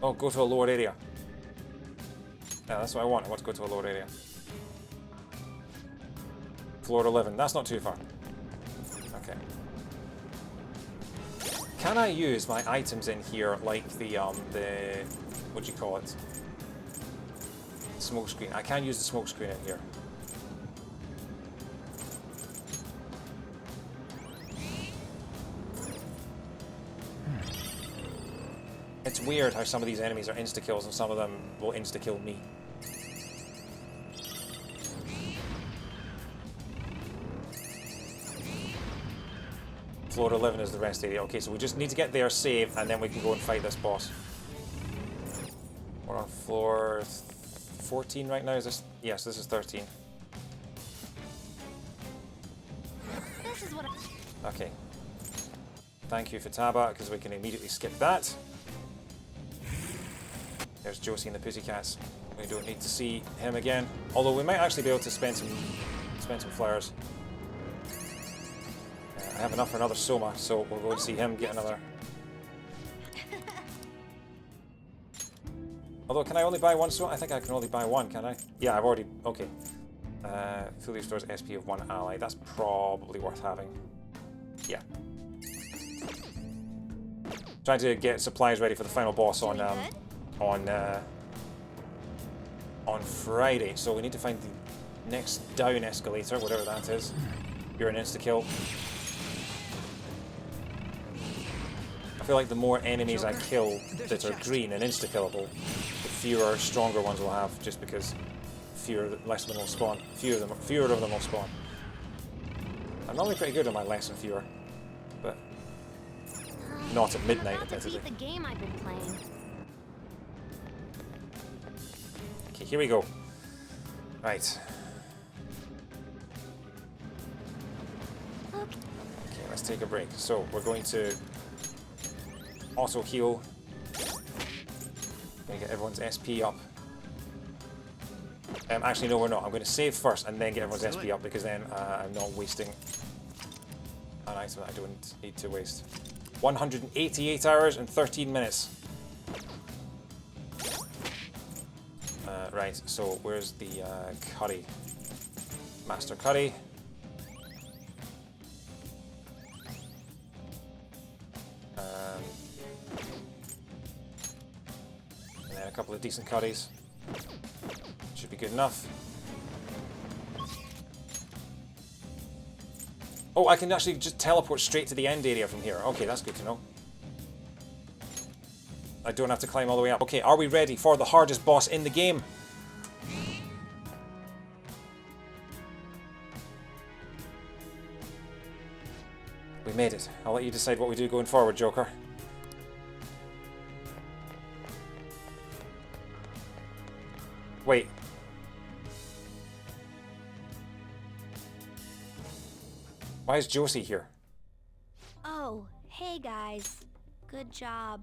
Speaker 1: go to a lower area. Yeah, that's what I want. I want to go to a lower area. Floor 11. That's not too far. Okay. Can I use my items in here like the what do you call it? Smoke screen. I can use the smoke screen in here. It's weird how some of these enemies are insta-kills and some of them will insta-kill me. Floor 11 is the rest area. Okay, so we just need to get there, save, and then we can go and fight this boss. We're on floor 14 right now, is this? Yes, this is 13.
Speaker 13: This is what
Speaker 1: Okay. Thank you, Futaba, because we can immediately skip that. There's Josie and the Pussycats. We don't need to see him again. Although we might actually be able to spend some flowers. I have enough for another Soma, so we'll go and see him get another. Although, can I only buy one Soma? I think I can only buy one, can I? Yeah, I've already... Okay. Fully restores SP of one ally. That's probably worth having. Yeah. Trying to get supplies ready for the final boss on Friday. So we need to find the next down escalator, whatever that is. You're an insta-kill. I feel like the more enemies I kill that are green and insta-killable, the fewer stronger ones we'll have, just because less of them will spawn. Fewer of them will spawn. I'm normally pretty good on my less and fewer, but not at midnight, admittedly.
Speaker 6: The game I've been playing.
Speaker 1: Okay, here we go. Right. Okay, let's take a break. So we're going to auto heal. Gonna get everyone's SP up. Actually, no, we're not. I'm going to save first and then get everyone's SP up, because then I'm not wasting an item that I don't need to waste. 188 hours and 13 minutes. Right, so where's the curry? Master Curry. And then a couple of decent curries. Should be good enough. Oh, I can actually just teleport straight to the end area from here. Okay, that's good to know. I don't have to climb all the way up. Okay, are we ready for the hardest boss in the game? We made it. I'll let you decide what we do going forward, Joker. Wait. Why is Josie here?
Speaker 14: Oh, hey guys. Good job.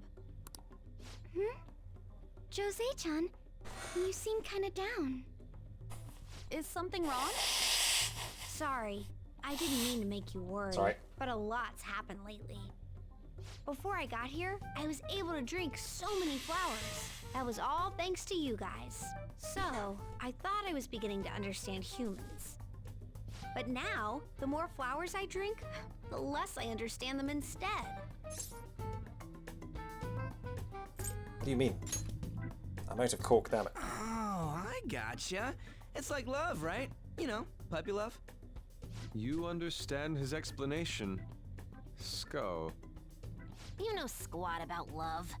Speaker 14: Jose-chan, you seem kinda down.
Speaker 5: Is something wrong?
Speaker 14: Sorry, I didn't mean to make you worry.
Speaker 1: Sorry.
Speaker 14: But a lot's happened lately. Before I got here, I was able to drink so many flowers. That was all thanks to you guys. So, I thought I was beginning to understand humans. But now, the more flowers I drink, the less I understand them instead.
Speaker 1: What do you mean? I'm out of coke, damn it.
Speaker 10: Oh, I gotcha. It's like love, right? You know, puppy love.
Speaker 4: You understand his explanation. Sko.
Speaker 6: You know squat about love.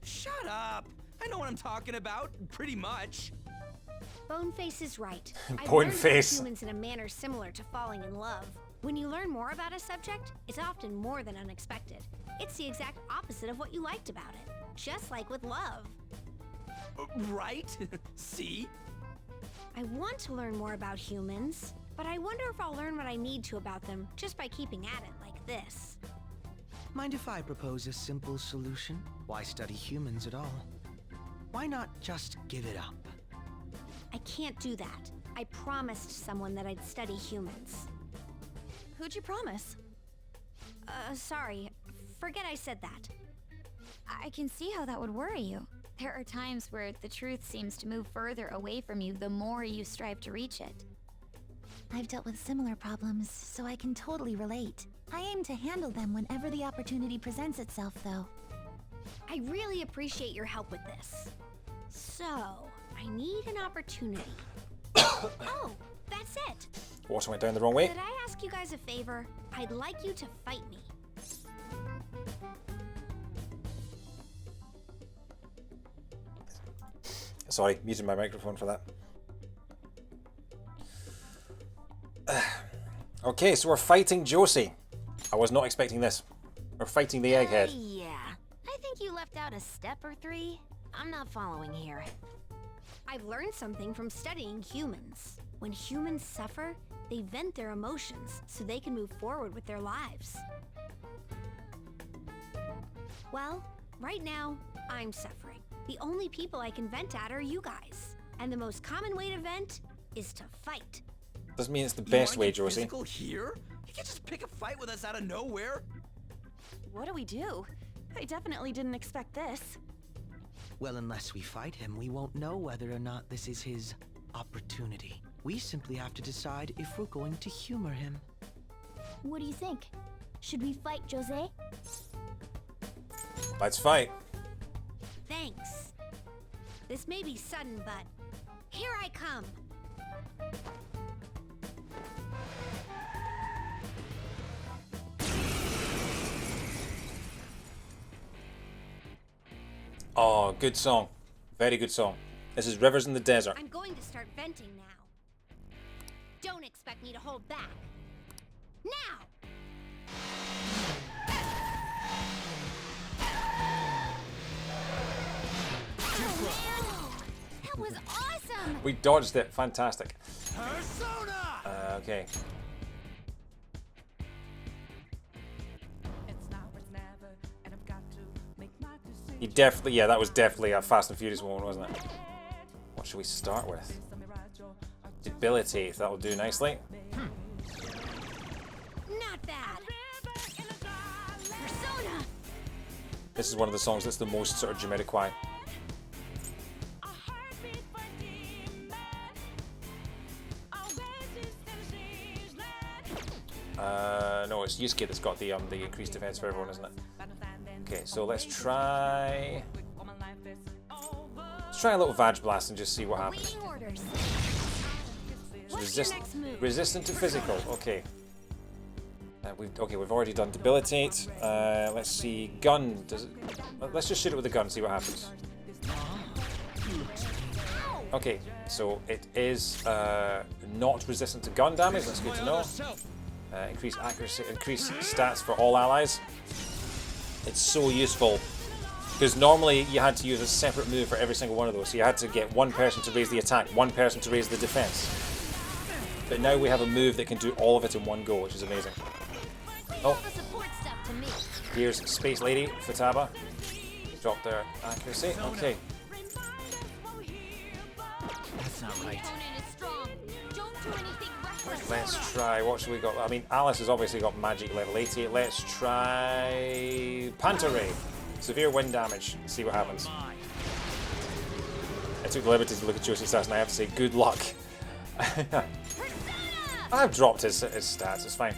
Speaker 10: Shut up! I know what I'm talking about, pretty much.
Speaker 14: Boneface is right. I've
Speaker 1: Boneface.
Speaker 14: learned about humans in a manner similar to falling in love. When you learn more about a subject, it's often more than unexpected. It's the exact opposite of what you liked about it. Just like with love.
Speaker 10: Right? See?
Speaker 14: I want to learn more about humans, but I wonder if I'll learn what I need to about them just by keeping at it like this.
Speaker 7: Mind if I propose a simple solution? Why study humans at all? Why not just give it up?
Speaker 14: I can't do that. I promised someone that I'd study humans.
Speaker 5: Who'd you promise?
Speaker 14: Sorry. Forget I said that.
Speaker 16: I can see how that would worry you. There are times where the truth seems to move further away from you the more you strive to reach it.
Speaker 3: I've dealt with similar problems, so I can totally relate. I aim to handle them whenever the opportunity presents itself, though.
Speaker 14: I really appreciate your help with this. So, I need an opportunity. Oh, that's it.
Speaker 1: Water went down the wrong way.
Speaker 14: Could I ask you guys a favor? I'd like you to fight me.
Speaker 1: Sorry, muted my microphone for that. Okay, so we're fighting Josie. I was not expecting this. We're fighting the egghead.
Speaker 6: Yeah. I think you left out a step or three. I'm not following here.
Speaker 14: I've learned something from studying humans. When humans suffer, they vent their emotions so they can move forward with their lives. Well, right now, I'm suffering. The only people I can vent at are you guys. And the most common way to vent is to fight.
Speaker 1: Doesn't mean it's the best way, Josie.
Speaker 10: Physical here? You can't just pick a fight with us out of nowhere.
Speaker 5: What do we do? I definitely didn't expect this.
Speaker 7: Well, unless we fight him, we won't know whether or not this is his opportunity. We simply have to decide if we're going to humor him.
Speaker 13: What do you think? Should we fight Jose?
Speaker 1: Let's fight.
Speaker 14: Thanks. This may be sudden, but here I come.
Speaker 1: Oh, good song. Very good song. This is Rivers in the Desert.
Speaker 14: I'm going to start venting now. Don't expect me to hold back. Now!
Speaker 6: That was awesome!
Speaker 1: We dodged it. Fantastic.
Speaker 15: Persona!
Speaker 1: Okay. He definitely, yeah, that was definitely a Fast and Furious moment, wasn't it? What should we start with? Debilitate, that'll do nicely.
Speaker 14: Not bad. Persona!
Speaker 1: This is one of the songs that's the most sort of Jamiroquai. No, it's Yusuke that's got the increased defense for everyone, isn't it? Okay, so let's try a little Vag Blast and just see what happens. Resistant to physical. Okay. We've already done debilitate. Let's see, gun. Let's just shoot it with a gun, see what happens. Okay, so it is not resistant to gun damage. That's good to know. Increase accuracy, increase stats for all allies. It's so useful because normally you had to use a separate move for every single one of those. So you had to get one person to raise the attack, one person to raise the defense. But now we have a move that can do all of it in one go, which is amazing. Oh, here's Space Lady Futaba. Drop their accuracy. Okay.
Speaker 10: That's not right.
Speaker 1: Let's try, what should we got? I mean, Alice has obviously got magic level 80. Let's try Panta Ray. Severe wind damage. See what happens. I took the liberty to look at Josie's stats and I have to say good luck. I've dropped his stats, it's fine.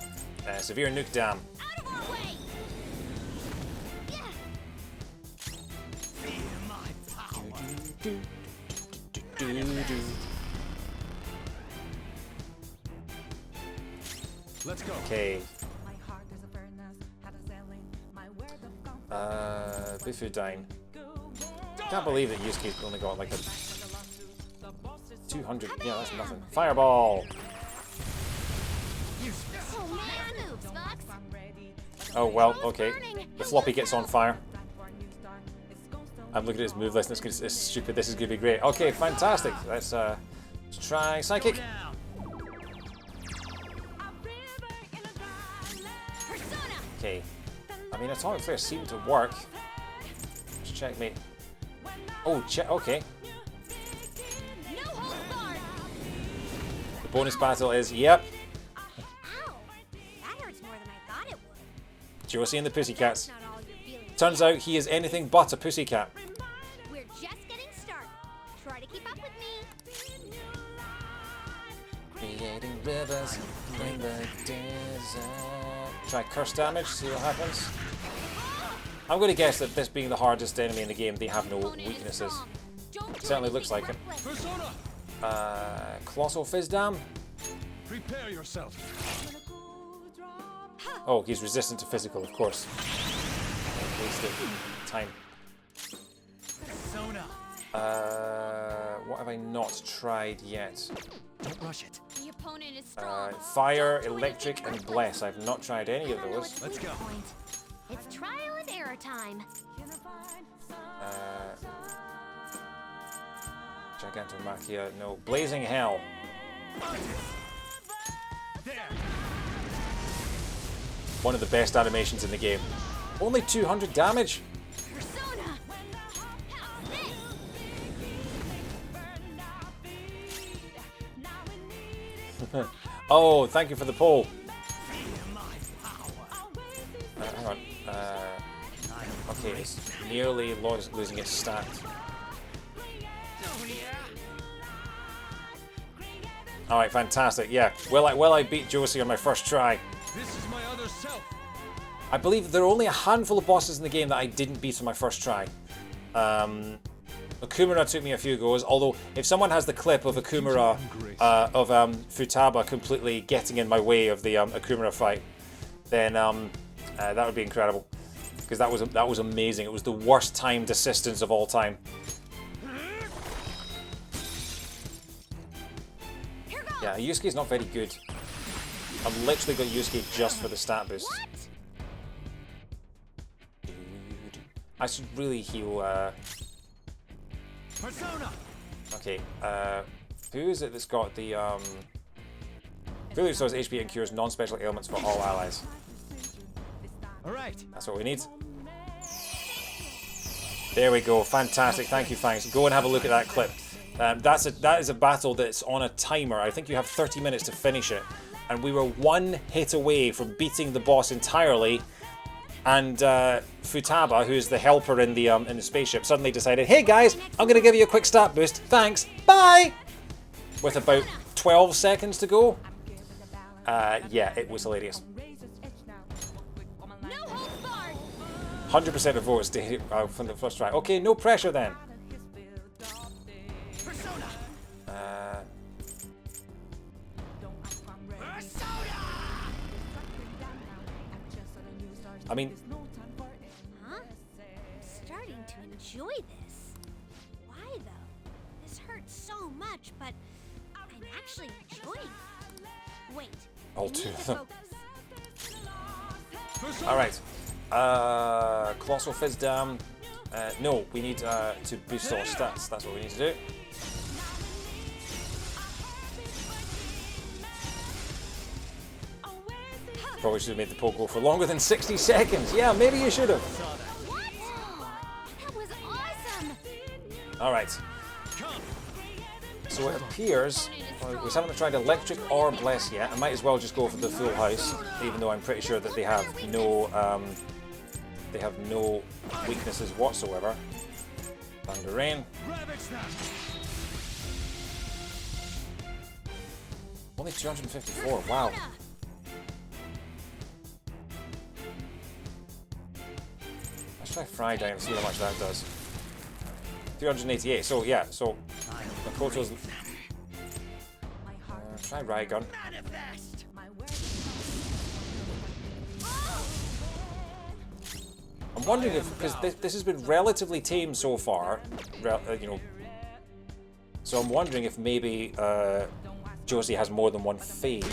Speaker 1: Severe nuke dam.
Speaker 4: Let's go.
Speaker 1: Okay. Bifudine. Can't believe that Yusuke's only got like a 200. Yeah, that's nothing. Fireball! Oh well, okay. The floppy gets on fire. I'm looking at his move list and it's stupid. This is going to be great. Okay, fantastic. Let's try Psychic. Okay. I mean, Atomic Flare seemed to work. Just checkmate. Oh, okay. The bonus battle is, yep. Josie and the Pussycats. Turns out he is anything but a pussycat.
Speaker 14: We're just getting started. Try to keep up with me.
Speaker 1: Creating rivers in the desert. Try curse damage, see what happens. I'm going to guess that this being the hardest enemy in the game, they have no weaknesses. Certainly looks like it. Colossal Fizdam.
Speaker 4: Prepare yourself.
Speaker 1: Oh, he's resistant to physical, of course. Wasted time. What have I not tried yet?
Speaker 10: Don't rush it.
Speaker 14: The opponent is strong.
Speaker 1: Fire, electric, and bless. I've not tried any of those.
Speaker 10: Let's go.
Speaker 14: It's trial and error time.
Speaker 1: Gigantomachia, no. Blazing Hell. One of the best animations in the game. Only 200 damage. Oh, thank you for the poll. Hang on. Okay, it's nearly losing its stat. Alright, fantastic. Yeah. Well, I beat Josie on my first try.
Speaker 4: This is my other self.
Speaker 1: I believe there are only a handful of bosses in the game that I didn't beat on my first try. Akumura took me a few goes, although if someone has the clip of Akumura, of Futaba completely getting in my way of the Akumura fight, then that would be incredible. Because that was amazing. It was the worst timed assistance of all time. Yeah, Yusuke's not very good. I've literally got Yusuke just for the stat boost. I should really heal. Okay, who is it that's got the Fully restores HP and cures non-special ailments for all allies.
Speaker 10: Alright.
Speaker 1: That's what we need. There we go. Fantastic. Thank you, thanks. Go and have a look at that clip. That is a battle that's on a timer. I think you have 30 minutes to finish it. And we were one hit away from beating the boss entirely. And Futaba, who's the helper in the spaceship, suddenly decided, "Hey guys, I'm going to give you a quick stat boost. Thanks. Bye." With about 12 seconds to go. Yeah, it was hilarious. 100% of votes from the first try. Okay, no pressure then. I mean,
Speaker 14: huh? I'm starting to enjoy this. Why though? This hurts so much, but I'm actually enjoying it. Wait.
Speaker 1: all two of them.
Speaker 14: Focus.
Speaker 1: Alright. Colossal Fizdam. No, we need to boost all stats. That's what we need to do. Probably should have made the poll go for longer than 60 seconds. Yeah, maybe you should have.
Speaker 14: That was awesome.
Speaker 1: Alright. So it appears we haven't tried electric or bless yet. I might as well just go for the full house, even though I'm pretty sure that they have no weaknesses whatsoever. Thunder Rain. Only 254. Wow. Let's try Fry Down and see how much that does. 388. So yeah. So Makoto's. Try Raygun. I'm wondering if, because this has been relatively tame so far, you know, so I'm wondering if maybe Josie has more than one phase.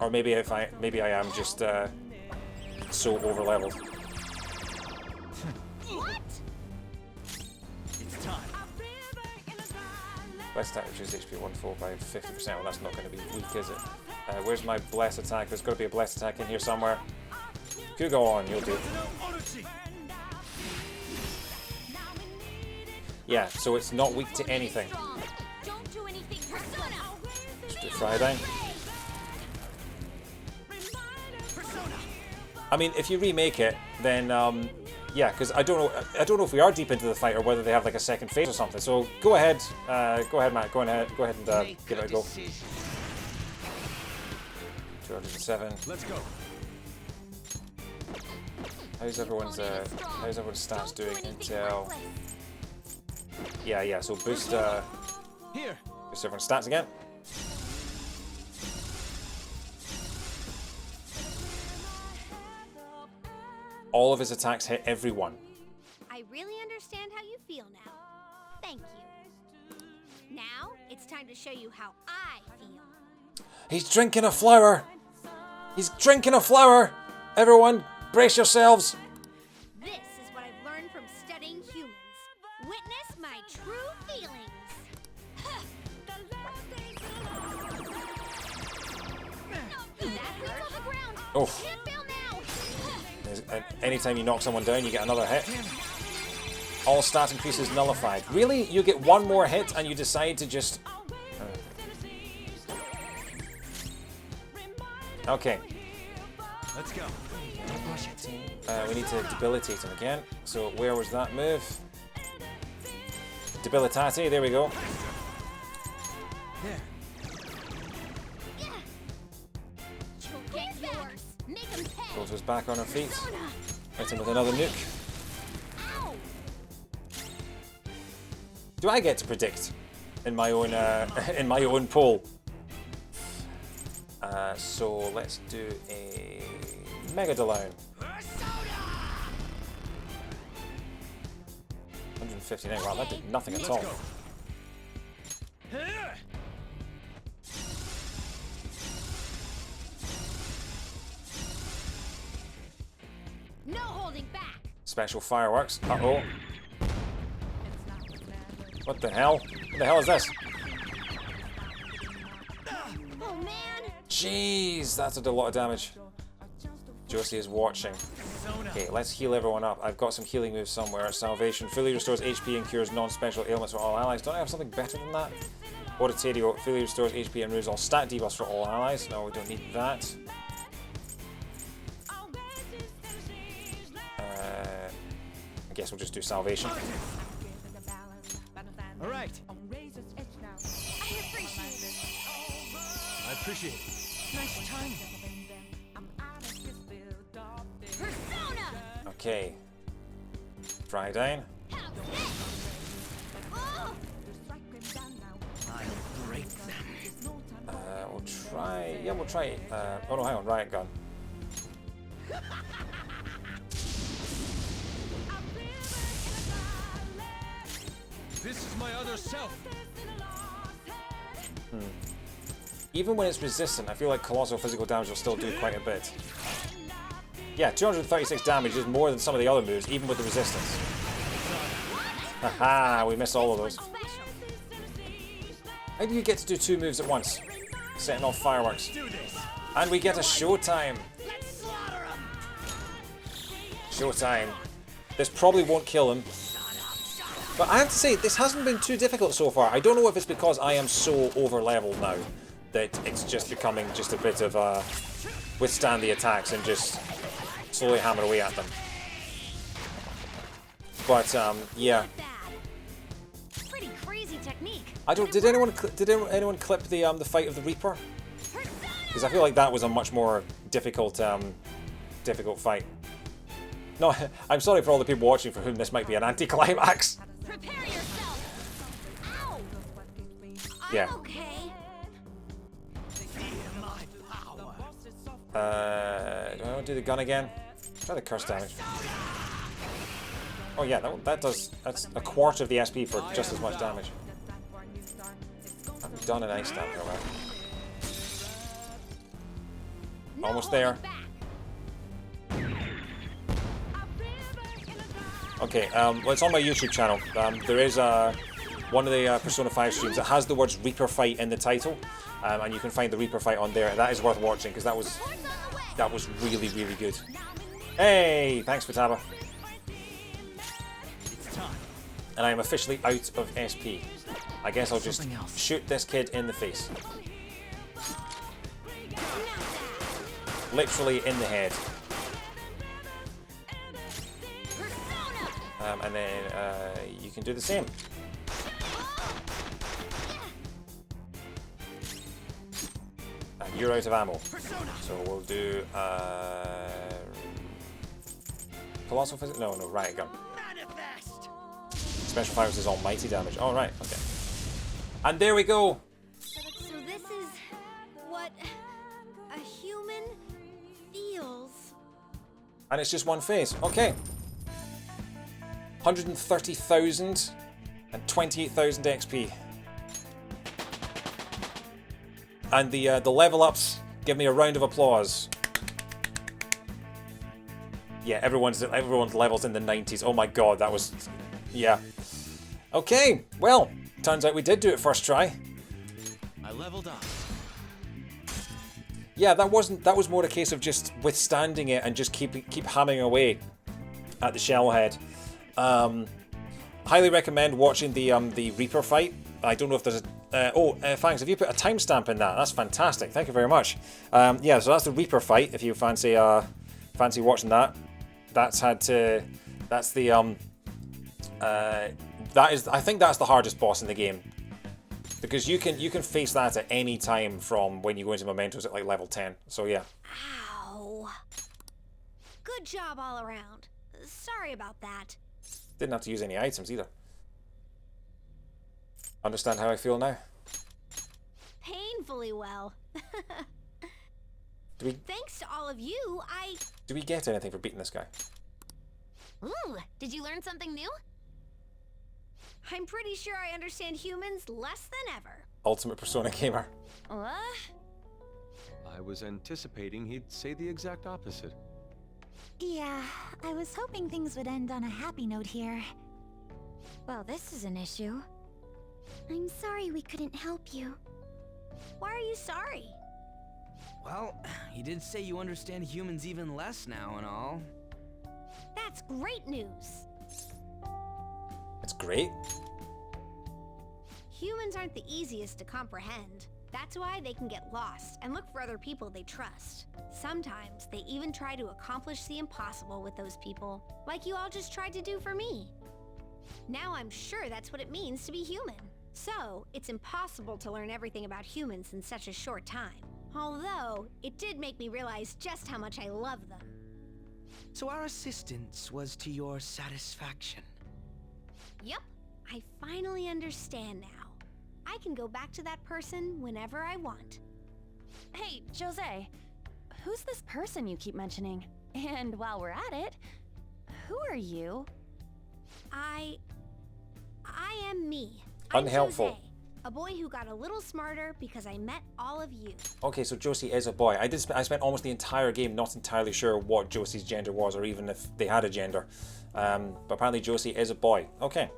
Speaker 1: Or maybe I am just so over leveled.
Speaker 10: It's time.
Speaker 1: Blessed attack reduces HP 1/4 by 50%. Well, that's not going to be weak, is it? Where's my blessed attack? There's got to be a blessed attack in here somewhere. You go on, you'll do it. Yeah, so it's not weak to anything. Just do Friday. I mean, if you remake it, then yeah, because I don't know if we are deep into the fight or whether they have like a second phase or something. So go ahead, Matt. Go ahead and give it a go. 207.
Speaker 4: Let's go.
Speaker 1: How's everyone's stats doing? Intel. Yeah. So boost boost everyone's stats again. All of his attacks hit everyone.
Speaker 14: I really understand how you feel now. Thank you. Now, it's time to show you how I feel.
Speaker 1: He's drinking a flower! He's drinking a flower! Everyone, brace yourselves!
Speaker 14: This is what I've learned from studying humans. Witness my true feelings. That hurt. On the ground.
Speaker 1: Oof.
Speaker 14: Can't fail now.
Speaker 1: Anytime you knock someone down, you get another hit. All stat increases nullified. Really? You get one more hit and you decide to just... Okay.
Speaker 10: Let's go.
Speaker 1: We need to debilitate him again. So where was that move? Debilitate, there we go.
Speaker 10: There.
Speaker 1: Goes us back on our feet. Hit him with another nuke. Do I get to predict in my own poll? So let's do a Mega Delown. 159. Wow, that did nothing at all.
Speaker 14: No holding back.
Speaker 1: Special fireworks. Uh-oh. What the hell? What the hell is this?
Speaker 14: Oh man.
Speaker 1: Jeez, that did a lot of damage. Josie is watching. Okay, let's heal everyone up. I've got some healing moves somewhere. Salvation fully restores HP and cures non-special ailments for all allies. Don't I have something better than that? Auditorio fully restores HP and removes all stat debuffs for all allies. No, we don't need that. I guess we'll just do salvation.
Speaker 10: All right.
Speaker 14: I appreciate it.
Speaker 10: Nice timing.
Speaker 14: Persona.
Speaker 1: Okay. Dry down.
Speaker 14: Oh.
Speaker 10: I'll break them.
Speaker 1: We'll try. Yeah, we'll try. Oh no, hang on. Riot gun.
Speaker 4: This is my other self.
Speaker 1: Even when it's resistant, I feel like colossal physical damage will still do quite a bit. Yeah, 236 damage is more than some of the other moves, even with the resistance. Haha, we missed all of those. How do you get to do two moves at once? Setting off fireworks. And we get a showtime. Showtime. This probably won't kill him. But I have to say, this hasn't been too difficult so far. I don't know if it's because I am so over-leveled now that it's just becoming just a bit of withstand the attacks and just slowly hammer away at them. But yeah.
Speaker 14: Pretty crazy technique.
Speaker 1: I don't. Did anyone clip the fight of the Reaper? Because I feel like that was a much more difficult difficult fight. No, I'm sorry for all the people watching for whom this might be an anticlimax.
Speaker 14: Prepare yourself. Ow.
Speaker 1: Yeah.
Speaker 14: I'm okay.
Speaker 1: Do I want to do the gun again? Try the curse damage. Oh yeah, that's a quarter of the SP for just as much damage. I've done an ice stamp already. Almost there. Okay, well, it's on my YouTube channel. There is one of the Persona 5 streams that has the words Reaper Fight in the title, and you can find the Reaper Fight on there. That is worth watching because that was really, really good. Hey, thanks Futaba. And I am officially out of SP. I guess I'll just shoot this kid in the face. Literally in the head. And then you can do the same. And you're out of ammo. So we'll do Colossal Physics? No, riot gun. Special powers is almighty damage. Oh, right, okay. And there we go.
Speaker 14: So this is what a human feels.
Speaker 1: And it's just one phase. Okay. 130,000 and 28,000 XP. And the level ups give me a round of applause. Yeah, everyone's levels in the 90s. Oh my god, that was... yeah. Okay, well, turns out we did do it first try.
Speaker 10: I leveled up.
Speaker 1: Yeah, that was more a case of just withstanding it and just keep hammering away at the shell head. Highly recommend watching the Reaper fight. I don't know if there's a thanks. Have you put a timestamp in that? That's fantastic. Thank you very much. Yeah, so that's the Reaper fight. If you fancy watching that, I think that's the hardest boss in the game, because you can face that at any time from when you go into Mementos at like level 10. So yeah.
Speaker 14: Ow. Good job all around. Sorry about that.
Speaker 1: Didn't have to use any items either. Understand how I feel now?
Speaker 14: Painfully well. Thanks to all of you,
Speaker 1: Do we get anything for beating this guy?
Speaker 6: Ooh, did you learn something new?
Speaker 14: I'm pretty sure I understand humans less than ever.
Speaker 1: Ultimate Persona gamer.
Speaker 4: I was anticipating he'd say the exact opposite.
Speaker 3: Yeah, I was hoping things would end on a happy note here.
Speaker 16: Well, this is an issue. I'm sorry we couldn't help you.
Speaker 14: Why are you sorry?
Speaker 7: Well, you did say you understand humans even less now and all.
Speaker 14: That's great news.
Speaker 1: It's great.
Speaker 14: Humans aren't the easiest to comprehend. That's why they can get lost and look for other people they trust. Sometimes they even try to accomplish the impossible with those people, like you all just tried to do for me. Now I'm sure that's what it means to be human. So, it's impossible to learn everything about humans in such a short time. Although, it did make me realize just how much I love them.
Speaker 7: So our assistance was to your satisfaction?
Speaker 14: Yep, I finally understand now. I can go back to that person whenever I want.
Speaker 5: Hey, Jose, who's this person you keep mentioning? And while we're at it, who are you?
Speaker 14: I am me.
Speaker 1: Unhelpful.
Speaker 14: I'm Jose, a boy who got a little smarter because I met all of you.
Speaker 1: Okay, so Josie is a boy. I spent almost the entire game not entirely sure what Josie's gender was, or even if they had a gender. But apparently Josie is a boy. Okay.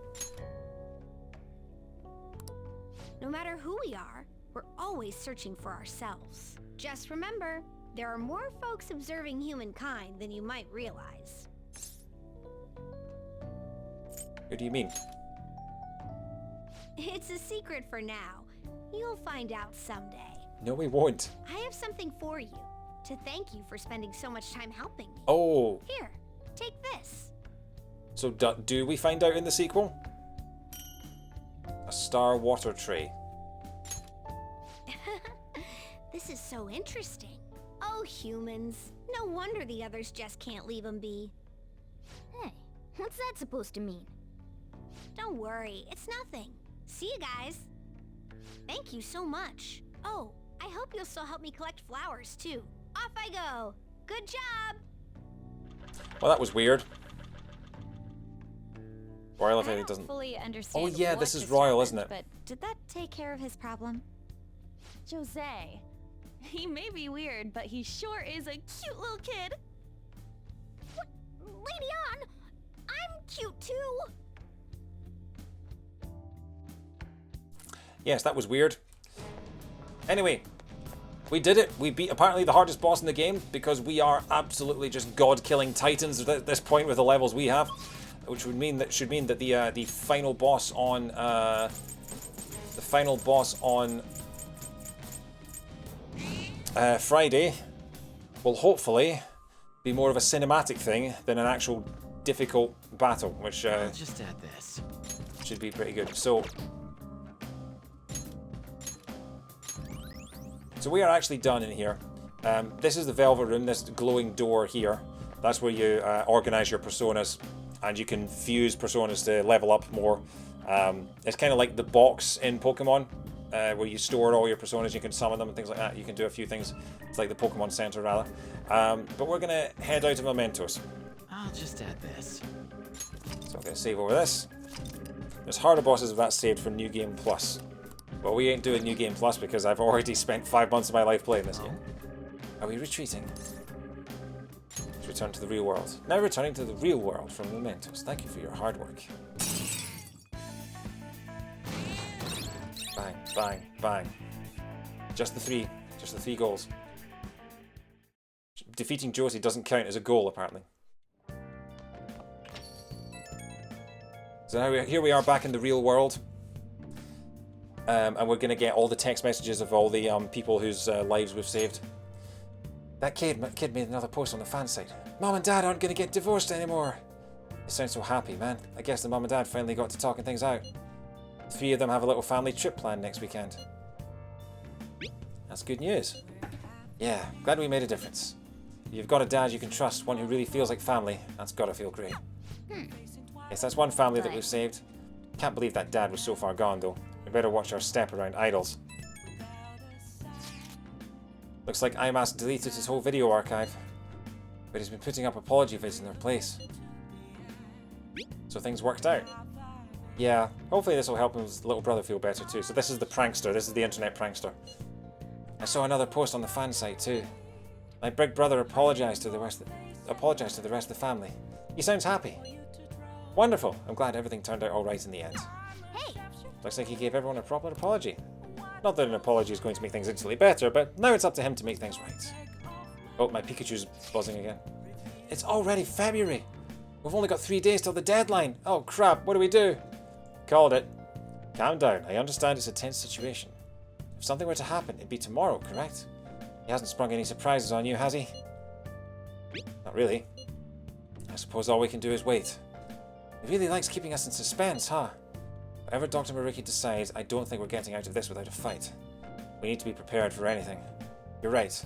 Speaker 14: No matter who we are, we're always searching for ourselves. Just remember, there are more folks observing humankind than you might realize.
Speaker 1: What do you mean?
Speaker 14: It's a secret for now. You'll find out someday.
Speaker 1: No, we won't.
Speaker 14: I have something for you, to thank you for spending so much time helping me.
Speaker 1: Oh.
Speaker 14: Here, take this.
Speaker 1: So do we find out in the sequel? A star water tray.
Speaker 14: This is so interesting. Oh, humans. No wonder the others just can't leave them be.
Speaker 16: Hey, what's that supposed to mean?
Speaker 14: Don't worry, it's nothing. See you guys. Thank you so much. Oh, I hope you'll still help me collect flowers too. Off I go. Good job.
Speaker 1: Well, that was weird. Royal, if
Speaker 16: I
Speaker 1: it
Speaker 16: don't
Speaker 1: doesn't.
Speaker 16: fully understand
Speaker 1: Oh yeah,
Speaker 16: what
Speaker 1: this is
Speaker 16: just
Speaker 1: Royal,
Speaker 16: happened,
Speaker 1: isn't it?
Speaker 16: But did that take care of his problem?
Speaker 5: Jose. He may be weird, but he sure is a cute little kid.
Speaker 14: What? Lady Ann, I'm cute too.
Speaker 1: Yes, that was weird. Anyway, we did it. We beat apparently the hardest boss in the game because we are absolutely just god-killing titans at this point with the levels we have, which would mean that the final boss on Friday will hopefully be more of a cinematic thing than an actual difficult battle, which
Speaker 10: I'll just add this.
Speaker 1: should be pretty good. So we are actually done in here. This is the Velvet Room, this glowing door here. That's where you organize your personas, and you can fuse personas to level up more. It's kind of like the box in Pokemon, where you store all your personas, you can summon them and things like that. You can do a few things. It's like the Pokemon Center, rather. But we're going to head out to Mementos.
Speaker 10: I'll just add this.
Speaker 1: So I'm going to save over this. There's harder bosses if that's saved for New Game Plus. Well, we ain't doing New Game Plus because I've already spent 5 months of my life playing this game. Are we retreating? Let's return to the real world. Now returning to the real world from Mementos. Thank you for your hard work. Bang, bang, bang. Just the three goals. Defeating Josie doesn't count as a goal, apparently. So now here we are back in the real world. And we're going to get all the text messages of all the people whose lives we've saved. That kid made another post on the fan site. Mom and Dad aren't going to get divorced anymore. They sound so happy, man. I guess the Mom and Dad finally got to talking things out. The 3 of them have a little family trip planned next weekend. That's good news. Yeah, glad we made a difference. You've got a dad you can trust, one who really feels like family. That's gotta feel great. Yes, that's one family that we've saved. Can't believe that dad was so far gone, though. We better watch our step around idols. Looks like IMAS deleted his whole video archive, but he's been putting up apology vids in their place. So things worked out. Yeah, hopefully this will help his little brother feel better too. So this is the prankster, this is the internet prankster. I saw another post on the fan site too. My big brother apologized to the rest of the family. He sounds happy. Wonderful. I'm glad everything turned out alright in the end.
Speaker 14: Hey!
Speaker 1: Looks like he gave everyone a proper apology. Not that an apology is going to make things instantly better, but now it's up to him to make things right. Oh, my Pikachu's buzzing again. It's already February! We've only got 3 days till the deadline! Oh crap, what do we do? Called it. Calm down, I understand it's a tense situation. If something were to happen, it'd be tomorrow, correct? He hasn't sprung any surprises on you, has he? Not really. I suppose all we can do is wait. He really likes keeping us in suspense, huh? Whatever Dr. Mariki decides, I don't think we're getting out of this without a fight. We need to be prepared for anything. You're right.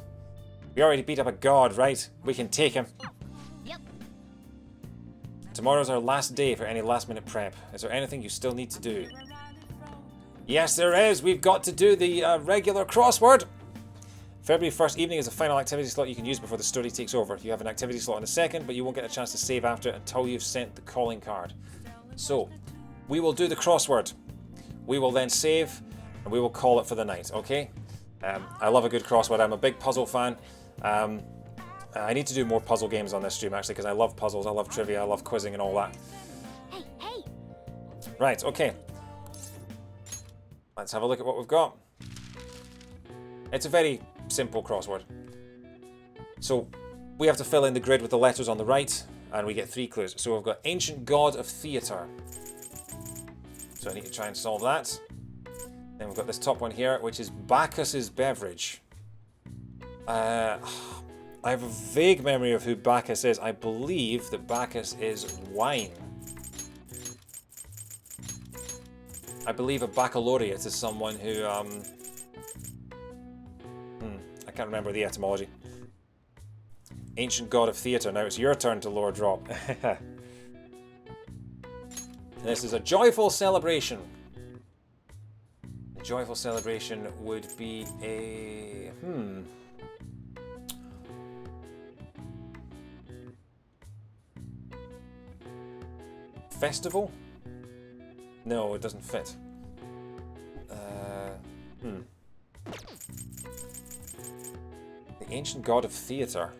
Speaker 1: We already beat up a god, right? We can take him.
Speaker 14: Yep.
Speaker 1: Tomorrow's our last day for any last-minute prep. Is there anything you still need to do? Yes, there is! We've got to do the regular crossword! February 1st evening is the final activity slot you can use before the story takes over. You have an activity slot in a second, but you won't get a chance to save after it until you've sent the calling card. So, we will do the crossword. We will then save, and we will call it for the night, okay? I love a good crossword. I'm a big puzzle fan. I need to do more puzzle games on this stream, actually, because I love puzzles, I love trivia, I love quizzing and all that.
Speaker 14: Hey, hey!
Speaker 1: Right, okay. Let's have a look at what we've got. It's a very simple crossword. So we have to fill in the grid with the letters on the right, and we get 3 clues. So we've got Ancient God of Theatre. So I need to try and solve that. Then we've got this top one here, which is Bacchus's Beverage. I have a vague memory of who Bacchus is. I believe that Bacchus is wine. I believe a baccalaureate is someone who, I can't remember the etymology. Ancient God of Theatre. Now it's your turn to lore drop. This is a joyful celebration. A joyful celebration would be a... Festival? No, it doesn't fit. The ancient god of theatre.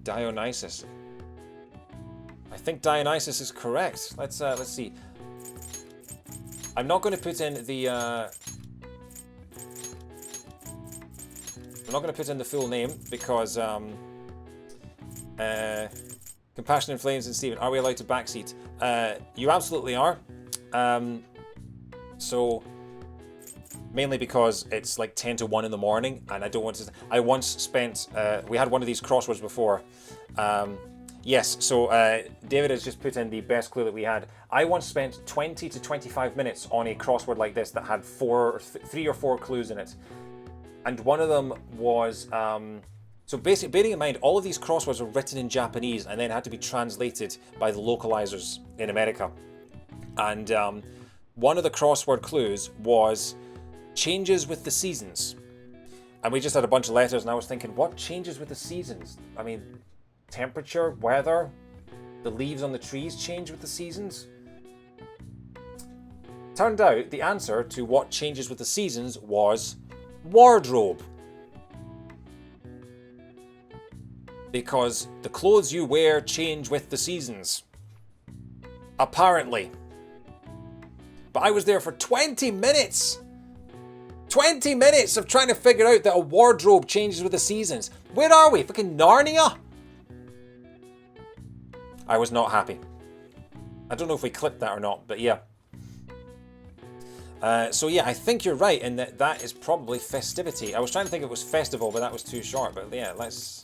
Speaker 1: Dionysus. I think Dionysus is correct. Let's see. I'm not going to put in the I'm not going to put in the full name because Compassion in Flames and Steven, are we allowed to backseat? You absolutely are. So mainly because it's like 10 to 1 in the morning and I don't want to. I once spent we had one of these crosswords before. Yes, so David has just put in the best clue that we had. I once spent 20 to 25 minutes on a crossword like this that had 3 or 4 clues in it. And one of them was, so basically, bearing in mind, all of these crosswords were written in Japanese and then had to be translated by the localizers in America. And one of the crossword clues was changes with the seasons. And we just had a bunch of letters and I was thinking, what changes with the seasons? I mean, temperature, weather, the leaves on the trees change with the seasons. Turned out the answer to what changes with the seasons was wardrobe. Because the clothes you wear change with the seasons. Apparently. But I was there for 20 minutes! 20 minutes of trying to figure out that a wardrobe changes with the seasons. Where are we? Fucking Narnia? I was not happy. I don't know if we clipped that or not, but yeah. So yeah, I think you're right in that that is probably festivity. I was trying to think it was festival, but that was too short. But yeah, let's...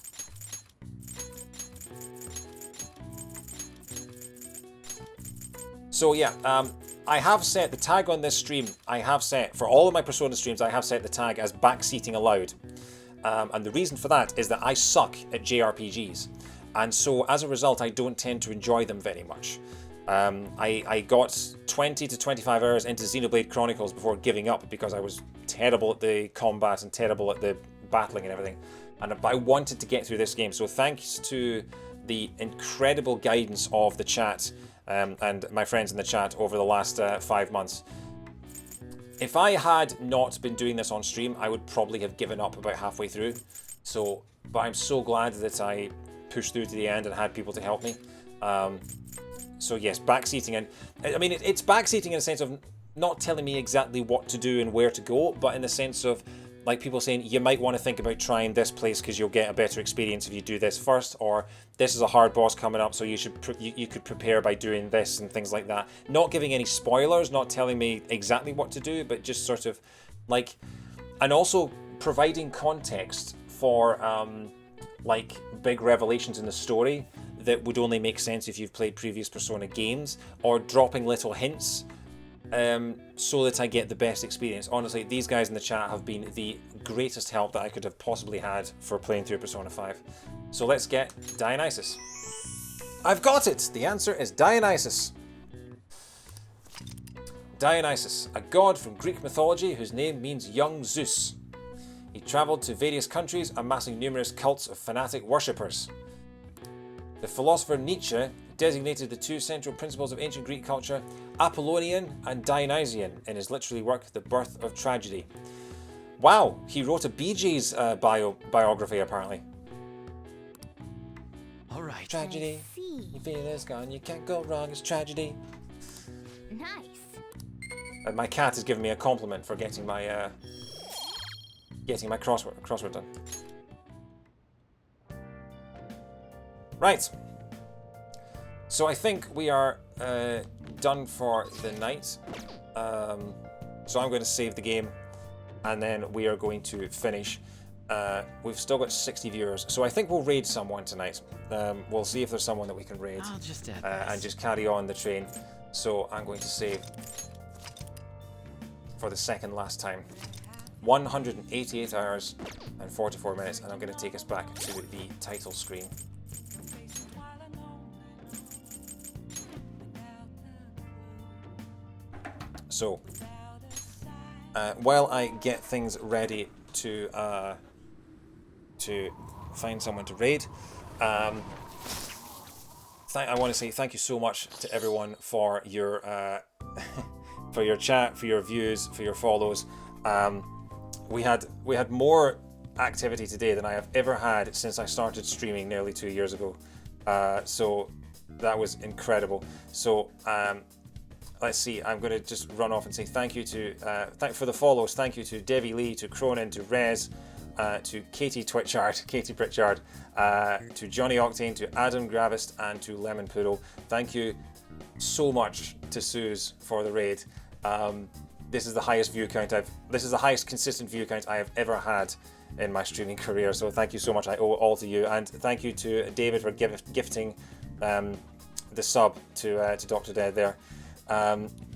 Speaker 1: So yeah, I have set the tag on this stream. I have set, for all of my Persona streams, I have set the tag as backseating allowed. And the reason for that is that I suck at JRPGs. And so as a result, I don't tend to enjoy them very much. I got 20 to 25 hours into Xenoblade Chronicles before giving up because I was terrible at the combat and terrible at the battling and everything. But I wanted to get through this game. So thanks to the incredible guidance of the chat and my friends in the chat over the last 5 months. If I had not been doing this on stream, I would probably have given up about halfway through. So, but I'm so glad that I pushed through to the end and had people to help me. So yes, backseating, and I mean it's backseating in a sense of not telling me exactly what to do and where to go, but in the sense of like people saying you might want to think about trying this place because you'll get a better experience if you do this first, or this is a hard boss coming up, so you should you could prepare by doing this and things like that. Not giving any spoilers, not telling me exactly what to do, but just sort of like, and also providing context for like big revelations in the story that would only make sense if you've played previous Persona games, or dropping little hints so that I get the best experience. Honestly, these guys in the chat have been the greatest help that I could have possibly had for playing through Persona 5. So let's get Dionysus. I've got it! The answer is Dionysus. Dionysus, a god from Greek mythology whose name means young Zeus. He travelled to various countries, amassing numerous cults of fanatic worshippers. The philosopher Nietzsche designated the 2 central principles of ancient Greek culture, Apollonian and Dionysian, in his literary work, The Birth of Tragedy. Wow, he wrote a Bee Gees biography, apparently.
Speaker 10: All right.
Speaker 1: Tragedy. You feel it's gone, you can't go wrong, it's tragedy.
Speaker 14: Nice.
Speaker 1: And my cat has given me a compliment for getting my crossword done. Right. So I think we are done for the night. So I'm going to save the game and then we are going to finish. We've still got 60 viewers, so I think we'll raid someone tonight. We'll see if there's someone that we can raid.
Speaker 10: I'll just add
Speaker 1: and just carry on the train. So I'm going to save for the second last time. 188 hours and 44 minutes, and I'm going to take us back to the title screen. So, while I get things ready to find someone to raid. I want to say thank you so much to everyone for your for your chat, for your views, for your follows. We had more activity today than I have ever had since I started streaming nearly 2 years ago. So that was incredible. So let's see. I'm going to just run off and say thank you to for the follows. Thank you to Debbie Lee, to Cronin, to Rez, to Katie Pritchard, to Johnny Octane, to Adam Gravist, and to Lemon Poodle. Thank you so much to Suze for the raid. This is the highest consistent view count I have ever had in my streaming career. So thank you so much. I owe it all to you, and thank you to David for gifting the sub to Dr. Dead there.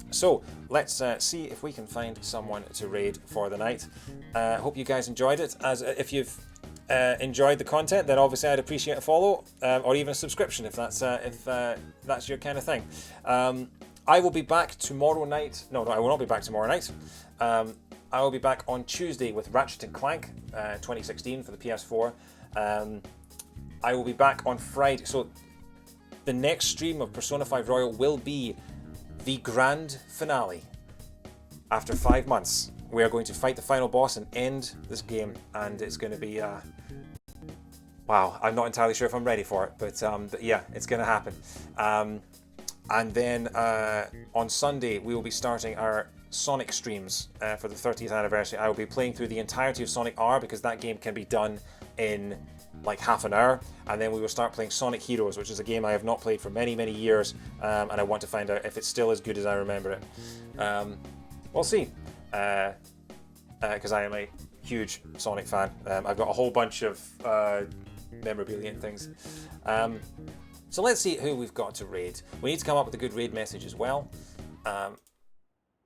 Speaker 1: So let's see if we can find someone to raid for the night. Hope you guys enjoyed it. As if you've enjoyed the content, then obviously I'd appreciate a follow or even a subscription if that's your kind of thing. I will be back tomorrow night. No, I will not be back tomorrow night. I will be back on Tuesday with Ratchet & Clank 2016 for the PS4. I will be back on Friday. So the next stream of Persona 5 Royal will be the grand finale. After 5 months, we are going to fight the final boss and end this game, and it's going to be wow, I'm not entirely sure if I'm ready for it, but yeah, it's going to happen. And then on Sunday, we will be starting our Sonic streams for the 30th anniversary. I will be playing through the entirety of Sonic R, because that game can be done in like half an hour, and then we will start playing Sonic Heroes, which is a game I have not played for many years, and I want to find out if it's still as good as I remember it. We'll see, because I am a huge Sonic fan. I've got a whole bunch of memorabilia and things. So let's see who we've got to raid. We need to come up with a good raid message as well.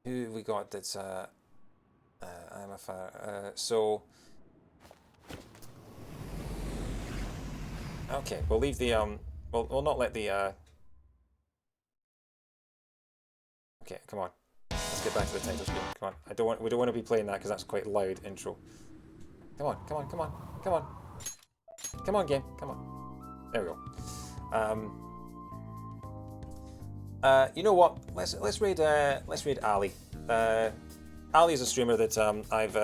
Speaker 1: Who have we got that's I'm a fan. So okay, we'll leave the we'll not let the okay, come on. Let's get back to the title screen. Come on. We don't want to be playing that because that's quite loud intro. Come on. Come on, game. Come on. There we go. You know what? Let's raid Ali. Ali is a streamer that I've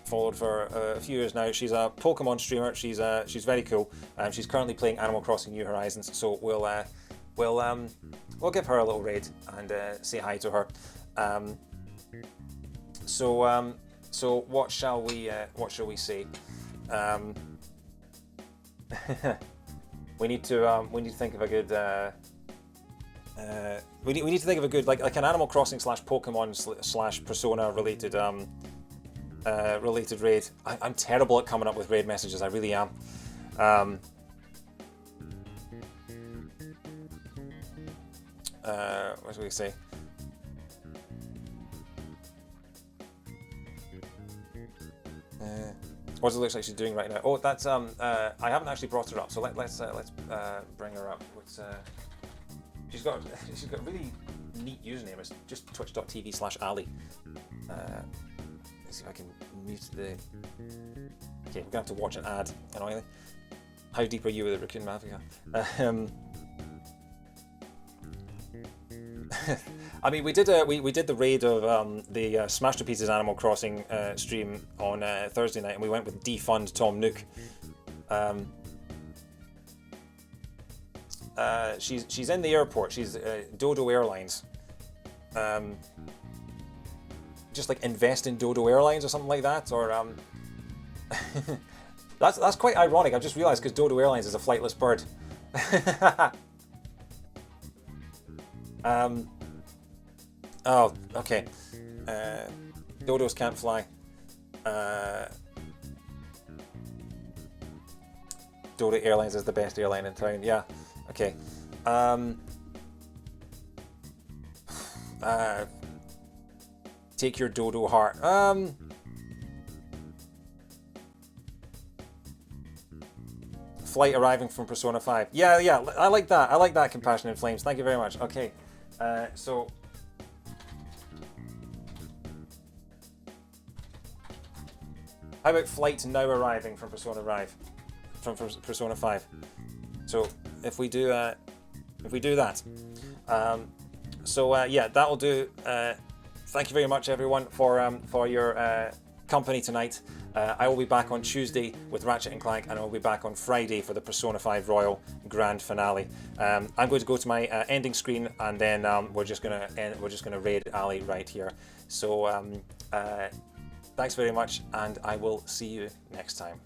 Speaker 1: followed for a few years now. She's a Pokemon streamer. She's very cool. She's currently playing Animal Crossing: New Horizons. So we'll give her a little raid and say hi to her. So what shall we say? We need to think of a good. We need to think of a good like an Animal Crossing / Pokemon / Persona related related raid. I'm terrible at coming up with raid messages. I really am. What should we say? What does it look like she's doing right now? Oh, that's I haven't actually brought her up, so let's bring her up. She's got a really neat username. It's just twitch.tv/Ali. Let's see if I can mute the. Okay, we're gonna have to watch an ad. Annoyingly. How deep are you with the Raccoon Mafia? I mean, we did the raid of the Smash to Pieces Animal Crossing stream on Thursday night, and we went with Defund Tom Nook. She's in the airport. She's Dodo Airlines. Just like invest in Dodo Airlines or something like that, or that's quite ironic. I've just realised because Dodo Airlines is a flightless bird. Oh, okay. Dodos can't fly. Dodo Airlines is the best airline in town. Yeah. Okay. Take your Dodo heart. Flight arriving from Persona 5. Yeah. I like that. I like that. Compassion in Flames. Thank you very much. Okay. So. How about flight now arriving from Persona 5? from Persona 5. So if we do that, yeah, that will do. Thank you very much, everyone, for your company tonight. I will be back on Tuesday with Ratchet and Clank, and I will be back on Friday for the Persona 5 Royal Grand Finale. I'm going to go to my ending screen, and then we're just gonna raid Ali right here. So thanks very much, and I will see you next time.